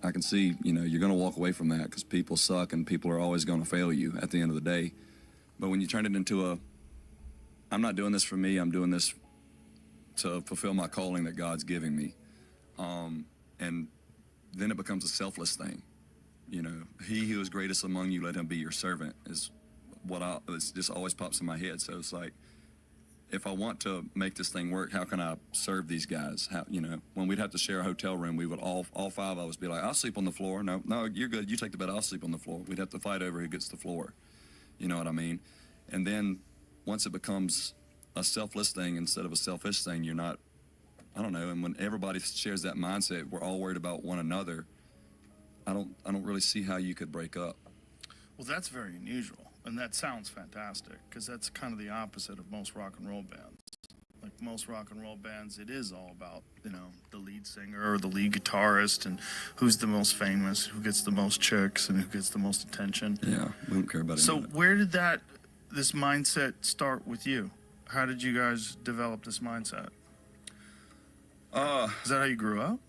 I can see, you're going to walk away from that, because people suck and people are always going to fail you at the end of the day. But when you turn it into I'm not doing this for me, I'm doing this to fulfill my calling that God's giving me. And then it becomes a selfless thing. He who is greatest among you, let him be your servant, is what it just always pops in my head. So it's like, if I want to make this thing work, how can I serve these guys? How, when we'd have to share a hotel room, we would all five of us be like, I'll sleep on the floor. No, you're good. You take the bed. I'll sleep on the floor. We'd have to fight over who gets the floor. You know what I mean? And then once it becomes a selfless thing instead of a selfish thing, you're not, I don't know. And when everybody shares that mindset, we're all worried about one another. I don't really see how you could break up. Well, that's very unusual, and that sounds fantastic, because that's kind of the opposite of most rock and roll bands. Like most rock and roll bands, it is all about, the lead singer or the lead guitarist and who's the most famous, who gets the most chicks, and who gets the most attention. Yeah, we don't care about it. So where did this mindset start with you? How did you guys develop this mindset? Is that how you grew up?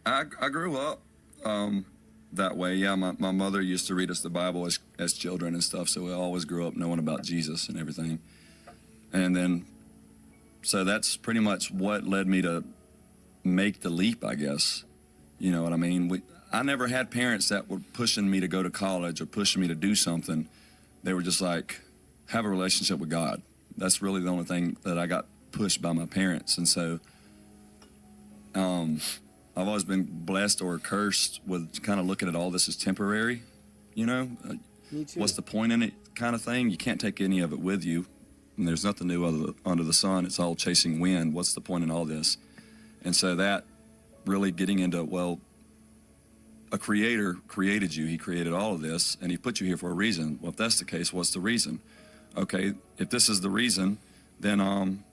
I grew up that way. Yeah, my mother used to read us the Bible as children and stuff, so we always grew up knowing about Jesus and everything. And then, so that's pretty much what led me to make the leap, I guess. You know what I mean? I never had parents that were pushing me to go to college or pushing me to do something. They were just like, have a relationship with God. That's really the only thing that I got pushed by my parents. And so I've always been blessed or cursed with kind of looking at all this as temporary, you know? Me too. What's the point in it kind of thing? You can't take any of it with you. And there's nothing new under the sun. It's all chasing wind. What's the point in all this? And so that really getting into, well, a creator created you. He created all of this, and he put you here for a reason. Well, if that's the case, what's the reason? Okay, if this is the reason, then I'm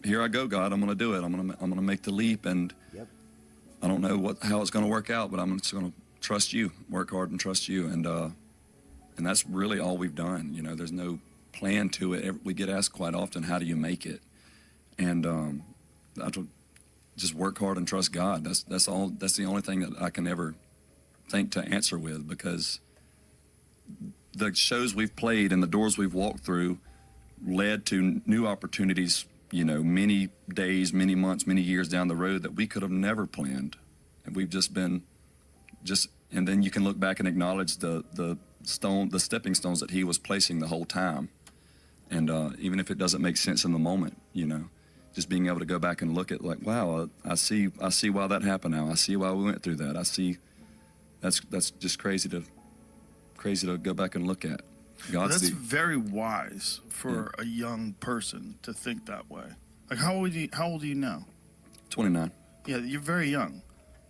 here. I go, God. I'm going to do it. I'm going to make the leap, and I don't know how it's going to work out, but I'm just going to trust you, work hard and trust you, and that's really all we've done. You know, there's no plan to it. We get asked quite often, how do you make it? And I just work hard and trust God. That's all. That's the only thing that I can ever think to answer with, because the shows we've played and the doors we've walked through led to new opportunities, you know, many days, many months, many years down the road that we could have never planned. And we've just been and then you can look back and acknowledge the stepping stones that he was placing the whole time. And even if it doesn't make sense in the moment, you know, just being able to go back and look at, like, wow, I see why that happened now. I see why we went through that. I see that's just crazy to go back and look at. That's very wise for a young person to think that way. Like, how old are you now? 29. Yeah, you're very young.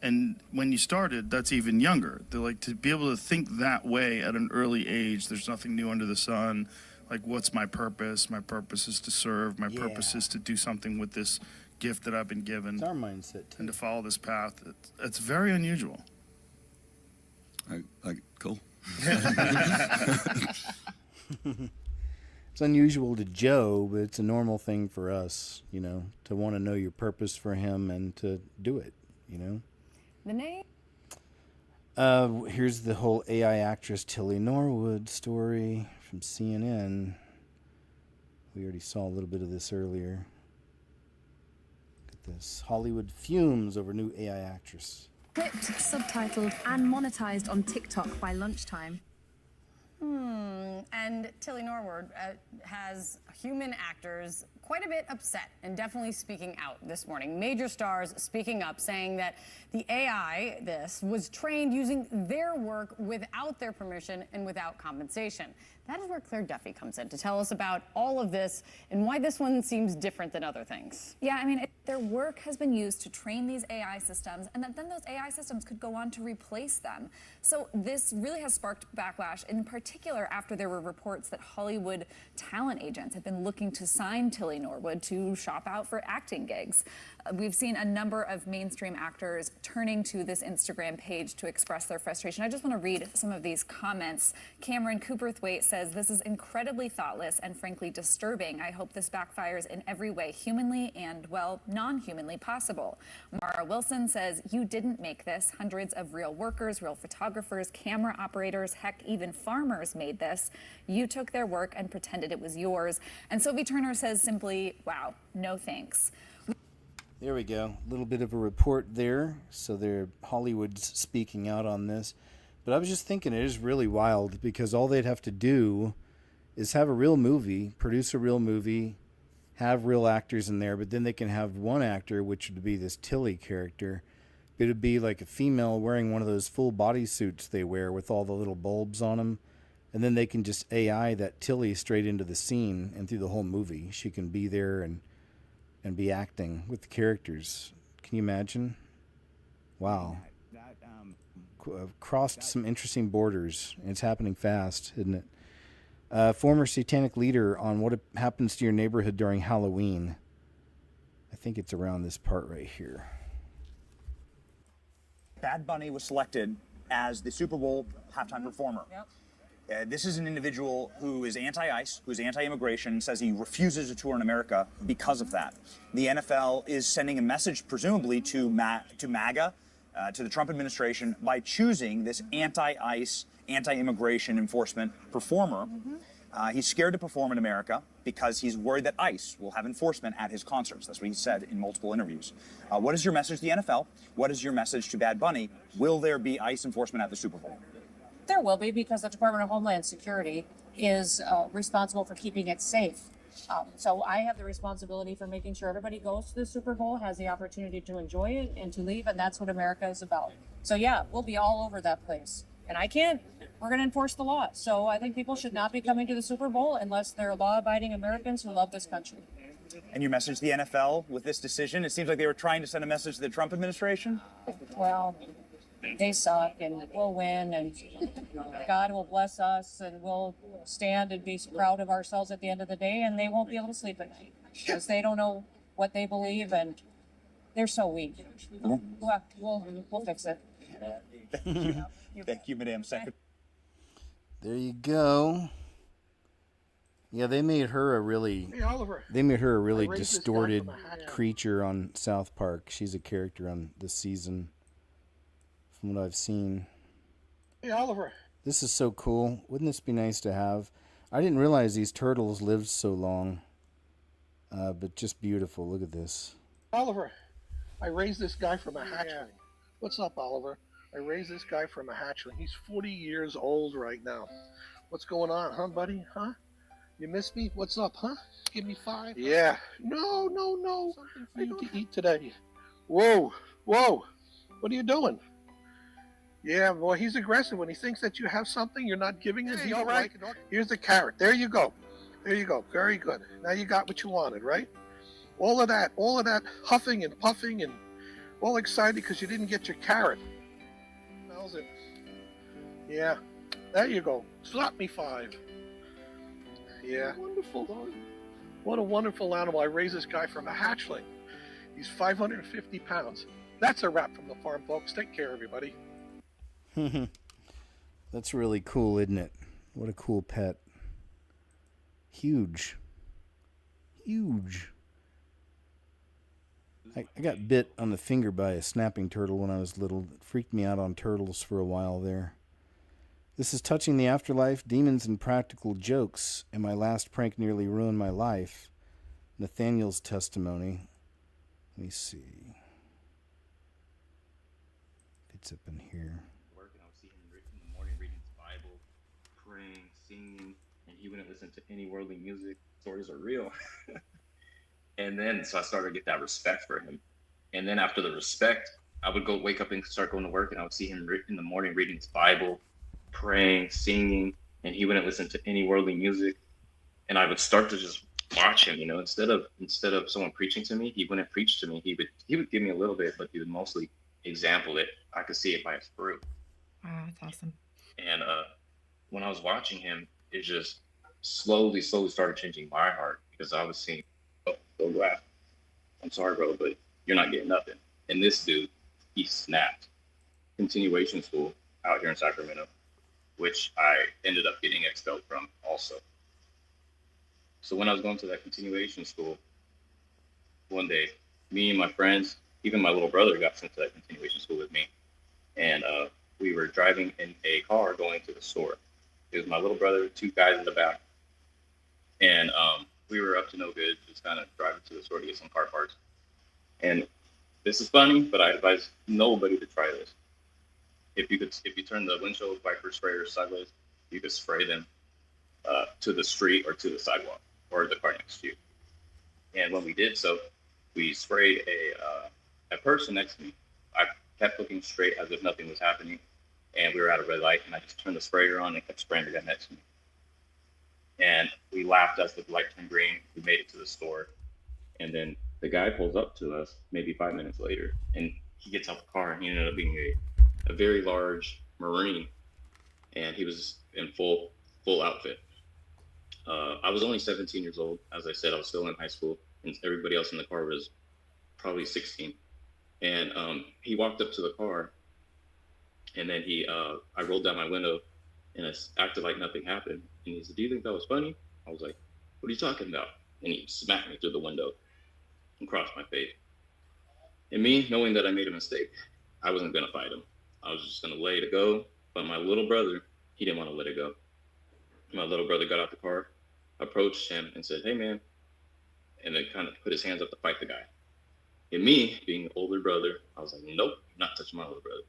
And when you started, that's even younger. They're like, to be able to think that way at an early age, there's nothing new under the sun. Like, what's my purpose? My purpose is to serve. My purpose is to do something with this gift that I've been given. It's our mindset, too. And to follow this path. It's very unusual. Cool. It's unusual to Joe, but it's a normal thing for us, you know, to want to know your purpose for him and to do it, you know. The name? Here's the whole AI actress Tilly Norwood story from CNN. We already saw a little bit of this earlier. Look at this. Hollywood fumes over new AI actress. Clipped, subtitled, and monetized on TikTok by lunchtime. And Tilly Norwood has human actors quite a bit upset and definitely speaking out this morning. Major stars speaking up, saying that the AI, was trained using their work without their permission and without compensation. That is where Claire Duffy comes in to tell us about all of this and why this one seems different than other things. Yeah, I mean, their work has been used to train these AI systems, and then those AI systems could go on to replace them. So this really has sparked backlash, in particular after there were reports that Hollywood talent agents have been looking to sign Tilly Norwood to shop out for acting gigs. We've seen a number of mainstream actors turning to this Instagram page to express their frustration. I just want to read some of these comments. Cameron Cooperthwaite says, "This is incredibly thoughtless and frankly disturbing. I hope this backfires in every way, humanly and, well, non-humanly possible." Mara Wilson says, "You didn't make this. Hundreds of real workers, real photographers, camera operators, heck, even farmers made this. You took their work and pretended it was yours." And Sophie Turner says simply, "Wow, no thanks." There we go. A little bit of a report there. So Hollywood's speaking out on this. But I was just thinking it is really wild, because all they'd have to do is have a real movie, produce a real movie, have real actors in there, but then they can have one actor, which would be this Tilly character. It would be like a female wearing one of those full body suits they wear with all the little bulbs on them. And then they can just AI that Tilly straight into the scene, and through the whole movie she can be there and be acting with the characters. Can you imagine? Wow. Crossed some interesting borders, and it's happening fast, isn't it? Former satanic leader on what happens to your neighborhood during Halloween. I think it's around this part right here. Bad Bunny was selected as the Super Bowl halftime performer. This is an individual who is anti-ICE, who's anti-immigration, says he refuses to tour in America because of that. The NFL is sending a message, presumably, to MAGA, to the Trump administration, by choosing this anti-ICE, anti-immigration enforcement performer. He's scared to perform in America because he's worried that ICE will have enforcement at his concerts. That's what he said in multiple interviews. What is your message to the NFL? What is your message to Bad Bunny? Will there be ICE enforcement at the Super Bowl? There will be, because the Department of Homeland Security is responsible for keeping it safe. So I have the responsibility for making sure everybody goes to the Super Bowl, has the opportunity to enjoy it and to leave, and that's what America is about. So yeah, we'll be all over that place. And we're going to enforce the law. So I think people should not be coming to the Super Bowl unless they're law-abiding Americans who love this country. And your message to the NFL with this decision? It seems like they were trying to send a message to the Trump administration. Well, they suck, and we'll win, and God will bless us, and we'll stand and be proud of ourselves at the end of the day, and they won't be able to sleep at night because they don't know what they believe, and they're so weak. We'll fix it. Thank you, Madam Secretary. There you go. Yeah, they made her a really distorted creature on South Park. She's a character on this season, from what I've seen. Hey, Oliver. This is so cool. Wouldn't this be nice to have? I didn't realize these turtles lived so long. But just beautiful. Look at this. Oliver, I raised this guy from a hatchling. What's up, Oliver? I raised this guy from a hatchling. He's 40 years old right now. What's going on, huh, buddy? Huh? You miss me? What's up, huh? Give me 5? Yeah. No. I need to eat today. Whoa. What are you doing? Yeah, boy, he's aggressive. When he thinks that you have something, you're not giving it. He's all right. Here's the carrot. There you go. Very good. Now you got what you wanted, right? All of that huffing and puffing and all excited because you didn't get your carrot. Smells it. Yeah. There you go. Slap me 5. Yeah. Wonderful, dog. What a wonderful animal. I raised this guy from a hatchling. He's 550 pounds. That's a wrap from the farm, folks. Take care, everybody. That's really cool, isn't it? What a cool pet. Huge. I got bit on the finger by a snapping turtle when I was little. It freaked me out on turtles for a while there. This is Touching the Afterlife, Demons and Practical Jokes, and my last prank nearly ruined my life. Nathaniel's testimony. Let me see. It's up in here. Working, I would see him in the morning reading his Bible, praying, singing, and he wouldn't listen to any worldly music. Stories are real. And then, so I started to get that respect for him. And then after the respect, I would wake up and start going to work, and I would see him in the morning reading his Bible, praying, singing, and he wouldn't listen to any worldly music. And I would start to just watch him, instead of someone preaching to me, he wouldn't preach to me. He would give me a little bit, but he would mostly example it. I could see it by his fruit. Wow, that's awesome. And when I was watching him, it just slowly started changing my heart, because I was seeing, so glad. I'm sorry, bro, but you're not getting nothing. And this dude, he snapped. Continuation school out here in Sacramento, which I ended up getting expelled from also. So when I was going to that continuation school, one day, me and my friends, even my little brother got sent to that continuation school with me. And we were driving in a car going to the store. It was my little brother, 2 guys in the back. And we were up to no good, just kind of driving to the store to get some car parts. And this is funny, but I advise nobody to try this. If you turn the windshield wiper sprayers sideways, you could spray them to the street or to the sidewalk or the car next to you. And when we did so, we sprayed a person next to me. I kept looking straight as if nothing was happening, and we were at a red light, and I just turned the sprayer on and kept spraying the guy next to me. And we laughed as the light turned green. We made it to the store. And then the guy pulls up to us maybe 5 minutes later, and he gets out the car, and he ended up being a very large Marine, and he was in full outfit. I was only 17 years old. As I said, I was still in high school, and everybody else in the car was probably 16. And he walked up to the car, and then I rolled down my window, and I acted like nothing happened. And he said, "Do you think that was funny?" I was like, "What are you talking about?" And he smacked me through the window and crossed my face. And me, knowing that I made a mistake, I wasn't going to fight him. I was just going to let it go. But my little brother, he didn't want to let it go. My little brother got out the car, approached him, and said, "Hey, man," and then kind of put his hands up to fight the guy. And me, being the older brother, I was like, "Nope, not touching my little brother."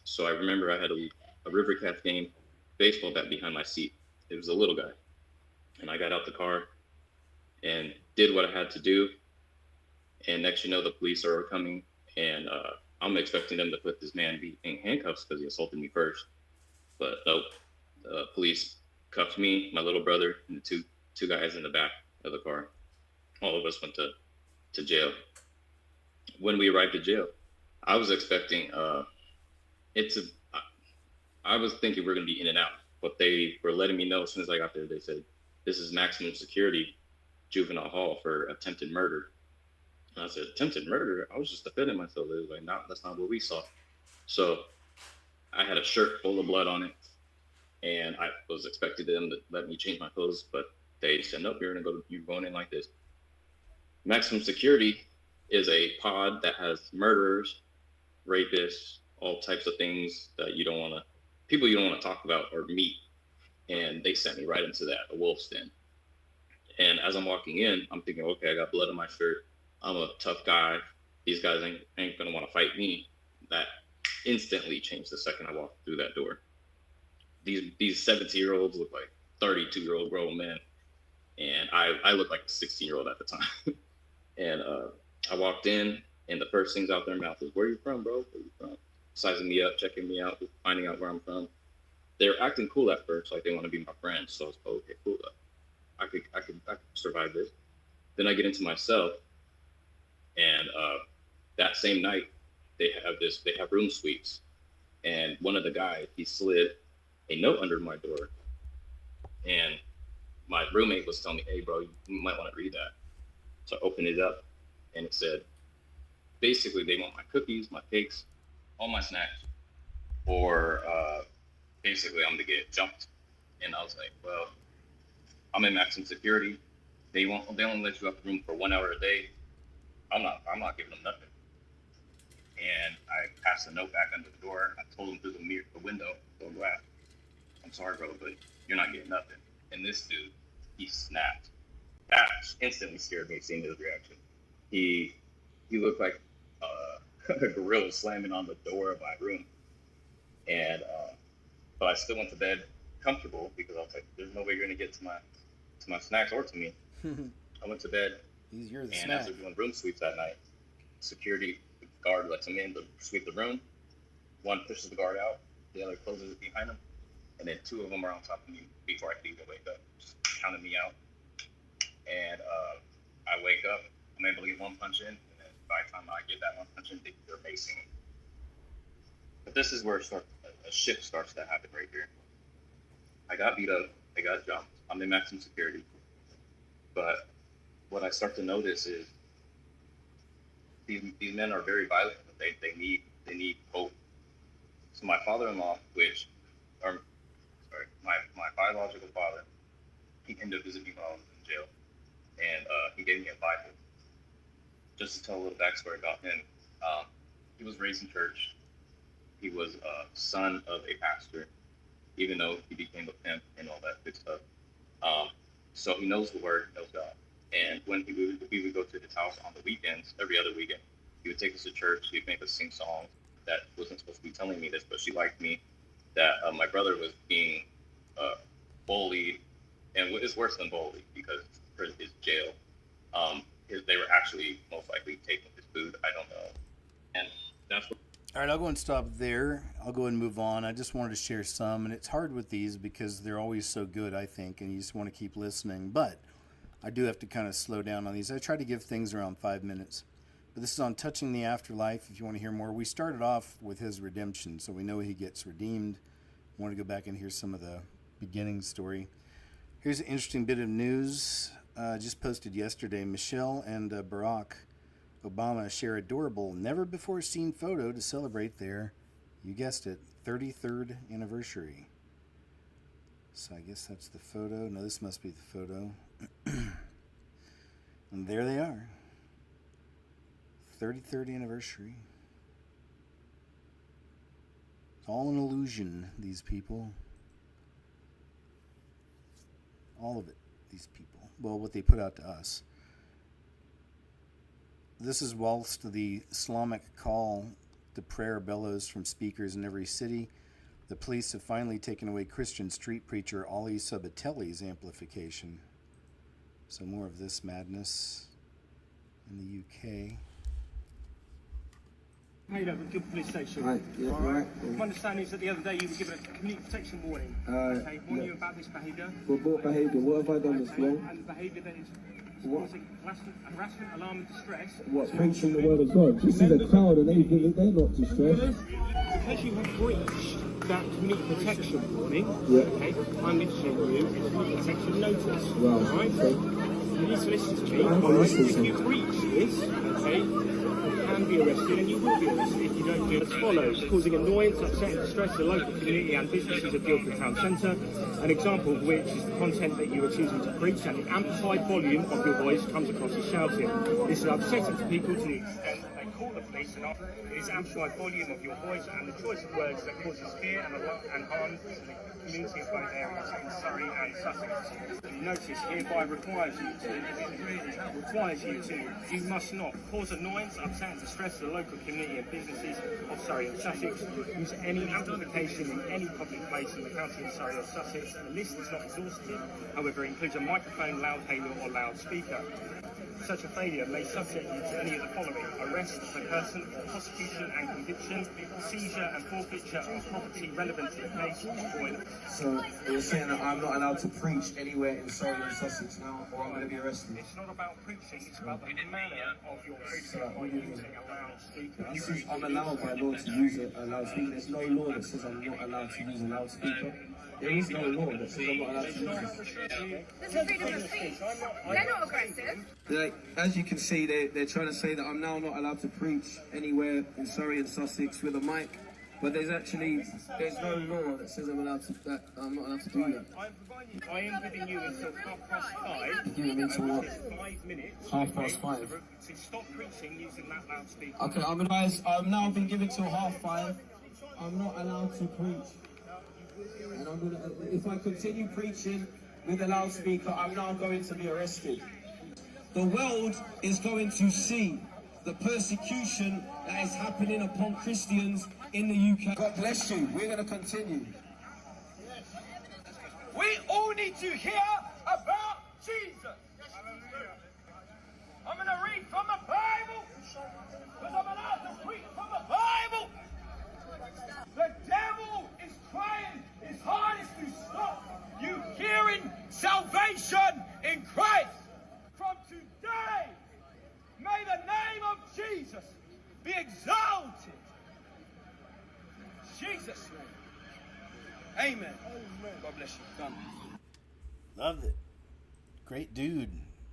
So I remember I had a River Cats game baseball bat behind my seat. It was a little guy. And I got out the car and did what I had to do. And next, the police are coming, and I'm expecting them to put this man in handcuffs because he assaulted me first. But nope, the police cuffed me, my little brother, and the two guys in the back of the car. All of us went to jail. When we arrived at jail, I was expecting I was thinking we're gonna be in and out, but they were letting me know as soon as I got there. They said, "This is maximum security, juvenile hall for attempted murder." And I said, "Attempted murder?" I was just defending myself. They was like, "No, that's not what we saw." So I had a shirt full of blood on it, and I was expecting them to let me change my clothes, but they said, "Nope, you're going in like this." Maximum security is a pod that has murderers, rapists, all types of things that people you don't want to talk about or meet. And they sent me right into that, a wolf's den. And as I'm walking in, I'm thinking, okay, I got blood on my shirt. I'm a tough guy. These guys ain't gonna want to fight me. That instantly changed the second I walked through that door. These 17-year-olds look like 32-year-old grown men. And I looked like a 16-year-old at the time. And I walked in, and the first things out their mouth is, "Where you from, bro? Where you from?" Sizing me up, checking me out, finding out where I'm from. They're acting cool at first, like they want to be my friends. So I was like, okay, cool. I could survive this. Then I get into my cell, and that same night they have room suites, and one of the guys, he slid a note under my door, and my roommate was telling me, "Hey, bro, you might want to read that." So I opened it up, and it said, basically, they want my cookies, my cakes, all my snacks, or basically, I'm to get jumped. And I was like, well, I'm in maximum security. They only let you out the room for 1 hour a day. I'm not giving them nothing. And I passed the note back under the door. I told him through the window, "Don't laugh. I'm sorry, bro, but you're not getting nothing." And this dude, he snapped. That instantly scared me, seeing his reaction. He looked like a gorilla slamming on the door of my room. And but I still went to bed comfortable because I was like, "There's no way you're gonna get to my snacks or to me." I went to bed, You're the and snack. as they're doing room sweeps that night, security guard lets them in to sweep the room. One pushes the guard out, the other closes it behind them, and then two of them are on top of me before I could even wake up, just counting me out. And I wake up, I'm able to get one punch in, and then by the time I get that one punch in, they're facing me. But this is where a shift starts to happen right here. I got beat up, I got jumped, I'm in maximum security. But what I start to notice is these men are very violent, but they need hope. So my father-in-law, my biological father, he came to visit me while I was in jail, and he gave me a Bible. Just to tell a little backstory about him, he was raised in church. He was a son of a pastor, even though he became a pimp and all that good stuff. So he knows the word, knows God. And when we would go to his house on the weekends, every other weekend, he would take us to church. He'd make us sing songs. That wasn't supposed to be telling me this, but she liked me. That my brother was being bullied, and it's worse than bullied because it's jail. They were actually most likely taking his food. I don't know. And that's what. All right, I'll go and stop there. I'll go and move on. I just wanted to share some, and it's hard with these because they're always so good, I think, and you just want to keep listening. But I do have to kind of slow down on these. I try to give things around 5 minutes. But this is on Touching the Afterlife, if you want to hear more. We started off with his redemption, so we know he gets redeemed. I want to go back and hear some of the beginning story. Here's an interesting bit of news just posted yesterday. Michelle and Barack Obama share adorable, never-before-seen photo to celebrate their, you guessed it, 33rd anniversary. So I guess that's the photo. No, this must be the photo. And there they are. 33rd anniversary. It's all an illusion, these people. All of it, these people. Well, what they put out to us. This is whilst the Islamic call to prayer bellows from speakers in every city. The police have finally taken away Christian street preacher Ali Sabatelli's amplification. So more of this madness in the UK. How you doing? Good police station. Right, yeah, right. My understanding is that the other day you were given a community protection warning. Okay, warning you about this behaviour. For what behaviour? What have I done that's wrong? And the behaviour that is causing harassment, alarm and distress. What, preaching the word of God? This is a crowd and they think that they're not distressed. Because you have breached that community protection warning, Yeah. okay, I'm issuing you a community protection notice. Right. Alright? You need to listen to me. I'm Alright? listening. If you breach this, okay, you can be arrested and you will be arrested if you don't do as follows: causing annoyance, upset and distress to the local community and businesses of Guildford Town Centre, an example of which is the content that you are choosing to preach, and the amplified volume of your voice comes across as shouting. This is upsetting to people to the extent that they call the police and offer. It is amplified volume of your voice and the choice of words that causes fear and harm to the community of both areas in Surrey and Sussex. The notice hereby requires you to, you must not cause annoyance, upset and distress to the local community and businesses of Surrey and Sussex, use any amplification in any public place in the county of Surrey or Sussex. The list is not exhaustive, however it includes a microphone, loudhailer or loudspeaker. Such a failure may subject you to any of the following: arrest of a person, prosecution and conviction, seizure and forfeiture of property relevant to the case, or in... So you're saying that I'm not allowed to preach anywhere in Surrey and Sussex now, or I'm going to be arrested? It's not about preaching, it's about the manner of your preaching by using a loudspeaker. I'm allowed by law to use a loudspeaker. There's no law that says I'm not allowed to use a loudspeaker. There is no law that says I'm not allowed to use it. This is freedom of speech. They're not aggressive. Like, as you can see, they're trying to say that I'm now not allowed to preach anywhere in Surrey and Sussex with a mic, but there's no law that says I'm not allowed to do that. I am giving you until 5:30. You're giving me till what? 5 minutes. 5:05. To stop preaching using that loudspeaker. Okay, I'm advised. I've now been given till 5:30. I'm not allowed to preach, and I'm gonna. If I continue preaching with the loudspeaker, I'm now going to be arrested. The world is going to see the persecution that is happening upon Christians in the UK. God bless you. We're going to continue. We all need to hear about Jesus. I'm going to read from the Bible because I'm allowed to preach from the Bible. The devil is trying his hardest to stop you hearing salvation in Christ. From today, may the name of Jesus be exalted. Jesus' name. Amen. God bless you. Done. Loved it. Great dude.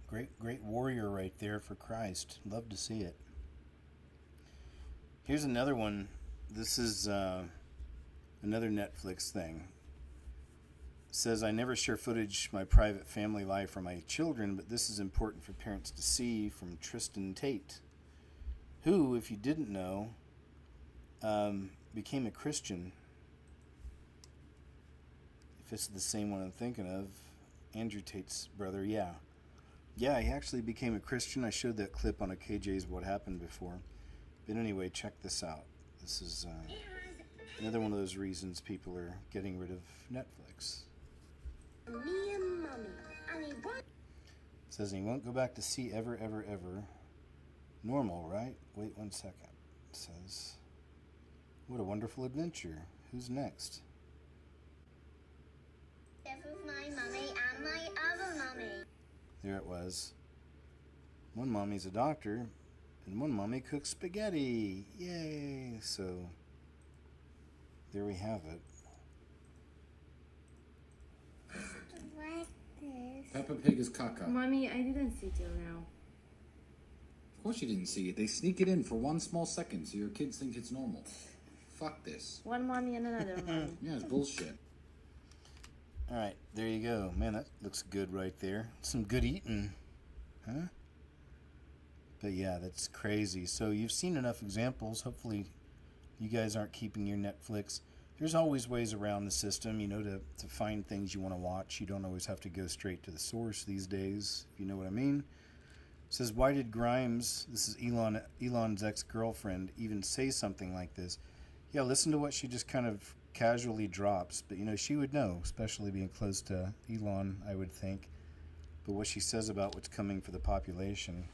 Great warrior right there for Christ. Love to see it. Here's another one. This is another Netflix thing. It says, I never share footage my private family life or my children, but this is important for parents to see, from Tristan Tate, who, if you didn't know, became a Christian. If it's the same one I'm thinking of, Andrew Tate's brother, yeah, he actually became a Christian. I showed that clip on a KJ's What Happened before. But anyway, check this out. This is another one of those reasons people are getting rid of Netflix. Me and Mommy. It says he won't go back to see ever. Normal, right? Wait 1 second. It says, what a wonderful adventure. Who's next? This is my mommy and my other mommy. There it was. One mommy's a doctor, and one mommy cooks spaghetti. Yay! So, there we have it. Peppa Pig is caca. Mommy, I didn't see till now. Of course you didn't see it. They sneak it in for 1 small second so your kids think it's normal. Fuck this. One mommy and another mommy. Yeah, it's bullshit. Alright, there you go. Man, that looks good right there. Some good eating. Huh? But yeah, that's crazy. So you've seen enough examples. Hopefully you guys aren't keeping your Netflix. there's always ways around the system, you know, to find things you want to watch. You don't always have to go straight to the source these days, if you know what I mean. It says, why did Grimes, this is Elon's ex-girlfriend, even say something like this? Yeah, listen to what she just kind of casually drops. But, you know, she would know, especially being close to Elon, I would think. But what she says about what's coming for the population,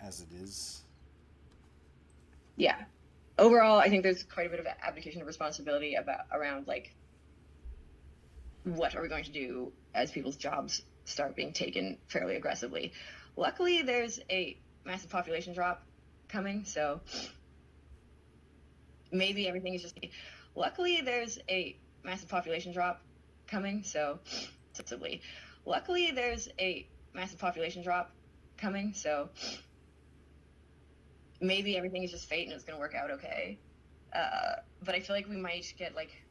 as it is. Yeah. Overall, I think there's quite a bit of abdication of responsibility around, like, what are we going to do as people's jobs start being taken fairly aggressively. Luckily, there's a massive population drop coming, so maybe everything is just... Luckily, there's a massive population drop coming, so... Luckily, there's a massive population drop coming, so maybe everything is just fate and it's going to work out okay. But I feel like we might get, like,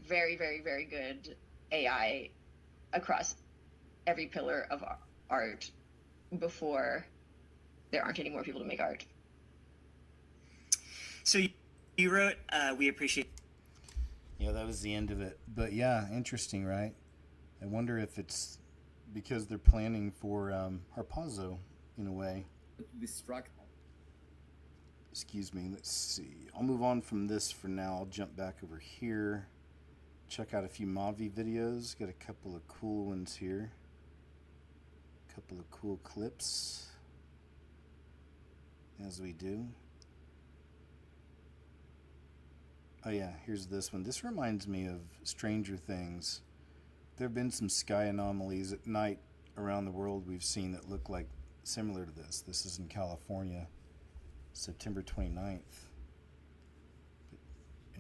very, very, very good AI across every pillar of art before there aren't any more people to make art. So you wrote, we appreciate... Yeah, that was the end of it. But yeah, interesting, right? I wonder if it's because they're planning for Harpazo, in a way. Distract. Excuse me, let's see. I'll move on from this for now. I'll jump back over here. Check out a few Mavi videos. Got a couple of cool ones here. A couple of cool clips. As we do. Oh yeah, here's this one. This reminds me of Stranger Things. There have been some sky anomalies at night around the world we've seen that look like similar to this. This is in California, September 29th.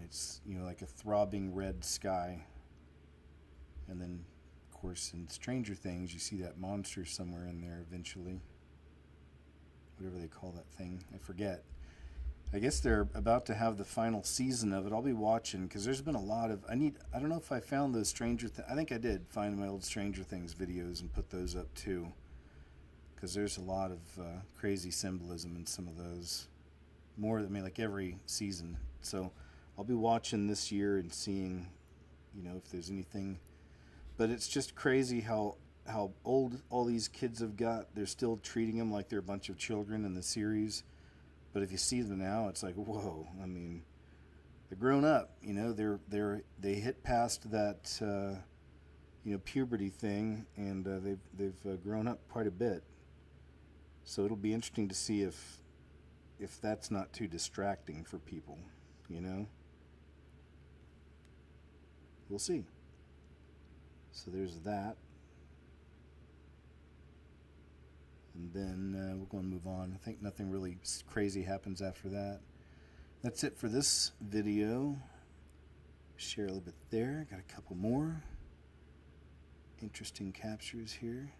It's, you know, like a throbbing red sky. And then, of course, in Stranger Things, you see that monster somewhere in there eventually. Whatever they call that thing. I forget. I guess they're about to have the final season of it. I'll be watching because there's been a lot of... I don't know if I found those I think I did find my old Stranger Things videos and put those up too. Because there's a lot of crazy symbolism in some of those. More, I mean, like every season. So I'll be watching this year and seeing, you know, if there's anything. But it's just crazy how old all these kids have got. They're still treating them like they're a bunch of children in the series. But if you see them now, it's like, whoa. I mean, they're grown up. You know, they hit past that, you know, puberty thing, and they've grown up quite a bit. So it'll be interesting to see if that's not too distracting for people. You know, we'll see. So there's that. And then we're going to move on. I think nothing really crazy happens after that. That's it for this video. Share a little bit there. Got a couple more interesting captures here.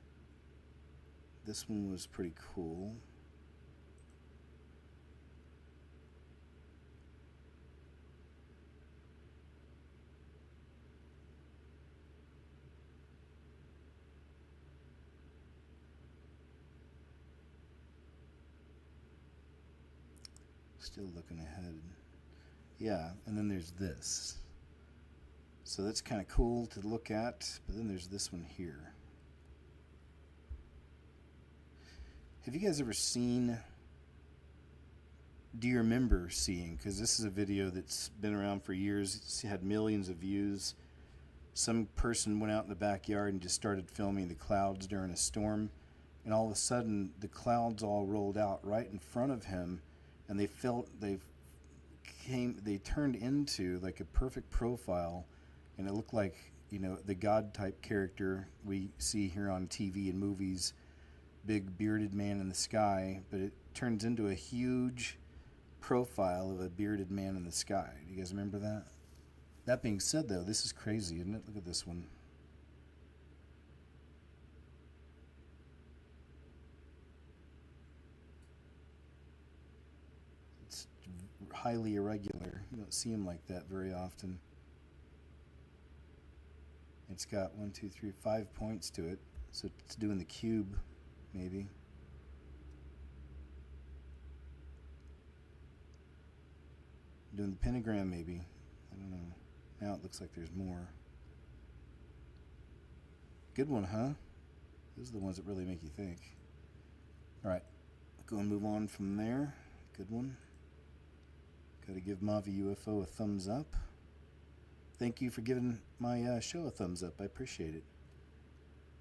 This one was pretty cool. Still looking ahead. Yeah, and then there's this. So that's kind of cool to look at, but then there's this one here. Have you guys ever seen, do you remember seeing, because this is a video that's been around for years, it's had millions of views. Some person went out in the backyard and just started filming the clouds during a storm, and all of a sudden the clouds all rolled out right in front of him, and they turned into like a perfect profile, and it looked like, you know, the God type character we see here on TV and movies, big bearded man in the sky, but it turns into a huge profile of a bearded man in the sky. Do you guys remember that? That being said, though, this is crazy, isn't it? Look at this one. Highly irregular. You don't see them like that very often. It's got 1, 2, 3, 5 points to it, so it's doing the cube, maybe. Doing the pentagram, maybe. I don't know. Now it looks like there's more. Good one, huh? Those are the ones that really make you think. Alright, go and move on from there. Good one. Gotta give Mavi UFO a thumbs up. Thank you for giving my show a thumbs up. I appreciate it.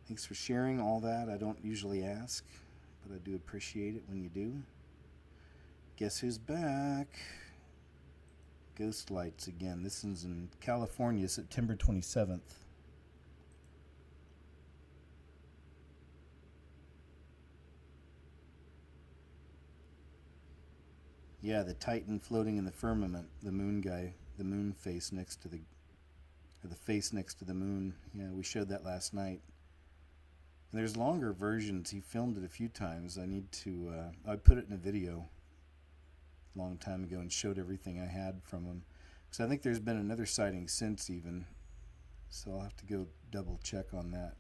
Thanks for sharing all that. I don't usually ask, but I do appreciate it when you do. Guess who's back? Ghost Lights again. This one's in California, September 27th. Yeah, the Titan floating in the firmament. The moon guy. The moon face next to the... Or the face next to the moon. Yeah, we showed that last night. And there's longer versions. He filmed it a few times. I need to... I put it in a video a long time ago and showed everything I had from him. Because I think there's been another sighting since even. So I'll have to go double check on that.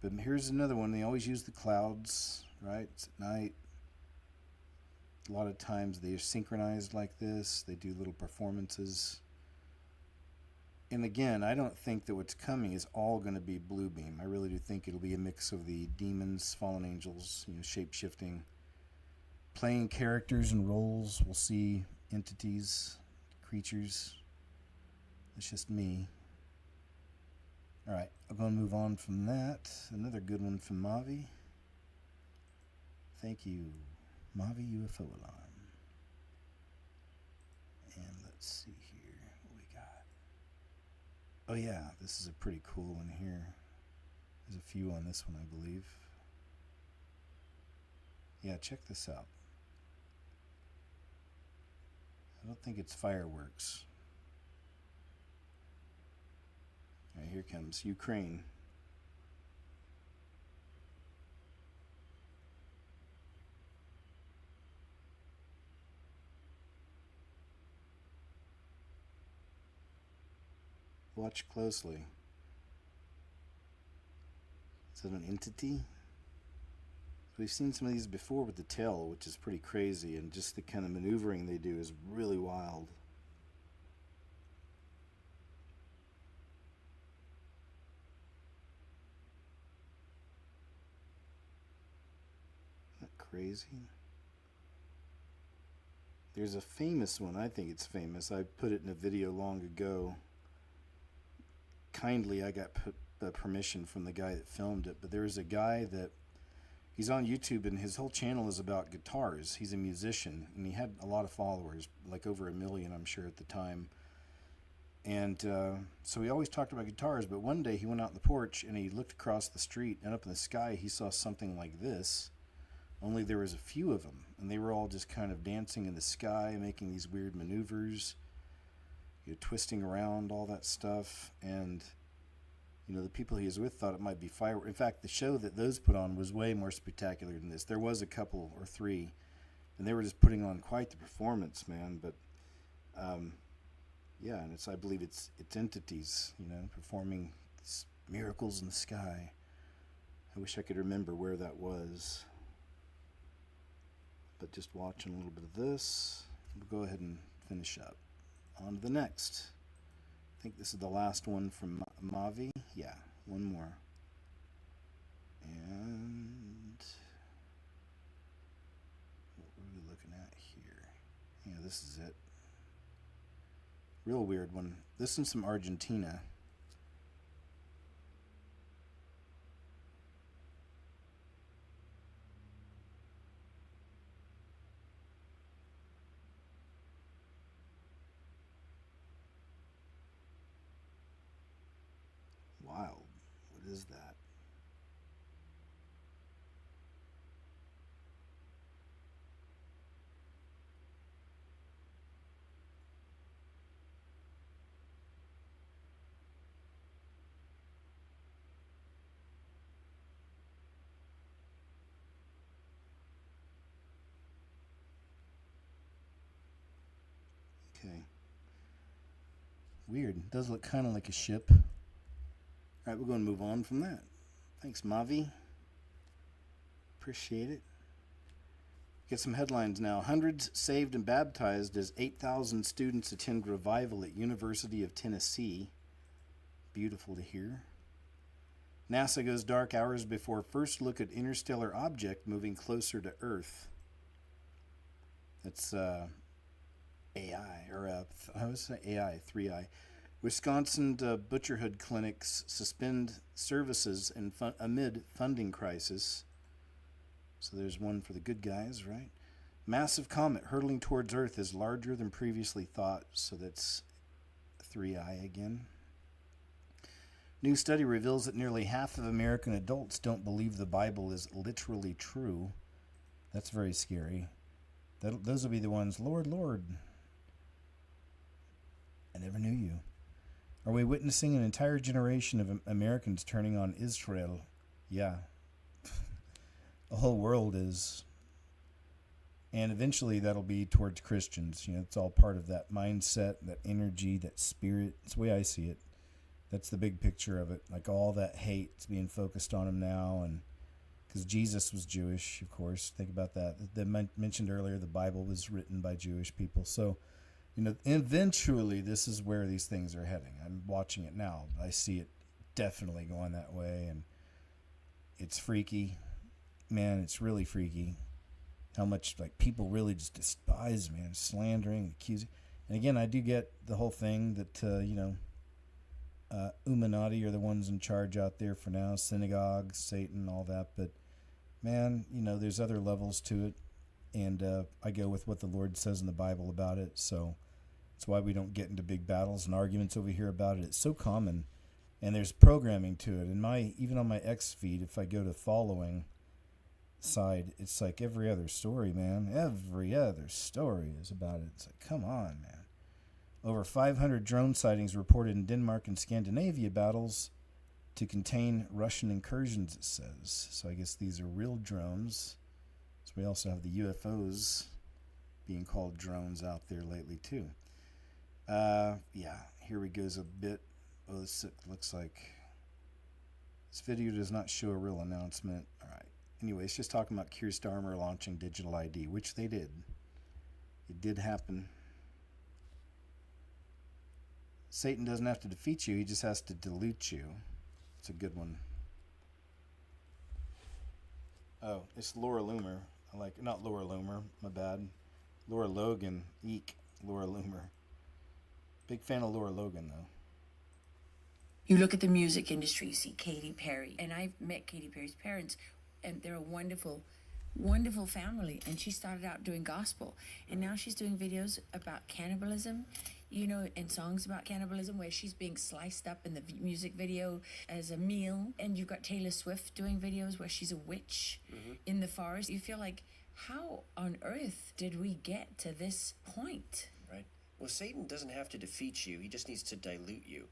But here's another one. They always use the clouds, right? It's at night. A lot of times they are synchronized like this. They do little performances. And again, I don't think that what's coming is all going to be blue beam. I really do think it'll be a mix of the demons, fallen angels, shape-shifting, playing characters and roles. We'll see entities, creatures. It's just me. All right, I'm going to move on from that. Another good one from Mavi. Thank you, Mavi UFO Alarm. And let's see here what we got. Oh yeah, this is a pretty cool one here. There's a few on this one, I believe. Yeah, check this out. I don't think it's fireworks. All right, here comes Ukraine. Watch closely. Is that an entity? We've seen some of these before with the tail, which is pretty crazy, and just the kind of maneuvering they do is really wild. Isn't that crazy? There's a famous one. I think it's famous. I put it in a video long ago. Kindly, I got permission from the guy that filmed it, but there is a guy that he's on YouTube, and his whole channel is about guitars. He's a musician, and he had a lot of followers, like over 1 million, I'm sure, at the time. And so he always talked about guitars, but one day he went out on the porch, and he looked across the street, and up in the sky he saw something like this, only there was a few of them, and they were all just kind of dancing in the sky, making these weird maneuvers, twisting around, all that stuff. And the people he was with thought it might be fireworks. In fact, the show that those put on was way more spectacular than this. There was a couple or three, and they were just putting on quite the performance, man. But yeah, and I believe it's entities, performing miracles in the sky. I wish I could remember where that was. But just watching a little bit of this, we'll go ahead and finish up. On to the next. I think this is the last one from Mavi. Yeah, one more. And what were we looking at here? Yeah, this is it. Real weird one. This one's from Argentina. Wild. What is that? Okay. Weird. It does look kind of like a ship. Alright, we're going to move on from that. Thanks, Mavi. Appreciate it. Get some headlines now. Hundreds saved and baptized as 8,000 students attend revival at University of Tennessee. Beautiful to hear. NASA goes dark hours before first look at interstellar object moving closer to Earth. That's AI, or I would say AI, 3I. Wisconsin butcherhood clinics suspend services amid funding crisis. So there's one for the good guys, right? Massive comet hurtling towards Earth is larger than previously thought. So that's 3I again. New study reveals that nearly half of American adults don't believe the Bible is literally true. That's very scary. Those will be the ones, Lord, Lord, I never knew you. Are we witnessing an entire generation of Americans turning on Israel? Yeah. The whole world is. And eventually that'll be towards Christians. You know, it's all part of that mindset, that energy, that spirit. It's the way I see it. That's the big picture of it. Like all that hate is being focused on him now. And because Jesus was Jewish, of course. Think about that. They mentioned earlier the Bible was written by Jewish people. So, you know, eventually this is where these things are heading. I'm watching it now. I see it definitely going that way. And it's freaky. Man, it's really freaky. How much like people really just despise, man, slandering, accusing. And again, I do get the whole thing that, Illuminati are the ones in charge out there for now, synagogues, Satan, all that. But, man, you know, there's other levels to it. And I go with what the Lord says in the Bible about it. So that's why we don't get into big battles and arguments over here about it. It's so common. And there's programming to it. And even on my X feed, if I go to following side, it's like every other story, man. Every other story is about it. It's like, come on, man. Over 500 drone sightings reported in Denmark and Scandinavia battles to contain Russian incursions, it says. So I guess these are real drones. So we also have the UFOs being called drones out there lately, too. Yeah, here we goes a bit. Oh, this looks like this video does not show a real announcement. All right. Anyway, it's just talking about Keir Starmer launching digital ID, which they did. It did happen. Satan doesn't have to defeat you, he just has to dilute you. It's a good one. Oh, it's Laura Loomer. Not Laura Loomer, my bad. Laura Logan, eek, Laura Loomer. Big fan of Laura Logan, though. You look at the music industry, you see Katy Perry, and I've met Katy Perry's parents, and they're a wonderful, wonderful family, and she started out doing gospel, and now she's doing videos about cannibalism, you know, and songs about cannibalism where she's being sliced up in the music video as a meal, and you've got Taylor Swift doing videos where she's a witch in the forest. You feel like, how on earth did we get to this point? Right. Well, Satan doesn't have to defeat you, he just needs to dilute you.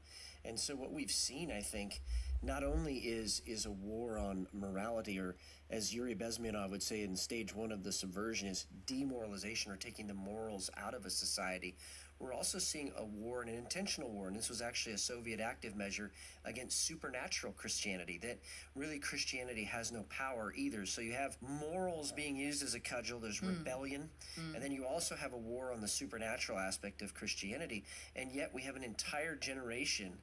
And so what we've seen, I think, not only is a war on morality, or as Yuri Bezmenov would say in stage one of the subversion, is demoralization or taking the morals out of a society. We're also seeing a war, and an intentional war, and this was actually a Soviet active measure against supernatural Christianity, that really Christianity has no power either. So you have morals being used as a cudgel, there's rebellion, and then you also have a war on the supernatural aspect of Christianity, and yet we have an entire generation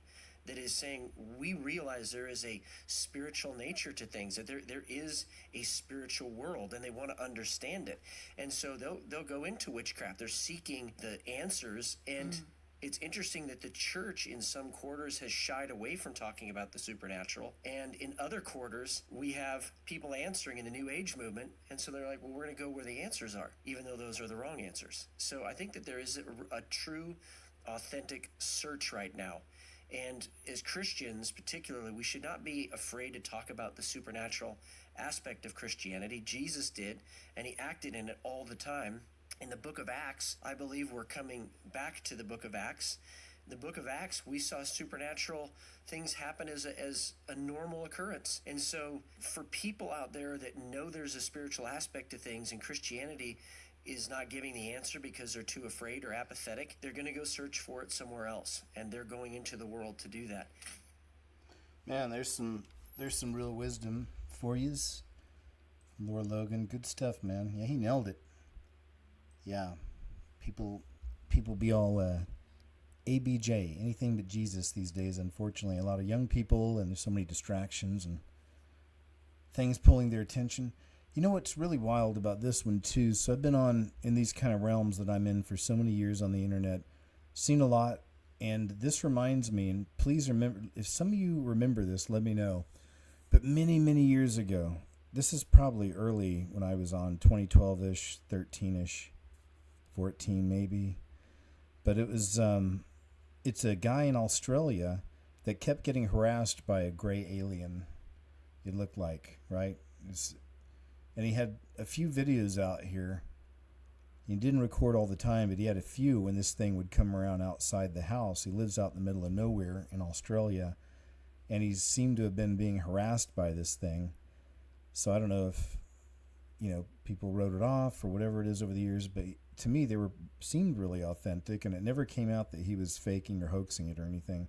that is saying, we realize there is a spiritual nature to things, that there is a spiritual world, and they want to understand it. And so they'll go into witchcraft. They're seeking the answers, and it's interesting that the church in some quarters has shied away from talking about the supernatural, and in other quarters we have people answering in the New Age movement, and so they're like, well, we're going to go where the answers are, even though those are the wrong answers. So I think that there is a true, authentic search right now. And as Christians, particularly, we should not be afraid to talk about the supernatural aspect of Christianity. Jesus did, and he acted in it all the time. In the book of Acts, I believe we're coming back to the book of Acts. In the book of Acts, we saw supernatural things happen as a normal occurrence. And so for people out there that know there's a spiritual aspect to things, and Christianity is not giving the answer because they're too afraid or apathetic, they're going to go search for it somewhere else, and they're going into the world to do that. Man, there's some real wisdom for yous. Laura Logan, good stuff, man. Yeah, he nailed it. yeah, people be all ABJ, anything but Jesus these days. Unfortunately, a lot of young people, and there's so many distractions and things pulling their attention. You know what's really wild about this one too? So I've been on in these kind of realms that I'm in for so many years on the internet, seen a lot, and this reminds me, and please remember, if some of you remember this, let me know. But many, many years ago, this is probably early when I was on 2012-ish, 13-ish, 14 maybe. But it was, it's a guy in Australia that kept getting harassed by a gray alien, it looked like, right? And he had a few videos out here. He didn't record all the time, but he had a few when this thing would come around outside the house. He lives out in the middle of nowhere in Australia, and he seemed to have been being harassed by this thing. So I don't know if, people wrote it off or whatever it is over the years, but to me they seemed really authentic, and it never came out that he was faking or hoaxing it or anything.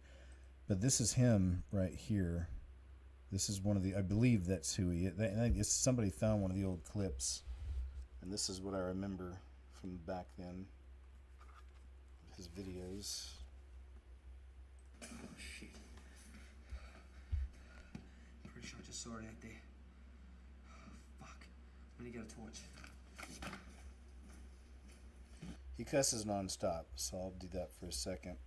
But this is him right here. This is one of the, I believe that's who he is. I guess somebody found one of the old clips, and this is what I remember from back then, his videos. Oh, shit. Pretty sure I just saw it out there. Oh, fuck. I'm gonna get a torch. He cusses nonstop, so I'll do that for a second.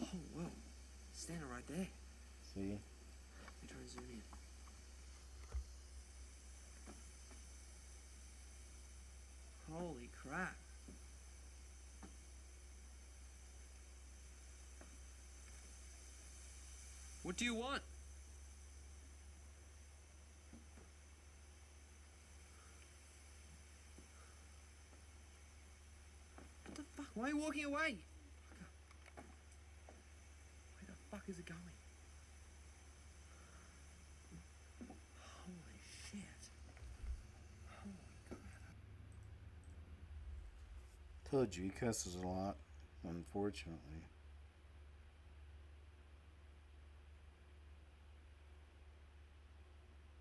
Oh, whoa. Standing right there. See? Let me try and zoom in. Holy crap. What do you want? What the fuck? Why are you walking away? Where the fuck is it going? Holy shit. Holy crap. Told you, he cusses a lot, unfortunately.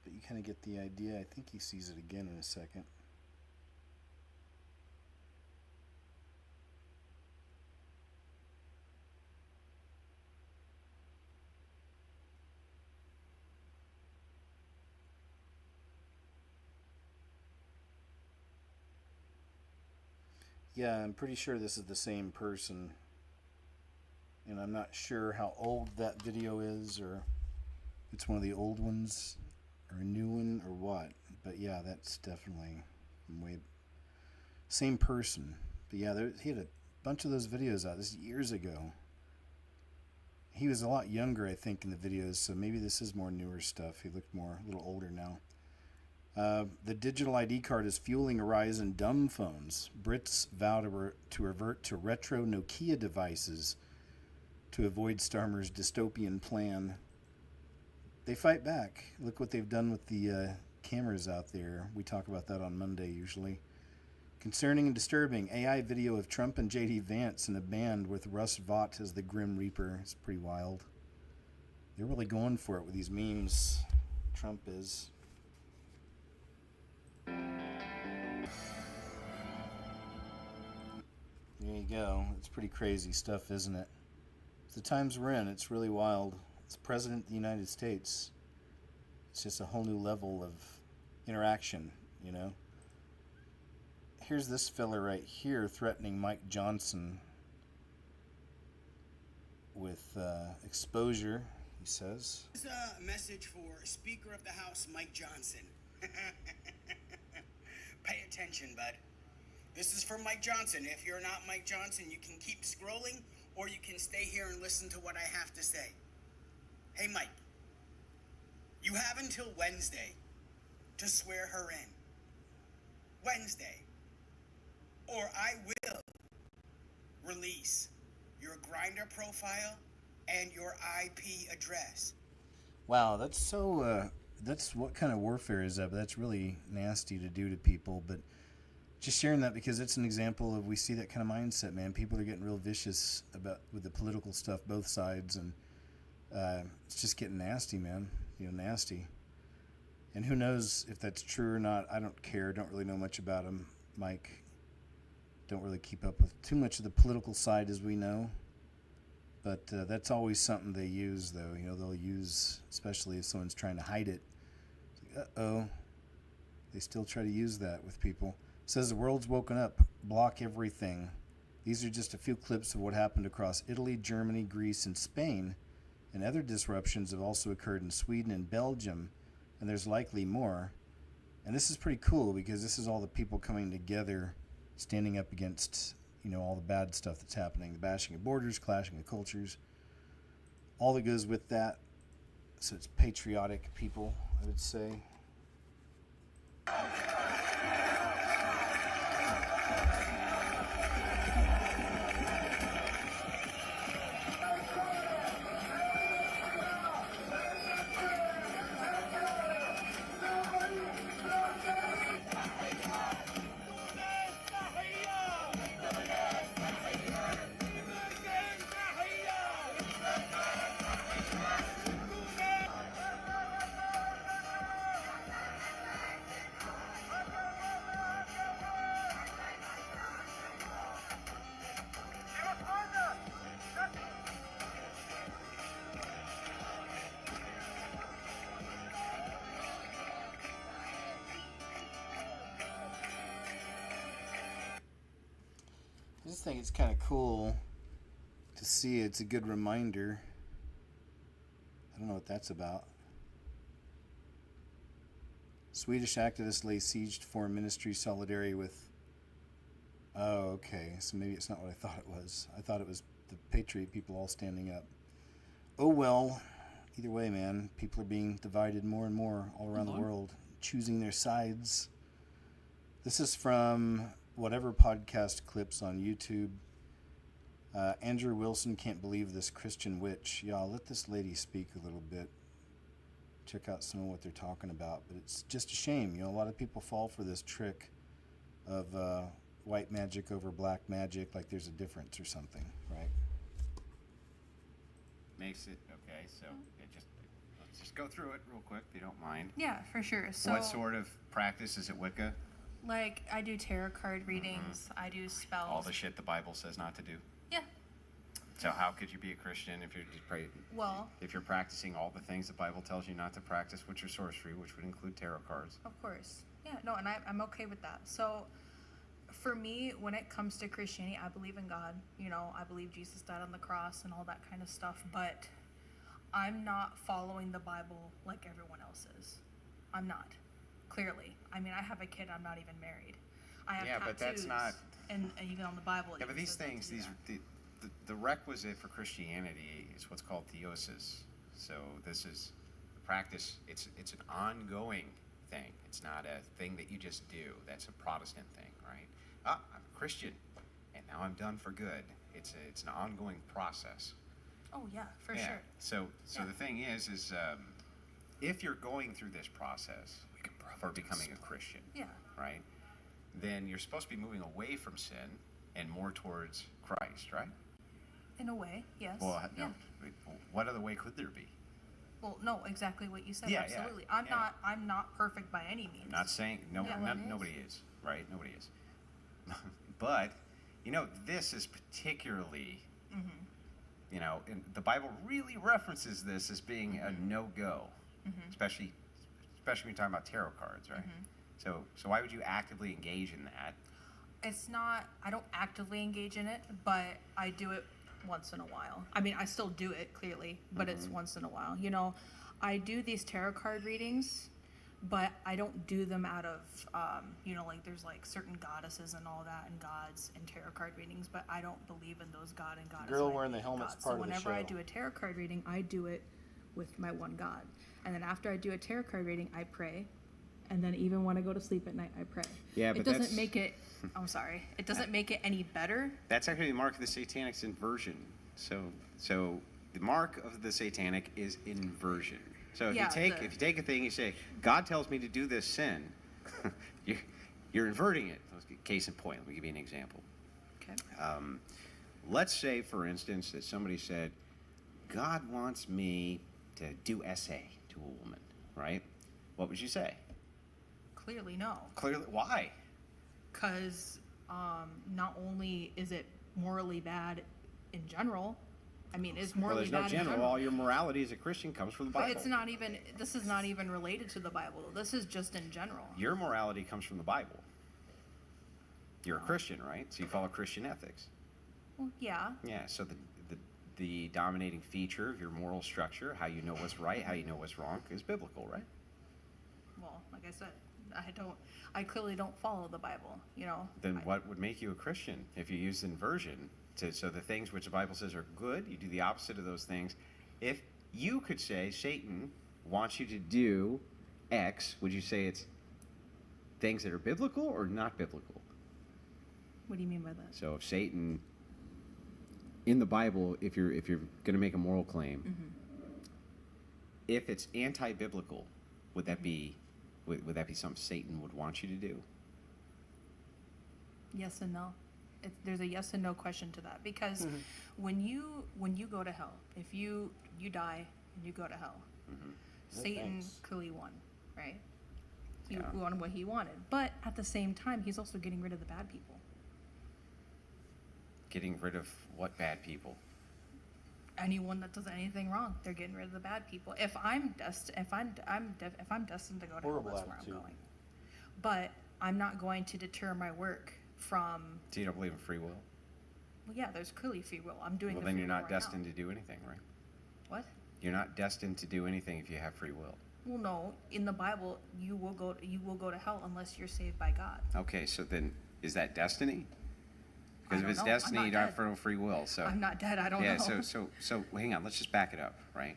But you kind of get the idea. I think he sees it again in a second. Yeah, I'm pretty sure this is the same person. And I'm not sure how old that video is, or if it's one of the old ones, or a new one, or what. But yeah, that's definitely way same person. But yeah, he had a bunch of those videos out. This is years ago. He was a lot younger, I think, in the videos, so maybe this is more newer stuff. He looked a little older now. The digital ID card is fueling a rise in dumb phones. Brits vow to revert to retro Nokia devices to avoid Starmer's dystopian plan. They fight back. Look what they've done with the cameras out there. We talk about that on Monday usually. Concerning and disturbing, AI video of Trump and J.D. Vance in a band with Russ Vought as the Grim Reaper. It's pretty wild. They're really going for it with these memes. Trump is. There you go. It's pretty crazy stuff, isn't it? It's the times we're in. It's really wild. It's President of the United States. It's just a whole new level of interaction, Here's this fella right here threatening Mike Johnson with exposure, he says. This is a message for Speaker of the House, Mike Johnson. Pay attention, bud. This is for Mike Johnson. If you're not Mike Johnson, you can keep scrolling, or you can stay here and listen to what I have to say. Hey, Mike, you have until Wednesday to swear her in. Wednesday. Or I will release your Grindr profile, and your IP address. Wow, that's so, that's what kind of warfare is that? But that's really nasty to do to people. But just sharing that because it's an example of, we see that kind of mindset, man. People are getting real vicious with the political stuff, both sides, and it's just getting nasty, man. Nasty. And who knows if that's true or not. I don't care. Don't really know much about them, Mike. Don't really keep up with too much of the political side, as we know. But that's always something they use, though. They'll use, especially if someone's trying to hide it. Uh-oh. They still try to use that with people. It says the world's woken up. Block everything. These are just a few clips of what happened across Italy, Germany, Greece, and Spain. And other disruptions have also occurred in Sweden and Belgium. And there's likely more. And this is pretty cool because this is all the people coming together, standing up against, all the bad stuff that's happening. The bashing of borders, clashing of cultures. All that goes with that. So it's patriotic people, I would say. I just think it's kind of cool to see. It's a good reminder. I don't know what that's about. Swedish activists lay siege to foreign ministry solidarity with... Oh, okay. So maybe it's not what I thought it was. I thought it was the patriot people all standing up. Oh, well. Either way, man. People are being divided more and more all around the world, choosing their sides. This is from whatever podcast clips on YouTube. Andrew Wilson can't believe this Christian witch. Yeah, I'll let this lady speak a little bit. Check out some of what they're talking about. But it's just a shame. A lot of people fall for this trick of white magic over black magic, like there's a difference or something, right? Makes it okay. So let's just go through it real quick, if you don't mind. Yeah, for sure. So, what sort of practice is it Wicca? Like, I do tarot card readings. I do spells. All the shit the Bible says not to do. Yeah. So how could you be a Christian if you're if you're practicing all the things the Bible tells you not to practice, which are sorcery, which would include tarot cards? Of course. Yeah. No, and I'm okay with that. So, for me, when it comes to Christianity, I believe in God. I believe Jesus died on the cross and all that kind of stuff. But I'm not following the Bible like everyone else is. I'm not. Clearly. I mean, I have a kid. I'm not even married. I have tattoos, but that's not. And even on the Bible. Yeah, but these things, the requisite for Christianity is what's called theosis. So this is practice. It's an ongoing thing. It's not a thing that you just do. That's a Protestant thing, right? I'm a Christian, and now I'm done for good. It's an ongoing process. Oh yeah, for sure. So the thing is if you're going through this process for becoming a Christian, right, then you're supposed to be moving away from sin and more towards Christ, right? In a way, yes. Well, no, what other way could there be? Well, no, exactly what you said. Yeah, absolutely. yeah. I'm not perfect by any means. I'm not saying nobody is, right? Nobody is. But this is particularly, and the Bible really references this as being a no-go, especially when you're talking about tarot cards, right? So why would you actively engage in that? It's not. I don't actively engage in it, but I do it once in a while. I mean, I still do it clearly, but it's once in a while. I do these tarot card readings, but I don't do them out of, like there's like certain goddesses and all that and gods and tarot card readings, but I don't believe in those god and goddess. Girl wearing the helmet's part of the show. So whenever I do a tarot card reading, I do it with my one God. And then after I do a tarot card reading, I pray. And then even when I go to sleep at night, I pray. Yeah, but it doesn't that's- make it. I'm sorry. It doesn't make it any better. That's actually the mark of the Satanic's inversion. So the mark of the Satanic is inversion. So if Yeah, you take a thing, you say, God tells me to do this sin, you're inverting it. Case in point, let me give you an example. Okay. Let's say, for instance, that somebody said, God wants me to do essay to a woman, right? What would you say? Clearly, no. Clearly, why? Because not only is it morally bad in general, I mean, it's Well, morally there's no bad in general. general. All your morality as a Christian comes from the But Bible. it's not even. This is not even related to the Bible. This is just in general. Your morality comes from the Bible. You're a Christian, right? So you follow Christian ethics. Well, yeah. Yeah, so the dominating feature of your moral structure, how you know what's right, how you know what's wrong, is biblical, right? Well, like I said, I clearly don't follow the Bible. You know. Then what would make you a Christian if you use inversion? So the things which the Bible says are good, you do the opposite of those things. If you could say Satan wants you to do X, would you say it's things that are biblical or not biblical? What do you mean by that? So if Satan, in the Bible, if you're going to make a moral claim, if it's anti-biblical, would that be something Satan would want you to do? Yes and no. There's a yes and no question to that, because when you go to hell, if you die and you go to hell, Satan clearly won, right? He won what he wanted, but at the same time, he's also getting rid of the bad people. Getting rid of what bad people? Anyone that does anything wrong, they're getting rid of the bad people. If I'm destined to go to hell, that's where I'm going. But I'm not going to deter my work from. So you don't believe in free will? Well, yeah, there's clearly free will. I'm doing. Well, the then free you're will not right now. destined to do anything, right? What? You're not destined to do anything if you have free will. Well, no. In the Bible, you will go to hell unless you're saved by God. Okay, so then is that destiny? Because if don't it's know. I'm destiny, not you don't dead. have no free will. So I'm not dead. I don't yeah, know. so well, hang on. Let's just back it up, right?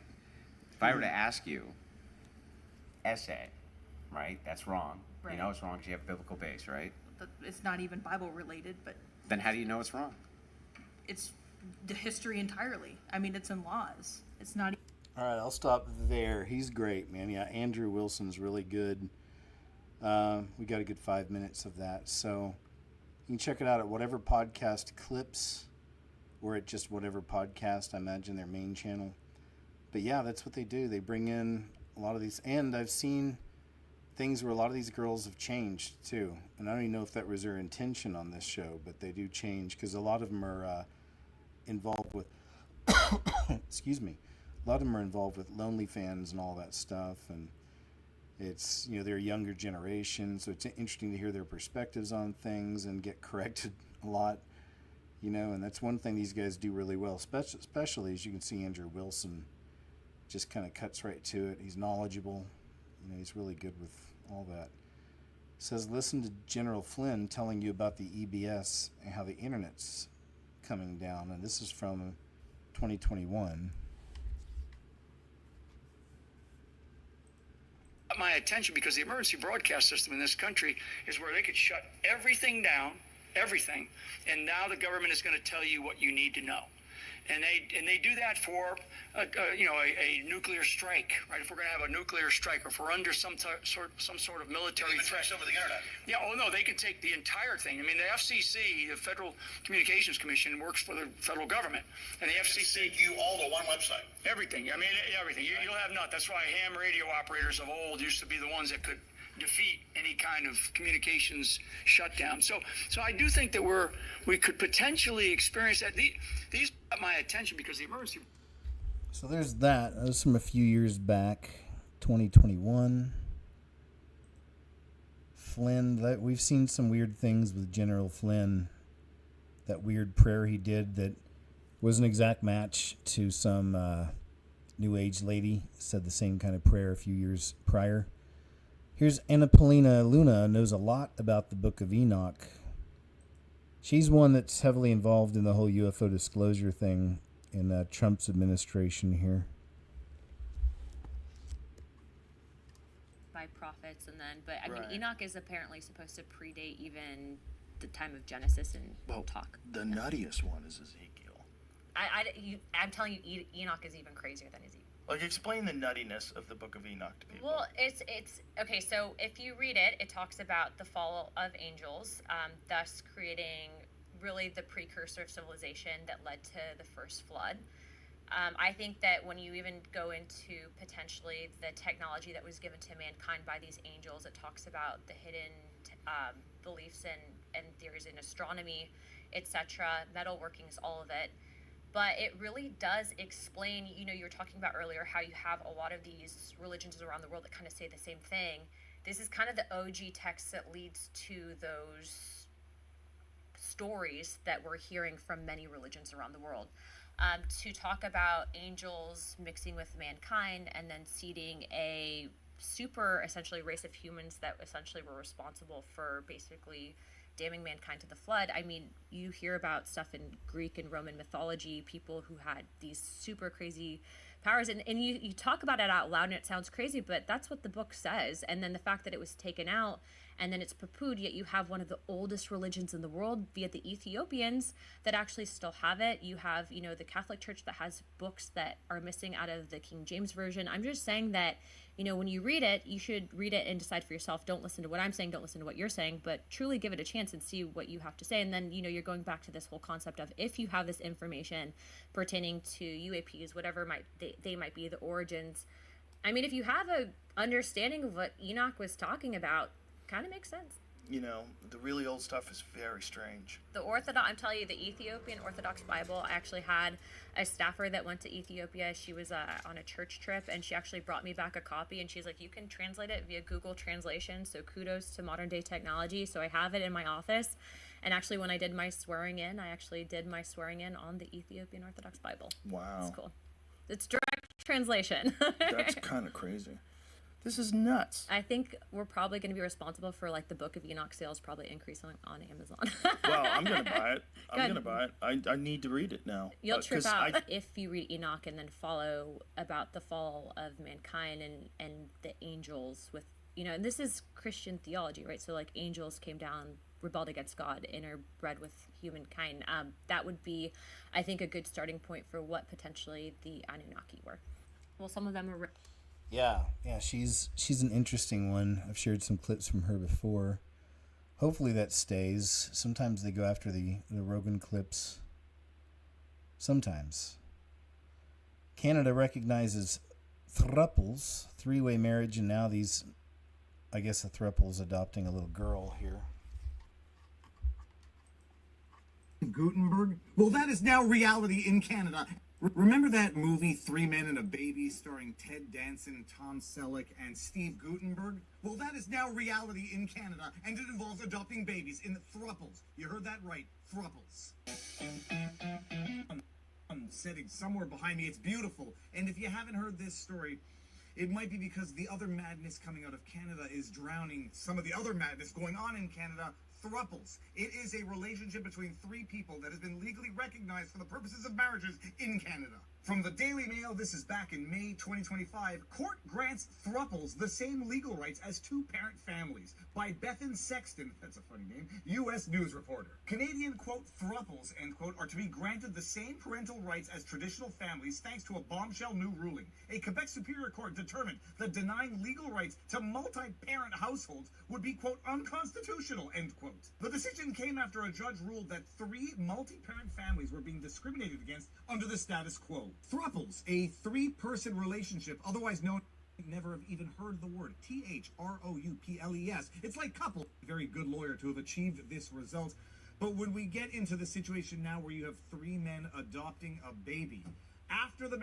If I were to ask you, essay, right? That's wrong. Right. You know it's wrong because you have a biblical base, right? It's not even Bible related, but Then how do you know it's wrong? it's the history entirely. I mean, it's in laws. It's not. All right, I'll stop there. He's great, man. Yeah, Andrew Wilson's really good. We got a good 5 minutes of that. So you can check it out at whatever podcast clips or at just whatever podcast, I imagine their main channel. But yeah, that's what they do. They bring in a lot of these. And I've seen things where a lot of these girls have changed too. And I don't even know if that was their intention on this show, but they do change because a lot of them are involved with, excuse me, a lot of them are involved with OnlyFans and all that stuff. And it's, they're a younger generation, so it's interesting to hear their perspectives on things and get corrected a lot, and that's one thing these guys do really well, especially as you can see Andrew Wilson just kind of cuts right to it. He's knowledgeable, he's really good with all that. It says, listen to General Flynn telling you about the EBS and how the internet's coming down, and this is from 2021. My attention because the emergency broadcast system in this country is where they could shut everything down, everything, and now the government is going to tell you what you need to know. And they do that for a nuclear strike, right? If we're going to have a nuclear strike, or if we're under some sort of military threat over the internet. Yeah, oh no, they can take the entire thing. I mean, the FCC, the Federal Communications Commission, works for the federal government, and the FCC you all to one website. Everything. I mean, everything. You'll have none. That's why ham radio operators of old used to be the ones that could defeat any kind of communications shutdown. So I do think that we could potentially experience that. These got my attention because the emergency. So there's that. That was from a few years back, 2021. Flynn, we've seen some weird things with General Flynn. That weird prayer he did that was an exact match to some New Age lady said the same kind of prayer a few years prior. Here's Annapolina Luna, knows a lot about the Book of Enoch. She's one that's heavily involved in the whole UFO disclosure thing in Trump's administration here. by prophets, and then, but I mean, Right. Enoch is apparently supposed to predate even the time of Genesis and talk. The nuttiest one is Ezekiel. I'm telling you, Enoch is even crazier than Ezekiel. Like, explain the nuttiness of the Book of Enoch to people. Well, it's okay. So if you read it, it talks about the fall of angels, thus creating really the precursor of civilization that led to the first flood. I think that when you even go into potentially the technology that was given to mankind by these angels, it talks about the hidden beliefs and theories in astronomy, etc., metalworkings, all of it. But it really does explain, you know, you were talking about earlier how you have a lot of these religions around the world that kind of say the same thing. This is kind of the OG text that leads to those stories that we're hearing from many religions around the world. To talk about angels mixing with mankind and then seeding a super, essentially, race of humans that essentially were responsible for basically damning mankind to the flood. I mean, you hear about stuff in Greek and Roman mythology, people who had these super crazy powers, and you talk about it out loud and it sounds crazy, but that's what the book says. And then the fact that it was taken out and then it's poo-pooed, yet you have one of the oldest religions in the world via the Ethiopians that actually still have it. You have, you know, the Catholic Church that has books that are missing out of the King James Version. I'm just saying that, you know, when you read it, you should read it and decide for yourself. Don't listen to what I'm saying, don't listen to what you're saying, but truly give it a chance and see what you have to say. And then, you know, you're going back to this whole concept of, if you have this information pertaining to UAPs, whatever they might be, the origins. I mean, if you have a understanding of what Enoch was talking about, kind of makes sense. You know, the really old stuff is very strange. The Orthodox, I'm telling you, the Ethiopian Orthodox Bible, I actually had a staffer that went to Ethiopia. She was on a church trip, and she actually brought me back a copy, and she's like, you can translate it via Google Translation, so kudos to modern day technology. So I have it in my office, and actually when I did my swearing in, I actually did my swearing in on the Ethiopian Orthodox Bible. Wow. It's cool. It's direct translation. That's kind of crazy. This is nuts. I think we're probably going to be responsible for, like, the Book of Enoch sales probably increasing on Amazon. Well, I'm going to buy it. I'm going to buy it. I need to read it now. You'll trip out if you read Enoch and then follow about the fall of mankind and the angels with, you know, and this is Christian theology, right? So, like, angels came down, rebelled against God, interbred with humankind. That would be, I think, a good starting point for what potentially the Anunnaki were. Well, some of them are... Yeah, she's an interesting one. I've shared some clips from her before. Hopefully that stays. Sometimes they go after the Rogan clips. Sometimes. Canada recognizes thruples, three-way marriage, and now these, I guess a thruple is adopting a little girl here. Gutenberg? Well, that is now reality in Canada. Remember that movie, 3 Men and a Baby, starring Ted Danson, Tom Selleck, and Steve Gutenberg? Well, that is now reality in Canada, and it involves adopting babies in thruples. You heard that right, thruples. I'm sitting somewhere behind me. It's beautiful. And if you haven't heard this story, it might be because the other madness coming out of Canada is drowning some of the other madness going on in Canada. Thruples. It is a relationship between three people that has been legally recognized for the purposes of marriages in Canada. From the Daily Mail, this is back in May 2025. Court grants thruples the same legal rights as two-parent families by Bethan Sexton, that's a funny name, U.S. News reporter. Canadian, quote, thruples, end quote, are to be granted the same parental rights as traditional families thanks to a bombshell new ruling. A Quebec Superior Court determined that denying legal rights to multi-parent households would be, quote, unconstitutional, end quote. The decision came after a judge ruled that 3 multi-parent families were being discriminated against under the status quo. Thruples, a 3-person relationship, otherwise known, never have even heard the word, Throuples. It's like couple. Very good lawyer to have achieved this result. But when we get into the situation now where you have 3 men adopting a baby, after the...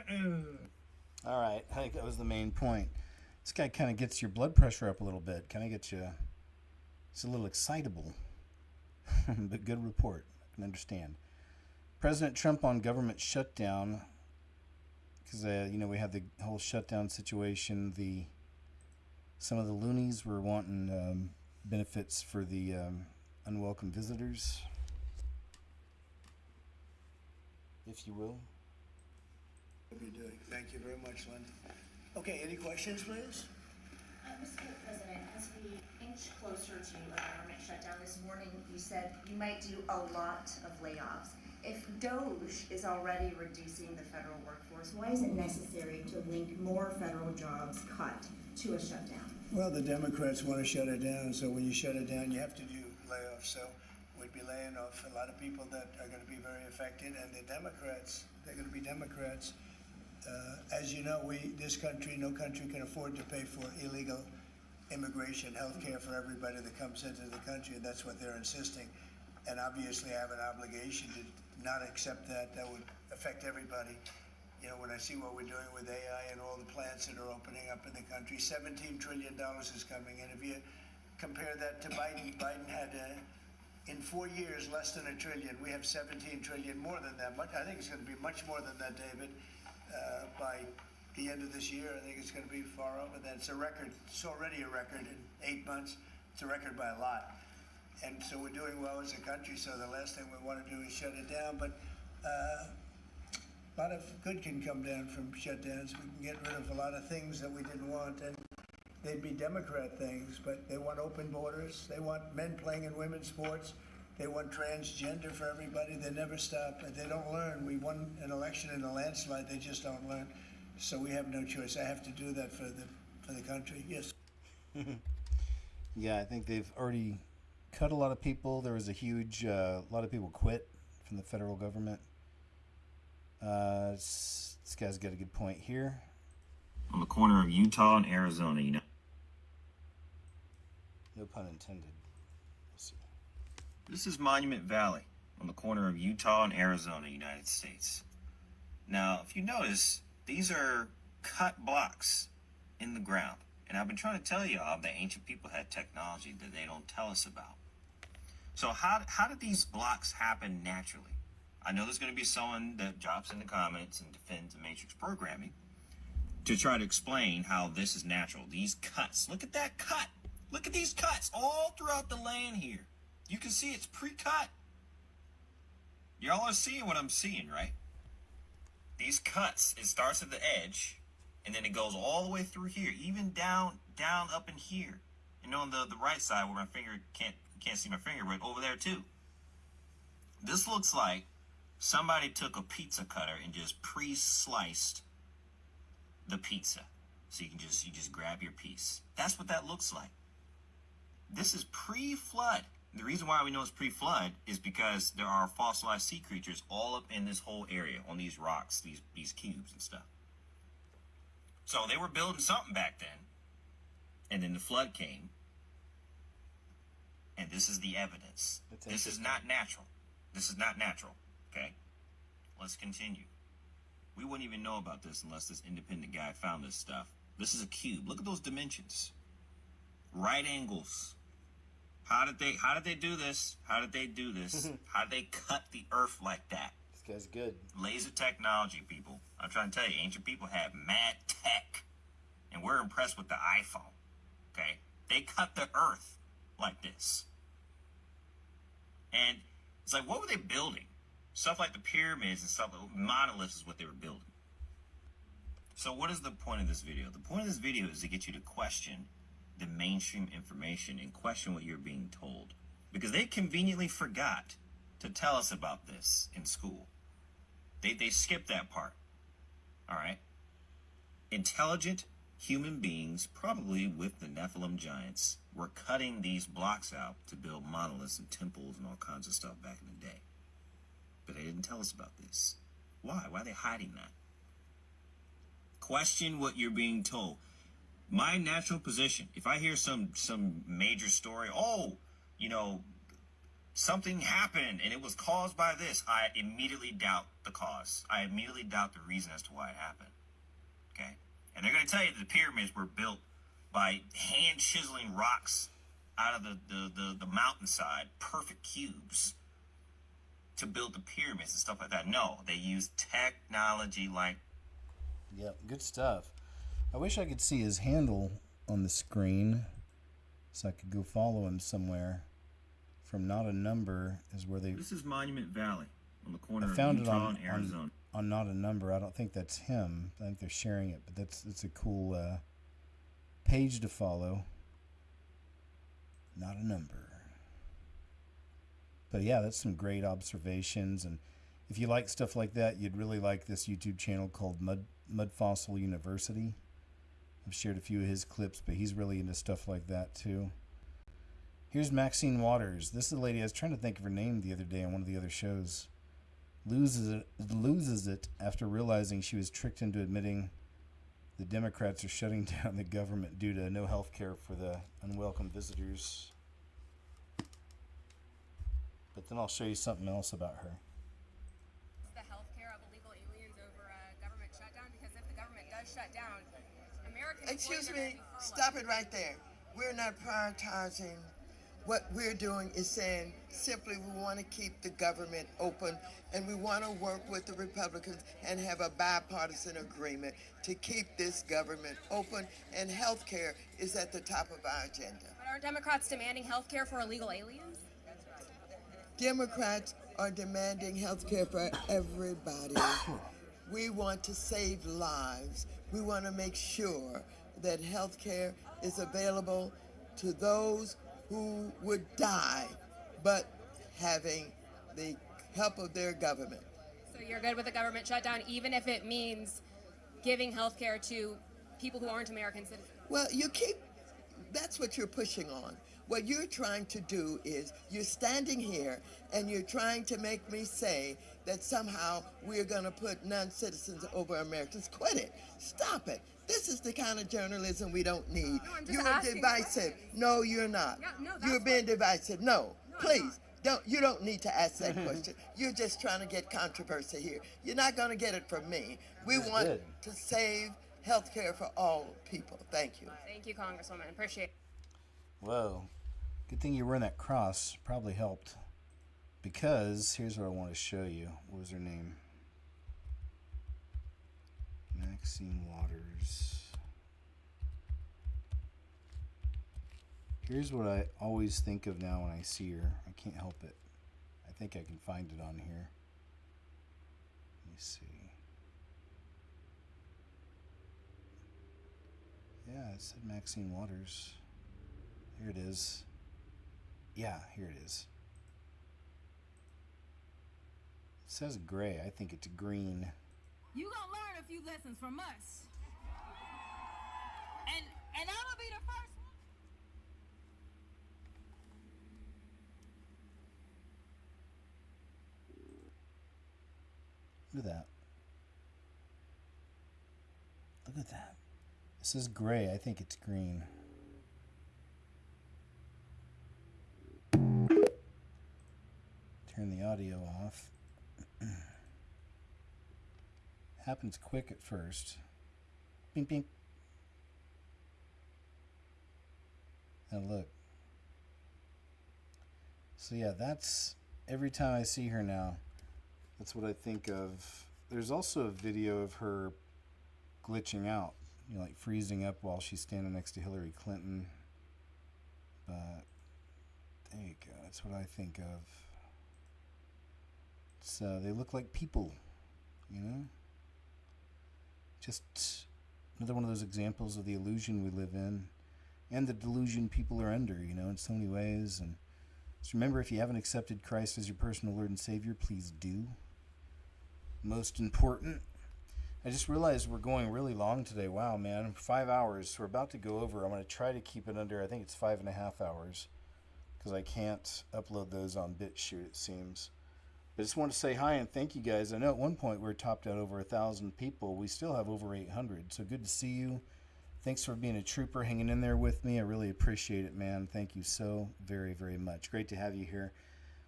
All right, I think that was the main point. This guy kind of gets your blood pressure up a little bit. Kind of gets you... It's a little excitable. But good report. I can understand. President Trump on government shutdown... Because, we had the whole shutdown situation. Some of the loonies were wanting benefits for the unwelcome visitors, if you will. We'll be doing. Thank you very much, Lynn. Okay, any questions, please? you said you might do a lot of layoffs. If Doge is already reducing the federal workforce, why is it necessary to link more federal jobs cut to a shutdown? Well, the Democrats want to shut it down, so when you shut it down, you have to do layoffs. So we'd be laying off a lot of people that are going to be very affected, and the Democrats, they're going to be Democrats. As you know, this country, no country can afford to pay for illegal immigration, health care for everybody that comes into the country, and that's what they're insisting. And obviously I have an obligation to not accept that. That would affect everybody. You know, when I see what we're doing with AI and all the plants that are opening up in the country, $17 trillion is coming. And if you compare that to Biden, Biden had, in 4 years, less than $1 trillion. We have 17 trillion, more than that. I think it's going to be much more than that, David. By the end of this year, I think it's going to be far over that. It's a record. It's already a record in 8 months. It's a record by a lot. And so we're doing well as a country, so the last thing we want to do is shut it down. But a lot of good can come down from shutdowns. We can get rid of a lot of things that we didn't want, and they'd be Democrat things, but they want open borders. They want men playing in women's sports. They want transgender for everybody. They never stop. They don't learn. We won an election in a landslide. They just don't learn. So we have no choice. I have to do that for the country. Yes. Yeah, I think they've already cut a lot of people. There was a huge, a lot of people quit from the federal government. This guy's got a good point here. On the corner of Utah and Arizona, you know. No pun intended. We'll see. This is Monument Valley on the corner of Utah and Arizona, United States. Now, if you notice, these are cut blocks in the ground. And I've been trying to tell y'all that ancient people had technology that they don't tell us about. So how did these blocks happen naturally? I know there's going to be someone that drops in the comments and defends the matrix programming to try to explain how this is natural. These cuts, look at that cut. Look at these cuts all throughout the land here. You can see it's pre-cut. Y'all are seeing what I'm seeing, right? These cuts, it starts at the edge, and then it goes all the way through here, even down up in here. And on the right side where my finger can't see my finger, but over there too. This looks like somebody took a pizza cutter and just pre-sliced the pizza. So you just grab your piece. That's what that looks like. This is pre-flood. The reason why we know it's pre-flood is because there are fossilized sea creatures all up in this whole area on these rocks, these cubes and stuff. So they were building something back then, and then the flood came, and this is the evidence. This is not natural. This is not natural, okay? Let's continue. We wouldn't even know about this unless this independent guy found this stuff. This is a cube. Look at those dimensions. Right angles. How did they do this? How did they do this? How did they cut the earth like that? This guy's good. Laser technology, people. I'm trying to tell you, ancient people had mad tech. And we're impressed with the iPhone. Okay? They cut the earth like this. And it's like, what were they building? Stuff like the pyramids and stuff, monoliths is what they were building. So what is the point of this video? The point of this video is to get you to question the mainstream information and question what you're being told. Because they conveniently forgot to tell us about this in school. They skipped that part. All right? Intelligent human beings, probably with the Nephilim giants, were cutting these blocks out to build monoliths and temples and all kinds of stuff back in the day. But they didn't tell us about this. Why? Why are they hiding that? Question what you're being told. My natural position, if I hear some major story, something happened and it was caused by this, I immediately doubt the cause. I immediately doubt the reason as to why it happened. Okay? And they're going to tell you that the pyramids were built by hand chiseling rocks out of the mountainside, perfect cubes, to build the pyramids and stuff like that. No, they used technology like... Yep, good stuff. I wish I could see his handle on the screen so I could go follow him somewhere. From Not a Number is where they... This is Monument Valley on the corner I found of it Utah and Arizona. On Not a Number. I don't think that's him. I think they're sharing it, but that's a cool page to follow. Not a Number. But yeah, that's some great observations. And if you like stuff like that, you'd really like this YouTube channel called Mud Fossil University. I've shared a few of his clips, but he's really into stuff like that too. Here's Maxine Waters. This is a lady, I was trying to think of her name the other day on one of the other shows. Loses it after realizing she was tricked into admitting the Democrats are shutting down the government due to no health care for the unwelcome visitors. But then I'll show you something else about her. The health care of illegal aliens over a government shutdown, because if the government does shut down, American Excuse me, stop it right there. We're not prioritizing. What we're doing is saying simply we want to keep the government open, and we want to work with the Republicans and have a bipartisan agreement to keep this government open, and health care is at the top of our agenda. But aren't Democrats demanding health care for illegal aliens? Democrats are demanding health care for everybody. We want to save lives. We want to make sure that health care is available to those who would die, but having the help of their government. So you're good with the government shutdown, even if it means giving health care to people who aren't American citizens? Well, that's what you're pushing on. What you're trying to do is you're standing here and you're trying to make me say that somehow we're going to put non-citizens over Americans. Quit it. Stop it. This is the kind of journalism we don't need. No, you're divisive. No, you're not. Yeah, no, you're being divisive. No, please. You don't need to ask that question. You're just trying to get controversy here. You're not going to get it from me. We want to save health care for all people. Thank you. Thank you, Congresswoman. Appreciate it. Whoa. Good thing you were wearing that cross. Probably helped. Because here's what I want to show you. What was her name? Maxine Waters. Here's what I always think of now when I see her. I can't help it. I think I can find it on here. Let me see. Yeah, it said Maxine Waters. Here it is. Yeah, here it is. It says gray. I think it's green. You gonna learn a few lessons from us. And I'm gonna be the first one. Look at that. Look at that. It says gray. I think it's green. Turn the audio off. Happens quick at first. Bing, bing. Now look. So yeah, that's every time I see her now, that's what I think of. There's also a video of her glitching out, like freezing up while she's standing next to Hillary Clinton. But there you go. That's what I think of. So they look like people, you know? Just another one of those examples of the illusion we live in and the delusion people are under, you know, in so many ways. And just remember, if you haven't accepted Christ as your personal Lord and Savior, please do. Most important. I just realized we're going really long today. Wow, man. 5 hours. We're about to go over. I'm going to try to keep it under, I think it's 5.5 hours, because I can't upload those on BitChute, it seems. I just want to say hi and thank you guys. I know at one point we were topped out over 1,000 people. We still have over 800. So good to see you. Thanks for being a trooper, hanging in there with me. I really appreciate it, man. Thank you so very, very much. Great to have you here.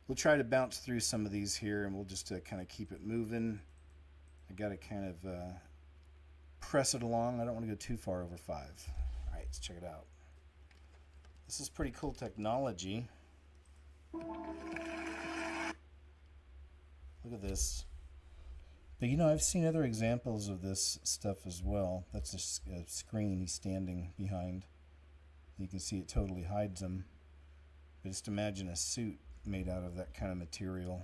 We'll try to bounce through some of these here, and we'll just kind of keep it moving. I got to kind of press it along. I don't want to go too far over 5. All right, let's check it out. This is pretty cool technology. Look at this. But you know, I've seen other examples of this stuff as well. That's a screen he's standing behind. You can see it totally hides him. But just imagine a suit made out of that kind of material.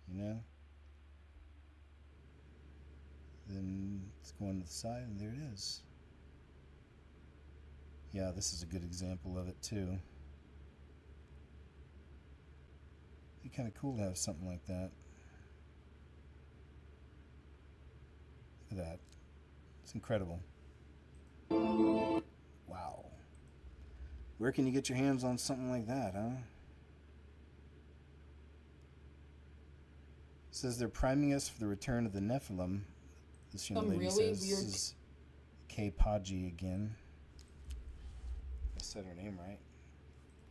You know? Then it's going to the side, and there it is. Yeah, this is a good example of it too. It'd be kind of cool to have something like that. Look at that. It's incredible. Wow. Where can you get your hands on something like that, huh? It says they're priming us for the return of the Nephilim. This young lady says. This is Kay Podgy again. I said her name right.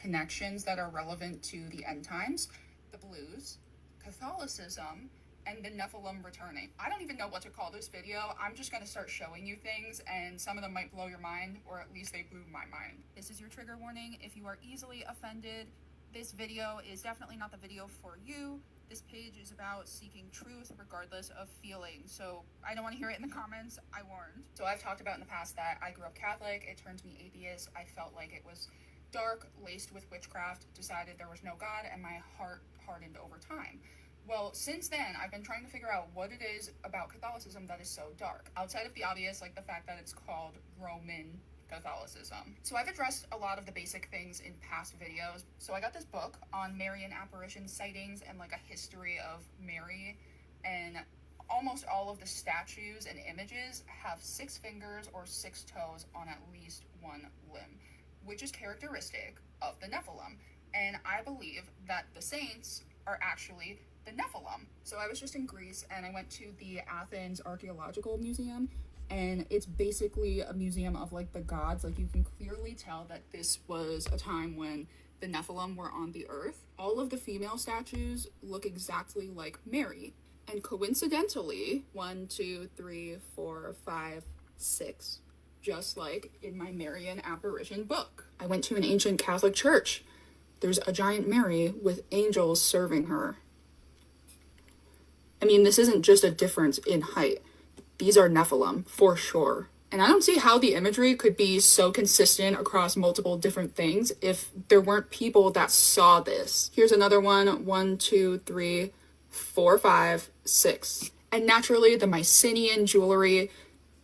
Connections that are relevant to the end times, the blues, Catholicism, and the Nephilim returning. I don't even know what to call this video. I'm just gonna start showing you things, and some of them might blow your mind, or at least they blew my mind. This is your trigger warning. If you are easily offended, this video is definitely not the video for you. This page is about seeking truth regardless of feeling. So I don't want to hear it in the comments, I warned. So I've talked about in the past that I grew up Catholic, it turned me atheist. I felt like it was dark, laced with witchcraft, decided there was no God, and my heart hardened over time. Well, since then, I've been trying to figure out what it is about Catholicism that is so dark, outside of the obvious, like the fact that it's called Roman Catholicism. So I've addressed a lot of the basic things in past videos. So I got this book on Marian apparition sightings and like a history of Mary, and almost all of the statues and images have 6 fingers or 6 toes on at least one limb, which is characteristic of the Nephilim. And I believe that the saints are actually the Nephilim. So I was just in Greece and I went to the Athens Archaeological Museum, and it's basically a museum of like the gods. Like you can clearly tell that this was a time when the Nephilim were on the earth. All of the female statues look exactly like Mary. And coincidentally, 1, 2, 3, 4, 5, 6, just like in my Marian apparition book. I went to an ancient Catholic church. There's a giant Mary with angels serving her. I mean, this isn't just a difference in height. These are Nephilim, for sure. And I don't see how the imagery could be so consistent across multiple different things if there weren't people that saw this. Here's another one. 1, 2, 3, 4, 5, 6. And naturally, the Mycenaean jewelry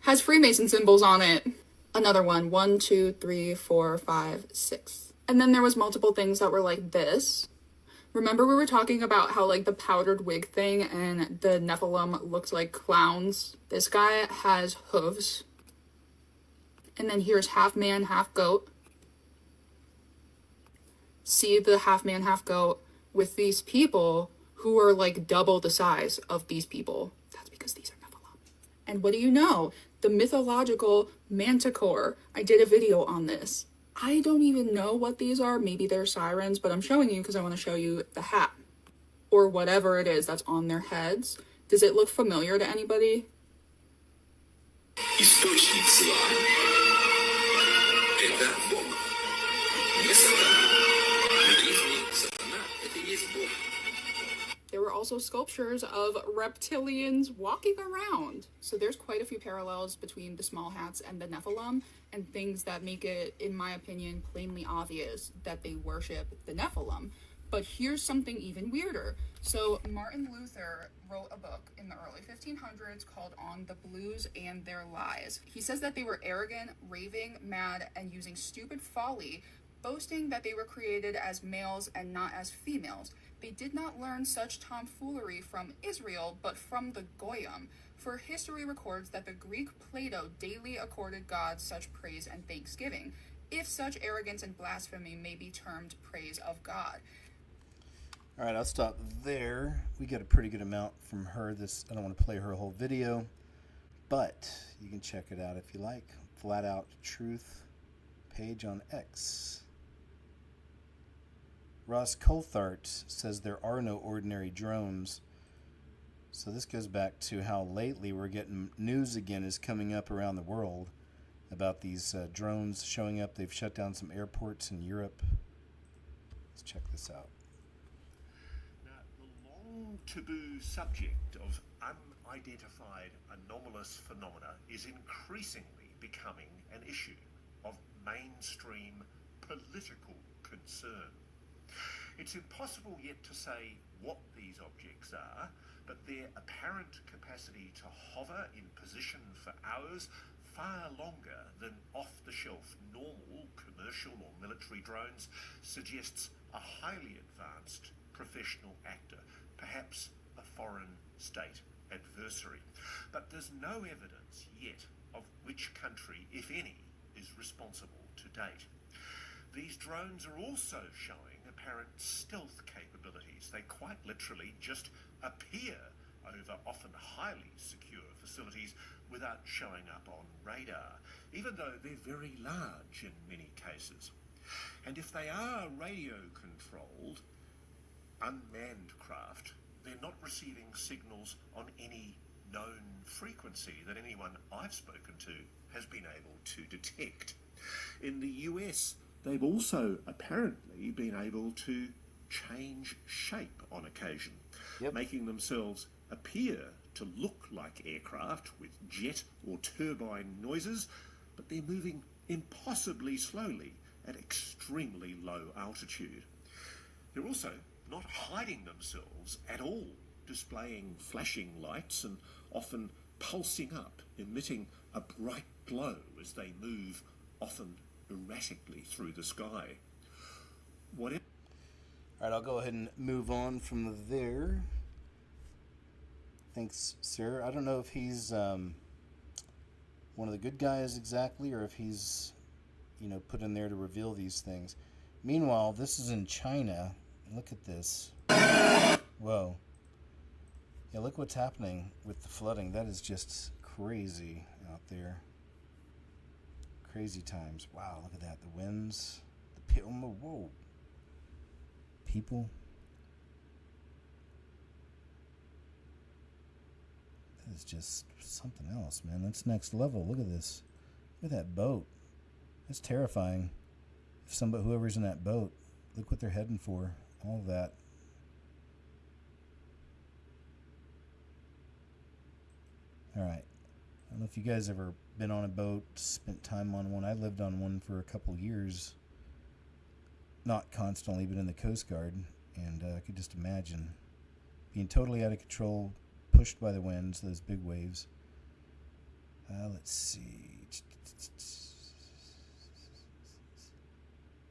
has Freemason symbols on it. Another one. 1, 2, 3, 4, 5, 6. And then there was multiple things that were like this. Remember we were talking about how like the powdered wig thing and the Nephilim looked like clowns? This guy has hooves. And then here's half man, half goat. See the half man, half goat with these people who are like double the size of these people. That's because these are Nephilim. And what do you know? The mythological manticore. I did a video on this. I don't even know what these are. Maybe they're sirens, but I'm showing you because I want to show you the hat or whatever it is that's on their heads. Does it look familiar to anybody? There were also sculptures of reptilians walking around. So there's quite a few parallels between the small hats and the Nephilim, and things that make it, in my opinion, plainly obvious that they worship the Nephilim. But here's something even weirder. So Martin Luther wrote a book in the early 1500s called On the Blues and Their Lies. He says that they were arrogant, raving, mad, and using stupid folly, boasting that they were created as males and not as females. They did not learn such tomfoolery from Israel, but from the Goyim. For history records that the Greek Plato daily accorded God such praise and thanksgiving, if such arrogance and blasphemy may be termed praise of God. All right, I'll stop there. We got a pretty good amount from her. I don't want to play her whole video, but you can check it out if you like. Flat Out Truth page on X. Ross Coulthart says there are no ordinary drones. So this goes back to how lately we're getting news again is coming up around the world about these drones showing up. They've shut down some airports in Europe. Let's check this out. Now, the long taboo subject of unidentified anomalous phenomena is increasingly becoming an issue of mainstream political concern. It's impossible yet to say what these objects are, but their apparent capacity to hover in position for hours far longer than off-the-shelf normal commercial or military drones suggests a highly advanced professional actor, perhaps a foreign state adversary. But there's no evidence yet of which country, if any, is responsible to date. These drones are also showing apparent stealth capabilities. They quite literally just appear over often highly secure facilities without showing up on radar, even though they're very large in many cases. And if they are radio-controlled, unmanned craft, they're not receiving signals on any known frequency that anyone I've spoken to has been able to detect. In the US, they've also apparently been able to change shape on occasion, making themselves appear to look like aircraft with jet or turbine noises, but they're moving impossibly slowly at extremely low altitude. They're also not hiding themselves at all, displaying flashing lights and often pulsing up, emitting a bright glow as they move, often erratically through the sky. All right, I'll go ahead and move on from there. Thanks, sir. I don't know if he's one of the good guys exactly, or if he's, put in there to reveal these things. Meanwhile, this is in China. Look at this. Whoa. Yeah, look what's happening with the flooding. That is just crazy out there. Crazy times. Wow, look at that. The winds. Whoa. People. That is just something else, man. That's next level. Look at this. Look at that boat. That's terrifying. Whoever's in that boat, look what they're heading for. All of that. All right. I don't know if you guys ever been on a boat, spent time on one. I lived on one for a couple years. Not constantly, but in the Coast Guard. And I could just imagine being totally out of control, pushed by the winds, those big waves. Let's see. This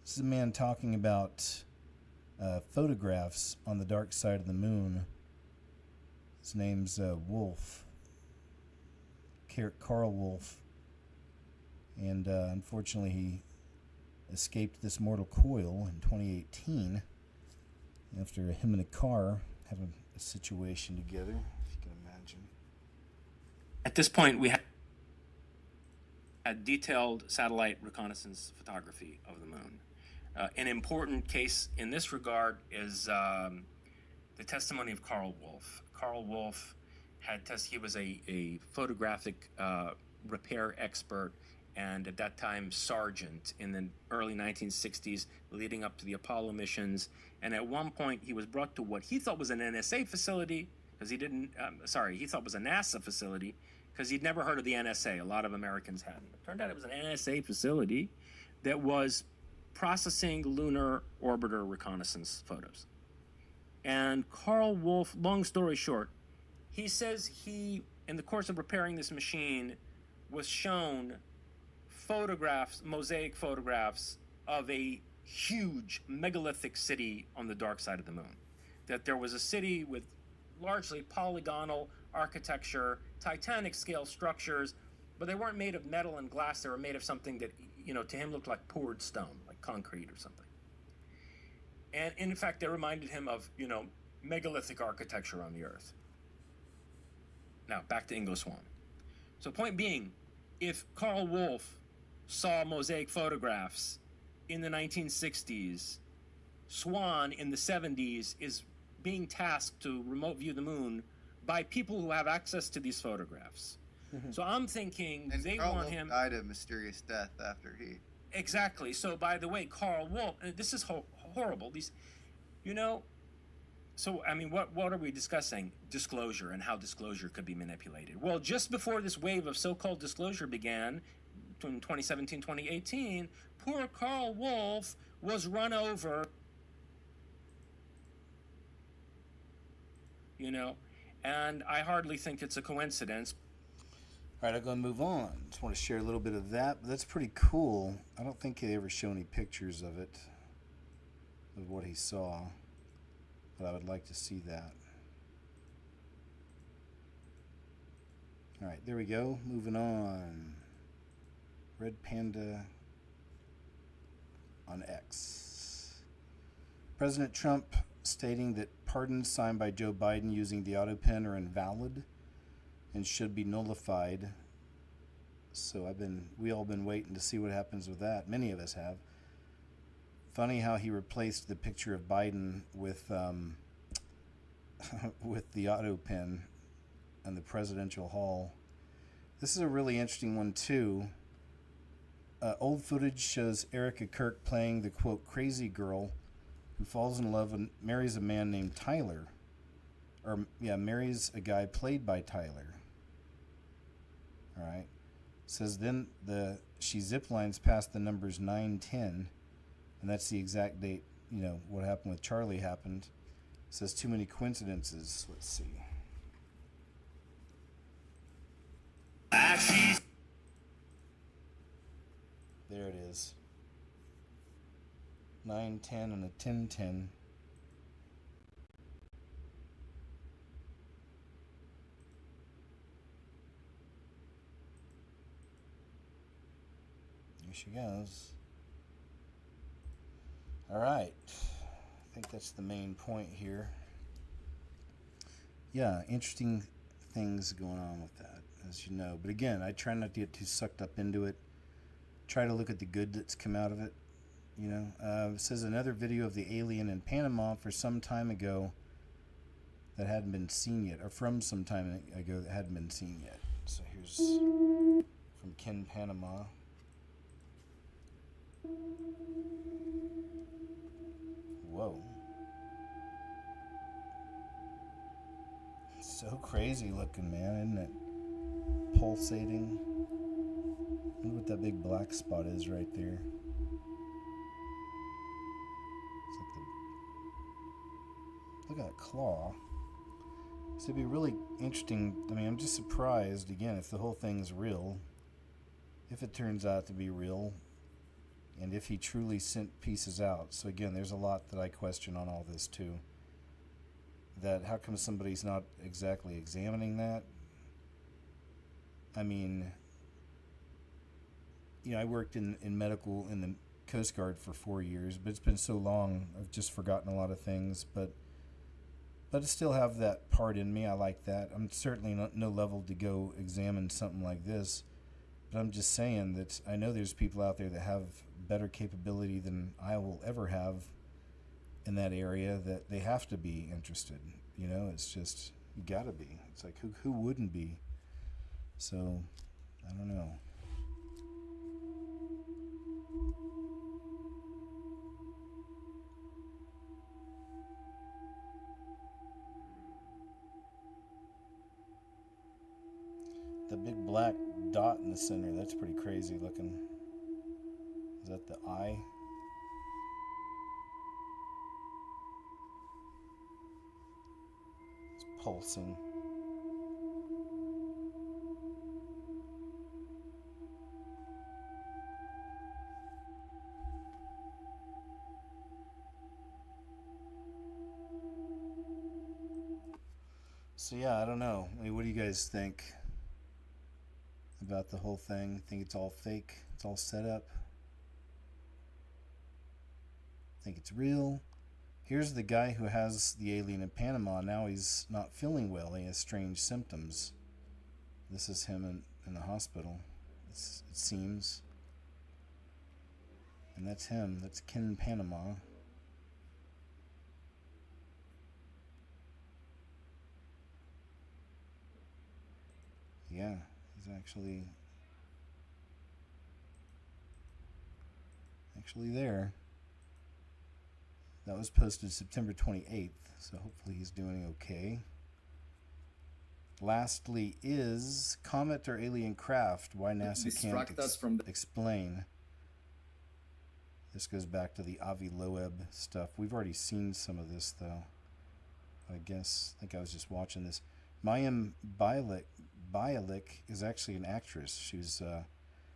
is a man talking about photographs on the dark side of the moon. His name's Wolf. Carl Wolf. And unfortunately he escaped this mortal coil in 2018 after him and a car having a situation together, if you can imagine. At this point, we had detailed satellite reconnaissance photography of the moon. An important case in this regard is the testimony of Carl Wolf. Carl Wolf he was a photographic repair expert, and at that time sergeant in the early 1960s, leading up to the Apollo missions. And at one point, he was brought to what he thought was an NSA facility, because he thought was a NASA facility, because he'd never heard of the NSA. A lot of Americans hadn't. It turned out it was an NSA facility that was processing lunar orbiter reconnaissance photos. And Carl Wolf, long story short, he says he, in the course of repairing this machine, was shown mosaic photographs of a huge megalithic city on the dark side of the moon. That there was a city with largely polygonal architecture, Titanic scale structures, but they weren't made of metal and glass. They were made of something that, to him looked like poured stone, like concrete or something. And in fact, they reminded him of, megalithic architecture on the Earth. Now, back to Ingo Swann. So point being, if Carl Wolf saw mosaic photographs in the 1960s, Swann in the 70s is being tasked to remote view the moon by people who have access to these photographs. So I'm thinking and they Carl want Wolf him... died a mysterious death after he... Exactly. So, by the way, Carl Wolf, and this is horrible. These, so, I mean, what are we discussing? Disclosure and how disclosure could be manipulated. Well, just before this wave of so-called disclosure began, in 2017, 2018, poor Carl Wolf was run over, and I hardly think it's a coincidence. All right, I'm going to move on. Just want to share a little bit of that. But that's pretty cool. I don't think they ever show any pictures of it, of what he saw. But I would like to see that. All right, there we go. Moving on. Red Panda on X. President Trump stating that pardons signed by Joe Biden using the auto pen are invalid and should be nullified. So we all been waiting to see what happens with that. Many of us have. Funny how he replaced the picture of Biden with with the auto pen in the presidential hall. This is a really interesting one too. Old footage shows Erica Kirk playing the quote crazy girl who falls in love and marries a man named Tyler. Marries a guy played by Tyler. All right. Says then she ziplines past the numbers 9-10, and that's the exact date. What happened with Charlie happened. Says too many coincidences. Let's see. There it is. 9-10 and a 10-10. Here she goes. All right. I think that's the main point here. Yeah, interesting things going on with that, as you know. But again, I try not to get too sucked up into it. Try to look at the good that's come out of it. It says another video of the alien in Panama for some time ago that hadn't been seen yet, or from some time ago that hadn't been seen yet. So here's from Ken Panama. Whoa. So crazy looking, man, isn't it? Pulsating. Look what that big black spot is right there. Look at that claw. So it'd be really interesting. I'm just surprised, again, if the whole thing's real. If it turns out to be real. And if he truly sent pieces out. So again, there's a lot that I question on all this too. That how come somebody's not exactly examining that? I worked in medical in the Coast Guard for 4 years, but it's been so long, I've just forgotten a lot of things. But I still have that part in me. I like that. I'm certainly not no level to go examine something like this. But I'm just saying that I know there's people out there that have better capability than I will ever have in that area, that they have to be interested. It's just, you gotta be. It's like, who wouldn't be? So, I don't know. The big black dot in the center, that's pretty crazy looking. Is that the eye? It's pulsing. So yeah, I don't know. What do you guys think about the whole thing? Think it's all fake? It's all set up? Think it's real? Here's the guy who has the alien in Panama. Now he's not feeling well. He has strange symptoms. This is him in the hospital, it seems. And that's him. That's Ken Panama. Yeah, he's actually there. That was posted September 28th, so hopefully he's doing okay. Lastly is comet or alien craft, why NASA can't explain. This goes back to the Avi Loeb stuff. We've already seen some of this, though. I think I was just watching this. Mayim Bialik is actually an actress.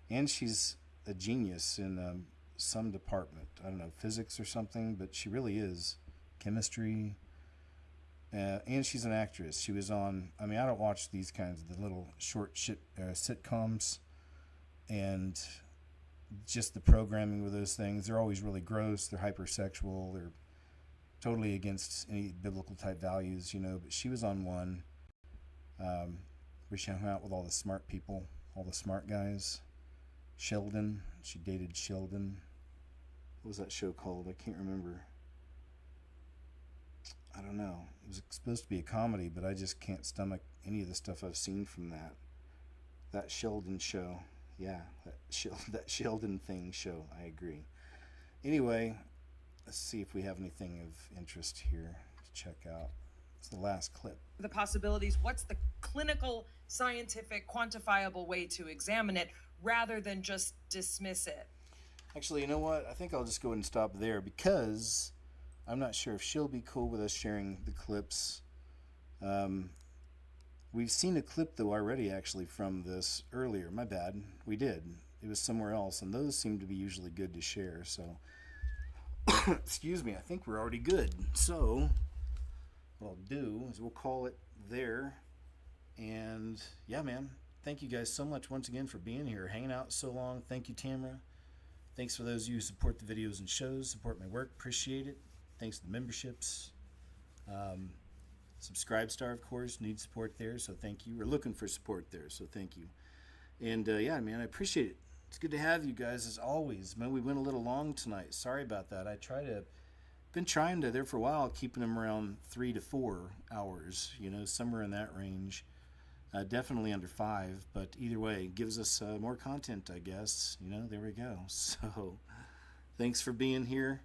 And she's a genius in some department. I don't know, physics or something, but she really is. Chemistry. And she's an actress. She was on, I don't watch these kinds of the little short sitcoms, and just the programming with those things. They're always really gross. They're hypersexual. They're totally against any biblical type values, but she was on one where she hung out with all the smart people, all the smart guys. Sheldon. She dated Sheldon. What was that show called? I can't remember. I don't know. It was supposed to be a comedy, but I just can't stomach any of the stuff I've seen from that. That Sheldon show. Yeah, that Sheldon thing show. I agree. Anyway, let's see if we have anything of interest here to check out. It's the last clip. The possibilities, what's the clinical, scientific, quantifiable way to examine it rather than just dismiss it? Actually, you know what? I think I'll just go ahead and stop there because I'm not sure if she'll be cool with us sharing the clips. We've seen a clip, though, already, actually, from this earlier. My bad. We did. It was somewhere else, and those seem to be usually good to share, so... Excuse me, I think we're already good. So, what I'll do is we'll call it there. And, yeah, man, thank you guys so much once again for being here, hanging out so long. Thank you, Tamara. Thanks for those of you who support the videos and shows, support my work. Appreciate it. Thanks to the memberships. Subscribe Star, of course, need support there, so thank you. We're looking for support there, so thank you. And yeah, man, I appreciate it. It's good to have you guys as always. Man, we went a little long tonight. Sorry about that. Been trying to there for a while, keeping them around 3 to 4 hours, somewhere in that range. Definitely under 5, but either way, it gives us more content, I guess. There we go. So, thanks for being here.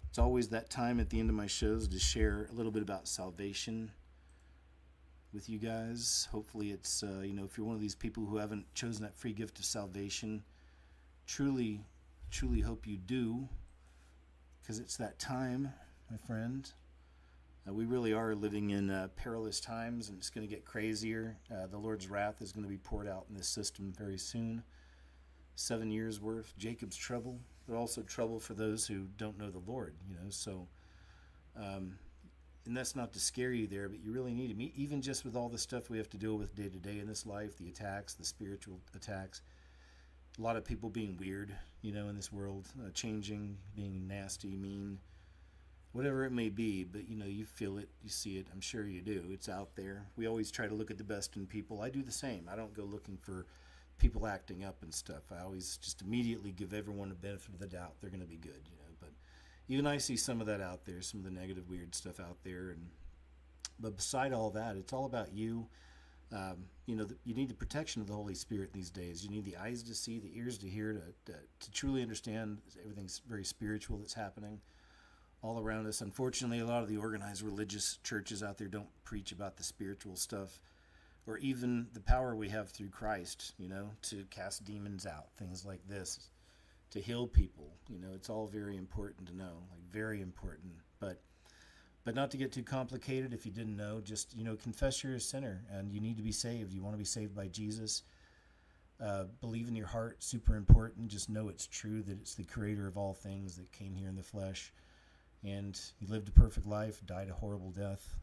It's always that time at the end of my shows to share a little bit about salvation with you guys. Hopefully it's, if you're one of these people who haven't chosen that free gift of salvation, truly, truly hope you do, because it's that time, my friend. We really are living in perilous times, and it's going to get crazier. The Lord's wrath is going to be poured out in this system very soon. 7 years worth, Jacob's trouble, but also trouble for those who don't know the Lord, so, and that's not to scare you there, but you really need to meet, even just with all the stuff we have to deal with day to day in this life, the attacks, the spiritual attacks, a lot of people being weird, in this world, changing, being nasty, mean, whatever it may be, but you feel it, you see it, I'm sure you do, it's out there. We always try to look at the best in people. I do the same. I don't go looking for people acting up and stuff. I always just immediately give everyone the benefit of the doubt. They're going to be good, but even I see some of that out there, some of the negative, weird stuff out there, but beside all that, it's all about you. You need the protection of the Holy Spirit these days. You need the eyes to see, the ears to hear, to truly understand everything's very spiritual that's happening all around us. Unfortunately, a lot of the organized religious churches out there don't preach about the spiritual stuff, or even the power we have through Christ, to cast demons out, things like this, to heal people. It's all very important to know, very important. But not to get too complicated. If you didn't know, just, confess you're a sinner and you need to be saved. You want to be saved by Jesus. Believe in your heart, super important. Just know it's true, that it's the creator of all things that came here in the flesh. And he lived a perfect life, died a horrible death,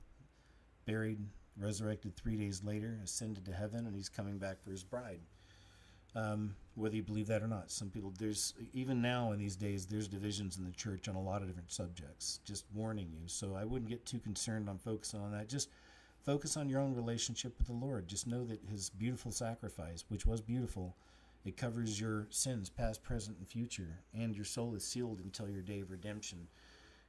buried, resurrected 3 days later, ascended to heaven, and he's coming back for his bride. Whether you believe that or not, some people, even now in these days, there's divisions in the church on a lot of different subjects, just warning you. So I wouldn't get too concerned on focusing on that. Just focus on your own relationship with the Lord. Just know that his beautiful sacrifice, which was beautiful, it covers your sins, past, present, and future, and your soul is sealed until your day of redemption.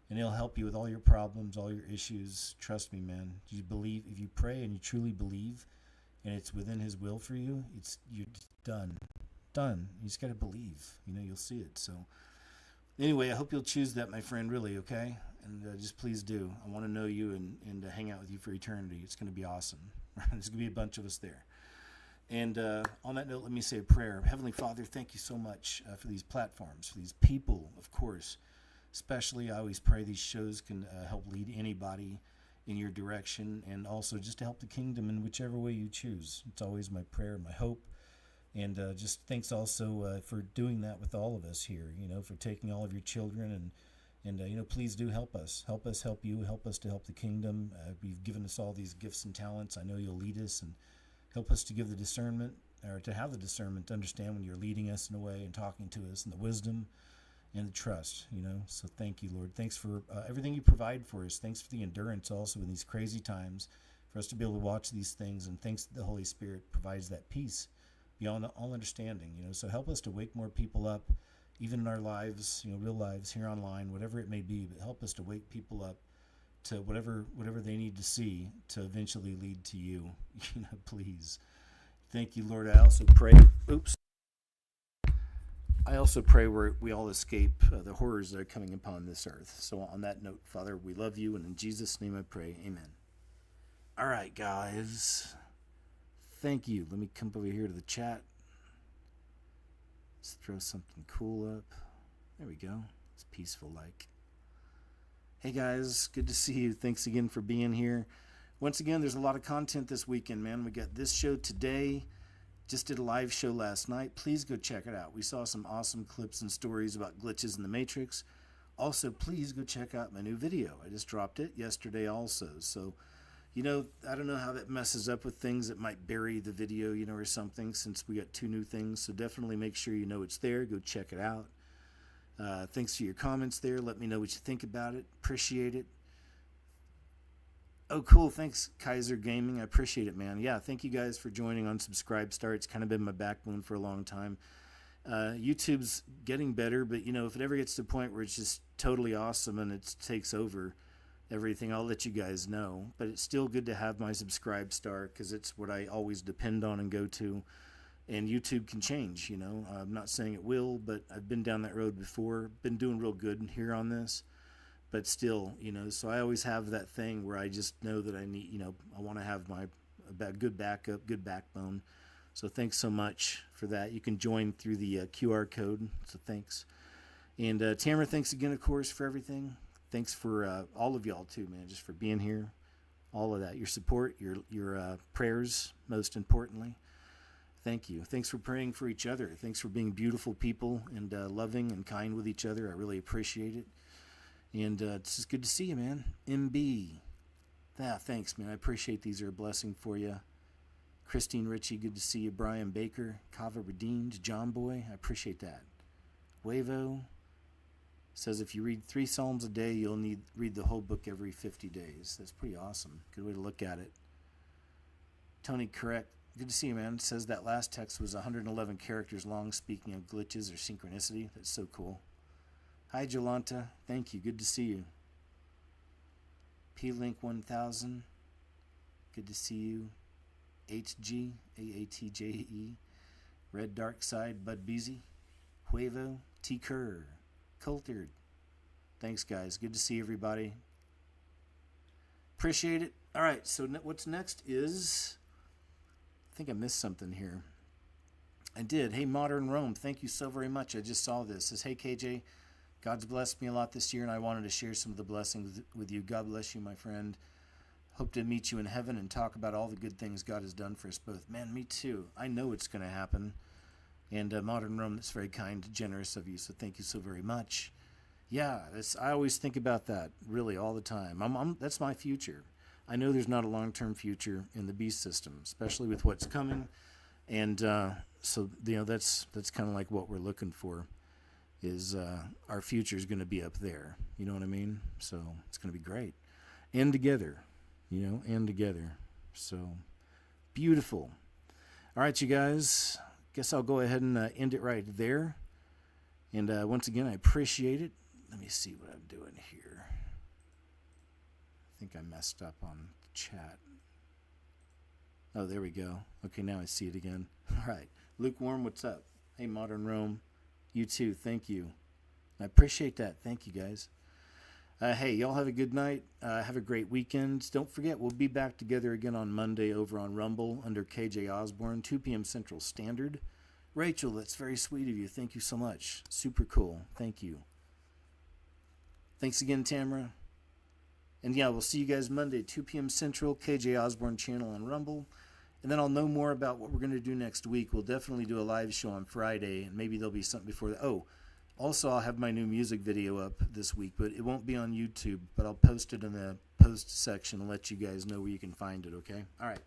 And he'll help you with all your problems, all your issues. Trust me, man. You believe, if you pray and you truly believe, and it's within his will for you, you're done. Done. You just got to believe. You'll see it. So anyway, I hope you'll choose that, my friend, really, okay? And just please do. I want to know you and hang out with you for eternity. It's going to be awesome. There's going to be a bunch of us there. And on that note, let me say a prayer. Heavenly Father, thank you so much for these platforms, for these people, of course. Especially, I always pray these shows can help lead anybody in your direction, and also just to help the kingdom in whichever way you choose. It's always my prayer and my hope. And just thanks also for doing that with all of us here, for taking all of your children and please do help us. Help us help you. Help us to help the kingdom. You've given us all these gifts and talents. I know you'll lead us and help us to give the discernment, or to have the discernment to understand when you're leading us in a way and talking to us, and the wisdom and the trust, So thank you, Lord. Thanks for everything you provide for us. Thanks for the endurance also in these crazy times for us to be able to watch these things. And thanks that the Holy Spirit provides that peace beyond all understanding, So help us to wake more people up, even in our lives, real lives here online, whatever it may be, but help us to wake people up to whatever they need to see to eventually lead to you, please. Thank you, Lord. I also pray, I also pray we all escape the horrors that are coming upon this earth. So on that note, Father, we love you, and in Jesus' name I pray, amen. All right, guys. Thank you. Let me come over here to the chat. Let's throw something cool up. There we go. It's peaceful like. Hey guys, good to see you. Thanks again for being here. Once again, there's a lot of content this weekend, man. We got this show today. Just did a live show last night. Please go check it out. We saw some awesome clips and stories about glitches in the Matrix. Also, please go check out my new video. I just dropped it yesterday also. So, I don't know how that messes up with things that might bury the video, or something, since we got 2 new things. So definitely make sure you know it's there. Go check it out. Thanks for your comments there. Let me know what you think about it. Appreciate it. Oh, cool. Thanks, Kaiser Gaming. I appreciate it, man. Yeah, thank you guys for joining on Subscribe Star. It's kind of been my backbone for a long time. YouTube's getting better, but, if it ever gets to the point where it's just totally awesome and it takes over everything, I'll let you guys know. But it's still good to have my Subscribe Star because it's what I always depend on and go to. And YouTube can change, I'm not saying it will, but I've been down that road before. Been doing real good here on this. But still, so I always have that thing where I just know that I need, I want to have my good backup, good backbone. So thanks so much for that. You can join through the QR code. So thanks. And Tamara, thanks again, of course, for everything. Thanks for all of y'all too, man, just for being here. All of that, your support, your prayers, most importantly. Thank you. Thanks for praying for each other. Thanks for being beautiful people and loving and kind with each other. I really appreciate it. And it's just good to see you, man. MB. Thanks, man. I appreciate these are a blessing for you. Christine Ritchie, good to see you. Brian Baker, Kava Redeemed, John Boy, I appreciate that. Wavo says if you read 3 Psalms a day, you'll read the whole book every 50 days. That's pretty awesome. Good way to look at it. Tony Correct, good to see you, man. Says that last text was 111 characters long, speaking of glitches or synchronicity. That's so cool. Hi, Jolanta. Thank you. Good to see you. P-Link 1000. Good to see you. HG, AATJE. Red Dark Side, Bud Beasy. Huevo, T. Kerr. Coultered. Thanks, guys. Good to see everybody. Appreciate it. All right, so what's next is... I think I missed something here. I did. Hey, Modern Rome. Thank you so very much. I just saw this. It says, hey, KJ. God's blessed me a lot this year, and I wanted to share some of the blessings with you. God bless you, my friend. Hope to meet you in heaven and talk about all the good things God has done for us both. Man, me too. I know it's going to happen. And Modern Rome, that's very kind, generous of you, so thank you so very much. Yeah, I always think about that, really, all the time. That's my future. I know there's not a long-term future in the beast system, especially with what's coming. And so, that's kind of like what we're looking for. Is our future is going to be up there. You know what I mean? So it's going to be great. And together, and together. So beautiful. All right, you guys. Guess I'll go ahead and end it right there. And once again, I appreciate it. Let me see what I'm doing here. I think I messed up on the chat. Oh, there we go. Okay, now I see it again. All right. Lukewarm, what's up? Hey, Modern Rome. You too. Thank you. I appreciate that. Thank you, guys. Hey, y'all have a good night. Have a great weekend. Don't forget, we'll be back together again on Monday over on Rumble under KJ Osborne, 2 p.m. Central Standard. Rachel, that's very sweet of you. Thank you so much. Super cool. Thank you. Thanks again, Tamara. And yeah, we'll see you guys Monday, 2 p.m. Central, KJ Osborne channel on Rumble. And then I'll know more about what we're going to do next week. We'll definitely do a live show on Friday, and maybe there'll be something before that. Oh, also, I'll have my new music video up this week, but it won't be on YouTube, but I'll post it in the post section and let you guys know where you can find it, okay? All right.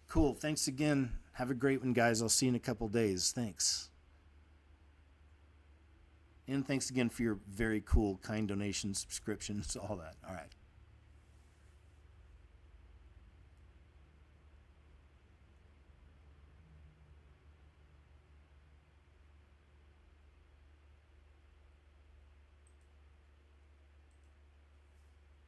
Cool. Thanks again. Have a great one, guys. I'll see you in a couple days. Thanks. And thanks again for your very cool, kind donations, subscriptions, all that. All right.